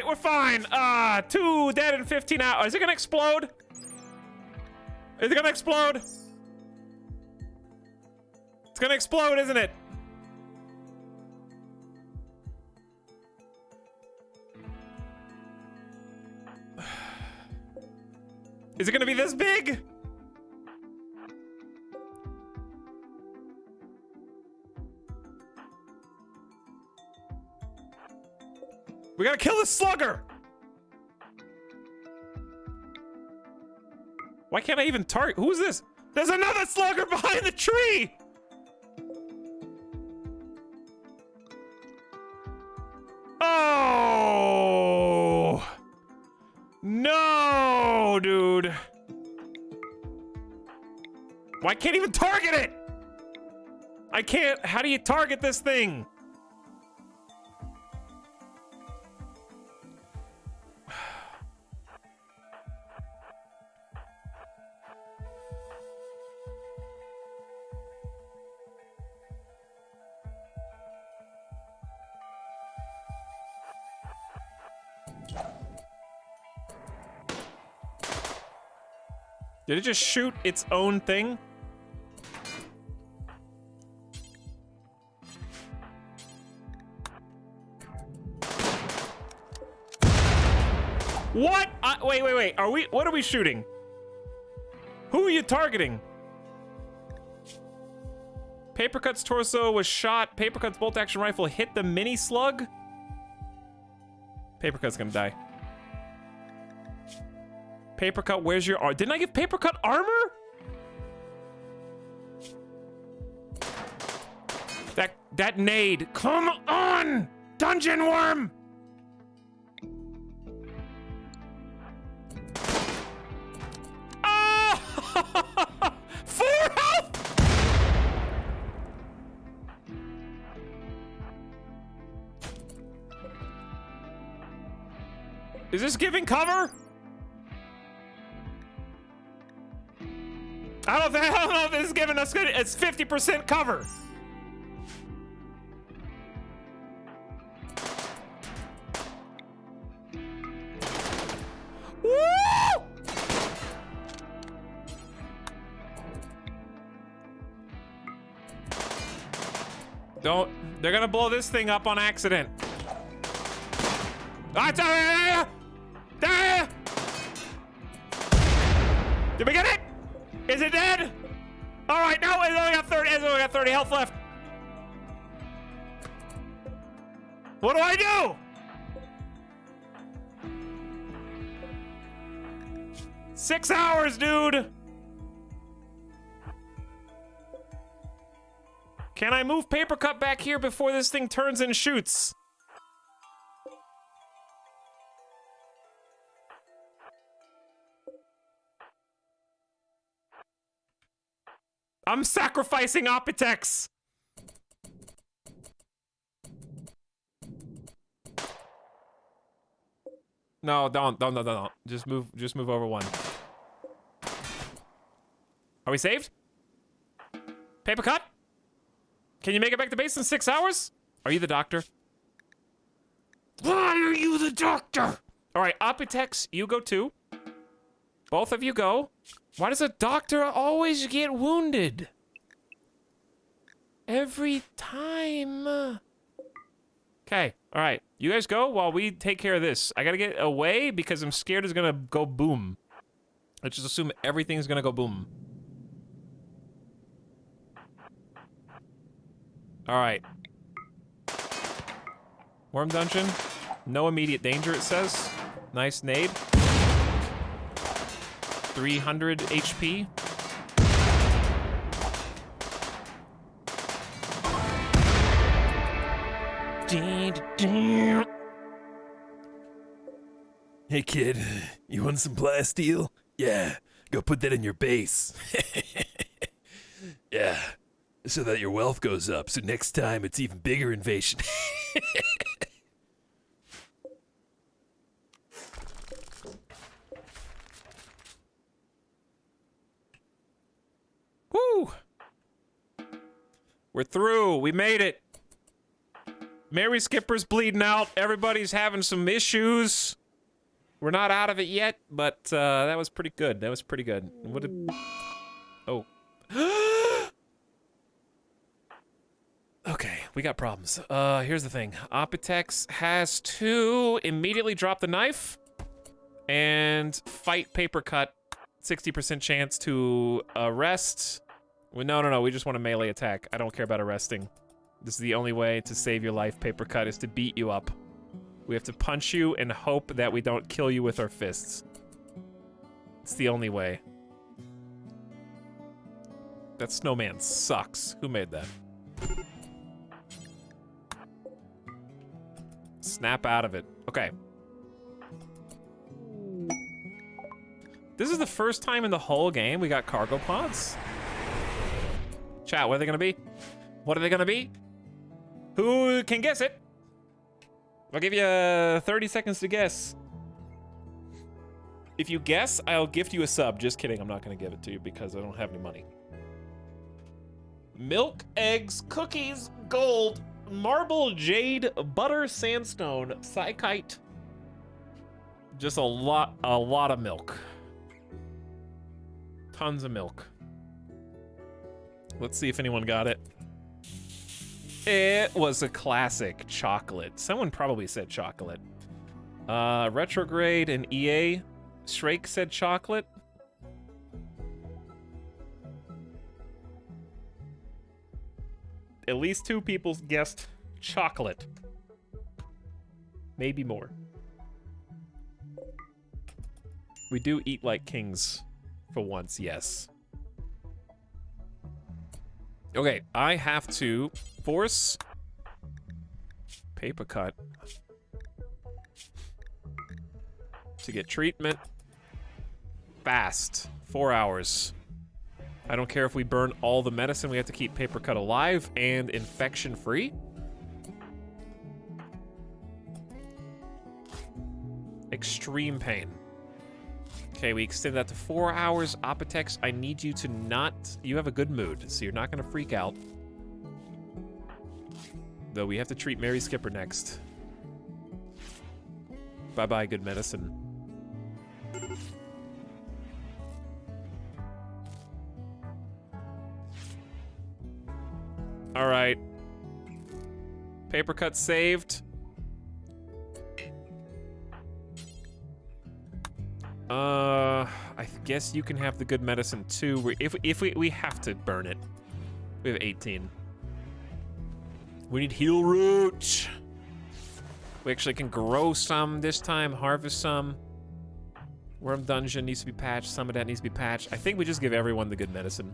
We're fine. 2 dead in 15 hours. Is it gonna explode? Is it gonna explode? It's gonna explode, isn't it? Is it gonna be this big? We gotta kill this slugger! Why can't I even target? Who's this? There's another slugger behind the tree! Oh! No, dude. Why can't I even target it? I can't. How do you target this thing? Did it just shoot its own thing? What? Wait. What are we shooting? Who are you targeting? Papercut's torso was shot. Papercut's bolt-action rifle hit the mini slug. Papercut's gonna die. Papercut, where's your armor? Didn't I give Papercut armor? That nade. Come on, Dungeon Worm! Ah! 4 health! Is this giving cover? I don't know if this is giving us good. It's 50% cover. Woo! Don't. They're gonna blow this thing up on accident. Did we get it? Is it dead? All right, no, it's only got 30. It's only got 30 health left. What do I do? Six hours, dude. Can I move Papercut back here before this thing turns and shoots? I'm sacrificing Opitex. No, don't. Just move over one. Are we saved? Papercut? Can you make it back to base in 6 hours? Are you the doctor? Why are you the doctor? All right, Opitex, you go too. Both of you go. Why does a doctor always get wounded? Every time. Okay, all right. You guys go while we take care of this. I gotta get away because I'm scared it's gonna go boom. Let's just assume everything's gonna go boom. Alright. Worm dungeon. No immediate danger, it says. Nice nade. 300 HP. Hey kid, you want some plasteel? Yeah, go put that in your base. Yeah, so that your wealth goes up, so next time it's even bigger invasion. Woo! We're through. We made it. Mary Skipper's bleeding out. Everybody's having some issues. We're not out of it yet, but that was pretty good. That was pretty good. What did... Oh. Okay, we got problems. Here's the thing. Opitex has to immediately drop the knife and fight paper cut. 60% chance to arrest. Well, no. We just want a melee attack. I don't care about arresting. This is the only way to save your life, paper cut, is to beat you up. We have to punch you and hope that we don't kill you with our fists. It's the only way. That snowman sucks. Who made that? Snap out of it. Okay. This is the first time in the whole game we got cargo pods. Chat, what are they gonna be? What are they gonna be? Who can guess it? I'll give you 30 seconds to guess. If you guess, I'll gift you a sub. Just kidding, I'm not gonna give it to you because I don't have any money. Milk, eggs, cookies, gold, marble, jade, butter, sandstone, psychite. Just a lot of milk. Tons of milk. Let's see if anyone got it. It was a classic chocolate. Someone probably said chocolate. Retrograde and EA. Shrake said chocolate. At least 2 people guessed chocolate. Maybe more. We do eat like kings for once, yes. Okay, I have to force paper cut to get treatment fast. 4 hours. I don't care if we burn all the medicine, we have to keep paper cut alive and infection free. Extreme pain. Okay, we extend that to 4 hours. Opitex, I need you to not... You have a good mood, so you're not gonna freak out. Though we have to treat Mary Skipper next. Bye-bye, good medicine. Alright. Paper cut saved. I guess you can have the good medicine too. If we have to burn it. We have 18. We need heal root. We actually can grow some this time, harvest some. Worm dungeon needs to be patched. Some of that needs to be patched. I think we just give everyone the good medicine.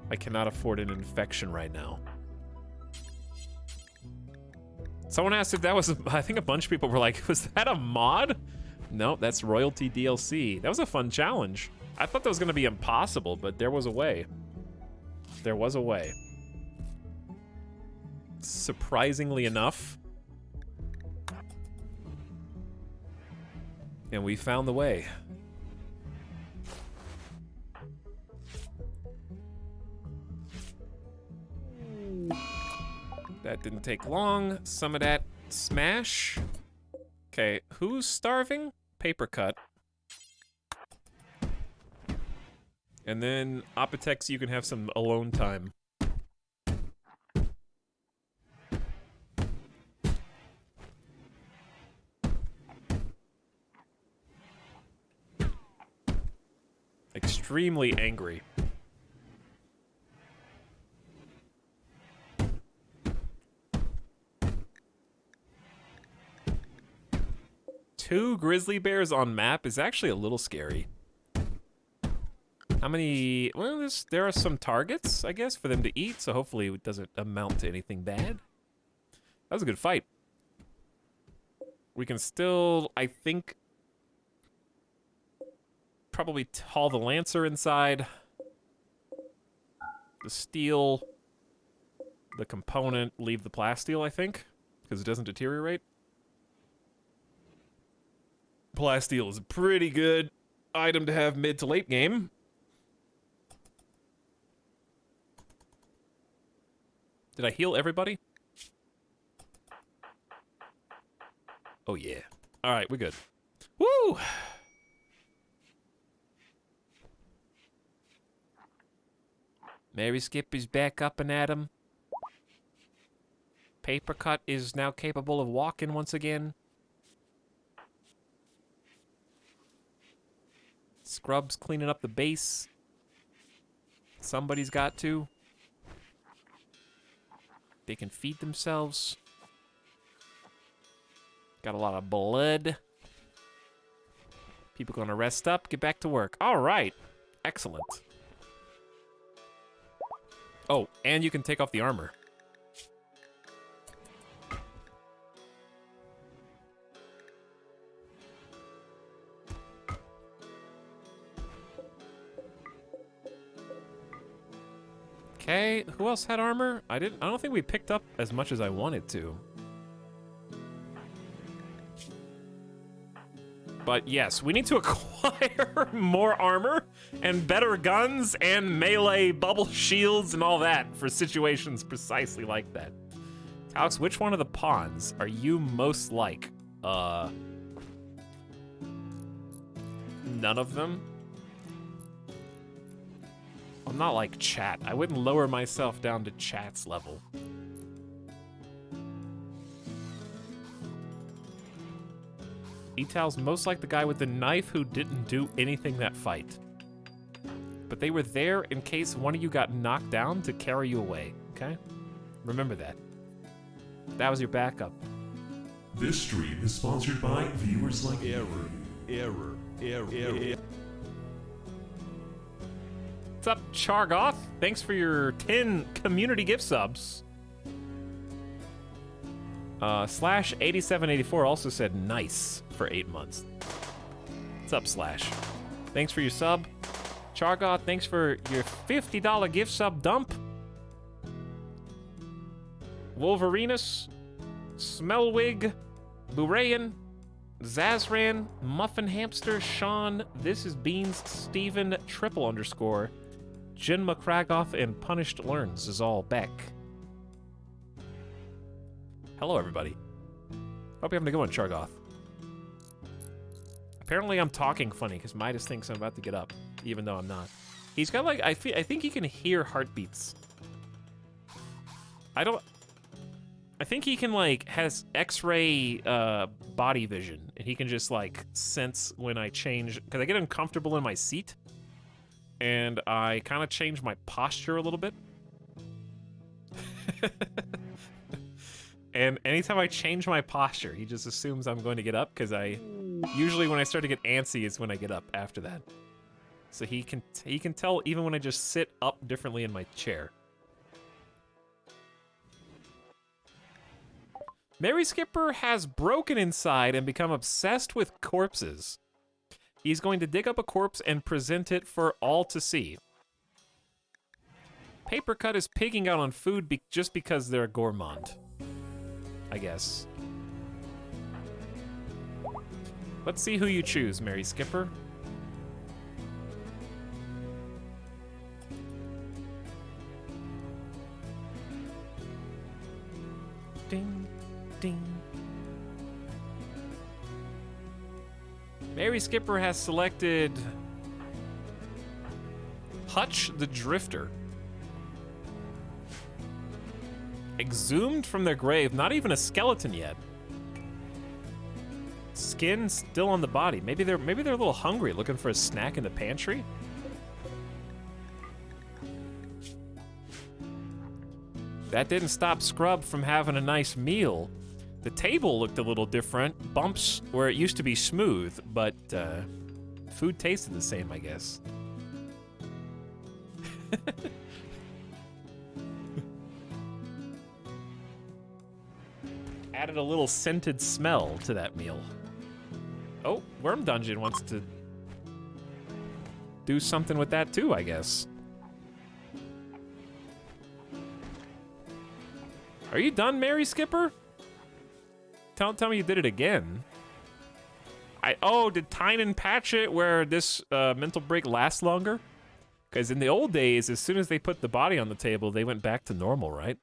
I cannot afford an infection right now. Someone asked if that was, I think a bunch of people were like, was that a mod? No, that's royalty DLC. That was a fun challenge. I thought that was gonna be impossible, but there was a way. There was a way. Surprisingly enough. And we found the way. That didn't take long. Some of that smash. Okay, who's starving? Paper cut. And then Opitex, you can have some alone time. extremely angry. Two grizzly bears on map is actually a little scary. How many... Well, there are some targets, I guess, for them to eat, so hopefully it doesn't amount to anything bad. That was a good fight. We can still, I think, probably haul the Lancer inside. The steel, the component, leave the plasteel, I think, because it doesn't deteriorate. Plasteel is a pretty good item to have mid to late game. Did I heal everybody? Oh yeah. All right, we're good. Woo! Mary Skip is back up and at him. Paper Cut is now capable of walking once again. Scrub's cleaning up the base. Somebody's got to. They can feed themselves. Got a lot of blood. People gonna rest up, get back to work. All right. Excellent. Oh, and you can take off the armor. Okay, who else had armor? I don't think we picked up as much as I wanted to. But yes, we need to acquire more armor and better guns and melee bubble shields and all that for situations precisely like that. Alex, which one of the pawns are you most like? None of them? I'm not like chat. I wouldn't lower myself down to chat's level. Etal's most like the guy with the knife who didn't do anything that fight. But they were there in case one of you got knocked down to carry you away, okay? Remember that. That was your backup. This stream is sponsored by viewers like Error. What's up, Chargoth? Thanks for your 10 community gift subs. Slash 8784 also said nice for 8 months. What's up, Slash? Thanks for your sub. Chargoth, thanks for your $50 gift sub dump. Wolverinus, Smellwig, Burayan, Zazran, Muffin Hamster, Sean, This is Beans, Steven, _, Jin McCragoff, and Punished Learns is all back. Hello, everybody. Hope you're having a good one, Chargoth. Apparently, I'm talking funny because Midas thinks I'm about to get up, even though I'm not. He's got like I think he can hear heartbeats. I think he can like has X-ray body vision, and he can just like sense when I change because I get uncomfortable in my seat, and I kind of change my posture a little bit. And anytime I change my posture, he just assumes I'm going to get up because usually when I start to get antsy is when I get up after that. So he can tell even when I just sit up differently in my chair. Mary Skipper has broken inside and become obsessed with corpses. He's going to dig up a corpse and present it for all to see. Paper Cut is pigging out on food just because they're a gourmand, I guess. Let's see who you choose, Mary Skipper. Ding, ding. Mary Skipper has selected Hutch the Drifter. Exhumed from their grave, not even a skeleton yet. Skin still on the body. Maybe they're a little hungry, looking for a snack in the pantry. That didn't stop Scrub from having a nice meal. The table looked a little different. Bumps where it used to be smooth, but food tasted the same, I guess. Added a little scented smell to that meal. Oh, Worm Dungeon wants to do something with that too, I guess. Are you done, Mary Skipper? Tell me you did it again. Did Tynan patch it where this mental break lasts longer? Because in the old days, as soon as they put the body on the table, they went back to normal, right?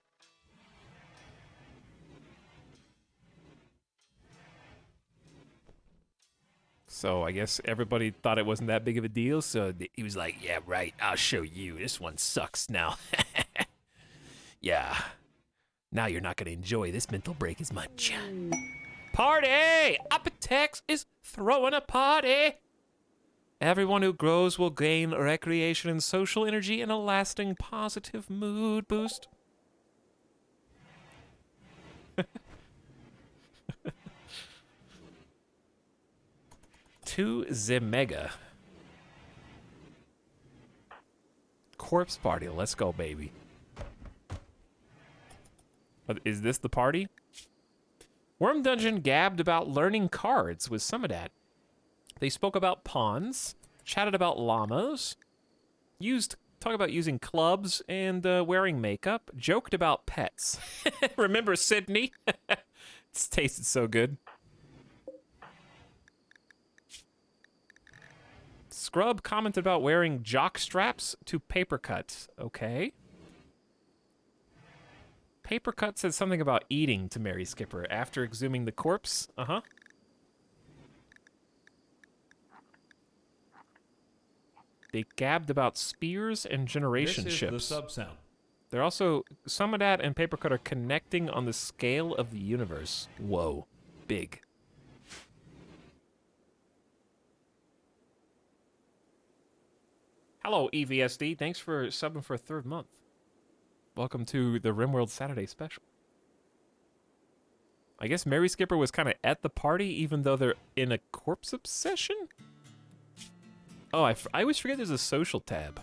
So I guess everybody thought it wasn't that big of a deal, so he was like, yeah, right, I'll show you. This one sucks now. Yeah. Now you're not gonna enjoy this mental break as much. Party! Apotex is throwing a party! Everyone who grows will gain recreation and social energy and a lasting positive mood boost. To the mega. Corpse party, let's go, baby. Is this the party? Worm Dungeon gabbed about learning cards with Summodat. They spoke about pawns, chatted about llamas, talk about using clubs and wearing makeup, joked about pets. Remember Sydney? It's tasted so good. Scrub commented about wearing jock straps to paper cut. Okay. Paper cut said something about eating to Mary Skipper after exhuming the corpse. Uh-huh. They gabbed about spears and generation This is ships. the sub-sound. They're also, Summodat and Papercut are connecting on the scale of the universe. Whoa. Big. Hello, EVSD. Thanks for subbing for a third month. Welcome to the RimWorld Saturday special. I guess Mary Skipper was kind of at the party even though they're in a corpse obsession? Oh, I always forget there's a social tab.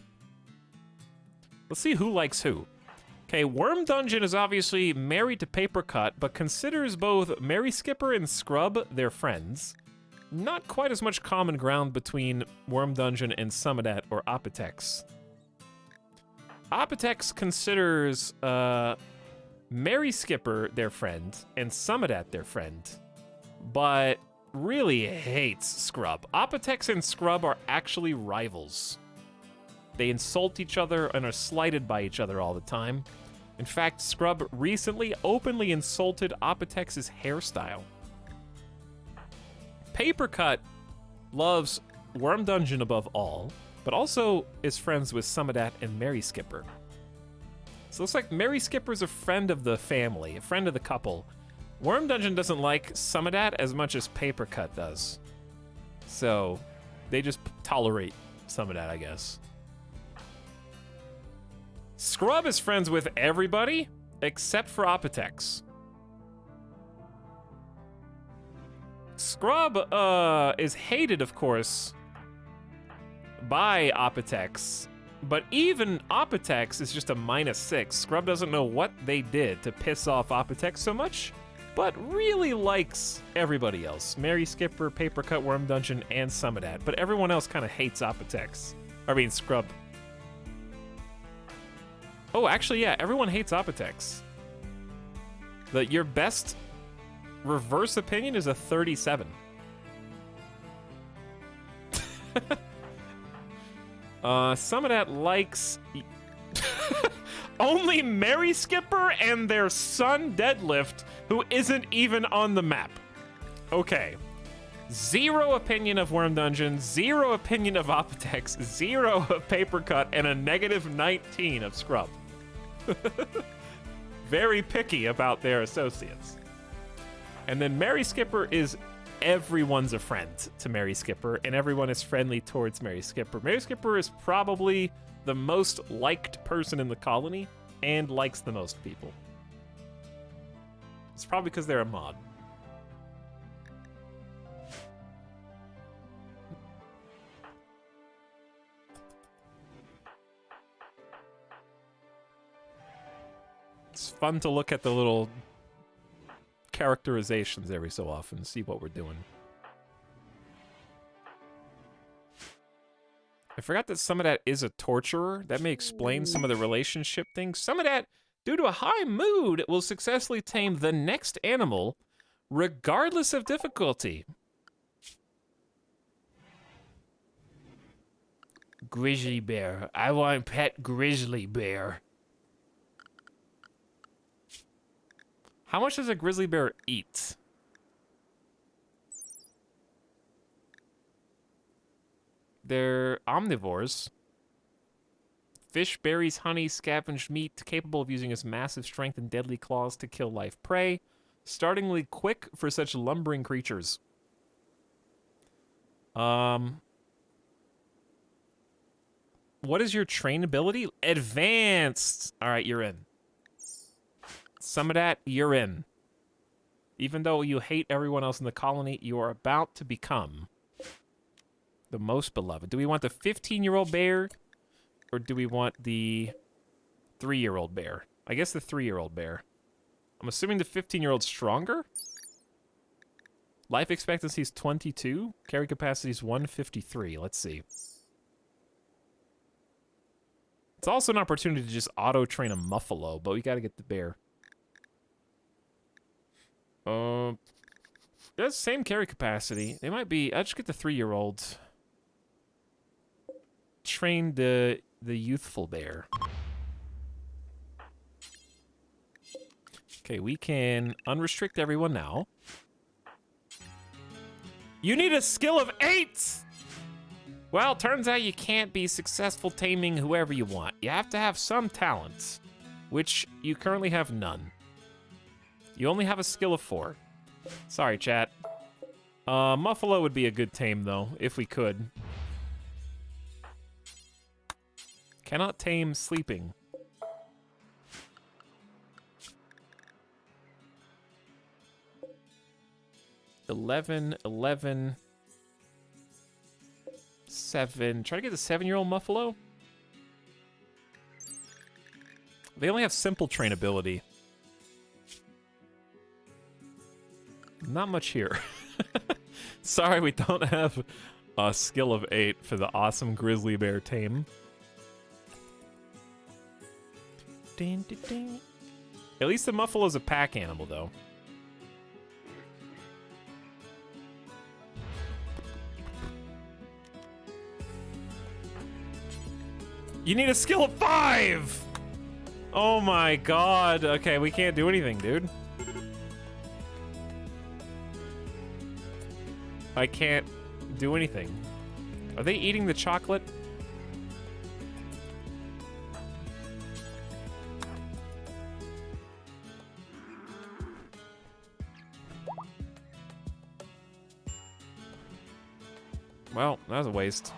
Let's see who likes who. Okay, Worm Dungeon is obviously married to Papercut, but considers both Mary Skipper and Scrub their friends. Not quite as much common ground between Worm Dungeon and Summodat or Apotex. Apotex considers Mary Skipper their friend and Summodat their friend, but really hates Scrub. Apotex and Scrub are actually rivals. They insult each other and are slighted by each other all the time. In fact, Scrub recently openly insulted Apotex's hairstyle. Papercut loves Worm Dungeon above all, but also is friends with Summodat and Mary Skipper. So it looks like Mary Skipper's a friend of the family, a friend of the couple. Worm Dungeon doesn't like Summodat as much as Papercut does. So they just tolerate Summodat, I guess. Scrub is friends with everybody except for Apotex. Scrub is hated, of course, by Apotex, but even Apotex is just a -6. Scrub doesn't know what they did to piss off Apotex so much, but really likes everybody else. Mary Skipper, Papercut, Worm Dungeon, and Summodat, but everyone else kind of hates Apotex. I mean, Scrub. Oh, actually, yeah, everyone hates Apotex. Your best reverse opinion is a 37. Summodat likes only Mary Skipper and their son Deadlift, who isn't even on the map. Okay. 0 opinion of Worm Dungeon, 0 opinion of Apotex, 0 of Papercut, and a -19 of Scrub. Very picky about their associates. And then Mary Skipper is everyone's a friend to Mary Skipper, and everyone is friendly towards Mary Skipper. Mary Skipper is probably the most liked person in the colony. and likes the most people. It's probably because they're a mod. It's fun to look at the little characterizations every so often, see what we're doing. I forgot that some of that is a torturer. That may explain some of the relationship things. Some of that, due to a high mood, will successfully tame the next animal, regardless of difficulty. Grizzly bear. I want pet grizzly bear. How much does a grizzly bear eat? They're omnivores. Fish, berries, honey, scavenged meat, capable of using its massive strength and deadly claws to kill live prey. Startlingly quick for such lumbering creatures. What is your trainability? Advanced! Alright, you're in. Some of that, you're in. Even though you hate everyone else in the colony, you are about to become the most beloved. Do we want the 15-year-old bear, or do we want the 3-year-old bear? I guess the 3-year-old bear. I'm assuming the 15-year-old's stronger? Life expectancy is 22. Carry capacity is 153. Let's see. It's also an opportunity to just auto-train a muffalo, but we gotta get the bear. That's same carry capacity. They might be... I'll just get the 3-year-old. Train the youthful bear. Okay, we can unrestrict everyone now. You need a skill of 8! Well, turns out you can't be successful taming whoever you want. You have to have some talents, which you currently have none. You only have a skill of 4. Sorry, chat. Muffalo would be a good tame, though, if we could. Cannot tame sleeping. $11, $11, 7. Try to get the 7-year-old Muffalo. They only have simple trainability. Not much here. Sorry, we don't have a skill of 8 for the awesome grizzly bear tame. Ding, ding, ding. At least the Muffalo's a pack animal, though. You need a skill of 5! Oh my god. Okay, we can't do anything, dude. I can't do anything. Are they eating the chocolate? Well, that was a waste.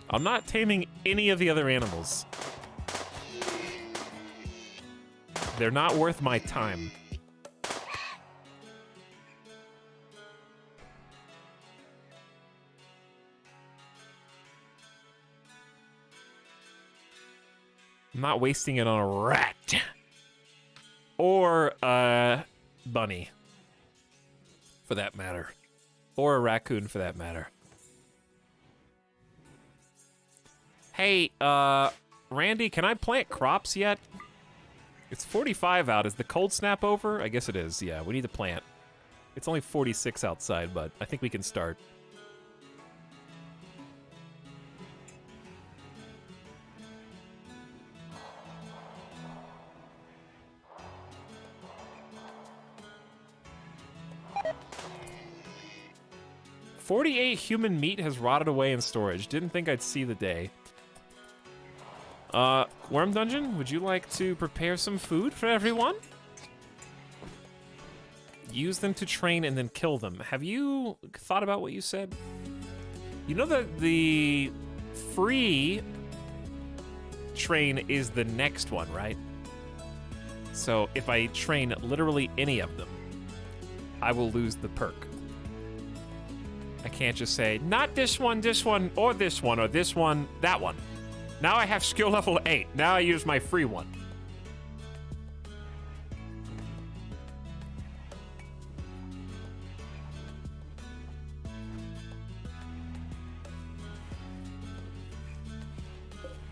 I'm not taming any of the other animals. They're not worth my time. I'm not wasting it on a rat. Or a bunny. For that matter. Or a raccoon, for that matter. Hey, Randy, can I plant crops yet? It's 45 out. Is the cold snap over? I guess it is, yeah. We need to plant. It's only 46 outside, but I think we can start. $48 human meat has rotted away in storage. Didn't think I'd see the day. Worm Dungeon, would you like to prepare some food for everyone? Use them to train and then kill them. Have you thought about what you said? You know that the free train is the next one, right? So if I train literally any of them, I will lose the perk. I can't just say, not this one, or this one, or this one, that one. Now I have skill level 8. Now I use my free one.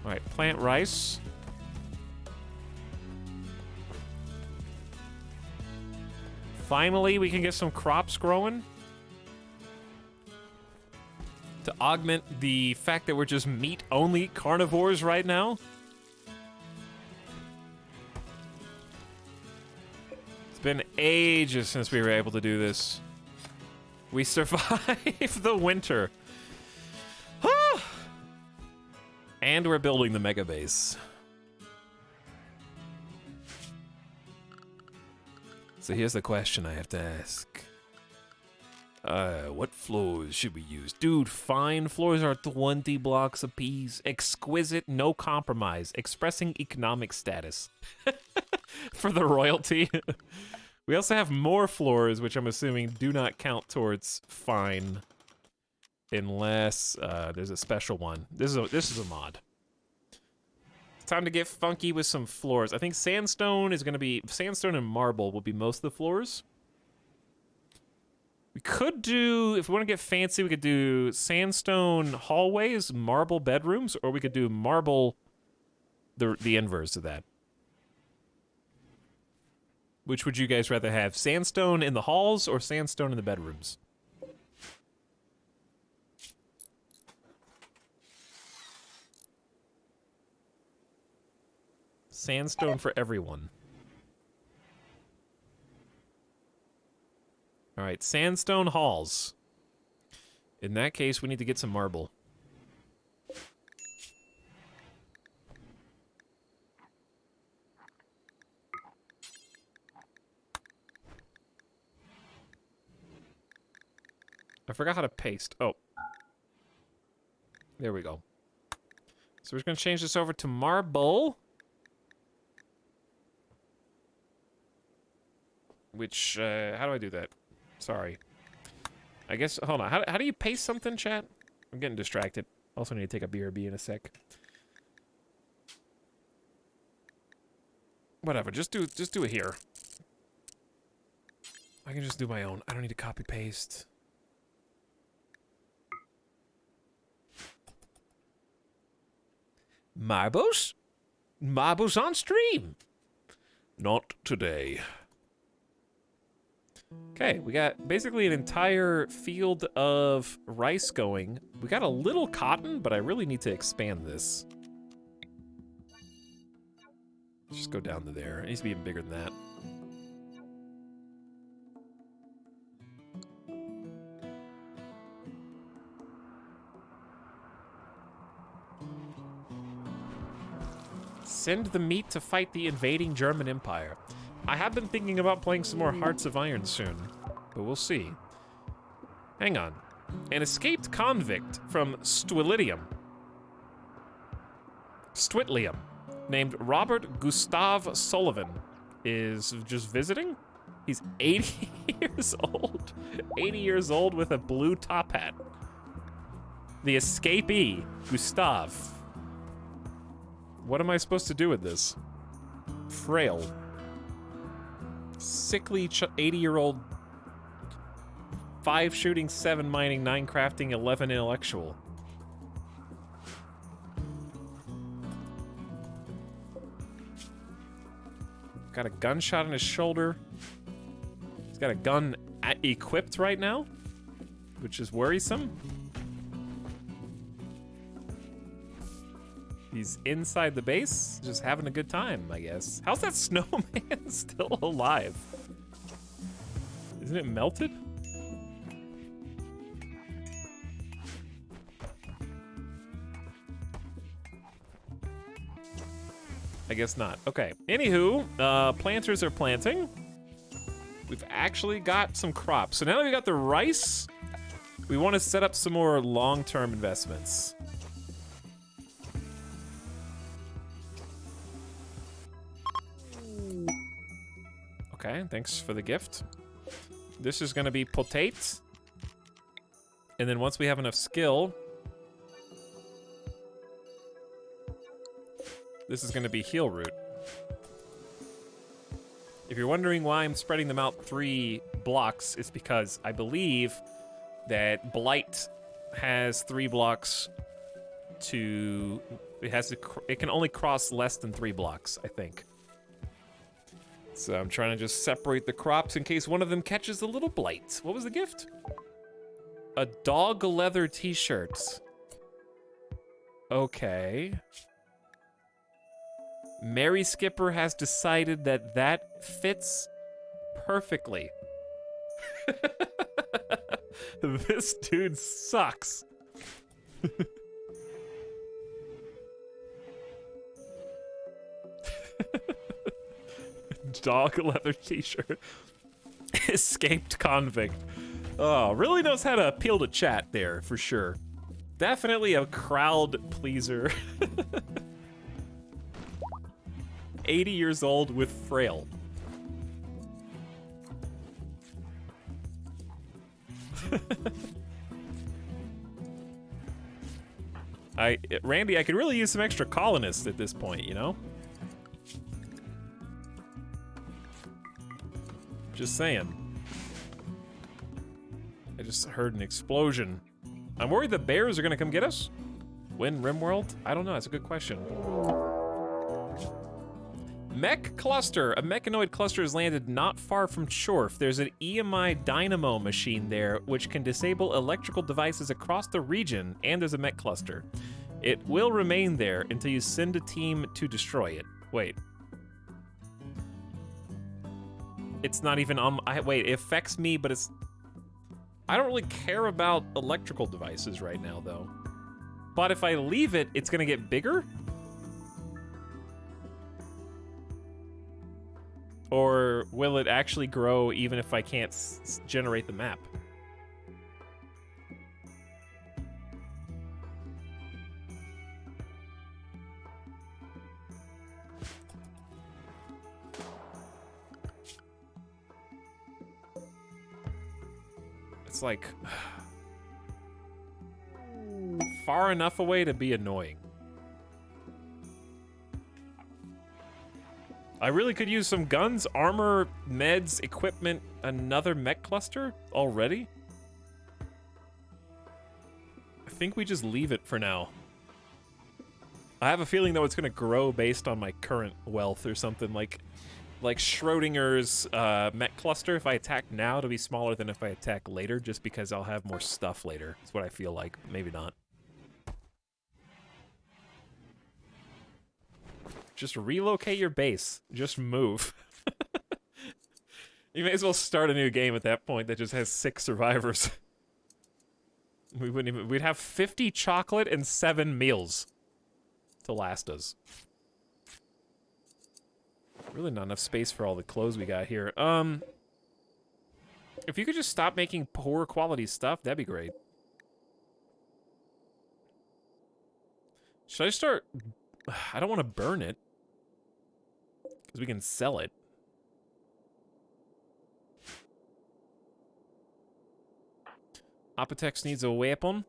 All right, plant rice. Finally, we can get some crops growing. To augment the fact that we're just meat-only carnivores right now. It's been ages since we were able to do this. We survived the winter. And we're building the mega base. So here's the question I have to ask. What floors should we use? Dude, fine floors are 20 blocks apiece. Exquisite, no compromise. Expressing economic status. For the royalty. We also have more floors, which I'm assuming do not count towards fine. Unless there's a special one. This is a mod. It's time to get funky with some floors. I think sandstone is going to be... Sandstone and marble will be most of the floors. We could do... If we want to get fancy, we could do sandstone hallways, marble bedrooms, or we could do marble... The inverse of that. Which would you guys rather have? Sandstone in the halls or sandstone in the bedrooms? Sandstone for everyone. All right, sandstone halls. In that case, we need to get some marble. I forgot how to paste. Oh. There we go. So we're just going to change this over to marble. Which, how do I do that? Sorry. I guess, hold on. How do you paste something, chat? I'm getting distracted. Also need to take a BRB in a sec. Whatever, just do it here. I can just do my own. I don't need to copy paste. Marbles? Marbles on stream. Not today. Okay, we got basically an entire field of rice going. We got a little cotton, but I really need to expand this. Let's just go down to there. It needs to be even bigger than that. Send the meat to fight the invading German Empire. I have been thinking about playing some more Hearts of Iron soon, but we'll see. Hang on. An escaped convict from Stwilium, named Robert Gustav Sullivan, is just visiting. He's 80 years old. 80 years old with a blue top hat. The escapee, Gustav. What am I supposed to do with this? Frail. Sickly 80-year-old 5 shooting, 7 mining, 9 crafting, 11 intellectual. Got a gunshot in his shoulder. He's got a gun equipped right now, which is worrisome. He's inside the base, just having a good time, I guess. How's that snowman still alive? Isn't it melted? I guess not. Okay. Anywho, planters are planting. We've actually got some crops. So now that we got the rice, we want to set up some more long-term investments. Okay, thanks for the gift. This is gonna be potato. And then once we have enough skill, this is gonna be heal root. If you're wondering why I'm spreading them out 3 blocks, it's because I believe that Blight has 3 blocks to... It can only cross less than 3 blocks, I think. So I'm trying to just separate the crops in case one of them catches a little blight. What was the gift? A dog leather t-shirt. Okay. Mary Skipper has decided that that fits perfectly. This dude sucks. Dog leather t-shirt. Escaped convict. Oh, really knows how to appeal to chat there, for sure. Definitely a crowd pleaser. 80 years old with frail. Randy, I could really use some extra colonists at this point, you know? Just saying. I just heard an explosion. I'm worried the bears are gonna come get us. Win RimWorld? I don't know, that's a good question. Mech cluster. A mechanoid cluster has landed not far from Chorf. There's an EMI dynamo machine there, which can disable electrical devices across the region, and there's a mech cluster. It will remain there until you send a team to destroy it. Wait. It's not even on... wait, it affects me, but it's... I don't really care about electrical devices right now, though. But if I leave it, it's gonna get bigger? Or will it actually grow even if I can't generate the map? It's like far enough away to be annoying. I really could use some guns, armor, meds, equipment, another mech cluster already. I think we just leave it for now. I have a feeling though it's gonna grow based on my current wealth or something like Schrodinger's mech cluster. If I attack now, it'll be smaller than if I attack later, just because I'll have more stuff later. That's what I feel like. Maybe not. Just relocate your base. Just move. You may as well start a new game at that point that just has 6 survivors. We wouldn't even... We'd have 50 chocolate and 7 meals to last us. Really not enough space for all the clothes we got here. If you could just stop making poor quality stuff, that'd be great. Should I start... I don't want to burn it. Because we can sell it. Apotex needs a weapon.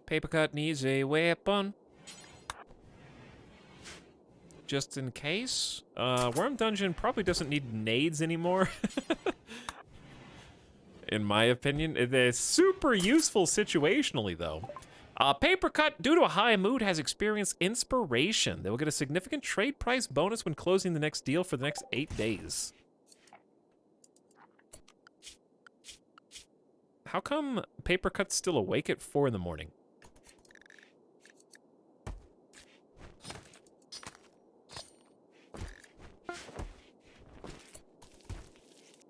Papercut needs a weapon. Just in case. Worm Dungeon probably doesn't need nades anymore. In my opinion. They're super useful situationally, though. Papercut, due to a high mood, has experienced inspiration. They will get a significant trade price bonus when closing the next deal for the next 8 days. How come Papercut's still awake at 4 in the morning?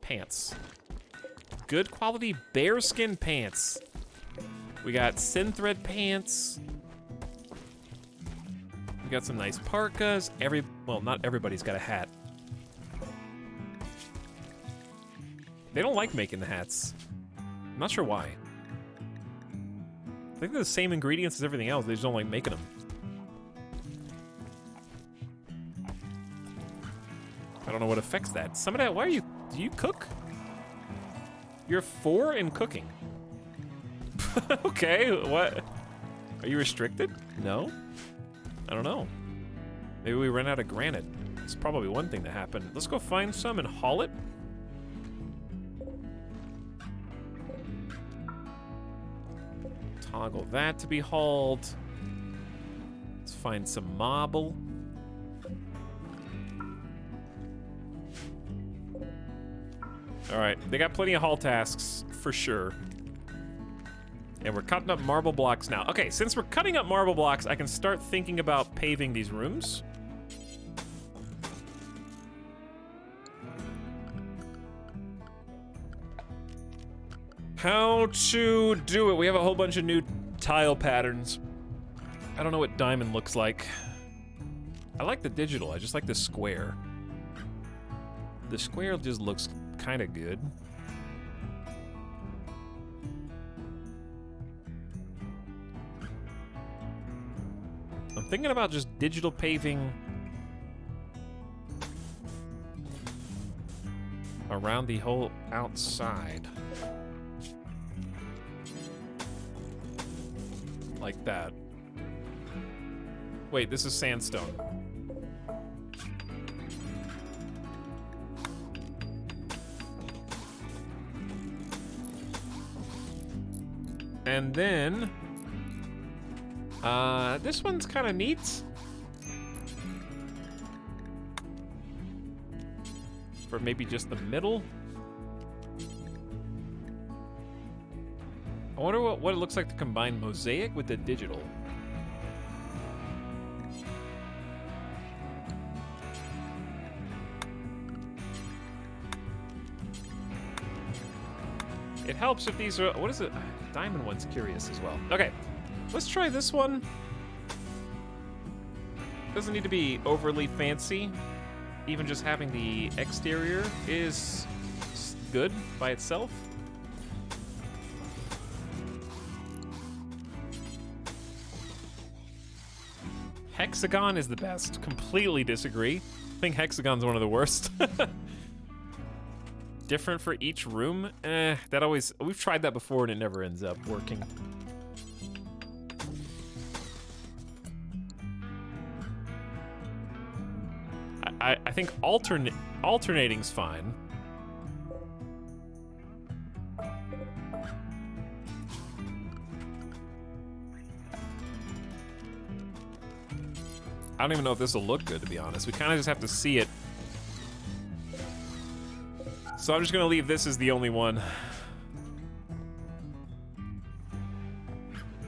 Pants. Good quality bearskin pants. We got synthread pants. We got some nice parkas. Well, not everybody's got a hat. They don't like making the hats. I'm not sure why. I think they're the same ingredients as everything else. They just don't like making them. I don't know what affects that. Some of that, why are you, do you cook? You're 4 in cooking. Okay, what? Are you restricted? No? I don't know. Maybe we ran out of granite. It's probably one thing that happened. Let's go find some and haul it. Toggle that to be hauled. Let's find some marble. All right, they got plenty of haul tasks for sure. And we're cutting up marble blocks now. Okay, since we're cutting up marble blocks, I can start thinking about paving these rooms. How to do it? We have a whole bunch of new tile patterns. I don't know what diamond looks like. I like the digital, I just like the square. The square just looks kind of good. I'm thinking about just digital paving around the whole outside. Like that. Wait, this is sandstone. And then, this one's kind of neat. For maybe just the middle. I wonder what it looks like to combine mosaic with the digital. It helps if these are, what is it? Diamond one's curious as well. Okay, let's try this one. Doesn't need to be overly fancy. Even just having the exterior is good by itself. Hexagon is the best. Completely disagree. I think hexagon's one of the worst. Different for each room? That always, we've tried that before and it never ends up working. I think alternating's fine. I don't even know if this will look good, to be honest. We kind of just have to see it. So I'm just gonna leave this as the only one.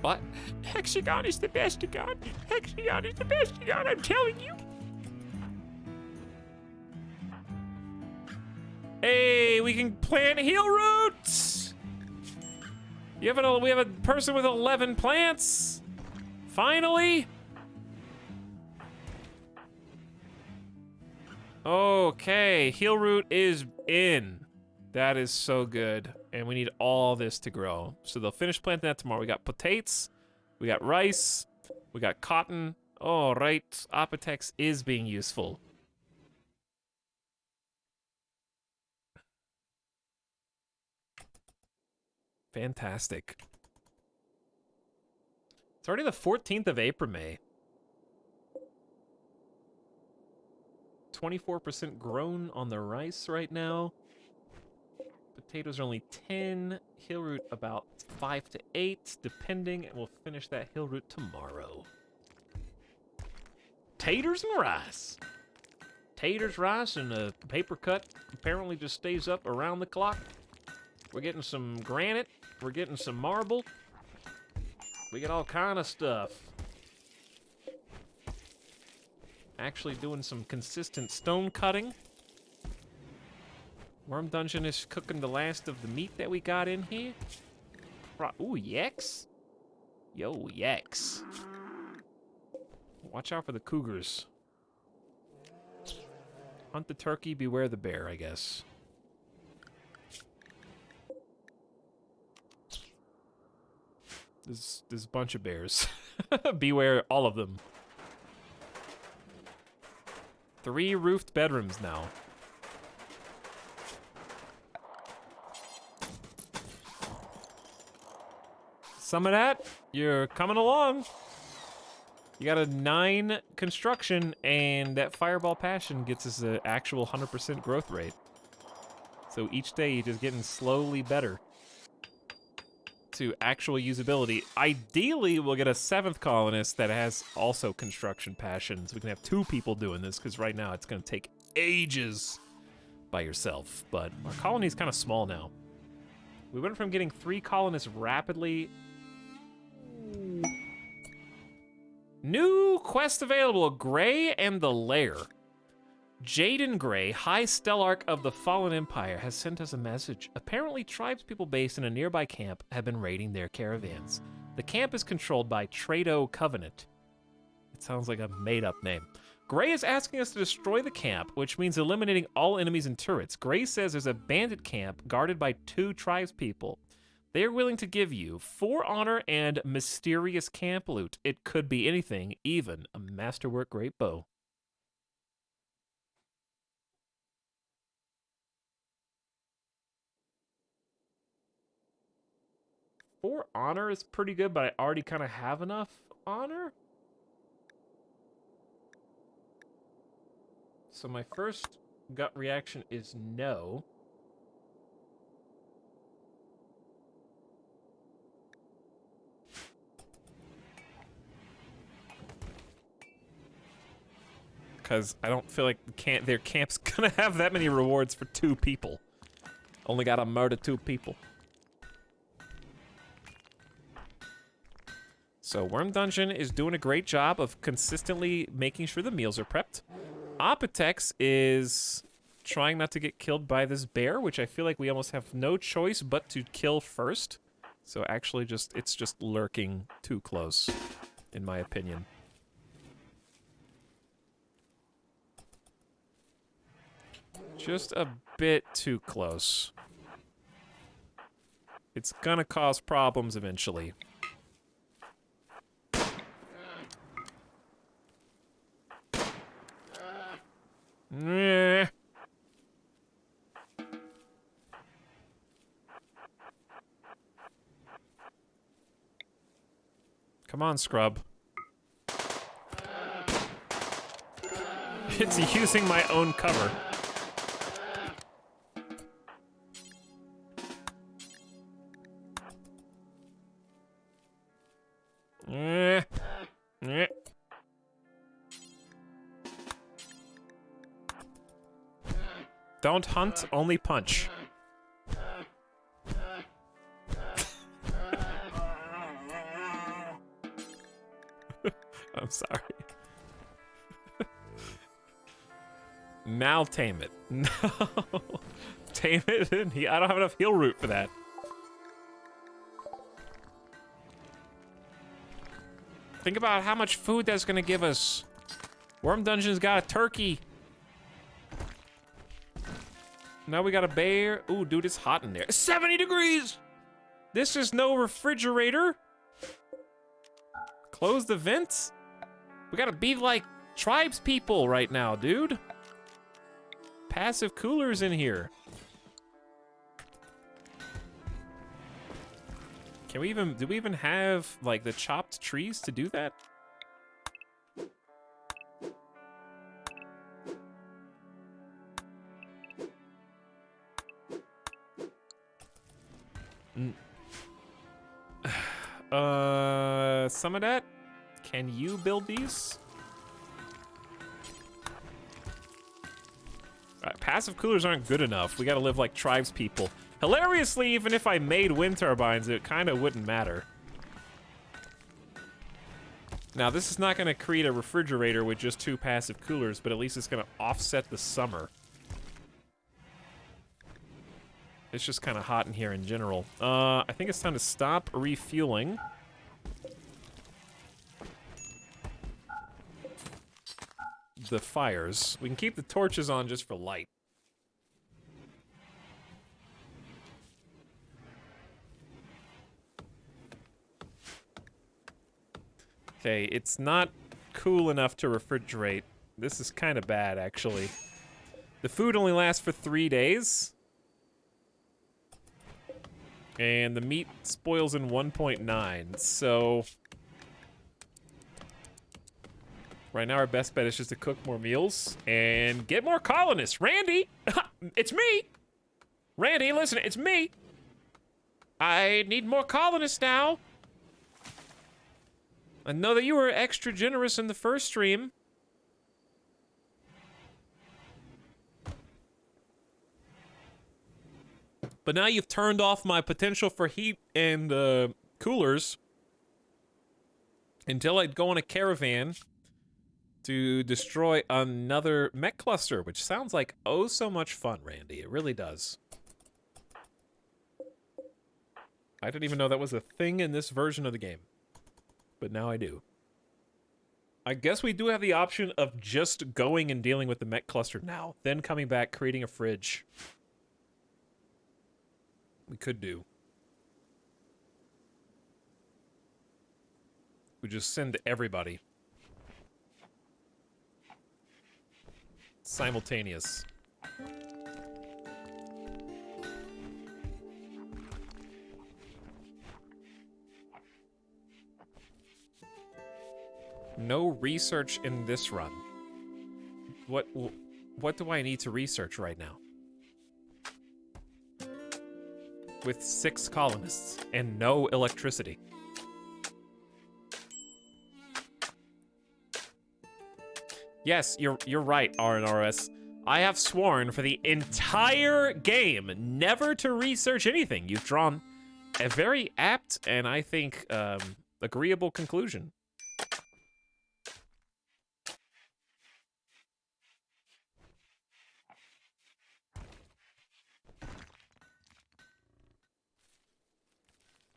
What? Hexagon is the best God. Hexagon is the best God, I'm telling you. Hey, we can plant heel roots. We have a person with 11 plants. Finally. Okay, heel root is in. That is so good. And we need all this to grow. So they'll finish planting that tomorrow. We got potatoes, we got rice, we got cotton. Oh, right, Apotex is being useful. Fantastic. It's already the 14th of April, May. 24% grown on the rice right now. Potatoes are only 10. Hill root about 5 to 8, depending, and we'll finish that hill root tomorrow. Taters and rice. Taters, rice, and a paper cut apparently just stays up around the clock. We're getting some granite. We're getting some marble. We get all kind of stuff. Actually doing some consistent stone cutting. Worm Dungeon is cooking the last of the meat that we got in here. Ooh, yaks. Yo, yaks. Watch out for the cougars. Hunt the turkey, beware the bear, I guess. There's a bunch of bears. Beware all of them. 3 roofed bedrooms now. some of that. You're coming along. You got a 9 construction, and that Fireball Passion gets us an actual 100% growth rate. So each day you're just getting slowly better to actual usability. Ideally, we'll get a 7th colonist that has also construction passion, so we can have 2 people doing this, because right now it's going to take ages by yourself. But our colony's kind of small now. We went from getting 3 colonists rapidly. New quest available, Gray and the Lair. Jaden Gray, High Stellarch of the Fallen Empire, has sent us a message. Apparently, tribespeople based in a nearby camp have been raiding their caravans. The camp is controlled by Trado Covenant. It sounds like a made-up name. Gray is asking us to destroy the camp, which means eliminating all enemies and turrets. Gray says there's a bandit camp guarded by 2 tribespeople. They are willing to give you 4 honor and mysterious camp loot. It could be anything, even a masterwork great bow. Four honor is pretty good, but I already kind of have enough honor. So my first gut reaction is no. Because I don't feel like their camp's gonna have that many rewards for 2 people. Only gotta murder 2 people. So Worm Dungeon is doing a great job of consistently making sure the meals are prepped. Apotex is trying not to get killed by this bear, which I feel like we almost have no choice but to kill first. So actually it's just lurking too close, in my opinion. Just a bit too close. It's gonna cause problems eventually. Nah. Come on, scrub. It's using my own cover. Don't hunt, only punch. I'm sorry. Now tame it. No. Tame it, and I don't have enough heal root for that. Think about how much food that's gonna give us. Worm Dungeon's got a turkey. Now we got a bear. Ooh, dude, it's hot in there. 70 degrees! This is no refrigerator. Close the vents. We gotta be like tribes people right now, dude. Passive coolers in here. Can we even, do we even have like the chopped trees to do that? Some of that? Can you build these? Passive coolers aren't good enough. We gotta live like tribes people. Hilariously, even if I made wind turbines, it kind of wouldn't matter. Now, this is not gonna create a refrigerator with just 2 passive coolers, but at least it's gonna offset the summer. It's just kind of hot in here in general. I think it's time to stop refueling. The fires. We can keep the torches on just for light. Okay, it's not cool enough to refrigerate. This is kind of bad, actually. The food only lasts for 3 days. And the meat spoils in 1.9, so... Right now, our best bet is just to cook more meals and get more colonists. Randy! It's me! Randy, listen, it's me! I need more colonists now. I know that you were extra generous in the first stream. But now you've turned off my potential for heat and coolers until I'd go on a caravan to destroy another mech cluster, which sounds like oh so much fun, Randy. It really does. I didn't even know that was a thing in this version of the game. But now I do. I guess we do have the option of just going and dealing with the mech cluster now, then coming back, creating a fridge. We could do. We just send everybody. Simultaneous. No research in this run. What do I need to research right now? With 6 colonists and no electricity. Yes, you're right, RNRS. I have sworn for the entire game never to research anything. You've drawn a very apt and I think agreeable conclusion.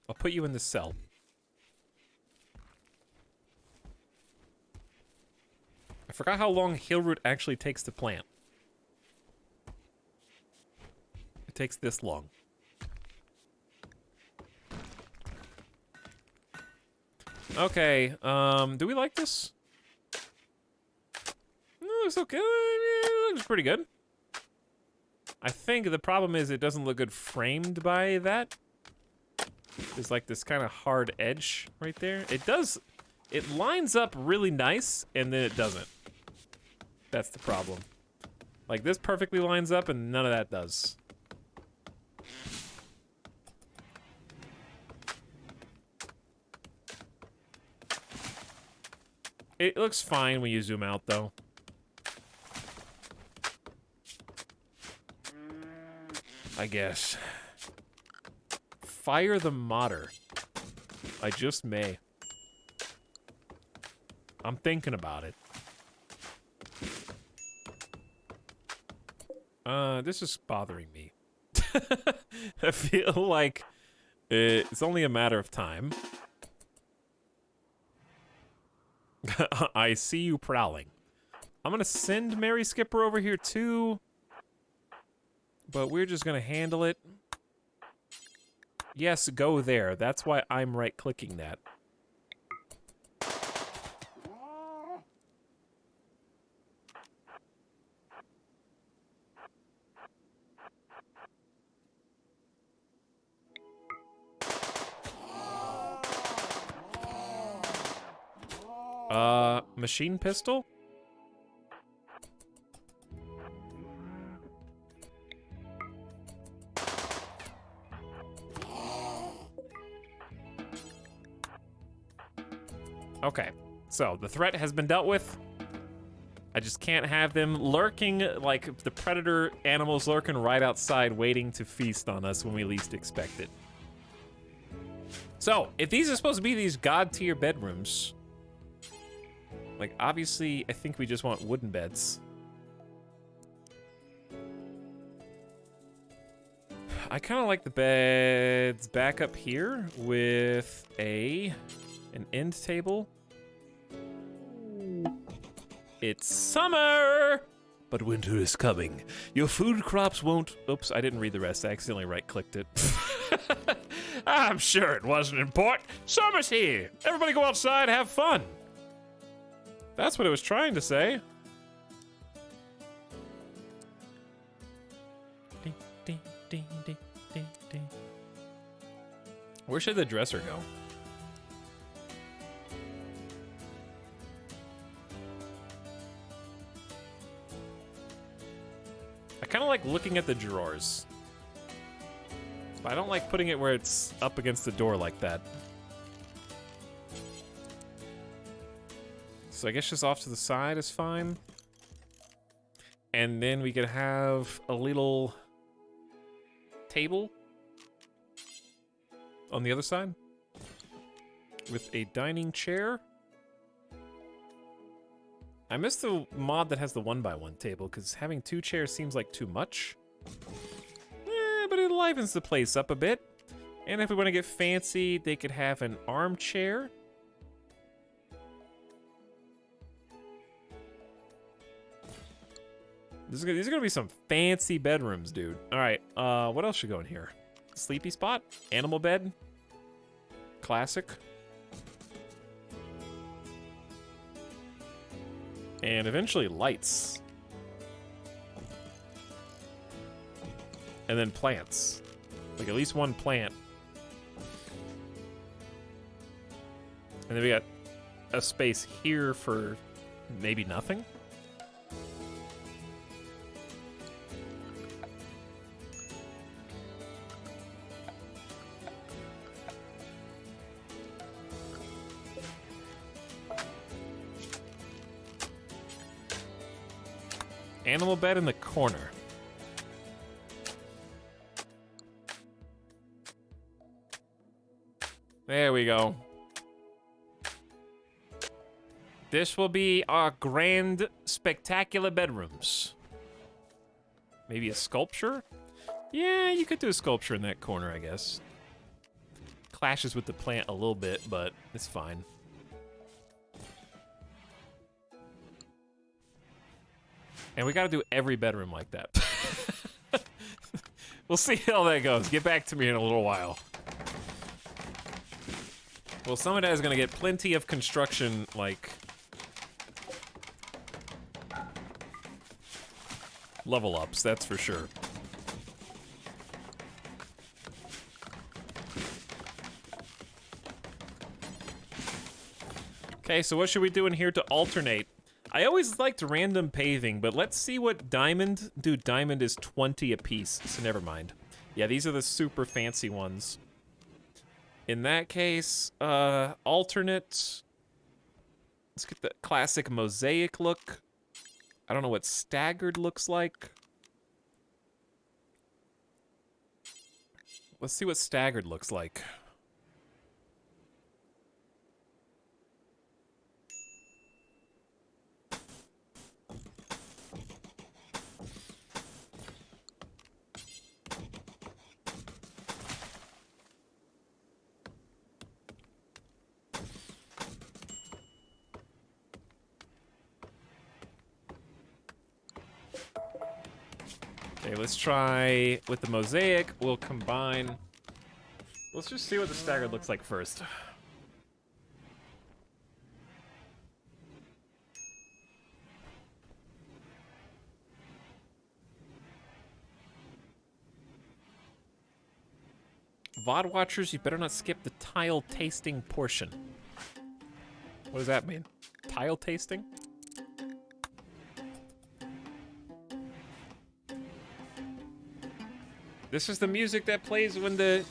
I'll put you in the cell. I forgot how long Healroot actually takes to plant. It takes this long. Okay, do we like this? No, it's okay. It looks pretty good. I think the problem is it doesn't look good framed by that. There's like this kind of hard edge right there. It does, it lines up really nice, and then it doesn't. That's the problem. Like this perfectly lines up, and none of that does. It looks fine when you zoom out, though. I guess. Fire the modder. I just may. I'm thinking about it. This is bothering me. I feel like it's only a matter of time. I see you prowling. I'm gonna send Mary Skipper over here too, but we're just gonna handle it. Yes, go there. That's why I'm right-clicking that. Machine pistol? Okay, so the threat has been dealt with. I just can't have them lurking like the predator animals lurking right outside waiting to feast on us when we least expect it. So, if these are supposed to be these god tier bedrooms, like obviously I think we just want wooden beds. I kind of like the beds back up here with an end table. It's summer, but winter is coming. Your food crops won't... Oops, I didn't read the rest. I accidentally right-clicked it. I'm sure it wasn't important. Summer's here. Everybody go outside, have fun. That's what it was trying to say. Ding, ding, ding, ding, ding, ding. Where should the dresser go? I kind of like looking at the drawers. But I don't like putting it where it's up against the door like that. So I guess just off to the side is fine. And then we could have a little table on the other side with a dining chair. I miss the mod that has the 1x1 table because having 2 chairs seems like too much. But it livens the place up a bit. And if we want to get fancy, they could have an armchair. These are gonna be some fancy bedrooms, dude. All right, what else should go in here? Sleepy spot, animal bed, classic, and eventually lights, and then plants, like at least one plant, and then we got a space here for maybe nothing. Animal bed in the corner. There we go. This will be our grand, spectacular bedrooms. Maybe a sculpture? Yeah, you could do a sculpture in that corner, I guess. Clashes with the plant a little bit, but it's fine. And we gotta do every bedroom like that. We'll see how that goes. Get back to me in a little while. Well, some of that is gonna get plenty of construction, like, level ups, that's for sure. Okay, so what should we do in here to alternate? I always liked random paving, but let's see what diamond... Dude, diamond is 20 apiece, so never mind. Yeah, these are the super fancy ones. In that case, alternate... Let's get the classic mosaic look. I don't know what staggered looks like. Let's see what staggered looks like. Okay, let's try with the mosaic. We'll combine. Let's just see what the staggered looks like first. VOD watchers, you better not skip the tile tasting portion. What does that mean? Tile tasting? This is the music that plays when the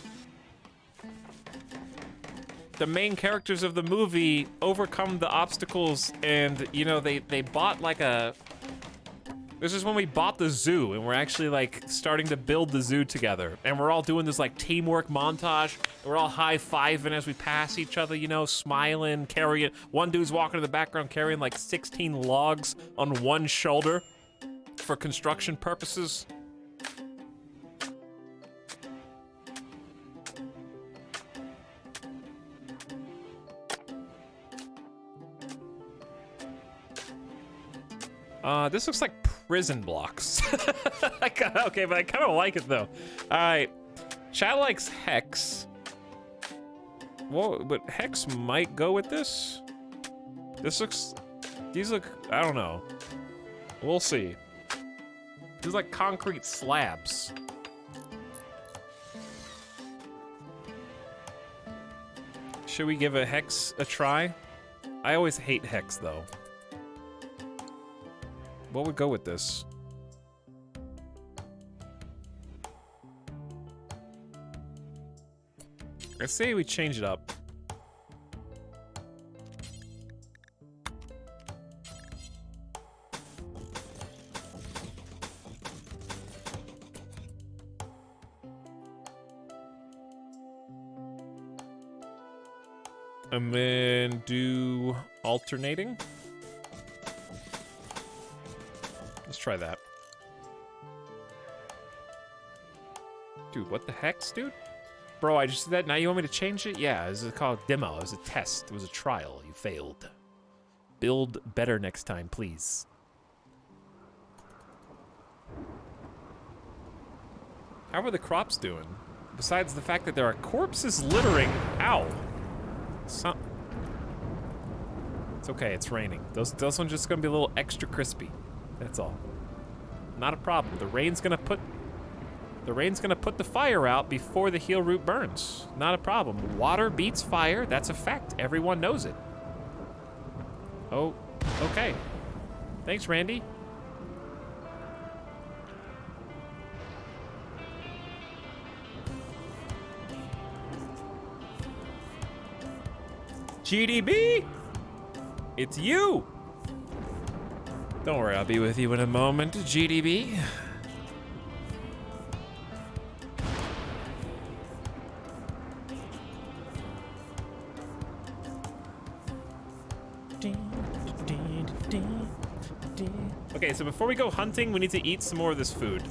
main characters of the movie overcome the obstacles, and, you know, they bought like a... This is when we bought the zoo, and we're actually, like, starting to build the zoo together. And we're all doing this, like, teamwork montage. We're all high-fiving as we pass each other, you know, smiling, carrying... One dude's walking in the background carrying, like, 16 logs on one shoulder for construction purposes. This looks like prison blocks. Okay, but I kind of like it, though. All right. Chat likes Hex. Whoa, but Hex might go with this. This looks... These look... I don't know. We'll see. These are like concrete slabs. Should we give a hex a try? I always hate hex, though. What would go with this? I say we change it up. And then do alternating. Let's try that. Dude, what the heck, dude? Bro, I just did that. Now you want me to change it? Yeah, this is called demo. It was a test. It was a trial. You failed. Build better next time, please. How are the crops doing? Besides the fact that there are corpses littering. Ow. It's okay, it's raining. Those ones just gonna be a little extra crispy. That's all. Not a problem. The rain's gonna put the fire out before the heal root burns. Not a problem. Water beats fire. That's a fact. Everyone knows it. Oh, okay. Thanks, Randy. GDB, it's you. Don't worry, I'll be with you in a moment, GDB. Okay, so before we go hunting, we need to eat some more of this food.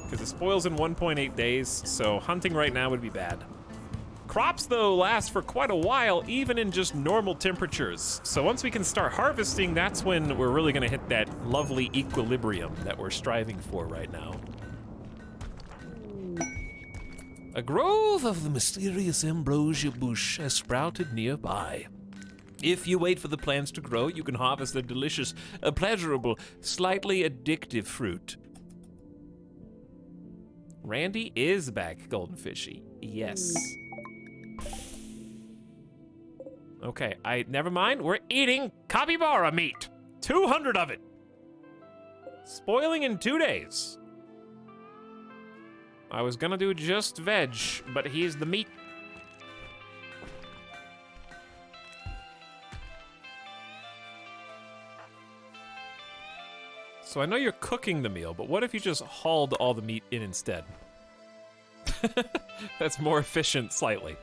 Because it spoils in 1.8 days, so hunting right now would be bad. Crops, though, last for quite a while, even in just normal temperatures. So once we can start harvesting, that's when we're really gonna hit that lovely equilibrium that we're striving for right now. A grove of the mysterious ambrosia bush has sprouted nearby. If you wait for the plants to grow, you can harvest a delicious, pleasurable, slightly addictive fruit. Randy is back, Golden Fishy. Yes. Okay, never mind. We're eating capybara meat. 200 of it. Spoiling in 2 days. I was gonna do just veg, but here's the meat. So I know you're cooking the meal, but what if you just hauled all the meat in instead? That's more efficient, slightly.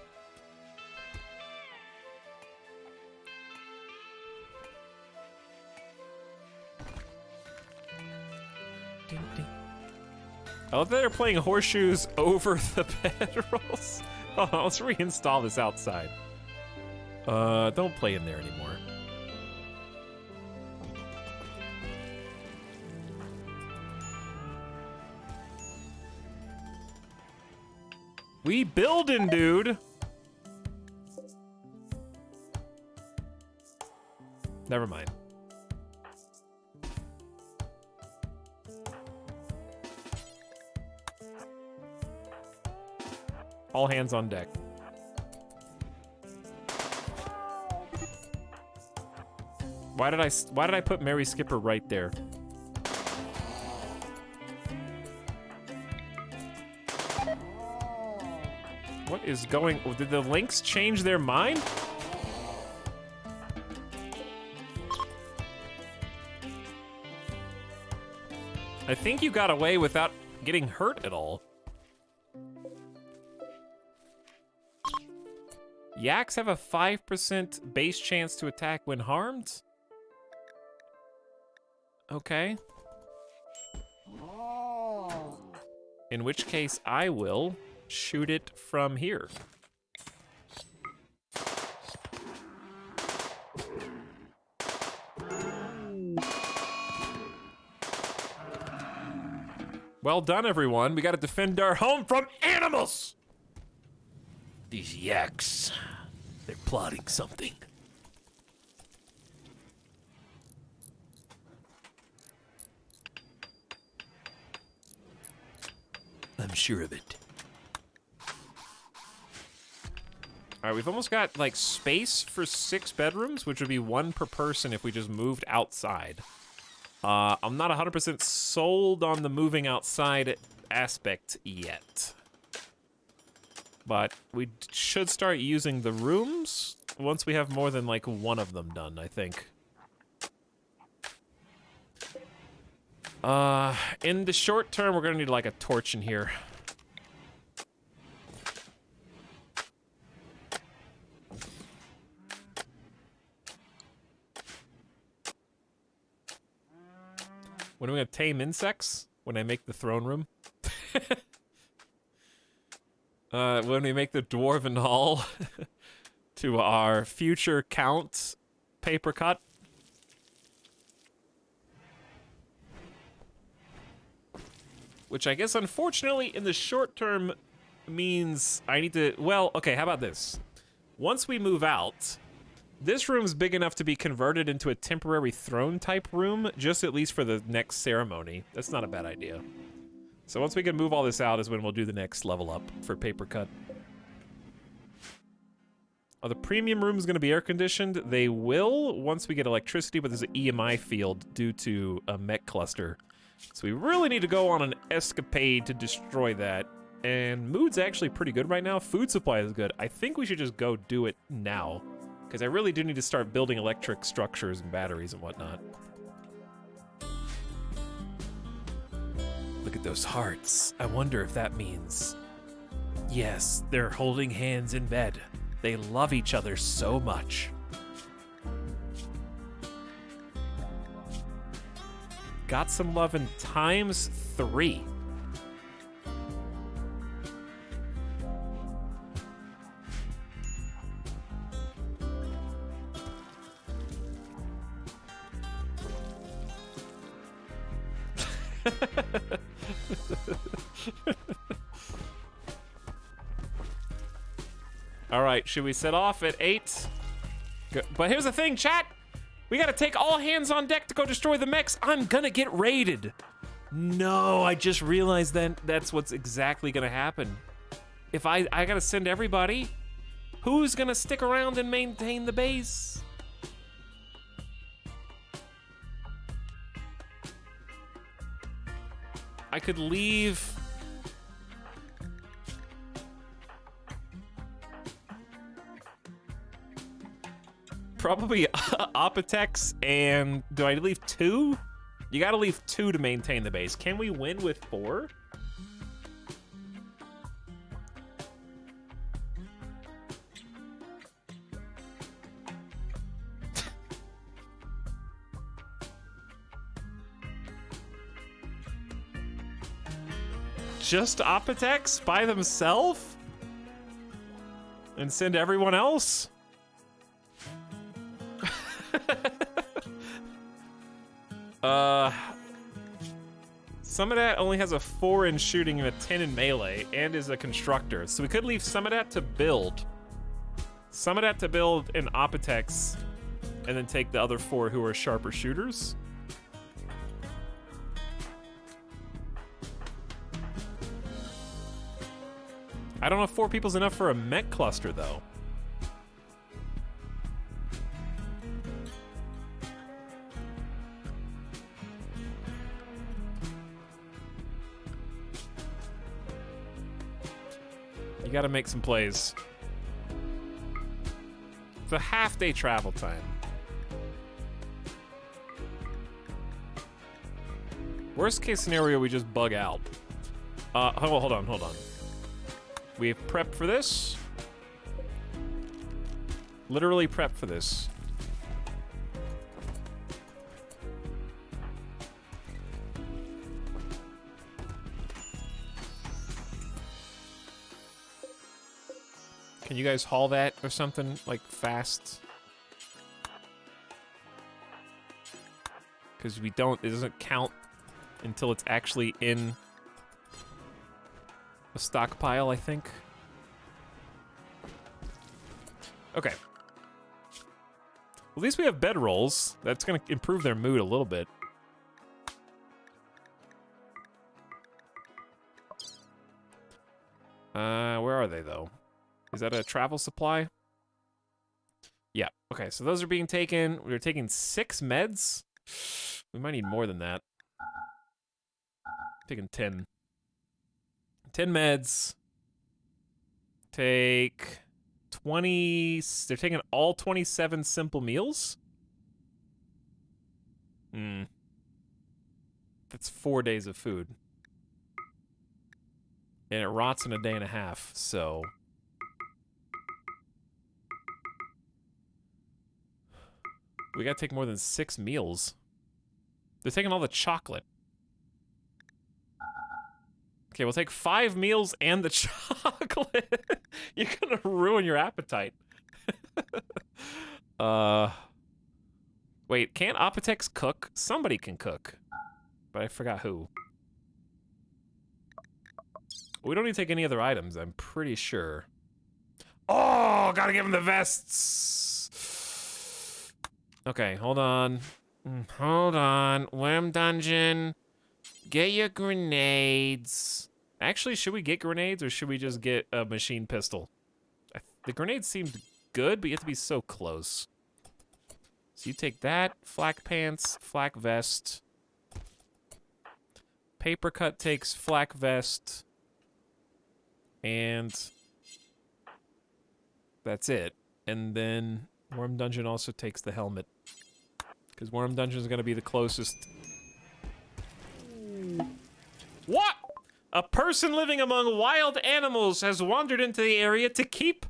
I love that they're playing horseshoes over the bedrolls. Oh, let's reinstall this outside. Don't play in there anymore. We building, dude. Never mind. All hands on deck. Why did I put Mary Skipper right there? What is going? Did the Lynx change their mind? I think you got away without getting hurt at all. Yaks have a 5% base chance to attack when harmed? Okay. In which case, I will shoot it from here. Well done, everyone. We gotta defend our home from animals! These yaks, they're plotting something. I'm sure of it. All right, we've almost got like space for 6 bedrooms, which would be 1 per person if we just moved outside. I'm not 100% sold on the moving outside aspect yet. But we should start using the rooms once we have more than like 1 of them done, I think. In the short term, we're gonna need like a torch in here. When are we gonna tame insects? When I make the throne room? When we make the dwarven hall to our future count paper cut. Which I guess, unfortunately, in the short term means I need to... Well, okay, how about this? Once we move out, this room's big enough to be converted into a temporary throne-type room, just at least for the next ceremony. That's not a bad idea. So once we can move all this out is when we'll do the next level up for paper cut. Are the premium rooms going to be air-conditioned? They will once we get electricity, but there's an EMI field due to a mech cluster. So we really need to go on an escapade to destroy that. And mood's actually pretty good right now. Food supply is good. I think we should just go do it now. Because I really do need to start building electric structures and batteries and whatnot. Look at those hearts. I wonder if that means... Yes, they're holding hands in bed. They love each other so much. Got some love in ×3. All right, should we set off at 8? Good. But here's the thing, chat. We gotta take all hands on deck to go destroy the mechs. I'm gonna get raided. No, I just realized that that's what's exactly gonna happen. If I gotta send everybody, who's gonna stick around and maintain the base? I could leave... Probably Apotex, and do I leave 2? You gotta leave 2 to maintain the base. Can we win with 4? Just Apotex by themselves? And send everyone else? Some of that only has a 4 in shooting and a 10 in melee, and is a constructor. So we could leave some of that to build. Some of that to build in Apotex, and then take the other 4 who are sharper shooters. I don't know if 4 people's enough for a mech cluster, though. You gotta make some plays. It's a half-day travel time. Worst case scenario, we just bug out. Hold on. We've prepped for this. Literally prepped for this. Can you guys haul that or something, like, fast? Because we don't, it doesn't count until it's actually in a stockpile, I think. Okay. At least we have bedrolls. That's gonna improve their mood a little bit. Where are they, though? Is that a travel supply? Yeah. Okay, so those are being taken. We're taking 6 meds. We might need more than that. Taking 10. 10 meds. Take 20. They're taking all 27 simple meals. That's 4 days of food. And it rots in a day and a half, so. We gotta take more than 6 meals. They're taking all the chocolate. Okay, we'll take 5 meals and the chocolate. You're gonna ruin your appetite. Wait, can't Etalyx cook? Somebody can cook. But I forgot who. We don't need to take any other items, I'm pretty sure. Oh, gotta give him the vests. Okay, hold on. Hold on. Worm Dungeon. Get your grenades. Actually, should we get grenades or should we just get a machine pistol? The grenades seemed good, but you have to be so close. So you take that, flak pants, flak vest. Paper cut takes flak vest. And that's it. And then Worm Dungeon also takes the helmet. Because Worm Dungeon is going to be the closest. What? A person living among wild animals has wandered into the area to keep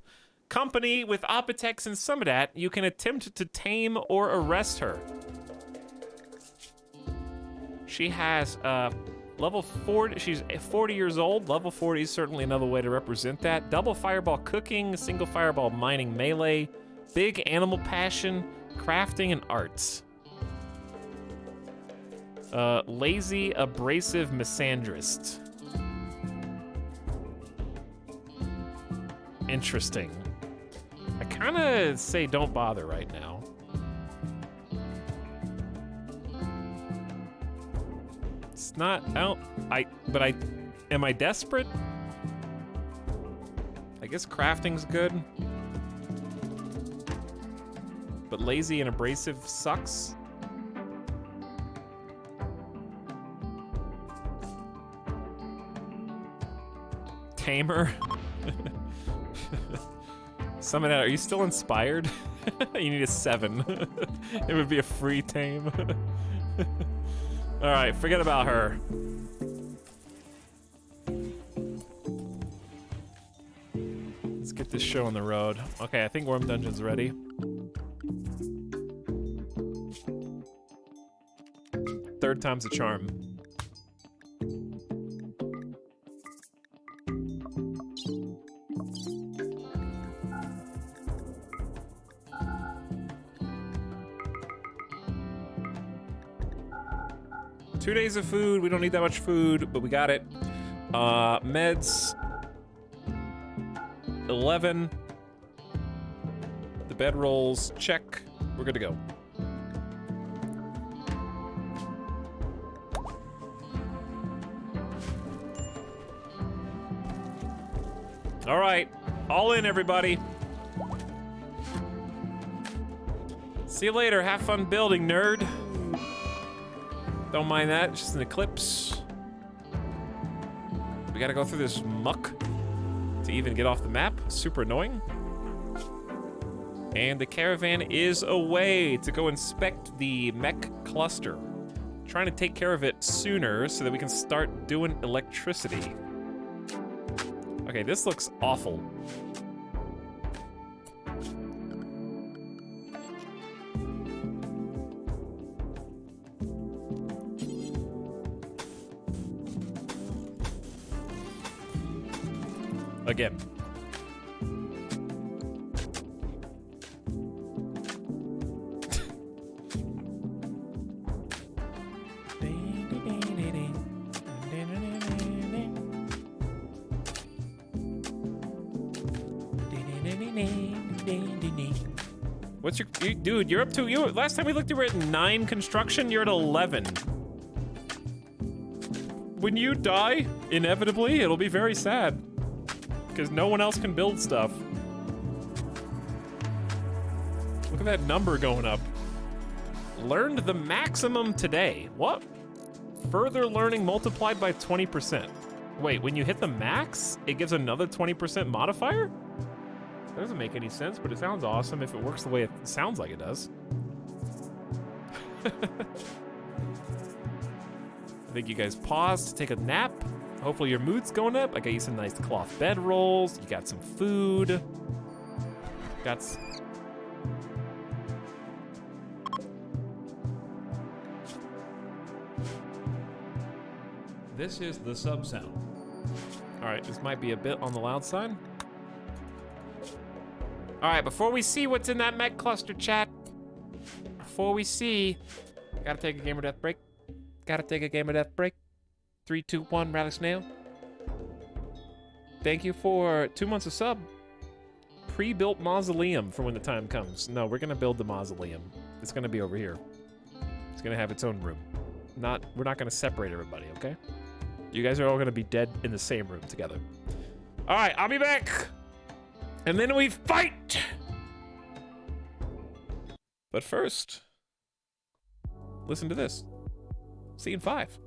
company with Etalyx and Summidat. You can attempt to tame or arrest her. She has level 40. She's 40 years old. Level 40 is certainly another way to represent that. Double fireball cooking, single fireball mining melee, big animal passion, crafting, and arts. Lazy abrasive misandrist. Interesting. I kind of say don't bother right now. It's not, am I desperate? I guess crafting's good. But lazy and abrasive sucks. Tamer. Summidat, are you still inspired? You need a 7. It would be a free tame. Alright, forget about her. Let's get this show on the road. Okay, I think Worm Dungeon's ready. Third time's a charm. Two days of food. We don't need that much food, but we got it. Meds. 11. The bedrolls. Check. We're good to go. All right. All in, everybody. See you later. Have fun building, nerd. Don't mind that, it's just an eclipse. We gotta go through this muck to even get off the map. Super annoying. And the caravan is away to go inspect the mech cluster. Trying to take care of it sooner so that we can start doing electricity. Okay, this looks awful. Again. What's your dude? You're up to last time we looked, you were at 9 construction. You're at 11. When you die, inevitably, it'll be very sad. because no one else can build stuff. Look at that number going up. Learned the maximum today. What? Further learning multiplied by 20%. Wait, when you hit the max, it gives another 20% modifier? That doesn't make any sense, but it sounds awesome if it works the way it sounds like it does. I think you guys paused to take a nap. Hopefully your mood's going up. I got you some nice cloth bed rolls. You got some food. Got This is the sub sound. All right, this might be a bit on the loud side. All right, before we see what's in that mech cluster, chat, gotta take a gamer death break. 3, 2, 1, rally snail. Thank you for 2 months of sub. Pre-built mausoleum for when the time comes. No, we're gonna build the mausoleum. It's gonna be over here. It's gonna have its own room. We're not gonna separate everybody, okay? You guys are all gonna be dead in the same room together. All right, I'll be back. And then we fight! But first, listen to this. Scene 5.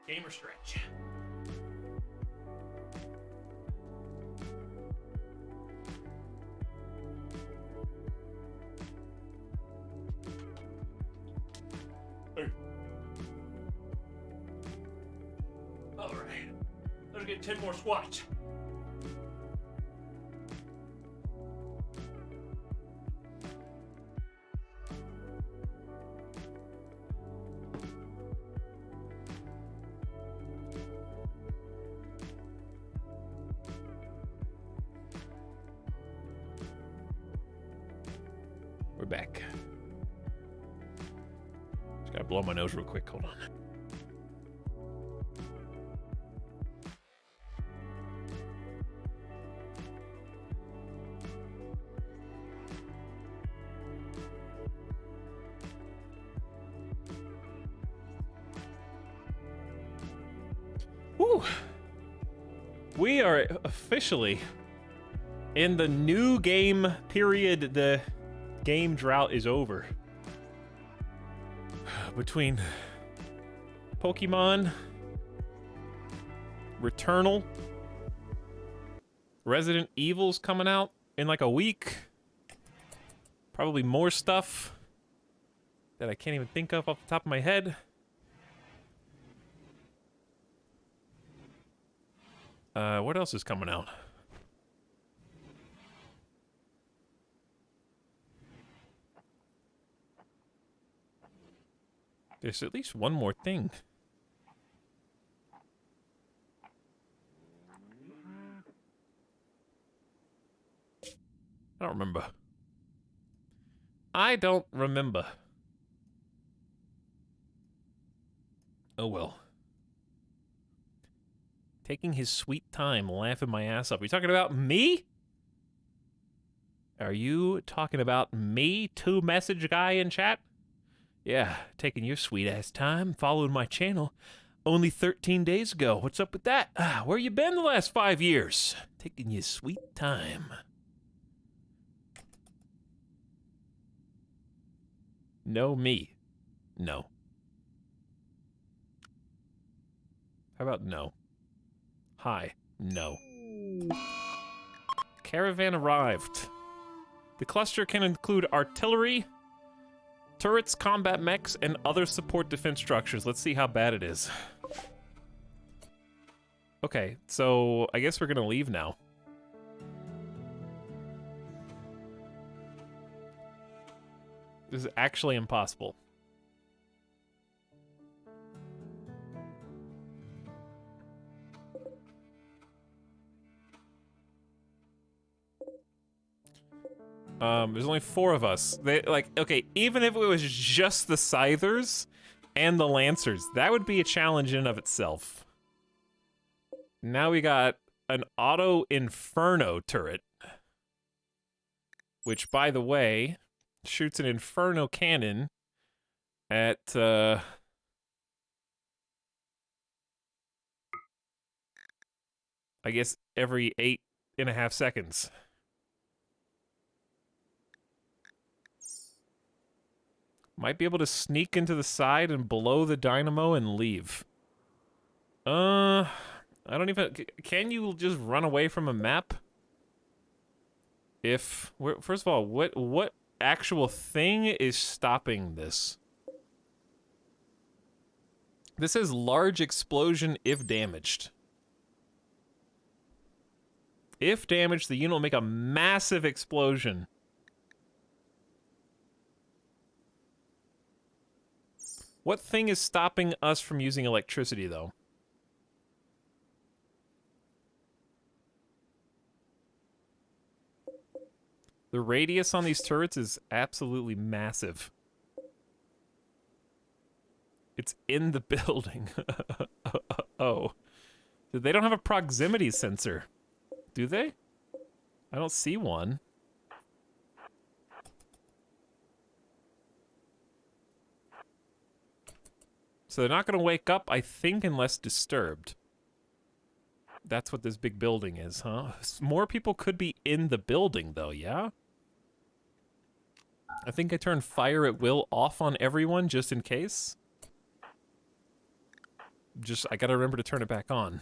Gamer stretch. All right, let's get 10 more squats. We're back. Just gotta blow my nose real quick. Hold on. Woo! We are officially in the new game period. The game drought is over. Between Pokemon, Returnal, Resident Evil's coming out in like a week. Probably more stuff that I can't even think of off the top of my head. What else is coming out? There's at least one more thing. I don't remember. I don't remember. Oh well. Taking his sweet time, laughing my ass up. Are you talking about me? Are you talking about me, two message guy in chat? Yeah, taking your sweet ass time, following my channel only 13 days ago. What's up with that? Where you been the last 5 years? Taking your sweet time. No me. No. How about no? Hi. No. Caravan arrived. The cluster can include artillery, turrets, combat mechs, and other support defense structures. Let's see how bad it is. Okay, so I guess we're gonna leave now. This is actually impossible. There's only 4 of us. They, like, okay, even if it was just the Scythers and the Lancers, that would be a challenge in and of itself. Now we got an auto Inferno turret, which, by the way, shoots an Inferno cannon at, I guess every 8.5 seconds. Might be able to sneak into the side and blow the dynamo and leave. I don't even... Can you just run away from a map? If... First of all, what actual thing is stopping this? This says large explosion if damaged. If damaged, the unit will make a massive explosion. What thing is stopping us from using electricity, though? The radius on these turrets is absolutely massive. It's in the building. Oh. They don't have a proximity sensor, do they? I don't see one. So they're not going to wake up, I think, unless disturbed. That's what this big building is, huh? More people could be in the building, though, yeah? I think I turned fire at will off on everyone, just in case. I gotta remember to turn it back on.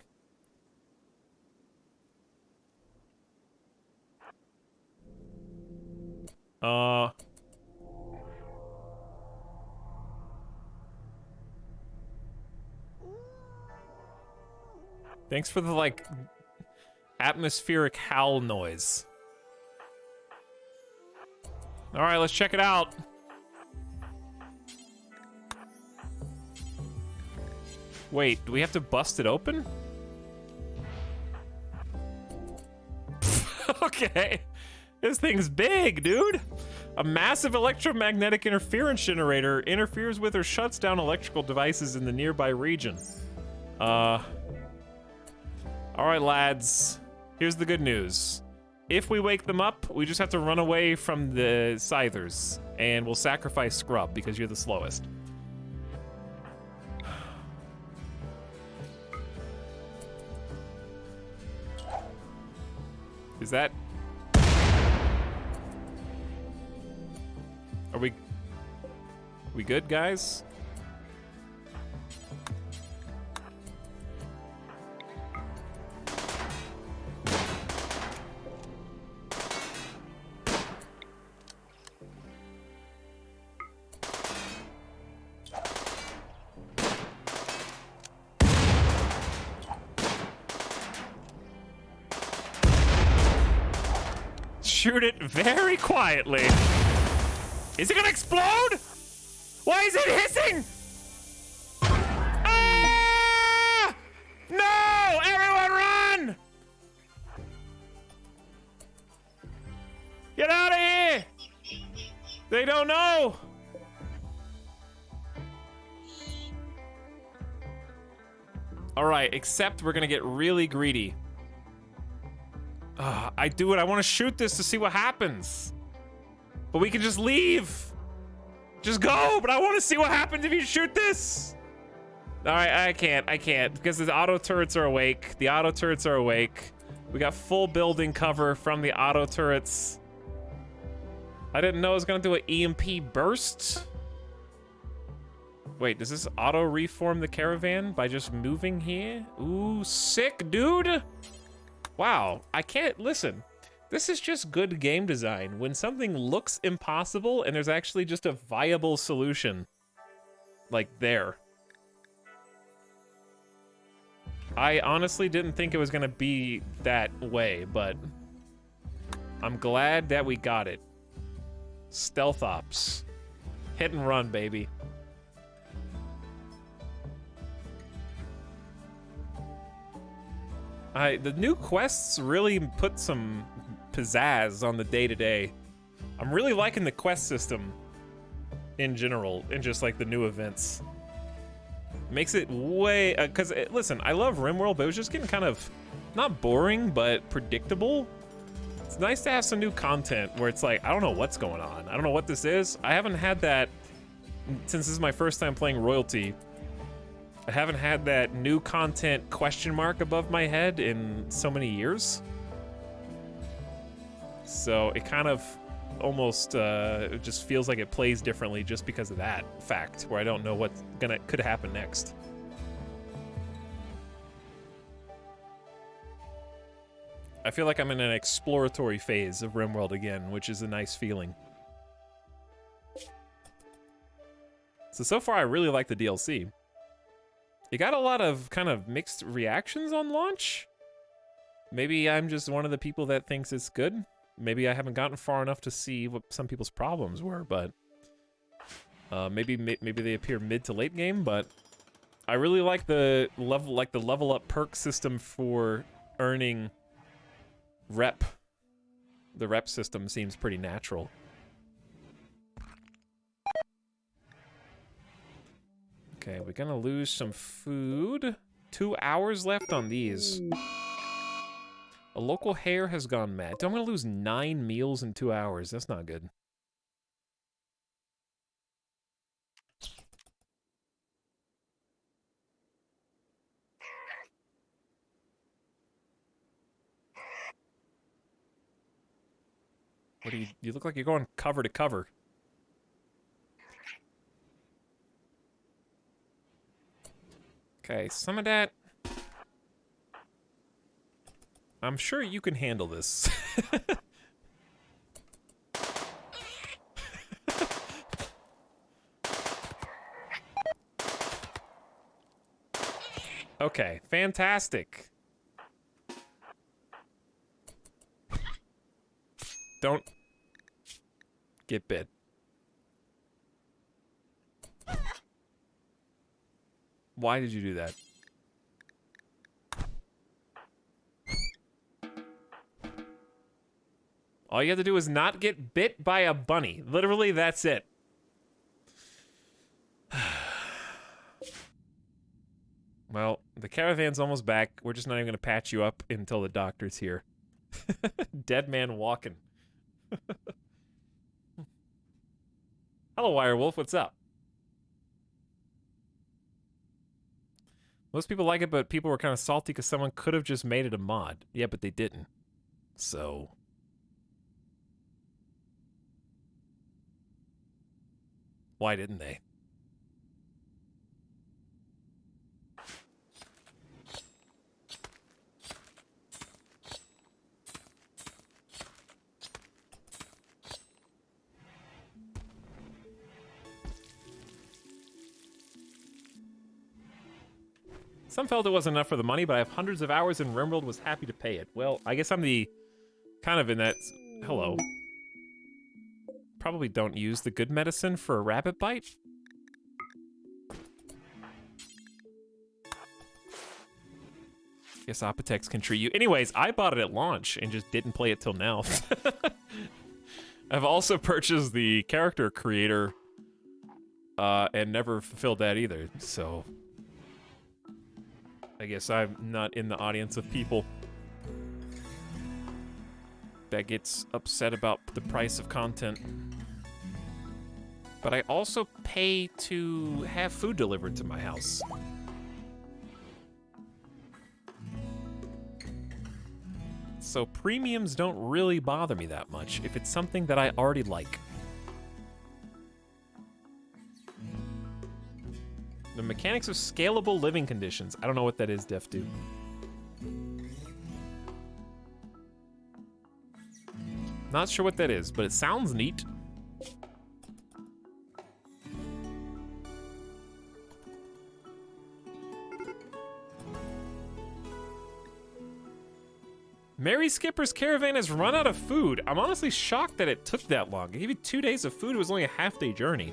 Thanks for the, like, atmospheric howl noise. Alright, let's check it out. Wait, do we have to bust it open? Okay. This thing's big, dude. A massive electromagnetic interference generator interferes with or shuts down electrical devices in the nearby region. Alright, lads. Here's the good news. If we wake them up, we just have to run away from the Scythers, and we'll sacrifice Scrub because you're the slowest. Is that... Are we good, guys? Shoot it very quietly. Is it gonna explode? Why is it hissing? Ah! No! Everyone run! Get out of here! They don't know! Alright, except we're gonna get really greedy. I do it. I want to shoot this to see what happens. But we can just leave. Just go, but I want to see what happens if you shoot this. All right, I can't because the auto turrets are awake. The auto turrets are awake. We got full building cover from the auto turrets. I didn't know it was gonna do an EMP burst. Wait, does this auto reform the caravan by just moving here? Ooh, sick, dude. Wow, I can't listen. This is just good game design. When something looks impossible and there's actually just a viable solution. Like there. I honestly didn't think it was gonna be that way, but I'm glad that we got it. Stealth ops. Hit and run, baby. The new quests really put some pizzazz on the day-to-day. I'm really liking the quest system in general, and just like the new events. Makes it way, cause listen, I love RimWorld, but it was just getting kind of, not boring, but predictable. It's nice to have some new content where it's like, I don't know what's going on. I don't know what this is. I haven't had that since this is my first time playing Royalty. I haven't had that new content question mark above my head in so many years. So it kind of almost it just feels like it plays differently just because of that fact, where I don't know what could happen next. I feel like I'm in an exploratory phase of RimWorld again, which is a nice feeling. So far I really like the DLC. It got a lot of kind of mixed reactions on launch. Maybe I'm just one of the people that thinks it's good. Maybe I haven't gotten far enough to see what some people's problems were, but maybe they appear mid to late game. But I really like the level up perk system for earning rep. The rep system seems pretty natural. Okay, we're gonna lose some food. 2 hours left on these. A local hare has gone mad. I'm gonna lose 9 meals in 2 hours. That's not good. What do you look like you're going cover to cover. Okay, some of that. I'm sure you can handle this. Okay, fantastic. Don't get bit. Why did you do that? All you have to do is not get bit by a bunny. Literally, that's it. Well, the caravan's almost back. We're just not even going to patch you up until the doctor's here. Dead man walking. Hello, Wirewolf. What's up? Most people like it, but people were kind of salty because someone could have just made it a mod. Yeah, but they didn't. So... why didn't they? Some felt it wasn't enough for the money, but I have hundreds of hours in RimWorld, was happy to pay it. Well, I guess I'm the... kind of in that... hello. Probably don't use the good medicine for a rabbit bite. Guess Apotex can treat you. Anyways, I bought it at launch and just didn't play it till now. I've also purchased the character creator and never fulfilled that either, so... I guess I'm not in the audience of people that gets upset about the price of content. But I also pay to have food delivered to my house. So premiums don't really bother me that much if it's something that I already like. The mechanics of scalable living conditions. I don't know what that is, Def Dude. Not sure what that is, but it sounds neat. Mary Skipper's caravan has run out of food. I'm honestly shocked that it took that long. I gave you 2 days of food. It was only a half-day journey.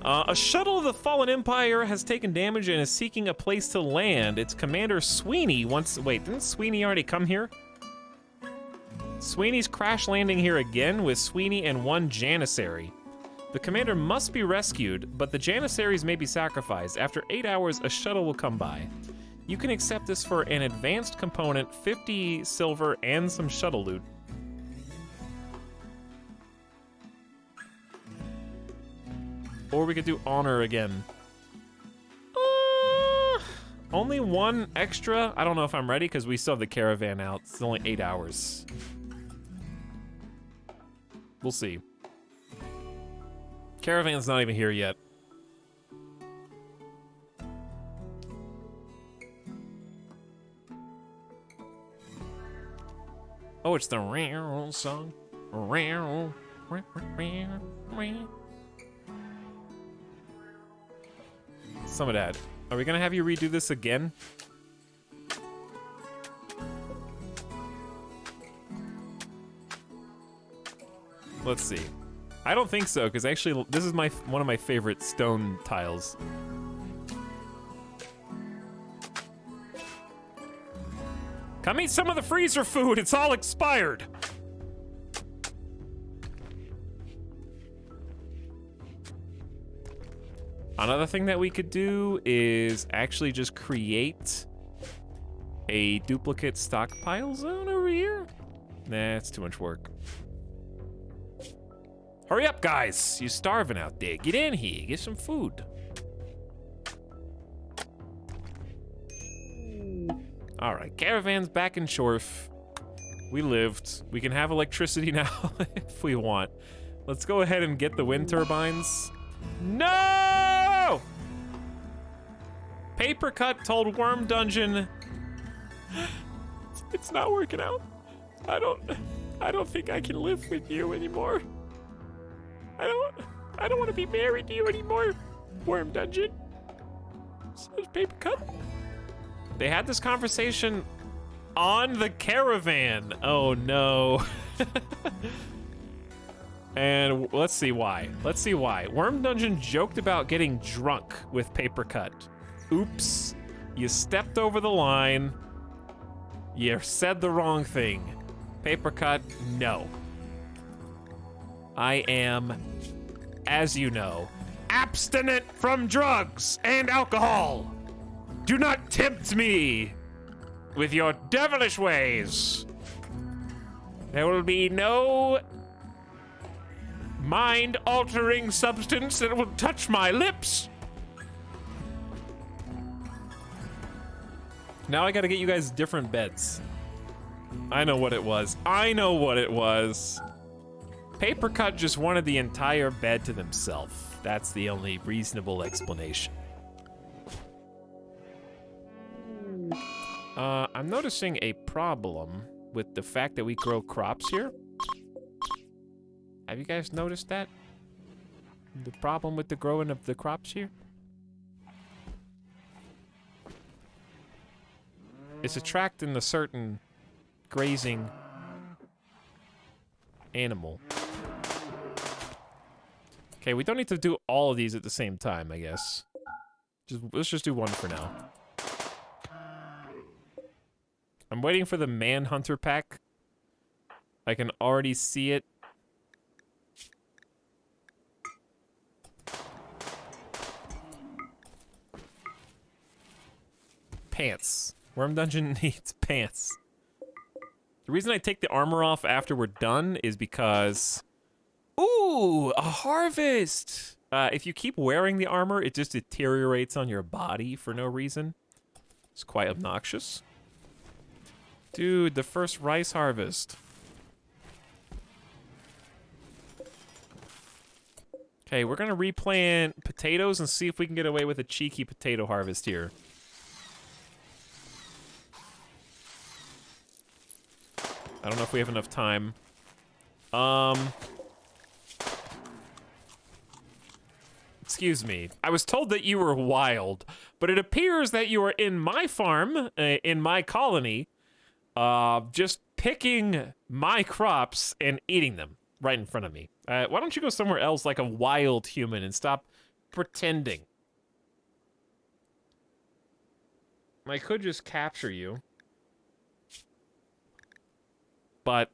A shuttle of the Fallen Empire has taken damage and is seeking a place to land. Its commander, Sweeney, wants... wait, didn't Sweeney already come here? Sweeney's crash landing here again with Sweeney and one Janissary. The commander must be rescued, but the Janissaries may be sacrificed. After 8 hours, a shuttle will come by. You can accept this for an advanced component, 50 silver, and some shuttle loot. Or we could do honor again. Only one extra? I don't know if I'm ready because we still have the caravan out. It's only 8 hours. We'll see. Caravan's not even here yet. Oh, it's the RimWorld song. RimWorld. Some of that. Are we gonna have you redo this again? Let's see. I don't think so, because actually this is one of my favorite stone tiles. Come eat some of the freezer food, it's all expired! Another thing that we could do is actually just create a duplicate stockpile zone over here. Nah, it's too much work. Hurry up, guys! You're starving out there. Get in here, get some food. All right, caravan's back in Shorf. We lived. We can have electricity now if we want. Let's go ahead and get the wind turbines. No! Paper Cut told Worm Dungeon it's not working out. I don't think I can live with you anymore. I don't want to be married to you anymore, Worm Dungeon. Says Paper Cut. They had this conversation on the caravan. Oh no. And let's see why. Worm Dungeon joked about getting drunk with Paper Cut. Oops. You stepped over the line. You said the wrong thing. Paper Cut, no. I am, as you know, abstinent from drugs and alcohol. Do not tempt me with your devilish ways. There will be no mind-altering substance that will touch my lips. Now I gotta get you guys different beds. I know what it was. Paper Cut just wanted the entire bed to themselves. That's the only reasonable explanation. I'm noticing a problem with the fact that we grow crops here. Have you guys noticed that? The problem with the growing of the crops here? It's attracting a certain grazing animal. Okay, we don't need to do all of these at the same time, I guess. Let's just do one for now. I'm waiting for the Manhunter pack. I can already see it. Pants. Worm Dungeon needs pants. The reason I take the armor off after we're done is because... Ooh, a harvest! If you keep wearing the armor, it just deteriorates on your body for no reason. It's quite obnoxious. Dude, the first rice harvest. Okay, we're gonna replant potatoes and see if we can get away with a cheeky potato harvest here. I don't know if we have enough time. Excuse me. I was told that you were wild, but it appears that you are in my farm, in my colony, just picking my crops and eating them right in front of me. Why don't you go somewhere else like a wild human and stop pretending? I could just capture you. But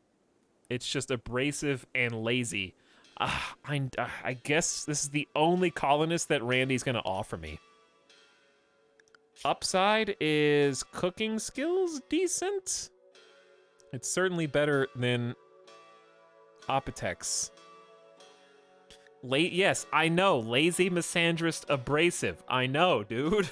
it's just abrasive and lazy. I guess this is the only colonist that Randy's gonna offer me. Upside is cooking skills decent. It's certainly better than Etalyx. Yes, I know. Lazy, misandrist, abrasive. I know, dude.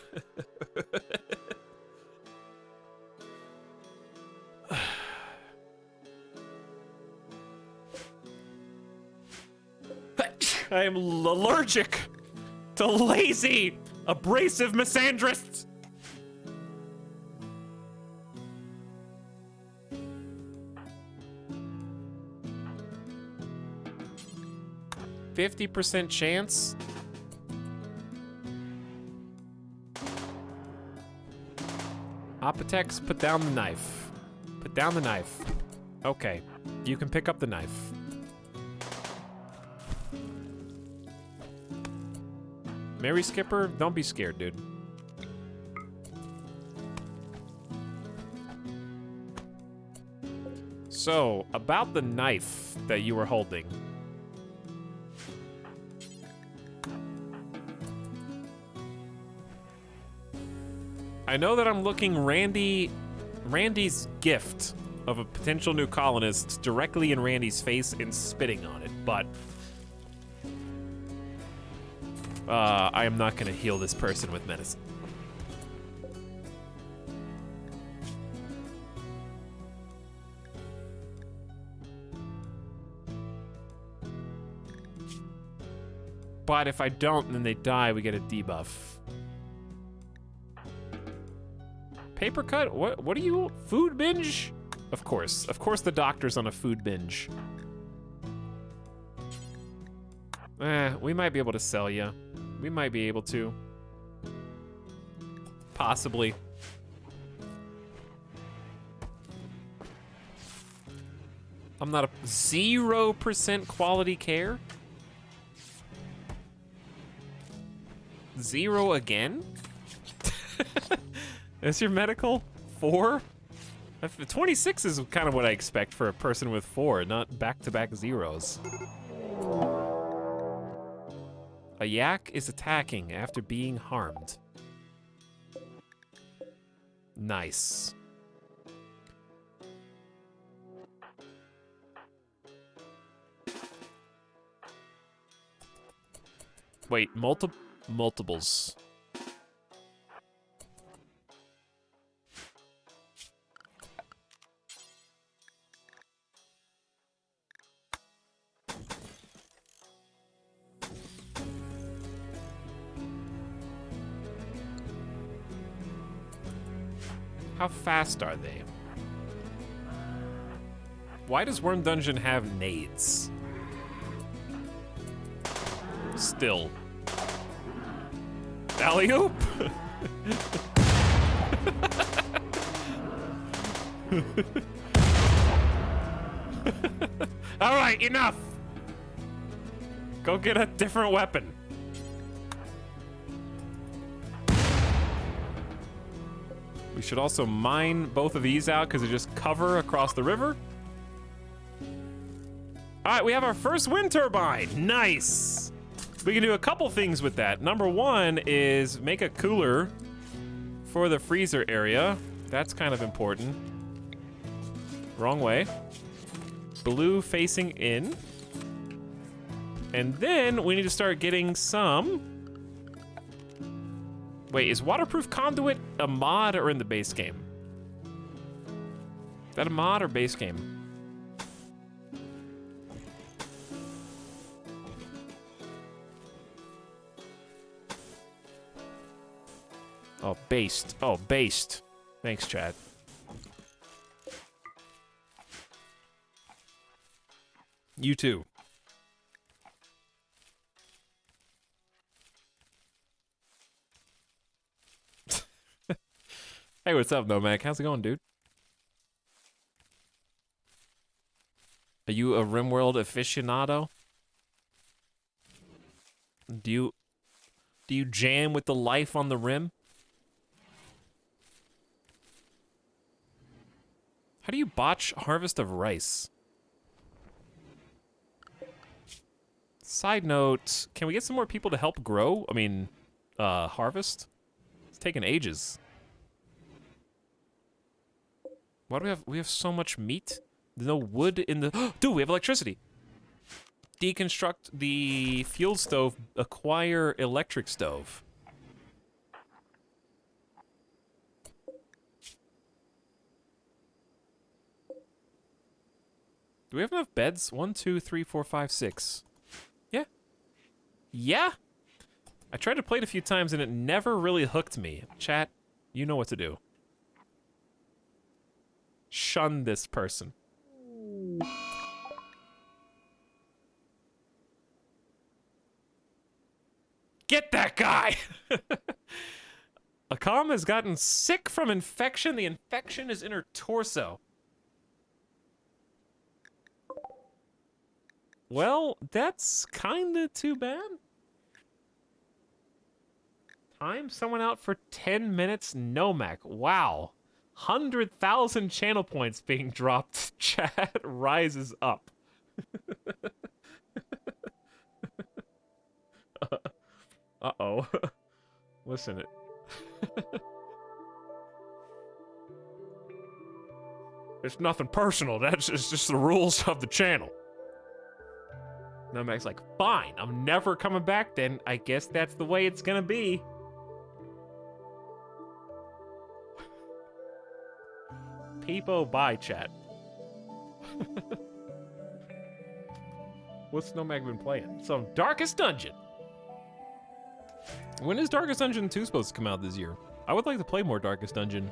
I am allergic to lazy, abrasive misandrists. %50 chance. Etalyx, put down the knife. Put down the knife. Okay, you can pick up the knife. Mary Skipper, don't be scared, dude. So, about the knife that you were holding. I know that I'm looking Randy's gift of a potential new colonist directly in Randy's face and spitting on it, but I am not gonna heal this person with medicine. But if I don't, then they die, we get a debuff. Paper cut? What are you? Food binge? Of course the doctor's on a food binge. We might be able to sell you. We might be able to. Possibly. I'm not a 0% quality care. 0 again? That's your medical? 4? 26 is kind of what I expect for a person with 4, not back-to-back zeros. A yak is attacking after being harmed. Nice. Wait, multiples. How fast are they? Why does Worm Dungeon have nades? Still. Alley-oop! All right, enough! Go get a different weapon. We should also mine both of these out because they just cover across the river. All right, we have our first wind turbine. Nice. We can do a couple things with that. Number one is make a cooler for the freezer area. That's kind of important. Wrong way. Blue facing in. And then we need to start getting some... Wait, is Waterproof Conduit a mod or in the base game? Is that a mod or base game? Oh, based. Oh, based. Thanks, chat. You too. Hey, what's up, Nomad? How's it going, dude? Are you a RimWorld aficionado? Do you jam with the life on the rim? How do you botch harvest of rice? Side note, can we get some more people to help grow? I mean, harvest? It's taking ages. Why do we have? We have so much meat. There's no wood in the. Dude, we have electricity. Deconstruct the fuel stove. Acquire electric stove. Do we have enough beds? 1, 2, 3, 4, 5, 6. Yeah. Yeah. I tried to play it a few times and it never really hooked me. Chat, you know what to do. Shun this person. Get that guy! Akam has gotten sick from infection. The infection is in her torso. Well, that's kinda too bad. Time someone out for 10 minutes? Nomac. Wow. 100,000 channel points being dropped. Chat rises up. Uh-oh. Listen, it's nothing personal. That's just the rules of the channel. Nomac's like, fine, I'm never coming back then. I guess that's the way it's gonna be. Peepo, bye, chat. What's Nomad been playing? Some Darkest Dungeon. When is Darkest Dungeon 2 supposed to come out this year? I would like to play more Darkest Dungeon.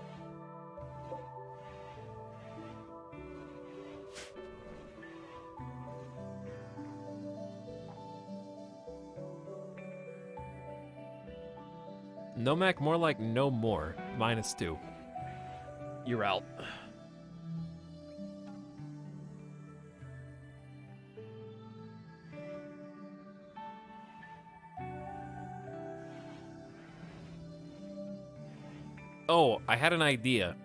No Mac, more like no more. -2. You're out. Oh, I had an idea.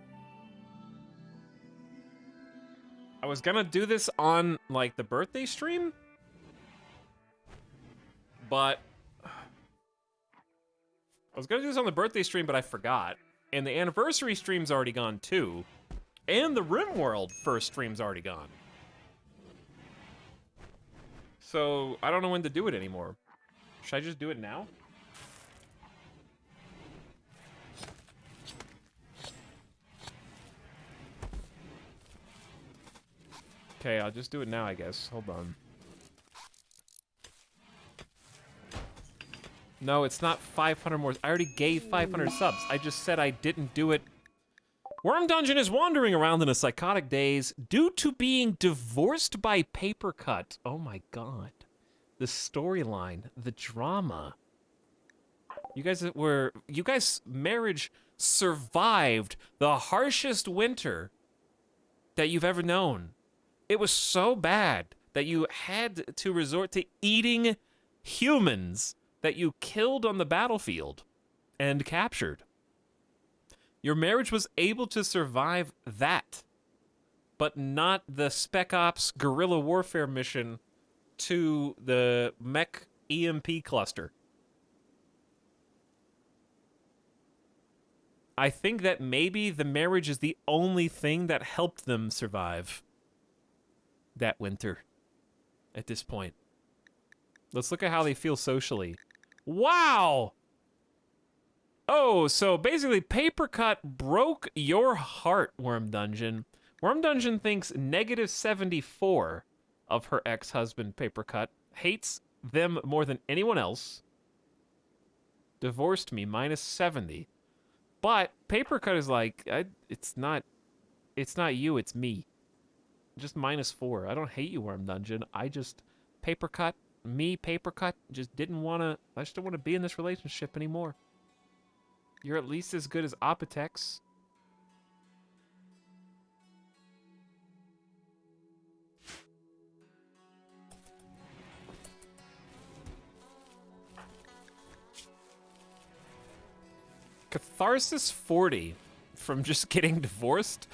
I was gonna do this on, like, the birthday stream, but I was gonna do this on the birthday stream, but I forgot. And the anniversary stream's already gone too. And the RimWorld first stream's already gone. So I don't know when to do it anymore. Should I just do it now? Okay, I'll just do it now, I guess. Hold on. No, it's not 500 more. I already gave 500 subs. I just said I didn't do it. Worm Dungeon is wandering around in a psychotic daze due to being divorced by Paper Cut. Oh my god. The storyline, the drama. You guys' marriage survived the harshest winter that you've ever known. It was so bad that you had to resort to eating humans that you killed on the battlefield and captured. Your marriage was able to survive that, but not the Spec Ops guerrilla warfare mission to the mech EMP cluster. I think that maybe the marriage is the only thing that helped them survive that winter at this point. Let's look at how they feel socially. Wow! Oh, so basically Paper Cut broke your heart, Worm Dungeon. Worm Dungeon thinks -74 of her ex-husband, Paper Cut, hates them more than anyone else. Divorced me, -70. But Paper Cut is like, it's not you, it's me. Just -4. I don't hate you, Worm Dungeon. I just, Paper Cut, just didn't want to, I just don't want to be in this relationship anymore. You're at least as good as Apotex. Catharsis 40 from just getting divorced.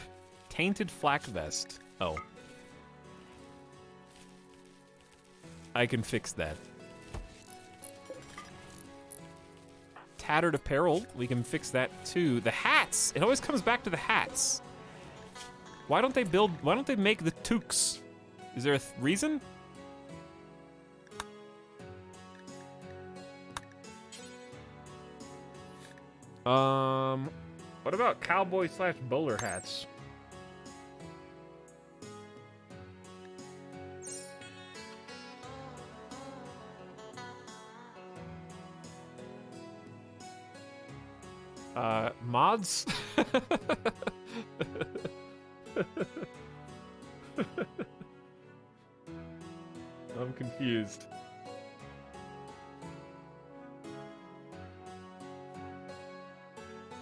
Tainted Flak Vest. Oh. I can fix that. Tattered Apparel, we can fix that too. The hats! It always comes back to the hats. Why don't they make the toques? Is there a reason? What about cowboy/bowler hats? Mods? I'm confused.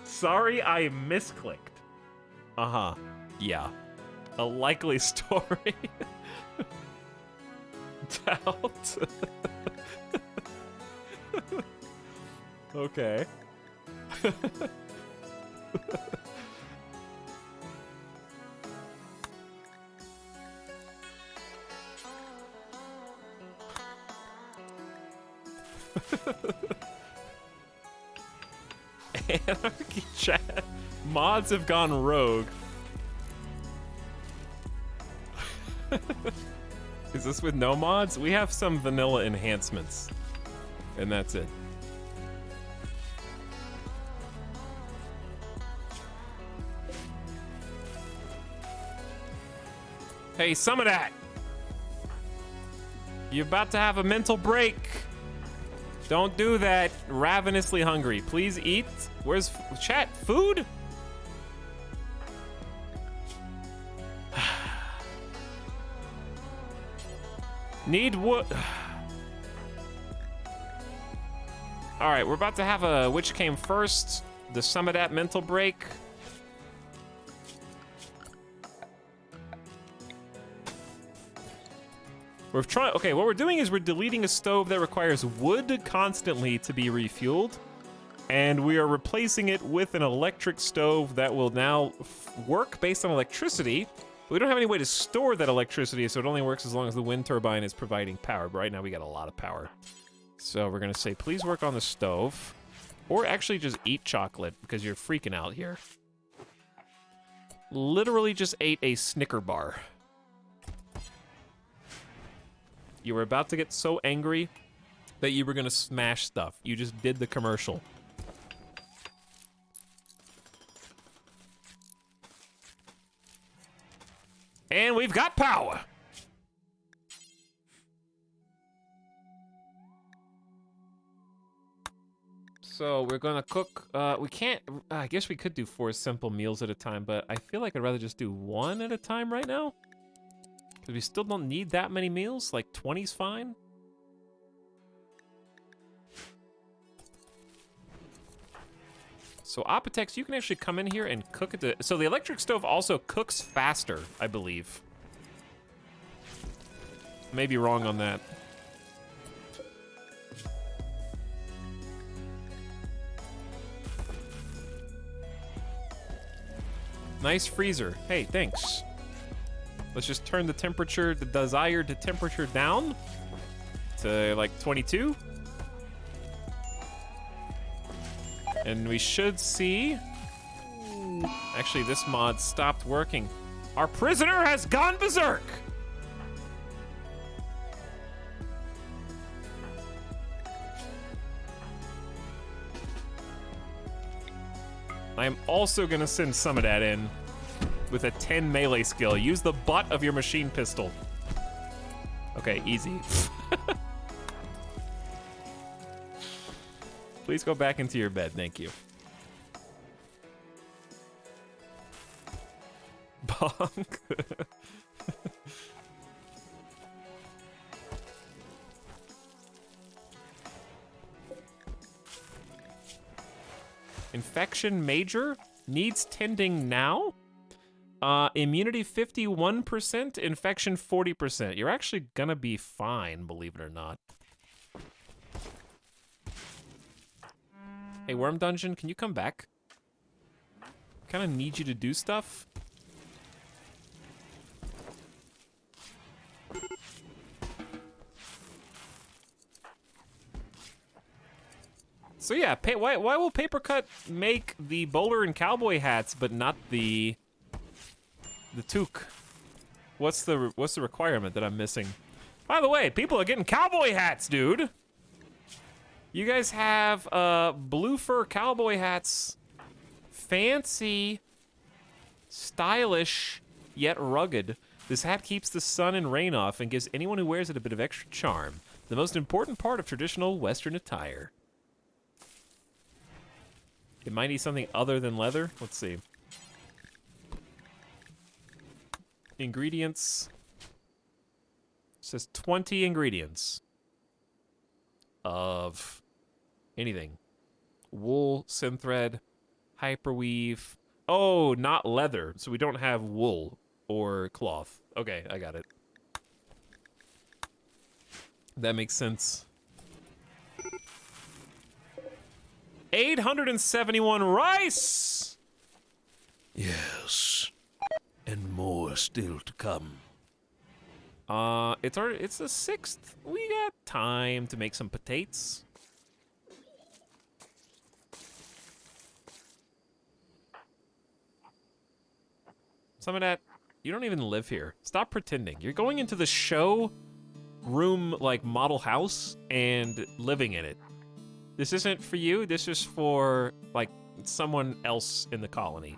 Sorry, I misclicked. Uh-huh. Yeah. A likely story. Doubt. Okay. Anarchy chat. Mods have gone rogue. Is this with no mods? We have some vanilla enhancements. And that's it. Hey, some of that! You're about to have a mental break. Don't do that. Ravenously hungry. Please eat. Where's chat? Food? Need wood. All right, we're about to have a which came first, the sum of that mental break. We're trying. Okay, what we're doing is we're deleting a stove that requires wood constantly to be refueled, and we are replacing it with an electric stove that will now work based on electricity. But we don't have any way to store that electricity, so it only works as long as the wind turbine is providing power. But right now we got a lot of power, so we're gonna say please work on the stove, or actually just eat chocolate because you're freaking out here. Literally just ate a Snicker bar. You were about to get so angry that you were gonna smash stuff. You just did the commercial. And we've got power. So we're gonna cook, we can't, I guess we could do 4 simple meals at a time, but I feel like I'd rather just do 1 at a time right now. Because we still don't need that many meals, like 20's fine. So Apotex, you can actually come in here and cook it. So the electric stove also cooks faster, I believe. May be wrong on that. Nice freezer. Hey, thanks. Let's just turn the temperature, the desired temperature down to like 22. And we should see, actually this mod stopped working. Our prisoner has gone berserk. I am also gonna send some of that in with a 10 melee skill. Use the butt of your machine pistol. Okay, easy. Please go back into your bed, thank you. Bonk. Infection major, needs tending now. Immunity 51%, infection 40%. You're actually gonna be fine, believe it or not. Hey, Worm Dungeon, can you come back? Kinda need you to do stuff. So yeah, why will Papercut make the bowler and cowboy hats, but not the toque? What's the requirement that I'm missing? By the way, people are getting cowboy hats, dude. You guys have blue fur cowboy hats, fancy, stylish, yet rugged. This hat keeps the sun and rain off and gives anyone who wears it a bit of extra charm. The most important part of traditional Western attire. It might need something other than leather. Let's see. Ingredients. It says 20 ingredients of anything. Wool, synthread, hyperweave. Oh, not leather. So we don't have wool or cloth. Okay, I got it. That makes sense. 871 rice! Yes, and more still to come. It's the 6th. We got time to make some potatoes. Some of that, you don't even live here. Stop pretending. You're going into the show room, like, model house and living in it. This isn't for you, this is for, like, someone else in the colony.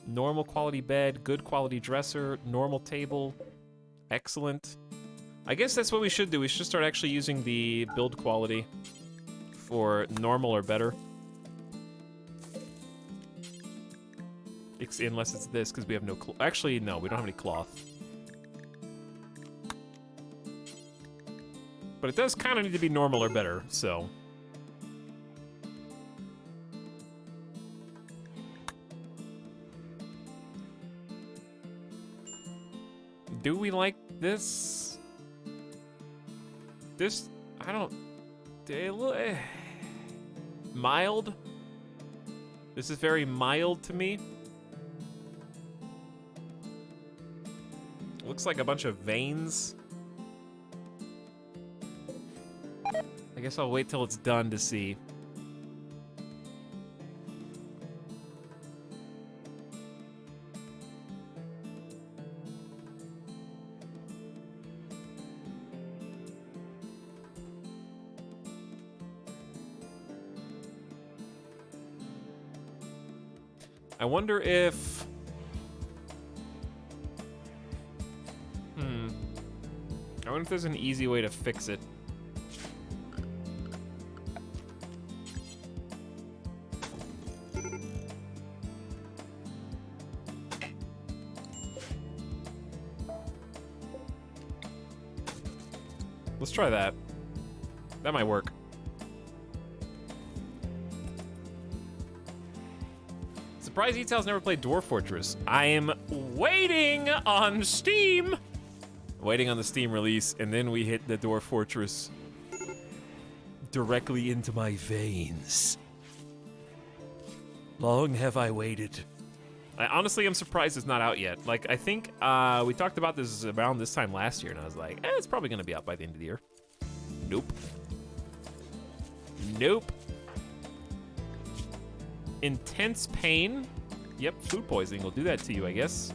Normal quality bed, good quality dresser, normal table, excellent. I guess that's what we should do. We should start actually using the build quality for normal or better. Unless it's this, because we have no actually, no, we don't have any cloth. But it does kind of need to be normal or better, so. Do we like this? This, I don't, mild? This is very mild to me. Looks like a bunch of veins. I guess I'll wait till it's done to see. I wonder if... I wonder if there's an easy way to fix it. Let's try that. That might work. Surprise Etal's never played Dwarf Fortress. I am waiting on Steam! Waiting on the Steam release, and then we hit the Dwarf Fortress directly into my veins. Long have I waited. I honestly am surprised it's not out yet. Like, I think we talked about this around this time last year, and I was like, it's probably gonna be out by the end of the year. Nope. Nope. Intense pain. Yep, food poisoning will do that to you, I guess.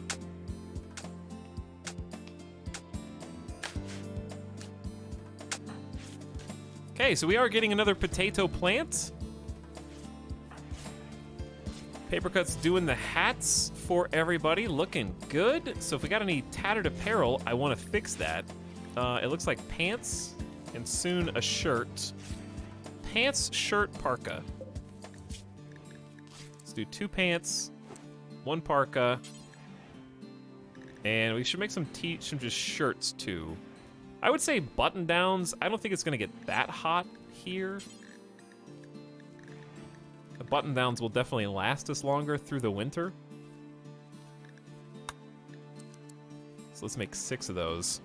Okay, so we are getting another potato plant. Papercut's doing the hats for everybody, looking good. So if we got any tattered apparel, I want to fix that. It looks like pants and soon a shirt. Pants, shirt, parka. Let's do 2 pants, 1 parka, and we should make some just shirts too. I would say button downs. I don't think it's gonna get that hot here. The button downs will definitely last us longer through the winter. So let's make 6 of those.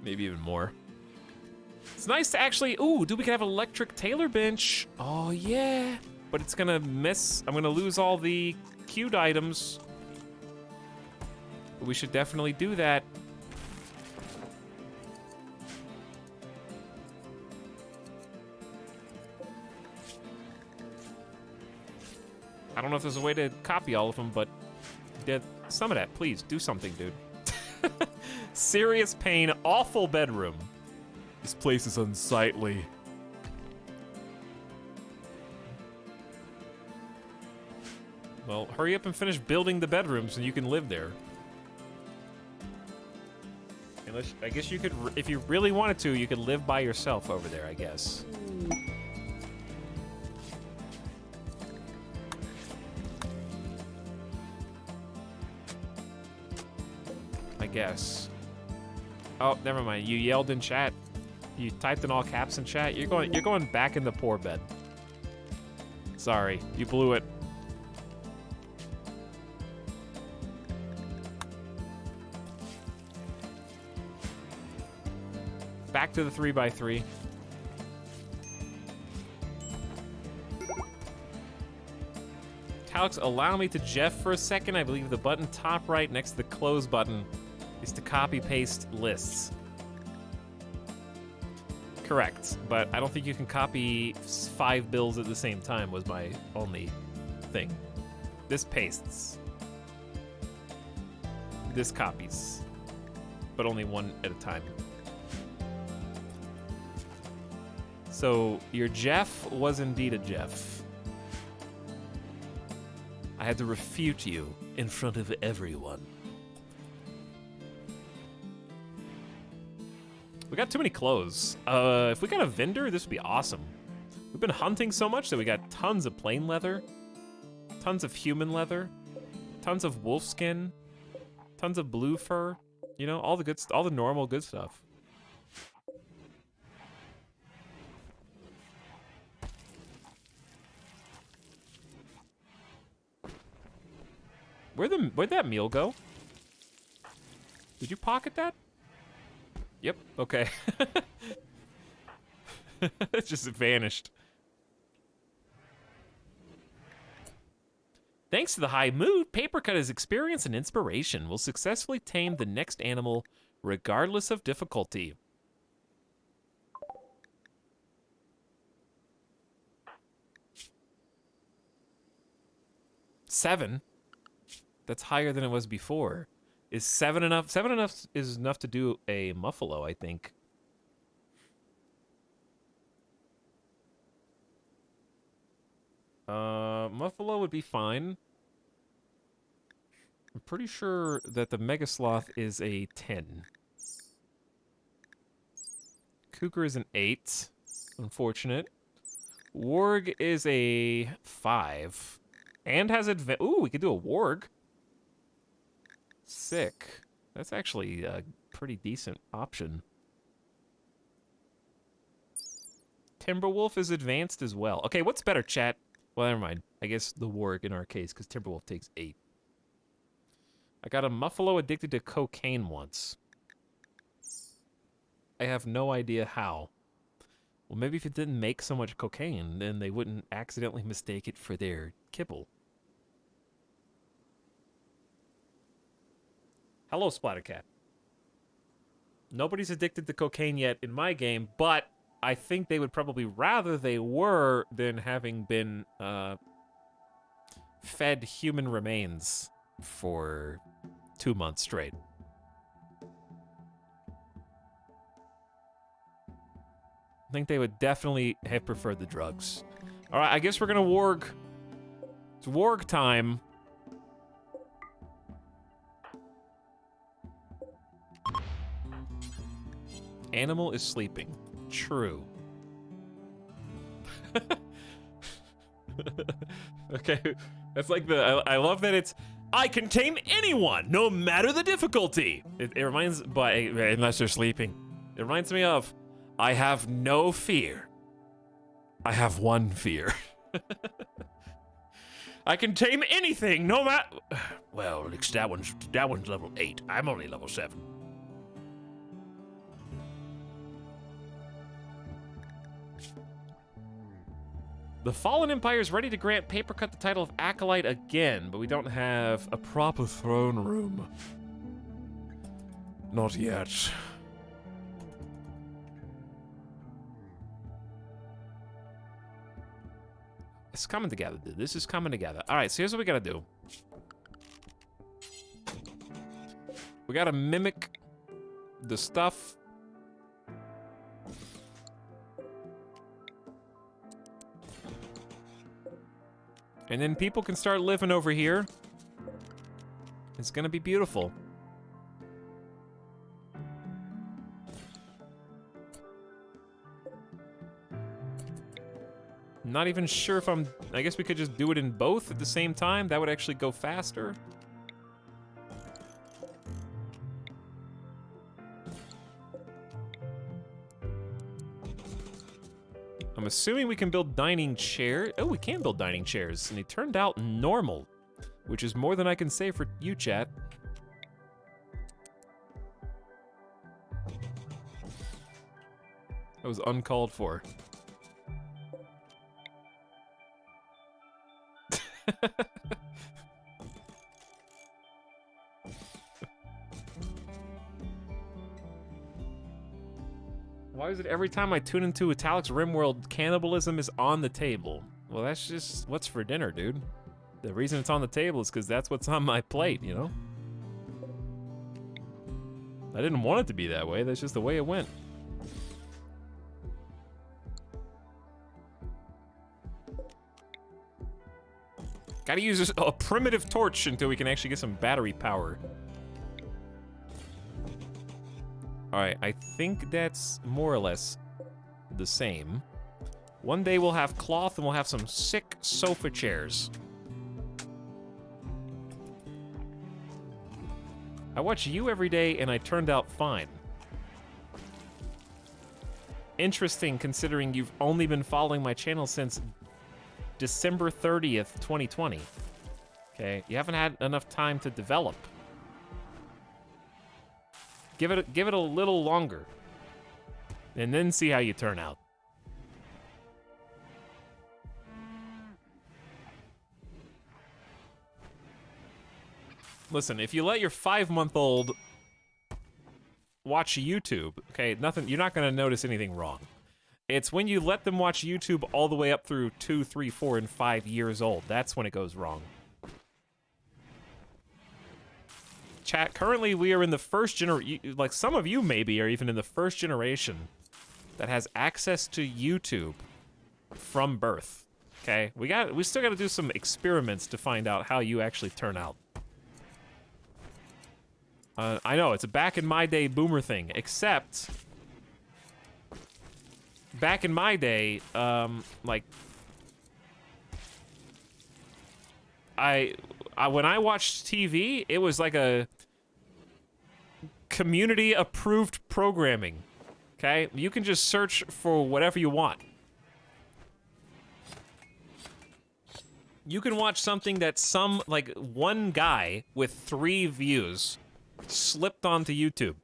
Maybe even more. It's nice to actually, ooh, dude, we can have an electric tailor bench. Oh yeah. But it's gonna miss, I'm gonna lose all the queued items. But we should definitely do that. I don't know if there's a way to copy all of them, but some of that, please, do something, dude. Serious pain, awful bedroom. This place is unsightly. Well, hurry up and finish building the bedrooms and you can live there. Unless, I guess you could, if you really wanted to, you could live by yourself over there, I guess. I guess. Oh, never mind. You yelled in chat. You typed in all caps in chat. You're going back in the poor bed. Sorry, you blew it. Back to the 3x3. Etalyx, allow me to Jeff for a second. I believe the button top right next to the close button is to copy paste lists. Correct, but I don't think you can copy 5 bills at the same time was my only thing. This pastes. This copies, but only one at a time. So your Jeff was indeed a Jeff. I had to refute you in front of everyone. We got too many clothes. If we got a vendor, this would be awesome. We've been hunting so much that we got tons of plain leather, tons of human leather, tons of wolf skin, tons of blue fur. You know, all the normal good stuff. Where'd that meal go? Did you pocket that? Yep, okay. It just vanished. Thanks to the high mood, Papercut's experience and inspiration will successfully tame the next animal regardless of difficulty. Seven? That's higher than it was before. Is 7 enough? 7 enough is enough to do a Muffalo, I think. Muffalo would be fine. I'm pretty sure that the Mega Sloth is a 10. Cougar is an 8. Unfortunate. Warg is a 5. And has advantage. Ooh, we could do a Warg. Sick. That's actually a pretty decent option. Timberwolf is advanced as well. Okay, what's better, chat? Well, never mind. I guess the Warg in our case, because Timberwolf takes 8. I got a Muffalo addicted to cocaine once. I have no idea how. Well, maybe if it didn't make so much cocaine, then they wouldn't accidentally mistake it for their kibble. Hello, Splattercat. Nobody's addicted to cocaine yet in my game, but I think they would probably rather they were than having been fed human remains for 2 months straight. I think they would definitely have preferred the drugs. All right, I guess we're gonna warg. It's warg time. Animal is sleeping. True. Okay, that's like the. I love that it's. I can tame anyone, no matter the difficulty. It reminds, but unless they're sleeping, it reminds me of. I have no fear. I have one fear. I can tame anything, no matter. Well, that one's level 8. I'm only level 7. The Fallen Empire is ready to grant Papercut the title of Acolyte again, but we don't have a proper throne room. Not yet. It's coming together, dude. This is coming together. All right, so here's what we gotta do. We gotta mimic the stuff. And then people can start living over here. It's gonna be beautiful. Not even sure if I guess we could just do it in both at the same time. That would actually go faster. I'm assuming we can build dining chairs. Oh, we can build dining chairs, and they turned out normal, which is more than I can say for you, chat. That was uncalled for. Why is it every time I tune into Etalyx RimWorld, cannibalism is on the table? Well, that's just what's for dinner, dude. The reason it's on the table is because that's what's on my plate, you know? I didn't want it to be that way, that's just the way it went. Gotta use a primitive torch until we can actually get some battery power. Alright, I think that's more or less the same. One day we'll have cloth and we'll have some sick sofa chairs. I watch you every day and I turned out fine. Interesting considering you've only been following my channel since December 30th, 2020. Okay, you haven't had enough time to develop. Give it a little longer, and then see how you turn out. Listen, if you let your 5-month-old watch YouTube, okay, you're not gonna notice anything wrong. It's when you let them watch YouTube all the way up through 2, 3, 4, and 5 years old. That's when it goes wrong. Chat, currently we are in the first generation, like some of you maybe are even in the first generation that has access to YouTube from birth. Okay, we still got to do some experiments to find out how you actually turn out. I know it's a back in my day boomer thing, except back in my day, like when I watched TV, it was like a community approved programming. Okay, you can just search for whatever you want. You can watch something that like one guy with 3 views slipped onto YouTube.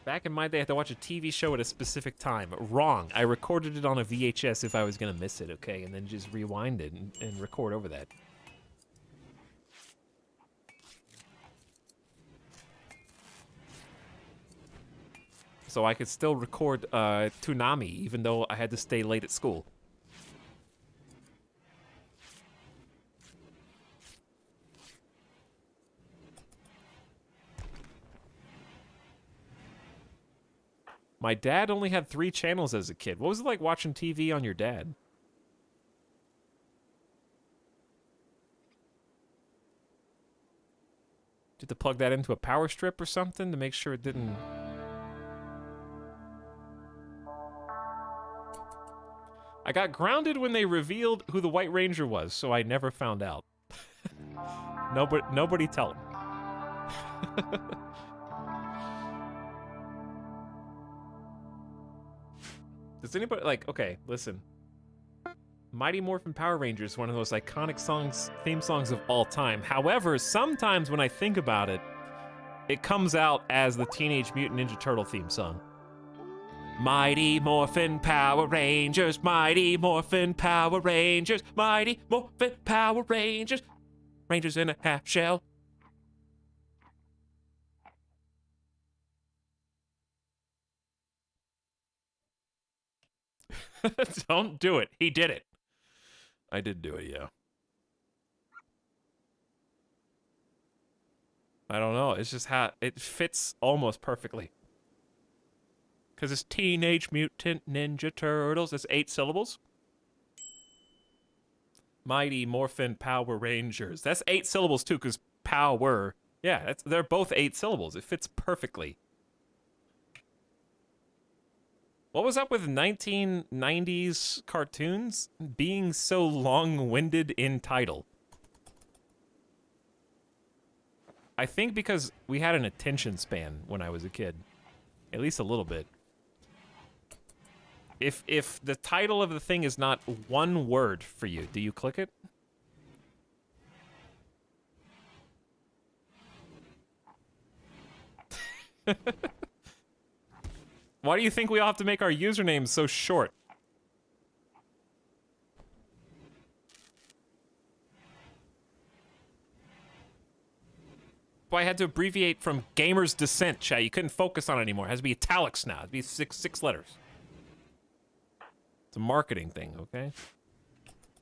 Back in my day, I had to watch a TV show at a specific time. Wrong. I recorded it on a VHS if I was gonna miss it, okay? And then just rewind it and record over that. So I could still record Toonami, even though I had to stay late at school. My dad only had 3 channels as a kid. What was it like watching TV on your dad? Did you have to plug that into a power strip or something to make sure it didn't... I got grounded when they revealed who the White Ranger was, so I never found out. Nobody tell him. Does anybody, like, okay, listen. Mighty Morphin Power Rangers is one of those iconic theme songs of all time. However, sometimes when I think about it, it comes out as the Teenage Mutant Ninja Turtle theme song. Mighty Morphin Power Rangers, Mighty Morphin Power Rangers, Mighty Morphin Power Rangers, Rangers in a half shell. Don't do it. He did it. I did do it, yeah. I don't know. It's just how it fits almost perfectly. Because it's Teenage Mutant Ninja Turtles. It's 8 syllables. Mighty Morphin Power Rangers. That's 8 syllables too, because power. Yeah, they're both 8 syllables. It fits perfectly. What was up with 1990s cartoons being so long-winded in title? I think because we had an attention span when I was a kid. At least a little bit. If the title of the thing is not one word for you, do you click it? Why do you think we all have to make our usernames so short? Why I had to abbreviate from Gamer's Descent, chat. You couldn't focus on it anymore. It has to be Etalyx now. It has to be six letters. It's a marketing thing, okay?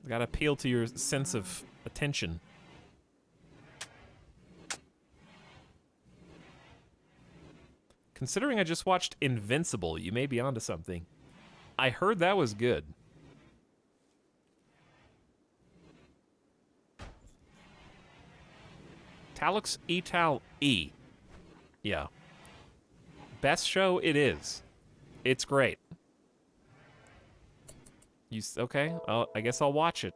You gotta appeal to your sense of attention. Considering I just watched Invincible, you may be onto something. I heard that was good. Etalyx E. Yeah. Best show it is. It's great. Okay? I guess I'll watch it.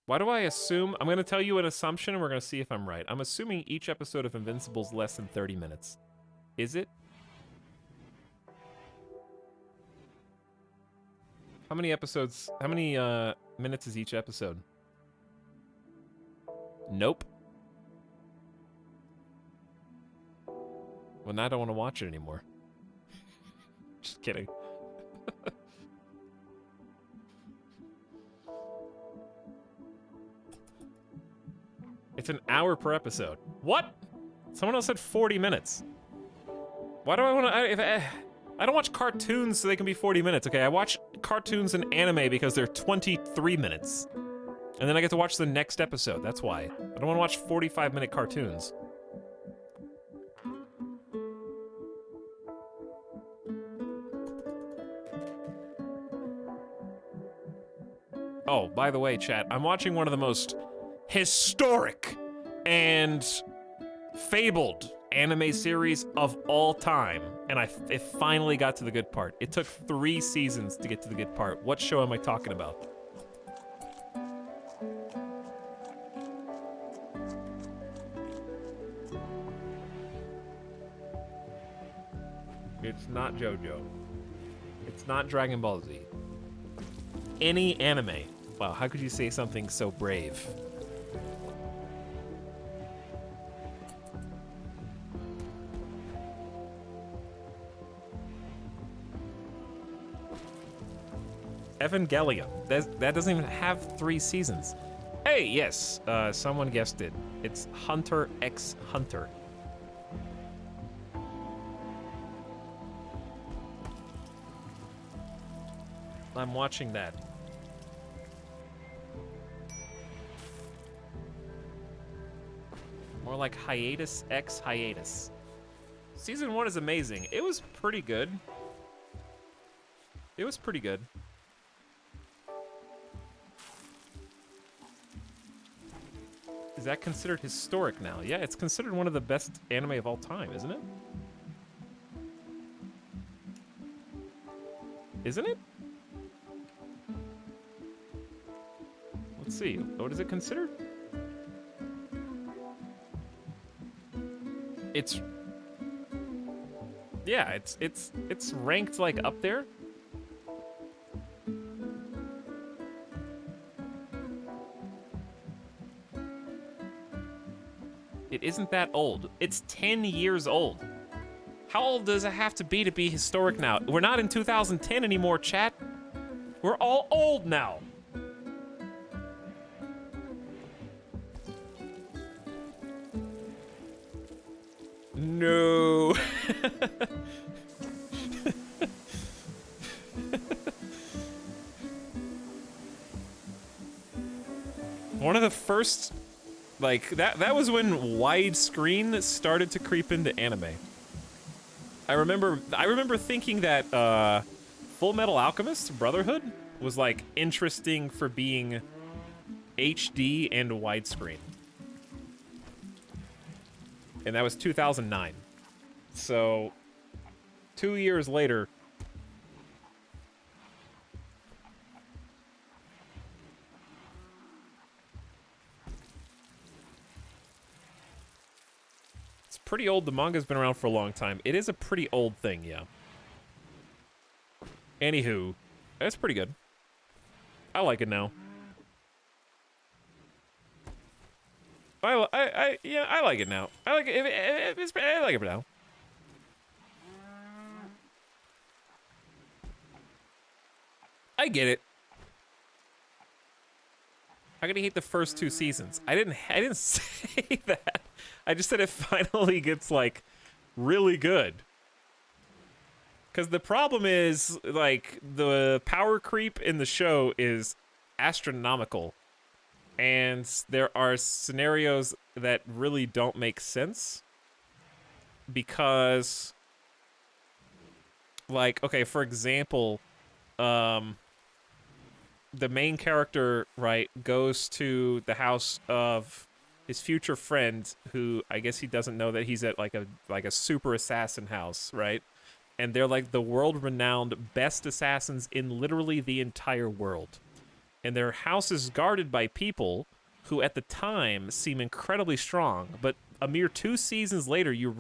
Why do I assume? I'm going to tell you an assumption, and we're going to see if I'm right. I'm assuming each episode of Invincible's less than 30 minutes. Is it? How many episodes, how many minutes is each episode? Nope. Well, now I don't want to watch it anymore. Just kidding. It's an hour per episode. What? Someone else said 40 minutes. Why do I want to... I don't watch cartoons so they can be 40 minutes, okay? I watch cartoons and anime because they're 23 minutes. And then I get to watch the next episode, that's why. I don't want to watch 45-minute cartoons. Oh, by the way, chat, I'm watching one of the most historic and fabled anime series of all time, and it finally got to the good part. It took 3 seasons to get to the good part. What show am I talking about? It's not JoJo. It's not Dragon Ball Z. Any anime. Wow, how could you say something so brave? Evangelion. That doesn't even have 3 seasons. Hey, yes, someone guessed it. It's Hunter x Hunter. I'm watching that. More like hiatus x hiatus. Season 1 is amazing. It was pretty good. It was pretty good. Is that considered historic now? Yeah, it's considered one of the best anime of all time, isn't it? Isn't it? Let's see. What is it considered? It's... Yeah, it's ranked like up there. It isn't that old. It's 10 years old. How old does it have to be historic now? We're not in 2010 anymore, chat. We're all old now. No. One of the first, like, that was when widescreen started to creep into anime. I remember thinking that Full Metal Alchemist Brotherhood was like interesting for being HD and widescreen. And that was 2009. So 2 years later, it's pretty old. The manga's been around for a long time. It is a pretty old thing, yeah. Anywho, that's pretty good. I like it now. Yeah, I like it now. I like it. I like it now. I get it. How can you hate the first 2 seasons? I didn't say that. I just said it finally gets like really good. Because the problem is like the power creep in the show is astronomical. And there are scenarios that really don't make sense because, like, okay, for example, the main character, right, goes to the house of his future friend, who I guess he doesn't know that he's at like a super assassin house, right? And they're like the world-renowned best assassins in literally the entire world. and their house is guarded by people who at the time seem incredibly strong, but a mere 2 seasons later, you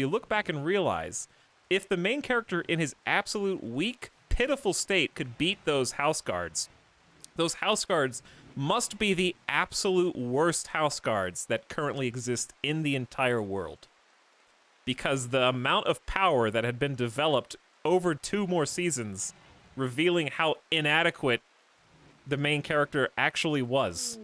look back and realize if the main character in his absolute weak, pitiful state could beat those house guards must be the absolute worst house guards that currently exist in the entire world. Because the amount of power that had been developed over 2 more seasons, revealing how inadequate the main character actually was.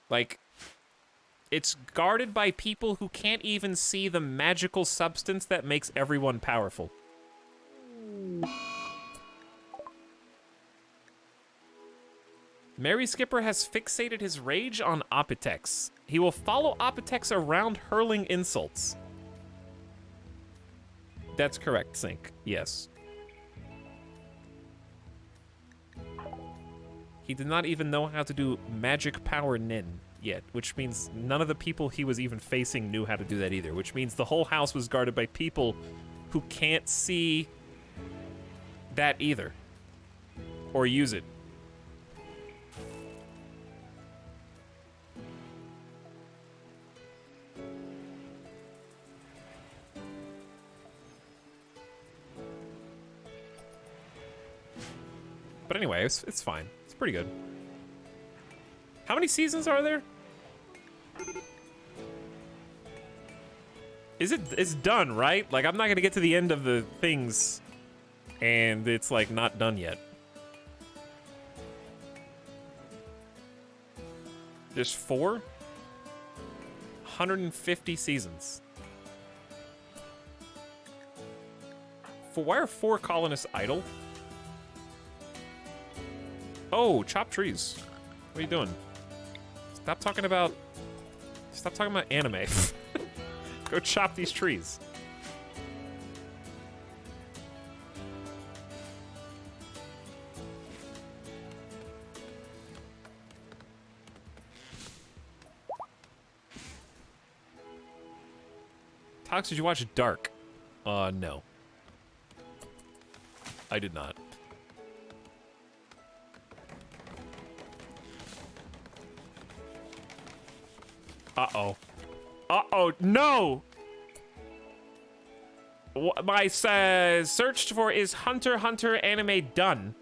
Like, it's guarded by people who can't even see the magical substance that makes everyone powerful. Mary Skipper has fixated his rage on Opitex. He will follow Opitex around hurling insults. That's correct, Sync. Yes. He did not even know how to do magic power nin yet, which means none of the people he was even facing knew how to do that either, which means the whole house was guarded by people who can't see that either. Or use it. But anyway, it's fine. It's pretty good. How many seasons are there? It's done, right? Like, I'm not gonna get to the end of the things and it's like not done yet. There's 4? 150 seasons. Why are 4 colonists idle? Oh, chop trees. What are you doing? Stop talking about anime. Go chop these trees. Tox, did you watch Dark? No. I did not. Uh-oh. Uh-oh, no! My search for is Hunter x Hunter anime done.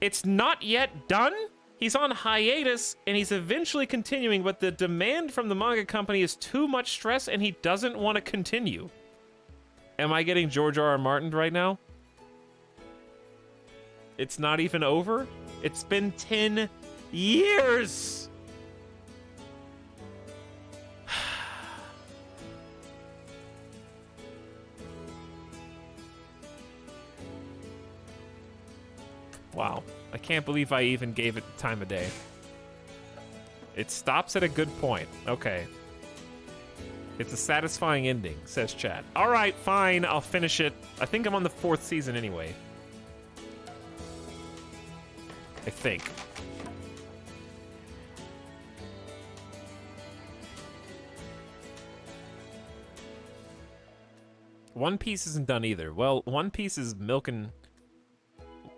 It's not yet done? He's on hiatus, and he's eventually continuing, but the demand from the manga company is too much stress, and he doesn't want to continue. Am I getting George R.R. Martin right now? It's not even over? It's been 10 years! Wow, I can't believe I even gave it the time of day. It stops at a good point. Okay. It's a satisfying ending, says chat. All right, fine, I'll finish it. I think I'm on the 4th season anyway. I think. One Piece isn't done either. Well, One Piece is milking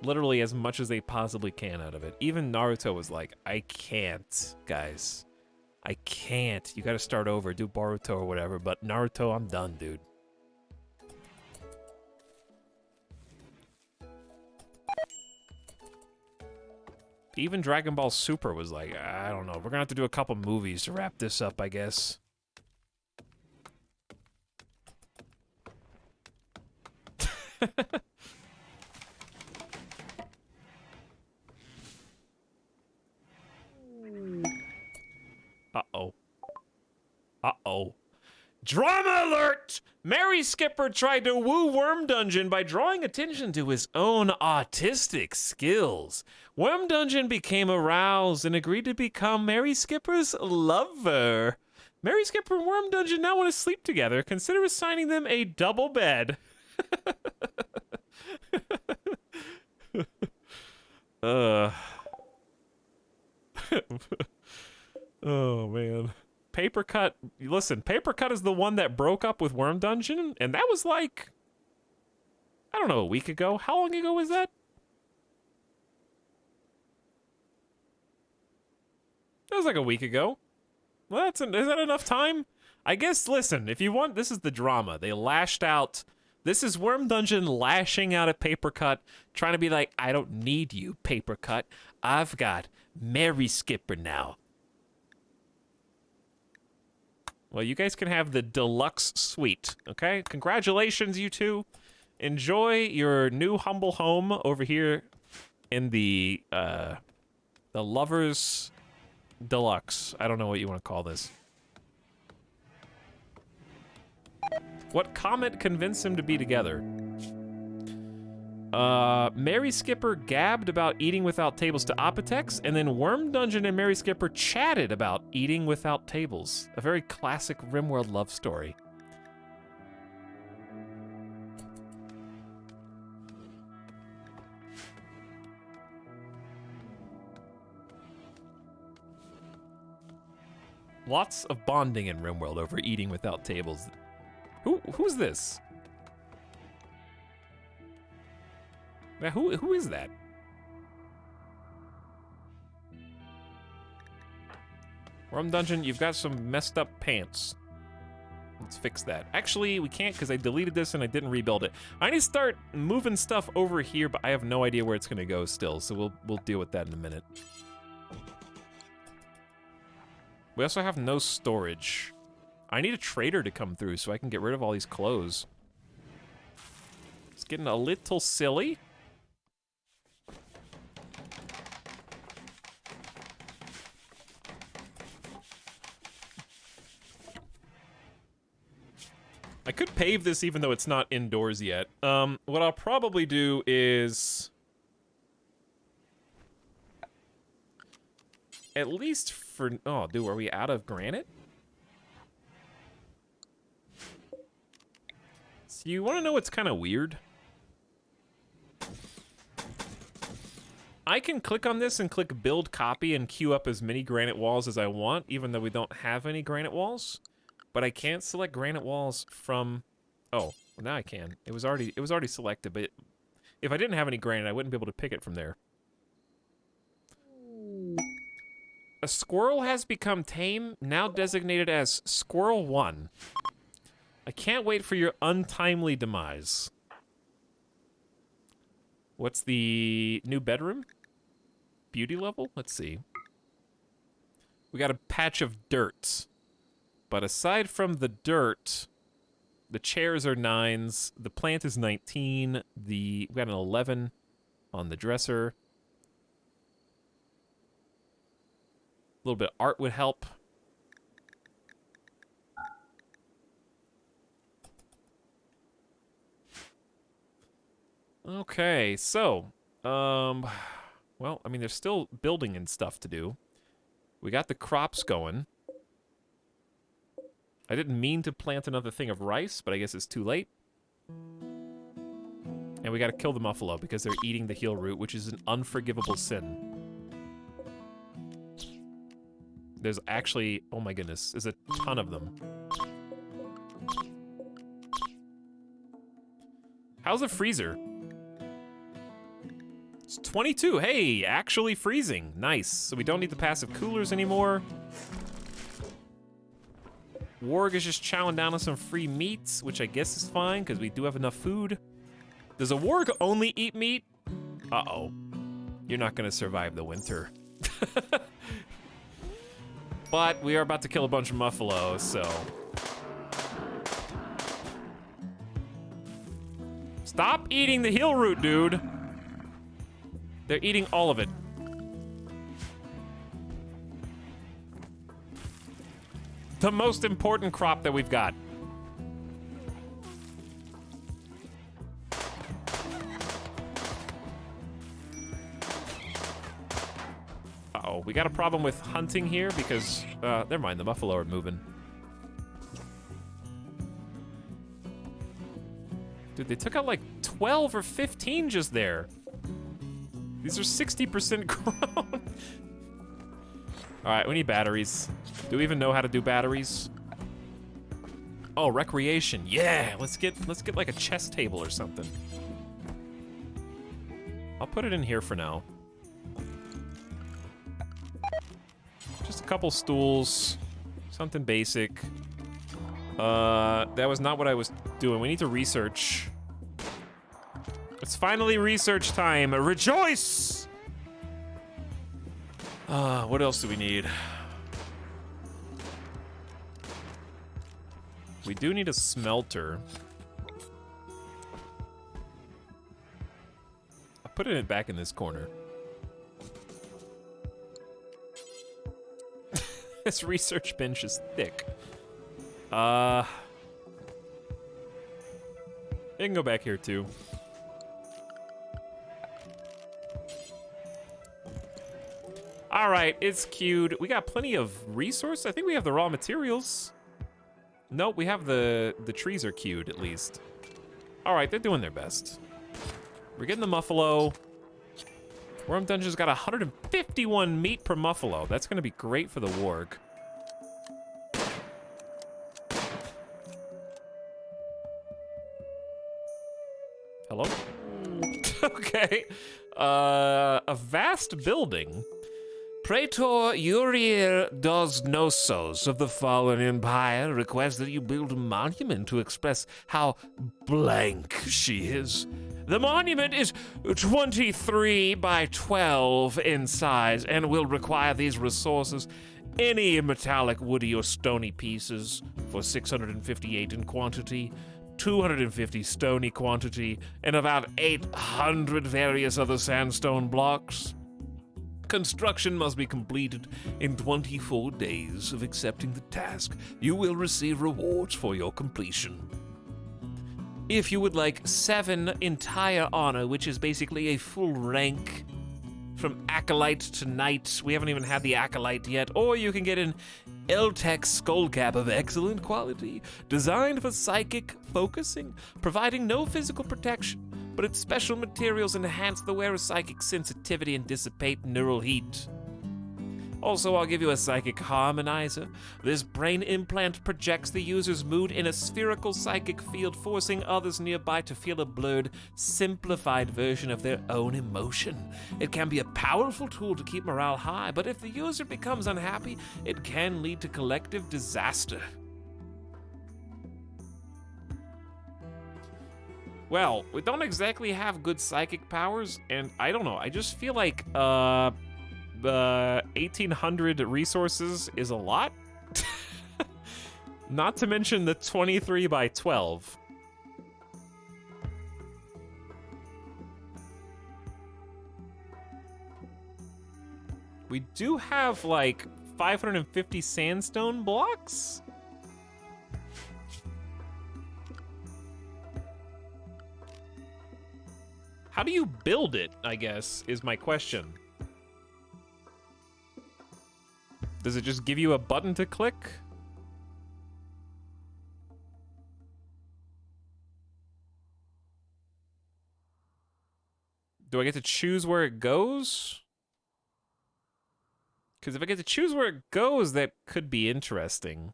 literally as much as they possibly can out of it. Even Naruto was like, I can't, guys. I can't. You gotta start over, do Boruto or whatever, but Naruto, I'm done, dude. Even Dragon Ball Super was like, I don't know, we're gonna have to do a couple movies to wrap this up, I guess. Uh-oh. Uh-oh. Drama alert! Mary Skipper tried to woo Worm Dungeon by drawing attention to his own autistic skills. Worm Dungeon became aroused and agreed to become Mary Skipper's lover. Mary Skipper and Worm Dungeon now want to sleep together. Consider assigning them a double bed. Oh, man. Paper Cut, listen, Paper Cut is the one that broke up with Worm Dungeon, and that was like I don't know, a week ago. How long ago was that? That was like a week ago. Well, is that enough time? I guess, listen, if you want, this is the drama. They lashed out. This is Worm Dungeon lashing out at Paper Cut, trying to be like, I don't need you, Paper Cut. I've got Mary Skipper now. Well, you guys can have the deluxe suite, okay? Congratulations, you two. Enjoy your new humble home over here in the Lovers Deluxe. I don't know what you want to call this. What comet convinced him to be together? Mary Skipper gabbed about eating without tables to Apotex, and then Worm Dungeon and Mary Skipper chatted about eating without tables. A very classic RimWorld love story. Lots of bonding in RimWorld over eating without tables. Who's this? Now, who is that? Worm Dungeon, you've got some messed up pants. Let's fix that. Actually, we can't because I deleted this and I didn't rebuild it. I need to start moving stuff over here, but I have no idea where it's gonna go still, so we'll deal with that in a minute. We also have no storage. I need a trader to come through so I can get rid of all these clothes. It's getting a little silly. I could pave this even though it's not indoors yet. What I'll probably do is... at least for... oh, dude, are we out of granite? So you want to know what's kind of weird? I can click on this and click build copy and queue up as many granite walls as I want, even though we don't have any granite walls. But I can't select granite walls from... oh, well, now I can. It was already selected, but if I didn't have any granite, I wouldn't be able to pick it from there. A squirrel has become tame, now designated as Squirrel 1. I can't wait for your untimely demise. What's the new bedroom? Beauty level? Let's see. We got a patch of dirt. But aside from the dirt, the chairs are 9s, the plant is 19, we got an 11 on the dresser. A little bit of art would help. Okay, so, well, I mean, there's still building and stuff to do. We got the crops going. I didn't mean to plant another thing of rice, but I guess it's too late. And we gotta kill the muffalo because they're eating the heal root, which is an unforgivable sin. There's actually, oh my goodness, there's a ton of them. How's the freezer? It's 22. Hey, actually freezing. Nice. So we don't need the passive coolers anymore. Warg is just chowing down on some free meats, which I guess is fine because we do have enough food. Does a warg only eat meat? Uh-oh. You're not gonna survive the winter. But we are about to kill a bunch of muffalo, so... stop eating the heal root, dude! They're eating all of it. The most important crop that we've got. Uh-oh, we got a problem with hunting here because, never mind, the buffalo are moving. Dude, they took out like 12 or 15 just there. These are 60% grown. All right, we need batteries. Do we even know how to do batteries? Oh, recreation. Yeah, let's get like a chess table or something. I'll put it in here for now. Just a couple stools. Something basic. That was not what I was doing. We need to research. It's finally research time. Rejoice! What else do we need? We do need a smelter. I'll put it back in this corner. This research bench is thick. It can go back here too. All right, it's queued. We got plenty of resource. I think we have the raw materials. Nope, we have the trees are queued at least. All right, they're doing their best. We're getting the muffalo. Worm Dungeon's got 151 meat per muffalo. That's gonna be great for the warg. Hello? Okay. A vast building. Praetor Uriel dos Nosos of the Fallen Empire requests that you build a monument to express how blank she is. The monument is 23 by 12 in size and will require these resources: any metallic, woody, or stony pieces for 658 in quantity, 250 stony quantity, and about 800 various other sandstone blocks. Construction must be completed in 24 days of accepting the task. You will receive rewards for your completion. If you would like 7 entire honor, which is basically a full rank from Acolyte to Knight, we haven't even had the Acolyte yet, or you can get an Etalyx skullcap of excellent quality, designed for psychic focusing, providing no physical protection, but its special materials enhance the wearer's psychic sensitivity and dissipate neural heat. Also, I'll give you a psychic harmonizer. This brain implant projects the user's mood in a spherical psychic field, forcing others nearby to feel a blurred, simplified version of their own emotion. It can be a powerful tool to keep morale high, but if the user becomes unhappy, it can lead to collective disaster. Well, we don't exactly have good psychic powers, and I don't know, I just feel like, 1,800 resources is a lot. Not to mention the 23 by 12. We do have like 550 sandstone blocks. How do you build it, I guess, is my question. Does it just give you a button to click? Do I get to choose where it goes? Because if I get to choose where it goes, that could be interesting.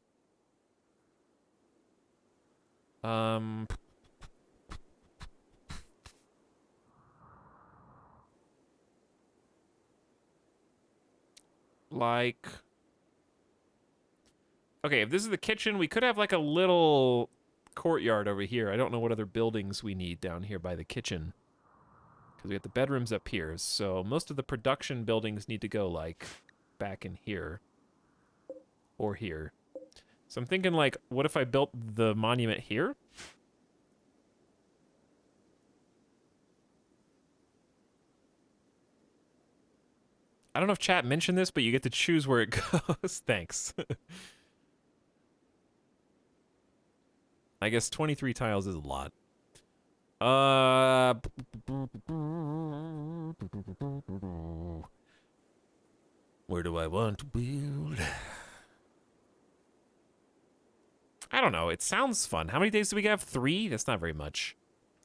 Like... Okay, if this is the kitchen, we could have like a little courtyard over here. I don't know what other buildings we need down here by the kitchen. Because we got the bedrooms up here. So most of the production buildings need to go like back in here. Or here. So I'm thinking like, what if I built the monument here? I don't know if chat mentioned this, but you get to choose where it goes. Thanks. I guess 23 tiles is a lot. Where do I want to build? I don't know. It sounds fun. How many days do we have? 3? That's not very much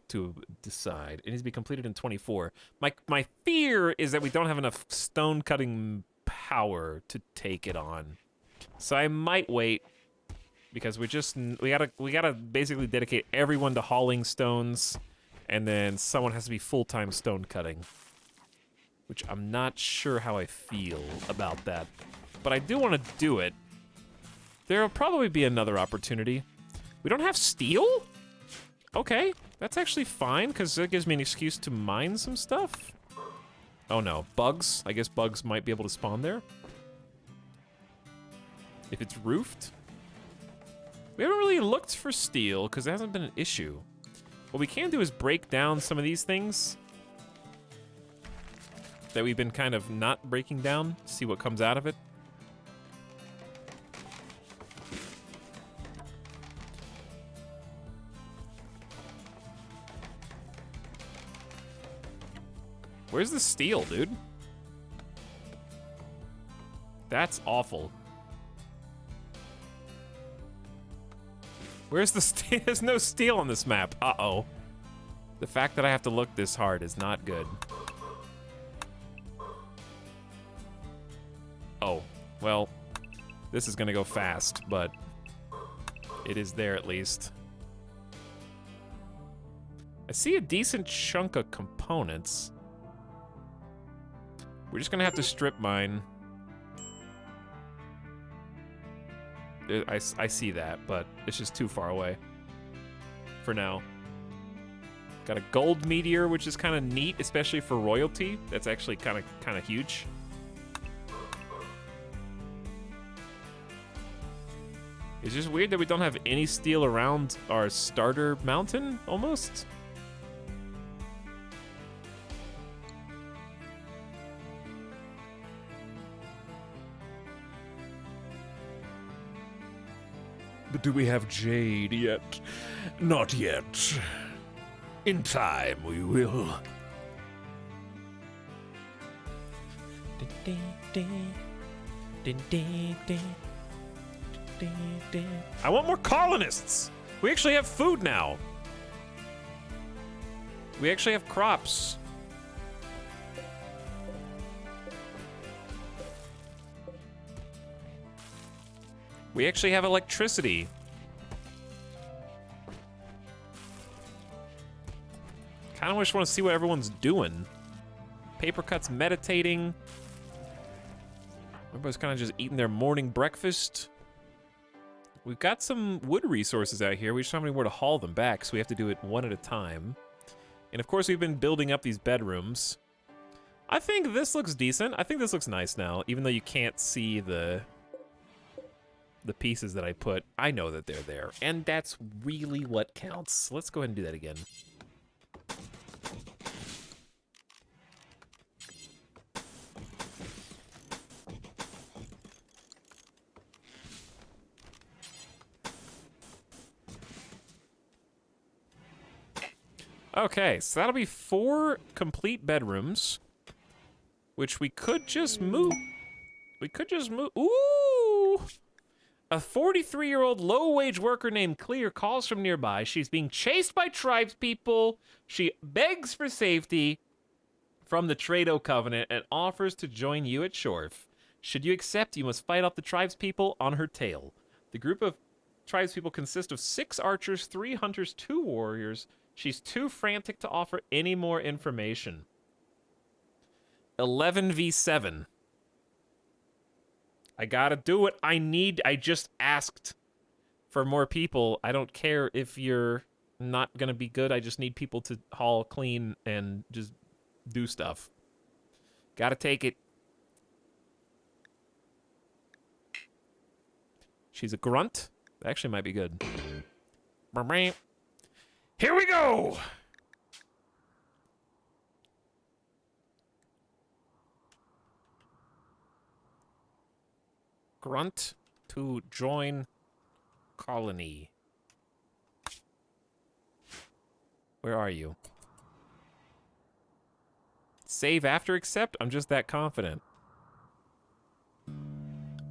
to decide. It needs to be completed in 24. My fear is that we don't have enough stone cutting power to take it on. So I might wait. Because we gotta basically dedicate everyone to hauling stones, and then someone has to be full-time stone cutting. which I'm not sure how I feel about that. But I do want to do it. There'll probably be another opportunity. We don't have steel? Okay, that's actually fine, because that gives me an excuse to mine some stuff. Oh no, bugs? I guess bugs might be able to spawn there. If it's roofed? We haven't really looked for steel, because it hasn't been an issue. What we can do is break down some of these things that we've been kind of not breaking down, see what comes out of it. Where's the steel, dude? That's awful. Where's the steel? There's no steel on this map. Uh-oh. The fact that I have to look this hard is not good. Oh, well, this is gonna go fast, but it is there at least. I see a decent chunk of components. We're just gonna have to strip mine. I see that, but it's just too far away for now. Got a gold meteor, which is kind of neat, especially for royalty. That's actually kind of huge. It's just weird that we don't have any steel around our starter mountain, almost. But do we have jade yet? Not yet. In time, we will. I want more colonists! We actually have food now. We actually have crops. We actually have electricity. Kinda just want to see what everyone's doing. Paper Cut's meditating. Everybody's kind of just eating their morning breakfast. We've got some wood resources out here. We just don't have anywhere to haul them back, so we have to do it one at a time. And of course, we've been building up these bedrooms. I think this looks decent. I think this looks nice now, even though you can't see the pieces that I put. I know that they're there, and that's really what counts. Let's go ahead and do that again. Okay, so that'll be 4 complete bedrooms, which we could just move. We could just move. Ooh! A 43-year-old low-wage worker named Clear calls from nearby. She's being chased by tribespeople. She begs for safety from the Trado Covenant and offers to join you at Shorf. Should you accept, you must fight off the tribespeople on her tail. The group of tribespeople consists of 6 archers, 3 hunters, 2 warriors. She's too frantic to offer any more information. 11v7. I gotta do it. I just asked for more people. I don't care if you're not gonna be good. I just need people to haul, clean, and just do stuff. Gotta take it. She's a grunt. That actually might be good. Here we go! Grunt to join colony. Where are you? Save after accept? I'm just that confident.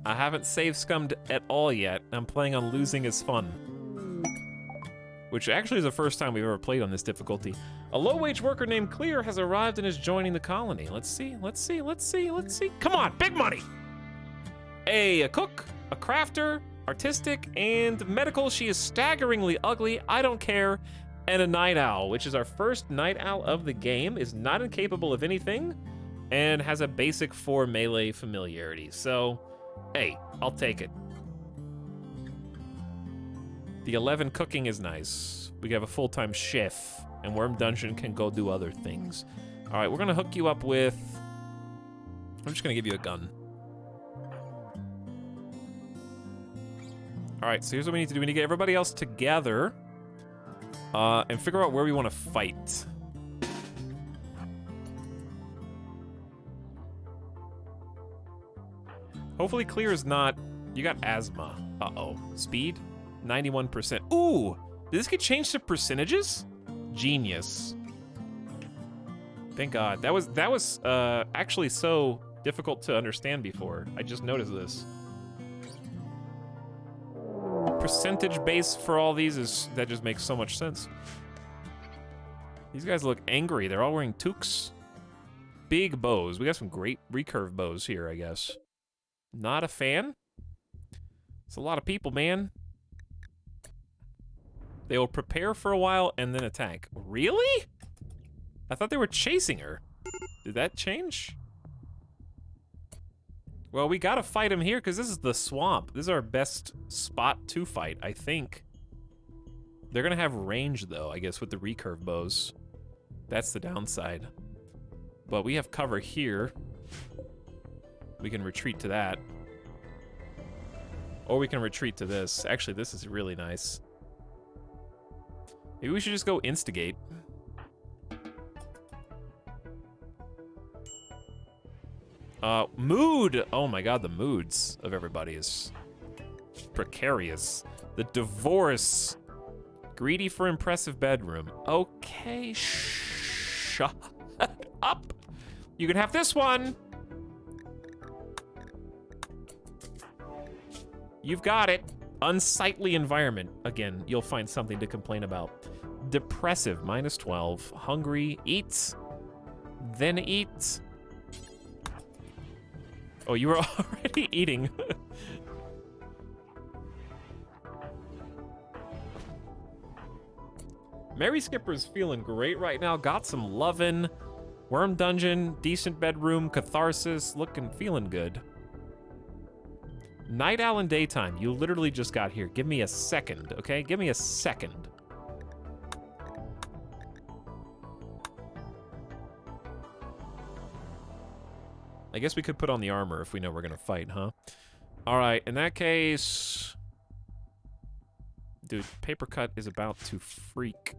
I haven't save scummed at all yet. I'm planning on losing is fun. Which actually is the first time we've ever played on this difficulty. A low-wage worker named Clear has arrived and is joining the colony. Let's see. Come on, big money! A cook, a crafter, artistic, and medical. She is staggeringly ugly, I don't care, and a night owl, which is our first night owl of the game, is not incapable of anything. and has a basic 4 melee familiarity. So, hey, I'll take it. The 11 cooking is nice. We have a full-time chef, and Worm Dungeon can go do other things. All right, we're gonna hook you up with... I'm just gonna give you a gun. All right, so here's what we need to do. We need to get everybody else together and figure out where we want to fight. Hopefully clear is not... You got asthma. Uh-oh. Speed? 91%. Ooh! Did this get changed to percentages? Genius. Thank God. That was actually so difficult to understand before. I just noticed this. Percentage base for all these that just makes so much sense. These guys look angry. They're all wearing toques. Big bows. We got some great recurve bows here, I guess. Not a fan? It's a lot of people, man. They will prepare for a while and then attack. Really? I thought they were chasing her. Did that change? Well, we gotta fight him here because this is the swamp. This is our best spot to fight, I think. They're gonna have range though, I guess, with the recurve bows. That's the downside. But we have cover here. We can retreat to that. Or we can retreat to this. Actually, this is really nice. Maybe we should just go instigate. Mood! Oh my god, the moods of everybody is precarious. The divorce. Greedy for impressive bedroom. Okay, shut up. You can have this one. You've got it. Unsightly environment. Again, you'll find something to complain about. Depressive, -12. Hungry, eat. Then eat. Oh, you were already eating. Mary Skipper's feeling great right now. Got some lovin'. Worm Dungeon, decent bedroom, catharsis, feeling good. Night Owl and daytime. You literally just got here. Give me a second, okay? Give me a second. I guess we could put on the armor if we know we're gonna fight, huh? All right, in that case... Dude, Paper Cut is about to freak.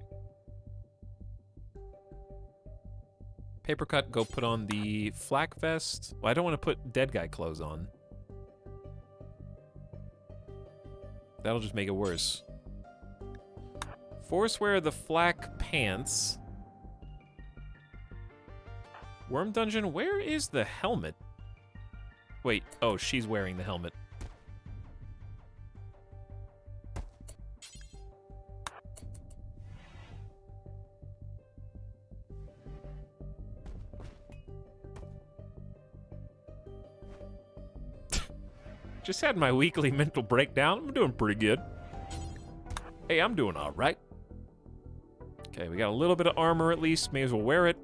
Paper Cut, go put on the flak vest. Well, I don't want to put dead guy clothes on. That'll just make it worse. Force wear the flak pants. Worm Dungeon, where is the helmet? Wait, oh, she's wearing the helmet. Just had my weekly mental breakdown. I'm doing pretty good. Hey, I'm doing all right. Okay, we got a little bit of armor at least. May as well wear it.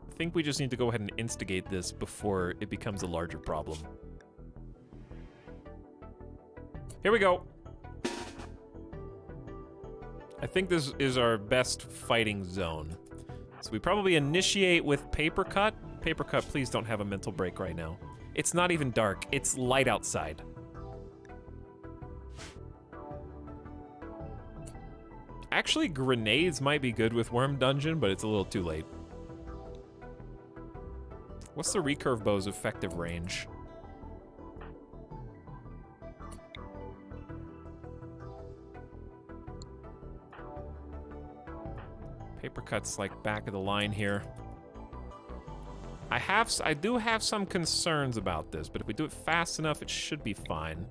I think we just need to go ahead and instigate this before it becomes a larger problem. Here we go. I think this is our best fighting zone. So we probably initiate with Paper Cut. Paper Cut, please don't have a mental break right now. It's not even dark. It's light outside. Actually, grenades might be good with Worm Dungeon, but it's a little too late. What's the recurve bow's effective range? Paper Cut's like back of the line here. I do have some concerns about this, but if we do it fast enough, it should be fine.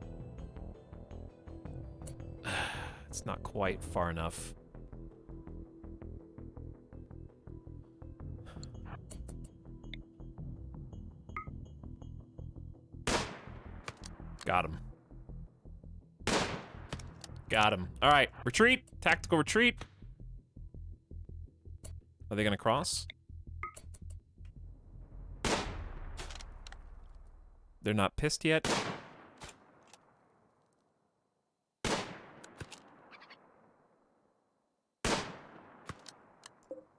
It's not quite far enough. Got him. Got him. All right, retreat. Tactical retreat. Are they gonna cross? They're not pissed yet.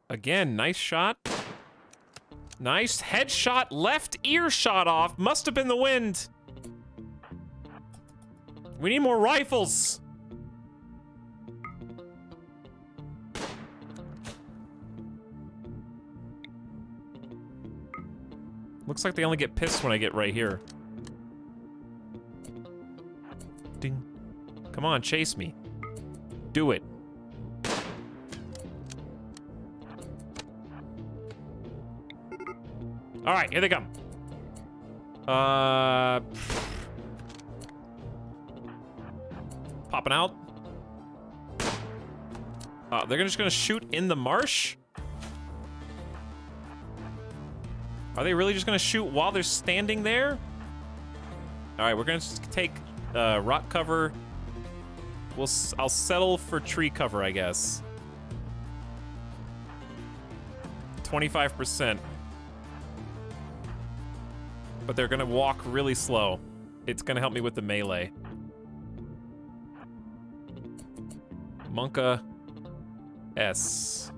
Again, nice shot. Nice headshot, left ear shot off. Must have been the wind. We need more rifles. Looks like they only get pissed when I get right here. Ding. Come on, chase me. Do it. All right, here they come. Popping out. They're just gonna shoot in the marsh? Are they really just gonna shoot while they're standing there? All right, we're gonna just take rock cover. I'll settle for tree cover, I guess. 25%. But they're gonna walk really slow. It's gonna help me with the melee. Monka S.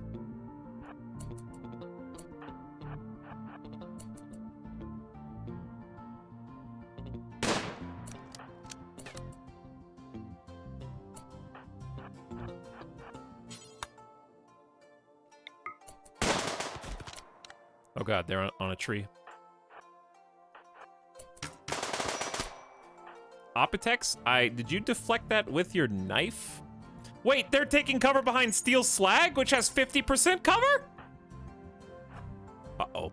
Oh god, they're on a tree. Opitex, did you deflect that with your knife? Wait, they're taking cover behind steel slag, which has 50% cover? Uh-oh.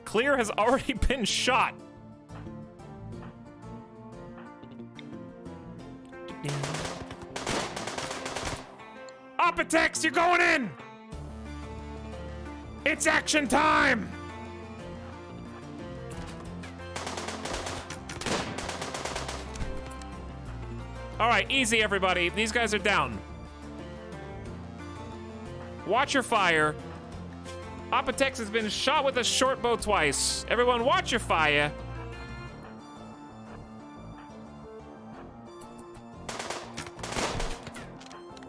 Clear has already been shot. Opitex, you're going in! It's action time! All right, easy, everybody. These guys are down. Watch your fire. Opitex has been shot with a short bow twice. Everyone, watch your fire.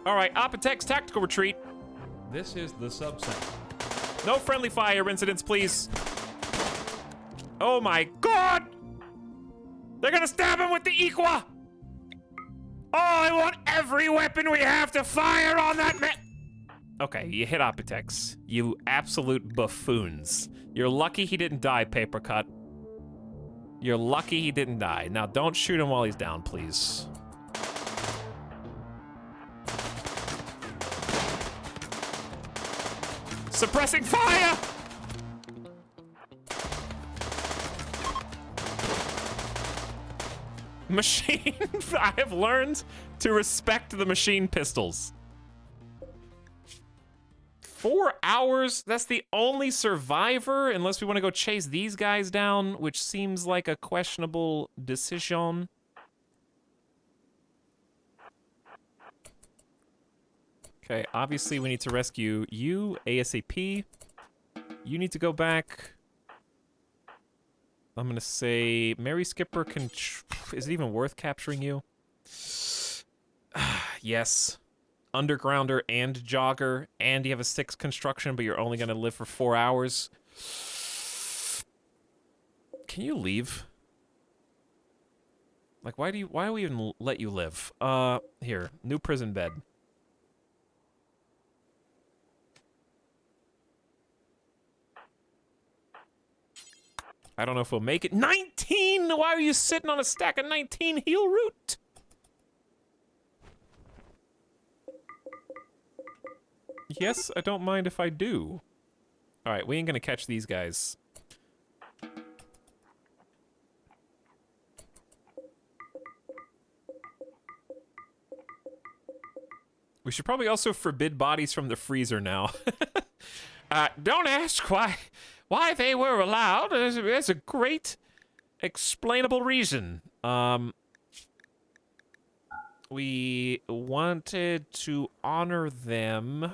All right, Opitex, tactical retreat. This is the subcenter. No friendly fire incidents, please. Oh my god! They're gonna stab him with the Equa! Oh, I want every weapon we have to fire on that man! Okay, you hit Opitex. You absolute buffoons. You're lucky he didn't die, Paper Cut. You're lucky he didn't die. Now, don't shoot him while he's down, please. Suppressing fire! Machine, I have learned to respect the machine pistols. 4 hours? That's the only survivor, unless we want to go chase these guys down, which seems like a questionable decision. Okay, obviously we need to rescue you ASAP. You need to go back. I'm gonna say Mary Skipper can... Is it even worth capturing you? Yes. Undergrounder and Jogger, and you have a 6 construction, but you're only gonna live for 4 hours. Can you leave? Like, why do we even let you live? Here, new prison bed. I don't know if we'll make it. 19! Why are you sitting on a stack of 19 heal root? Yes, I don't mind if I do. Alright, we ain't gonna catch these guys. We should probably also forbid bodies from the freezer now. Don't ask why they were allowed. There's a great explainable reason. We wanted to honor them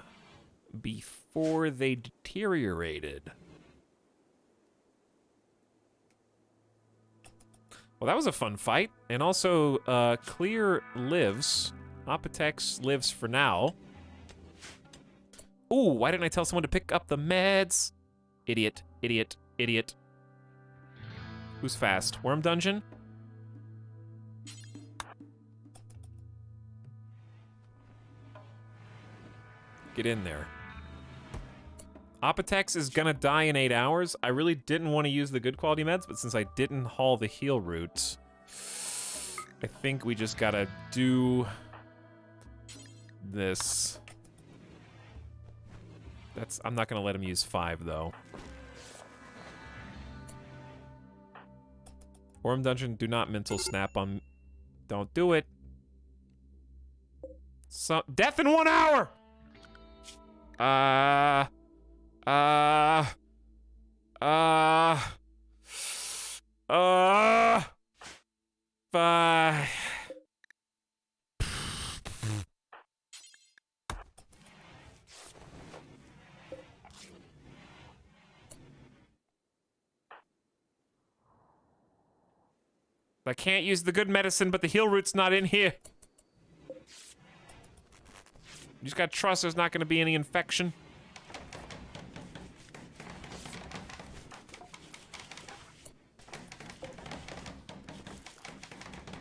before they deteriorated. Well, that was a fun fight. And also, Clear lives. Apotex lives for now. Ooh, why didn't I tell someone to pick up the meds? Idiot, idiot, idiot. Who's fast? Worm Dungeon? Get in there. Apotex is gonna die in 8 hours. I really didn't want to use the good quality meds, but since I didn't haul the heal route, I think we just gotta do this. I'm not gonna let him use 5 though. Worm Dungeon, do not mental snap on. Don't do it. So, death in 1 hour! Bye. I can't use the good medicine, but the heal route's not in here. You just gotta trust there's not gonna be any infection.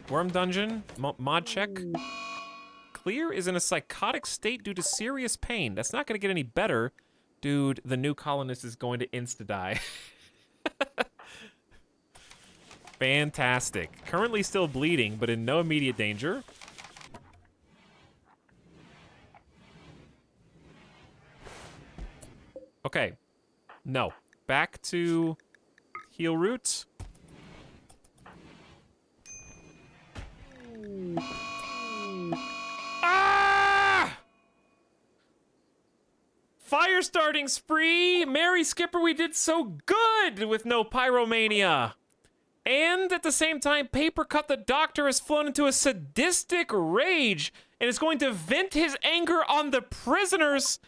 Worm Dungeon, mod check. Clear is in a psychotic state due to serious pain. That's not gonna get any better. Dude, the new colonist is going to insta-die. Fantastic. Currently still bleeding, but in no immediate danger. Okay. No. Back to heal route. Ah! Fire starting spree! Mary Skipper, we did so good with no pyromania. And at the same time, Papercut the Doctor has flown into a sadistic rage and is going to vent his anger on the prisoners.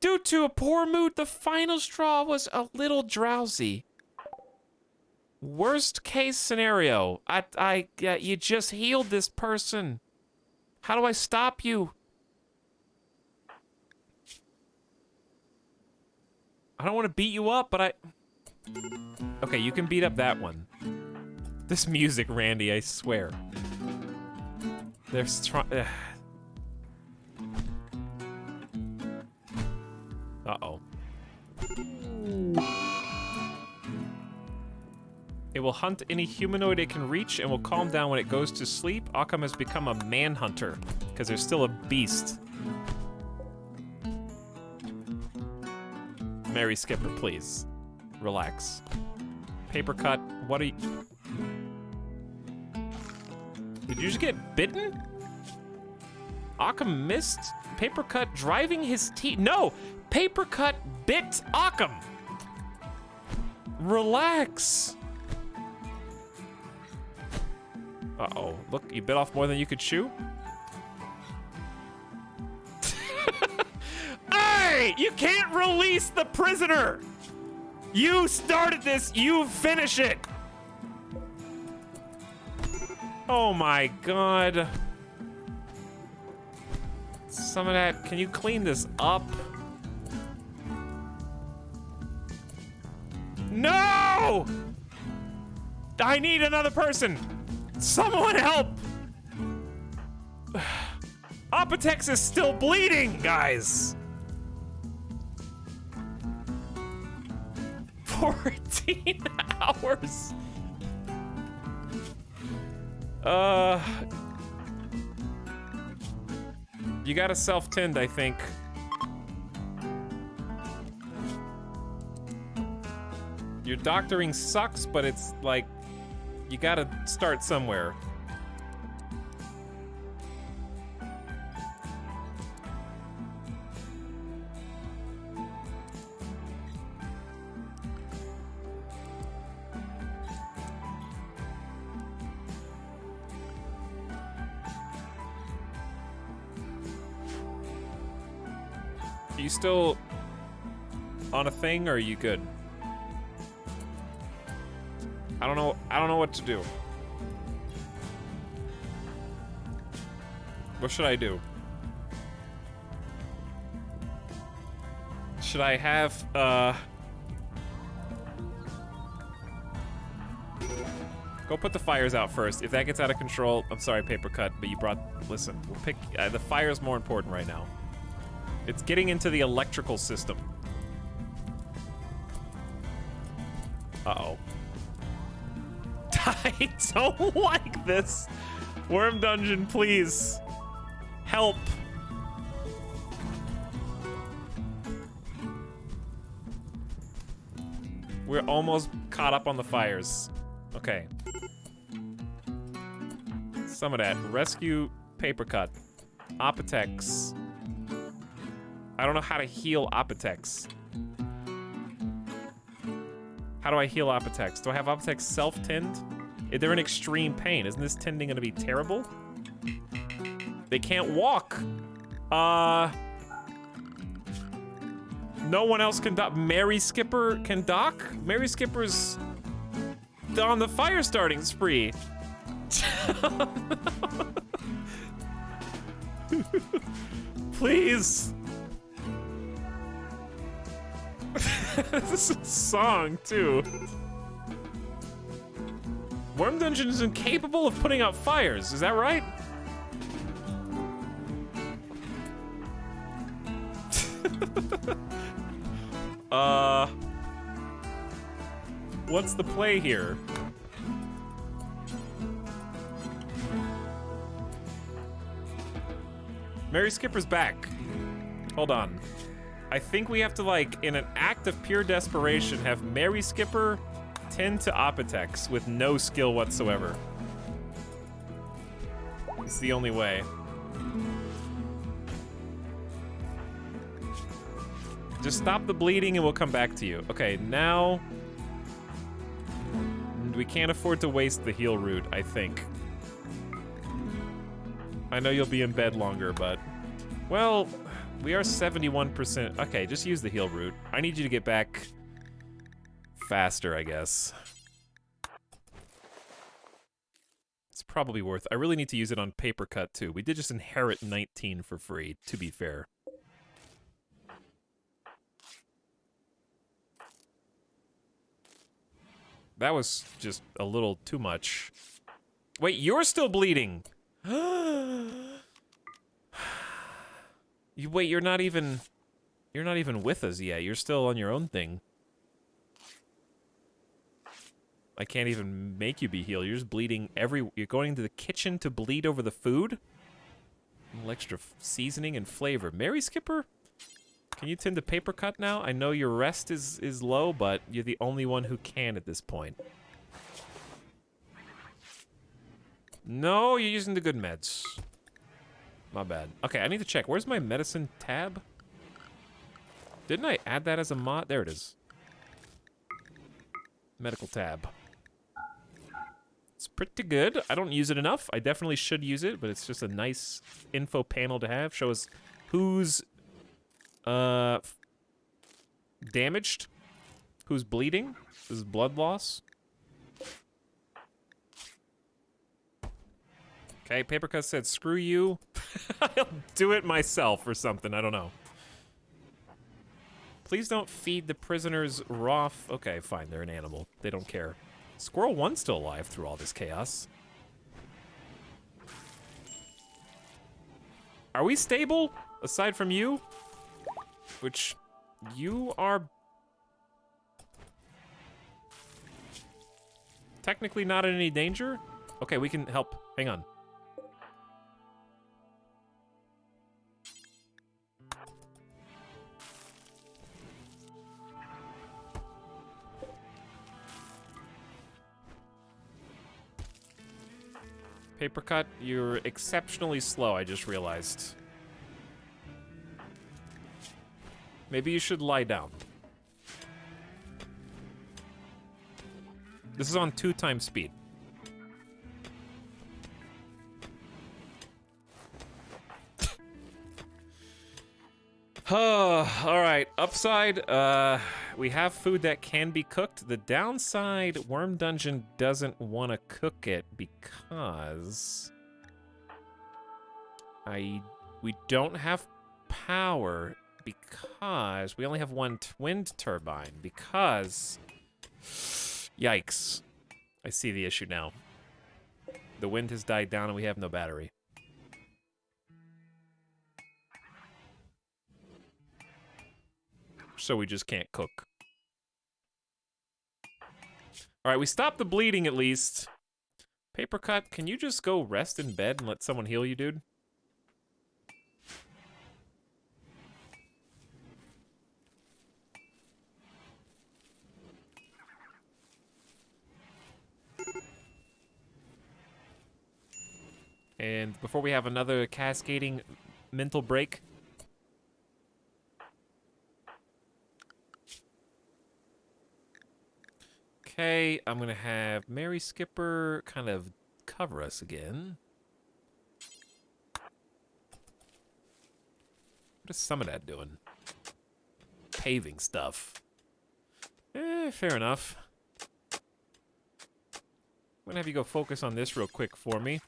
Due to a poor mood, the final straw was a little drowsy. Worst case scenario, you just healed this person. How do I stop you? I don't want to beat you up, but okay, you can beat up that one. This music, Randy, I swear. There's Uh-oh. It will hunt any humanoid it can reach and will calm down when it goes to sleep. Occam has become a manhunter, because there's still a beast. Mary Skipper, please. Relax. Papercut, what are you... Did you just get bitten? Occam missed? Papercut driving his teeth... No! Papercut bit Occam! Relax! Uh-oh. Look, you bit off more than you could chew? Hey! You can't release the prisoner! You started this, you finish it! Oh my god. Some of that, can you clean this up? No! I need another person! Someone help! Apotex is still bleeding, guys! 14 hours! You gotta self-tend, I think. Your doctoring sucks, but it's like, you gotta start somewhere. Are you still on a thing, or are you good? I don't know what to do. What should I do? Should I have, go put the fires out first. If that gets out of control, I'm sorry, Paper Cut, but you brought... Listen, we'll pick... the fire's more important right now. It's getting into the electrical system. Uh-oh. I don't like this. Worm Dungeon, please. Help. We're almost caught up on the fires. Okay. Some of that. Rescue Paper Cut. Apotex. I don't know how to heal Apotex. How do I heal Apotex? Do I have Apotex self-tend? They're in extreme pain. Isn't this tending gonna be terrible? They can't walk. No one else can dock. Mary Skipper can dock? Mary Skipper's on the fire starting spree. Please. This is a song, too. Worm Dungeon is incapable of putting out fires, is that right? What's the play here? Mary Skipper's back. Hold on. I think we have to, like, in an act of pure desperation, have Mary Skipper tend to Apotex with no skill whatsoever. It's the only way. Just stop the bleeding and we'll come back to you. Okay, now... we can't afford to waste the heal route, I think. I know you'll be in bed longer, but... well, we are 71%. Okay, just use the heal route. I need you to get back faster, I guess. It's probably worth... I really need to use it on Paper Cut, too. We did just inherit 19 for free, to be fair. That was just a little too much. Wait, you're still bleeding! Wait, you're not even with us yet. You're still on your own thing. I can't even make you be healed. You're just bleeding you're going to the kitchen to bleed over the food? A little extra seasoning and flavor. Mary Skipper? Can you tend to Paper Cut now? I know your rest is low, but you're the only one who can at this point. No, you're using the good meds. My bad. Okay, I need to check. Where's my medicine tab? Didn't I add that as a mod? There it is. Medical tab. It's pretty good. I don't use it enough. I definitely should use it, but it's just a nice info panel to have. Show us who's damaged, who's bleeding. This is blood loss. Okay, Paper Cut said, screw you. I'll do it myself or something, I don't know. Please don't feed the prisoners raw okay, fine, they're an animal. They don't care. Squirrel 1's still alive through all this chaos. Are we stable, aside from you? Which, you are... technically not in any danger? Okay, we can help. Hang on. Paper Cut, you're exceptionally slow, I just realized. Maybe you should lie down. This is on 2x speed. Alright, upside, we have food that can be cooked. The downside, Worm Dungeon doesn't want to cook it because... We don't have power because we only have one wind turbine because... Yikes. I see the issue now. The wind has died down and we have no battery. So we just can't cook. Alright, we stopped the bleeding at least. Paper Cut, can you just go rest in bed and let someone heal you, dude? And before we have another cascading mental break... Okay, I'm gonna have Mary Skipper kind of cover us again. What is some of that doing? Paving stuff. Fair enough. I'm gonna have you go focus on this real quick for me.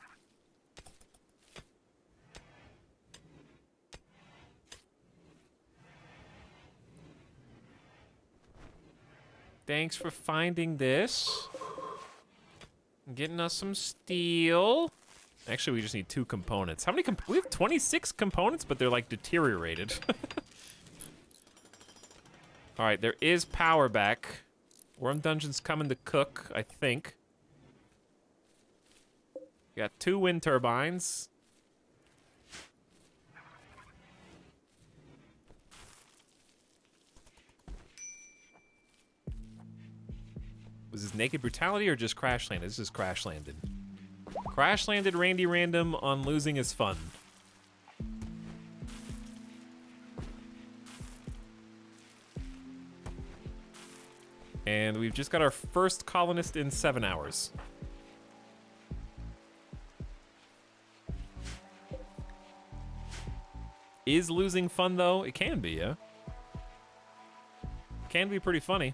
Thanks for finding this. Getting us some steel. Actually, we just need 2 components. How many we have 26 components, but they're like deteriorated. All right, there is power back. Worm Dungeon's coming to cook, I think. We got 2 wind turbines. Was this Naked Brutality or just Crash Landed? This is Crash Landed. Crash Landed Randy Random on losing his fun. And we've just got our first colonist in 7 hours. Is losing fun though? It can be, yeah. Can be pretty funny.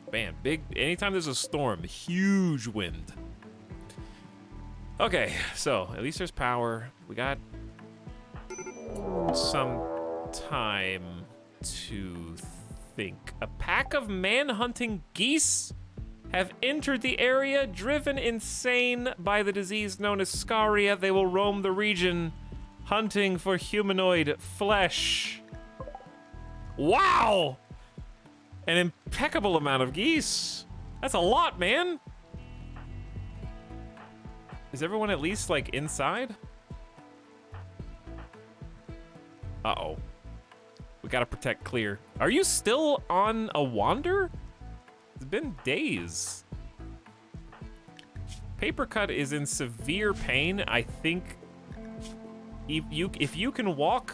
Man, anytime there's a storm, huge wind. Okay, so at least there's power. We got some time to think. A pack of man-hunting geese have entered the area, driven insane by the disease known as scaria. They will roam the region, hunting for humanoid flesh. Wow! An impeccable amount of geese. That's a lot, man. Is everyone at least, like, inside? Uh-oh. We gotta protect Clear. Are you still on a wander? It's been days. Paper Cut is in severe pain. I think if you can walk,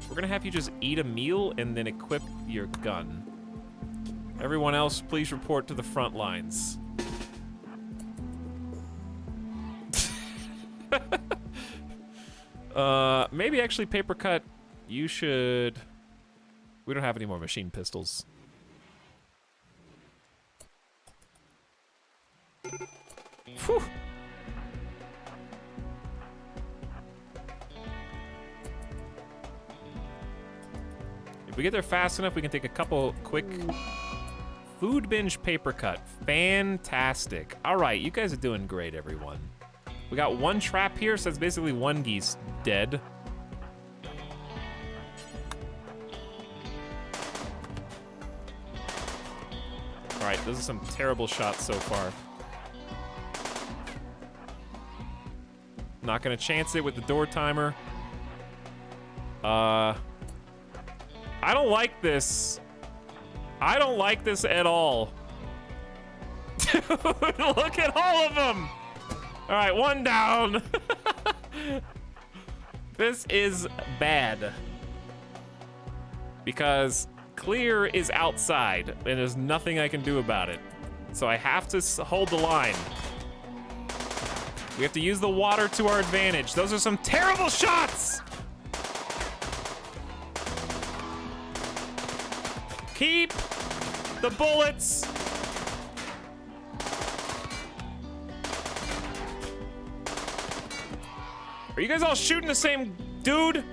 we're gonna have you just eat a meal and then equip your gun. Everyone else, please report to the front lines. Maybe actually Paper Cut, you should... We don't have any more machine pistols. Whew. If we get there fast enough, we can take a couple quick... Food binge Paper Cut. Fantastic. All right, you guys are doing great, everyone. We got 1 trap here, so that's basically 1 geese dead. All right, those are some terrible shots so far. Not gonna chance it with the door timer. I don't like this. I don't like this at all. Dude, look at all of them. All right, 1 down. This is bad. Because Clear is outside, and there's nothing I can do about it. So I have to hold the line. We have to use the water to our advantage. Those are some terrible shots! Keep the bullets Are you guys all shooting the same dude?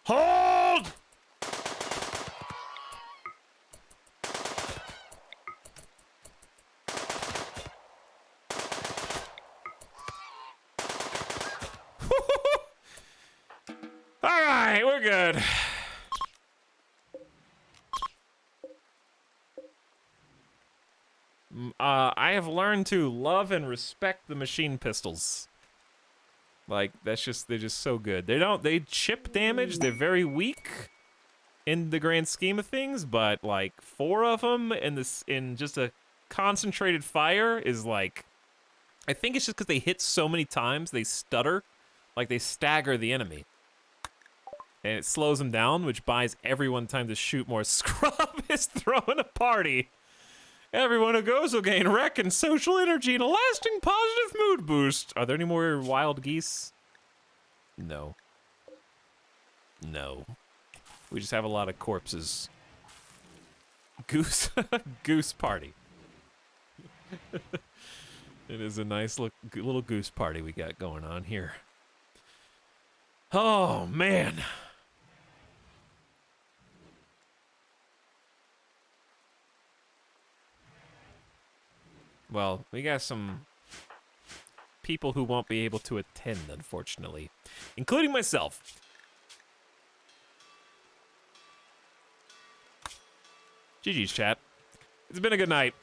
Hold! All right, we're good. I have learned to love and respect the machine pistols. Like, they're just so good. They chip damage, they're very weak in the grand scheme of things, but like 4 of them in just a concentrated fire is like, I think it's just because they hit so many times, they stutter, like they stagger the enemy. And it slows them down, which buys everyone time to shoot more. Scrub is throwing a party. Everyone who goes will gain rec and social energy and a lasting positive mood boost. Are there any more wild geese? No. No. We just have a lot of corpses. Goose. Goose party. It is a nice little goose party we got going on here. Oh, man. Well, we got some people who won't be able to attend, unfortunately, including myself. GG's, chat. It's been a good night.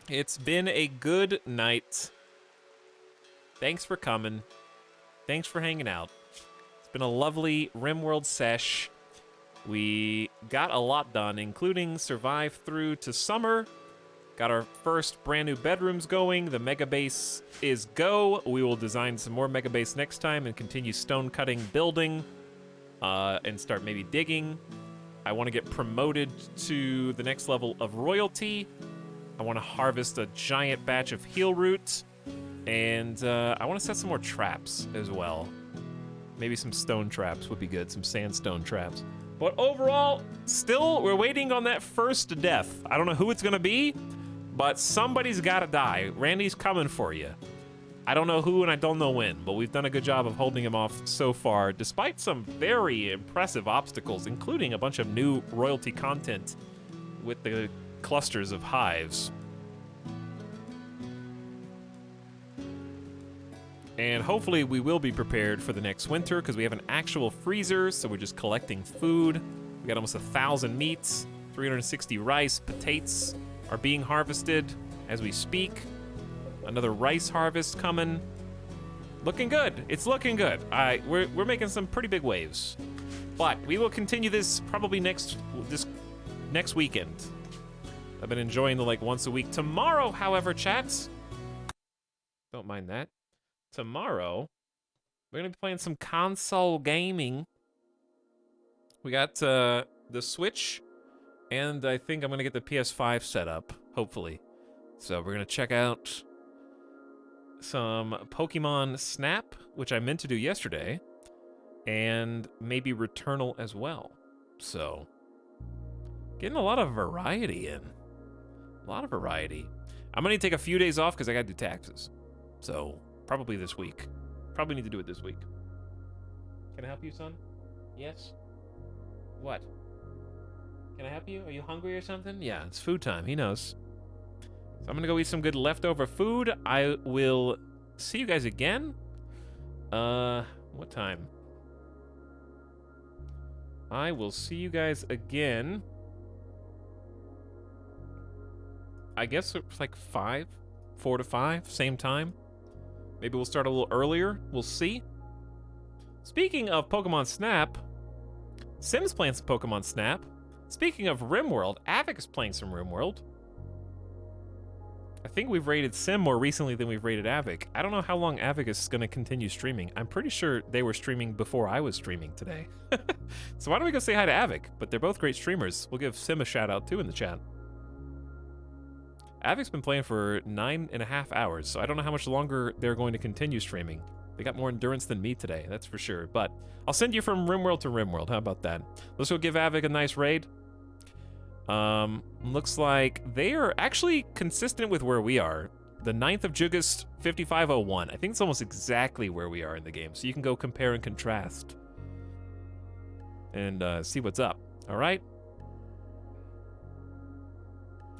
It's been a good night. Thanks for coming. Thanks for hanging out. It's been a lovely RimWorld sesh. We got a lot done, including survive through to summer. Got our first brand new bedrooms going. The mega base is go. We will design some more mega base next time and continue stone cutting, building, and start maybe digging. I want to get promoted to the next level of royalty. I want to harvest a giant batch of heal root, and I want to set some more traps as well. Maybe some stone traps would be good, some sandstone traps. But overall, still, we're waiting on that first death. I don't know who it's gonna be, but somebody's gotta die. Randy's coming for you. I don't know who and I don't know when, but we've done a good job of holding him off so far, despite some very impressive obstacles, including a bunch of new royalty content with the clusters of hives. And hopefully we will be prepared for the next winter because we have an actual freezer, so we're just collecting food. We got almost 1,000 meats, 360 rice, potatoes are being harvested as we speak. Another rice harvest coming. Looking good. It's looking good. We're making some pretty big waves. But we will continue this probably next weekend. I've been enjoying the like once a week. Tomorrow, however, chats, don't mind that. Tomorrow, we're gonna be playing some console gaming. We got the Switch, and I think I'm gonna get the PS5 set up, hopefully. So we're gonna check out some Pokemon Snap, which I meant to do yesterday, and maybe Returnal as well. So, getting a lot of variety in. A lot of variety. I'm gonna take a few days off because I gotta do taxes. So, probably this week. Probably need to do it this week. Can I help you, son? Yes? What? Can I help you? Are you hungry or something? Yeah, it's food time. He knows. So I'm gonna go eat some good leftover food. I will see you guys again. What time? I will see you guys again. I guess it's like 4 to 5, same time. Maybe we'll start a little earlier. We'll see. Speaking of Pokemon Snap, Sim's playing some Pokemon Snap. Speaking of RimWorld, Avic is playing some RimWorld. I think we've rated Sim more recently than we've rated Avic. I don't know how long Avic is going to continue streaming. I'm pretty sure they were streaming before I was streaming today. So why don't we go say hi to Avic? But they're both great streamers. We'll give Sim a shout out too in the chat. Avic's been playing for 9.5 hours, so I don't know how much longer they're going to continue streaming. They got more endurance than me today, that's for sure. But I'll send you from RimWorld to RimWorld. How about that? Let's go give Avic a nice raid. Looks like they are actually consistent with where we are. The 9th of Jugus 5501. I think it's almost exactly where we are in the game, so you can go compare and contrast and see what's up. All right.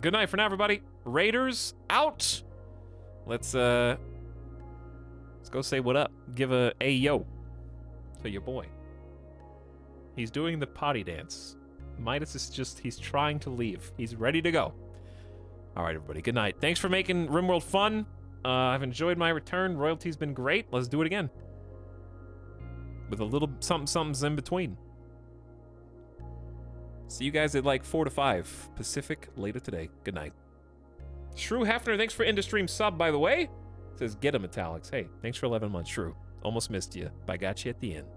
Good night for now, everybody. Raiders out. Let's go say what up. Give a yo to your boy. He's doing the potty dance. Midas is just, he's trying to leave. He's ready to go. All right, everybody. Good night. Thanks for making RimWorld fun. I've enjoyed my return. Royalty's been great. Let's do it again. With a little something in between. See you guys at like 4 to 5 Pacific later today. Good night. Shrew Hefner, thanks for end-of-stream sub, by the way. Says, get him, Etalyx. Hey, thanks for 11 months, Shrew. Almost missed you, but I got you at the end.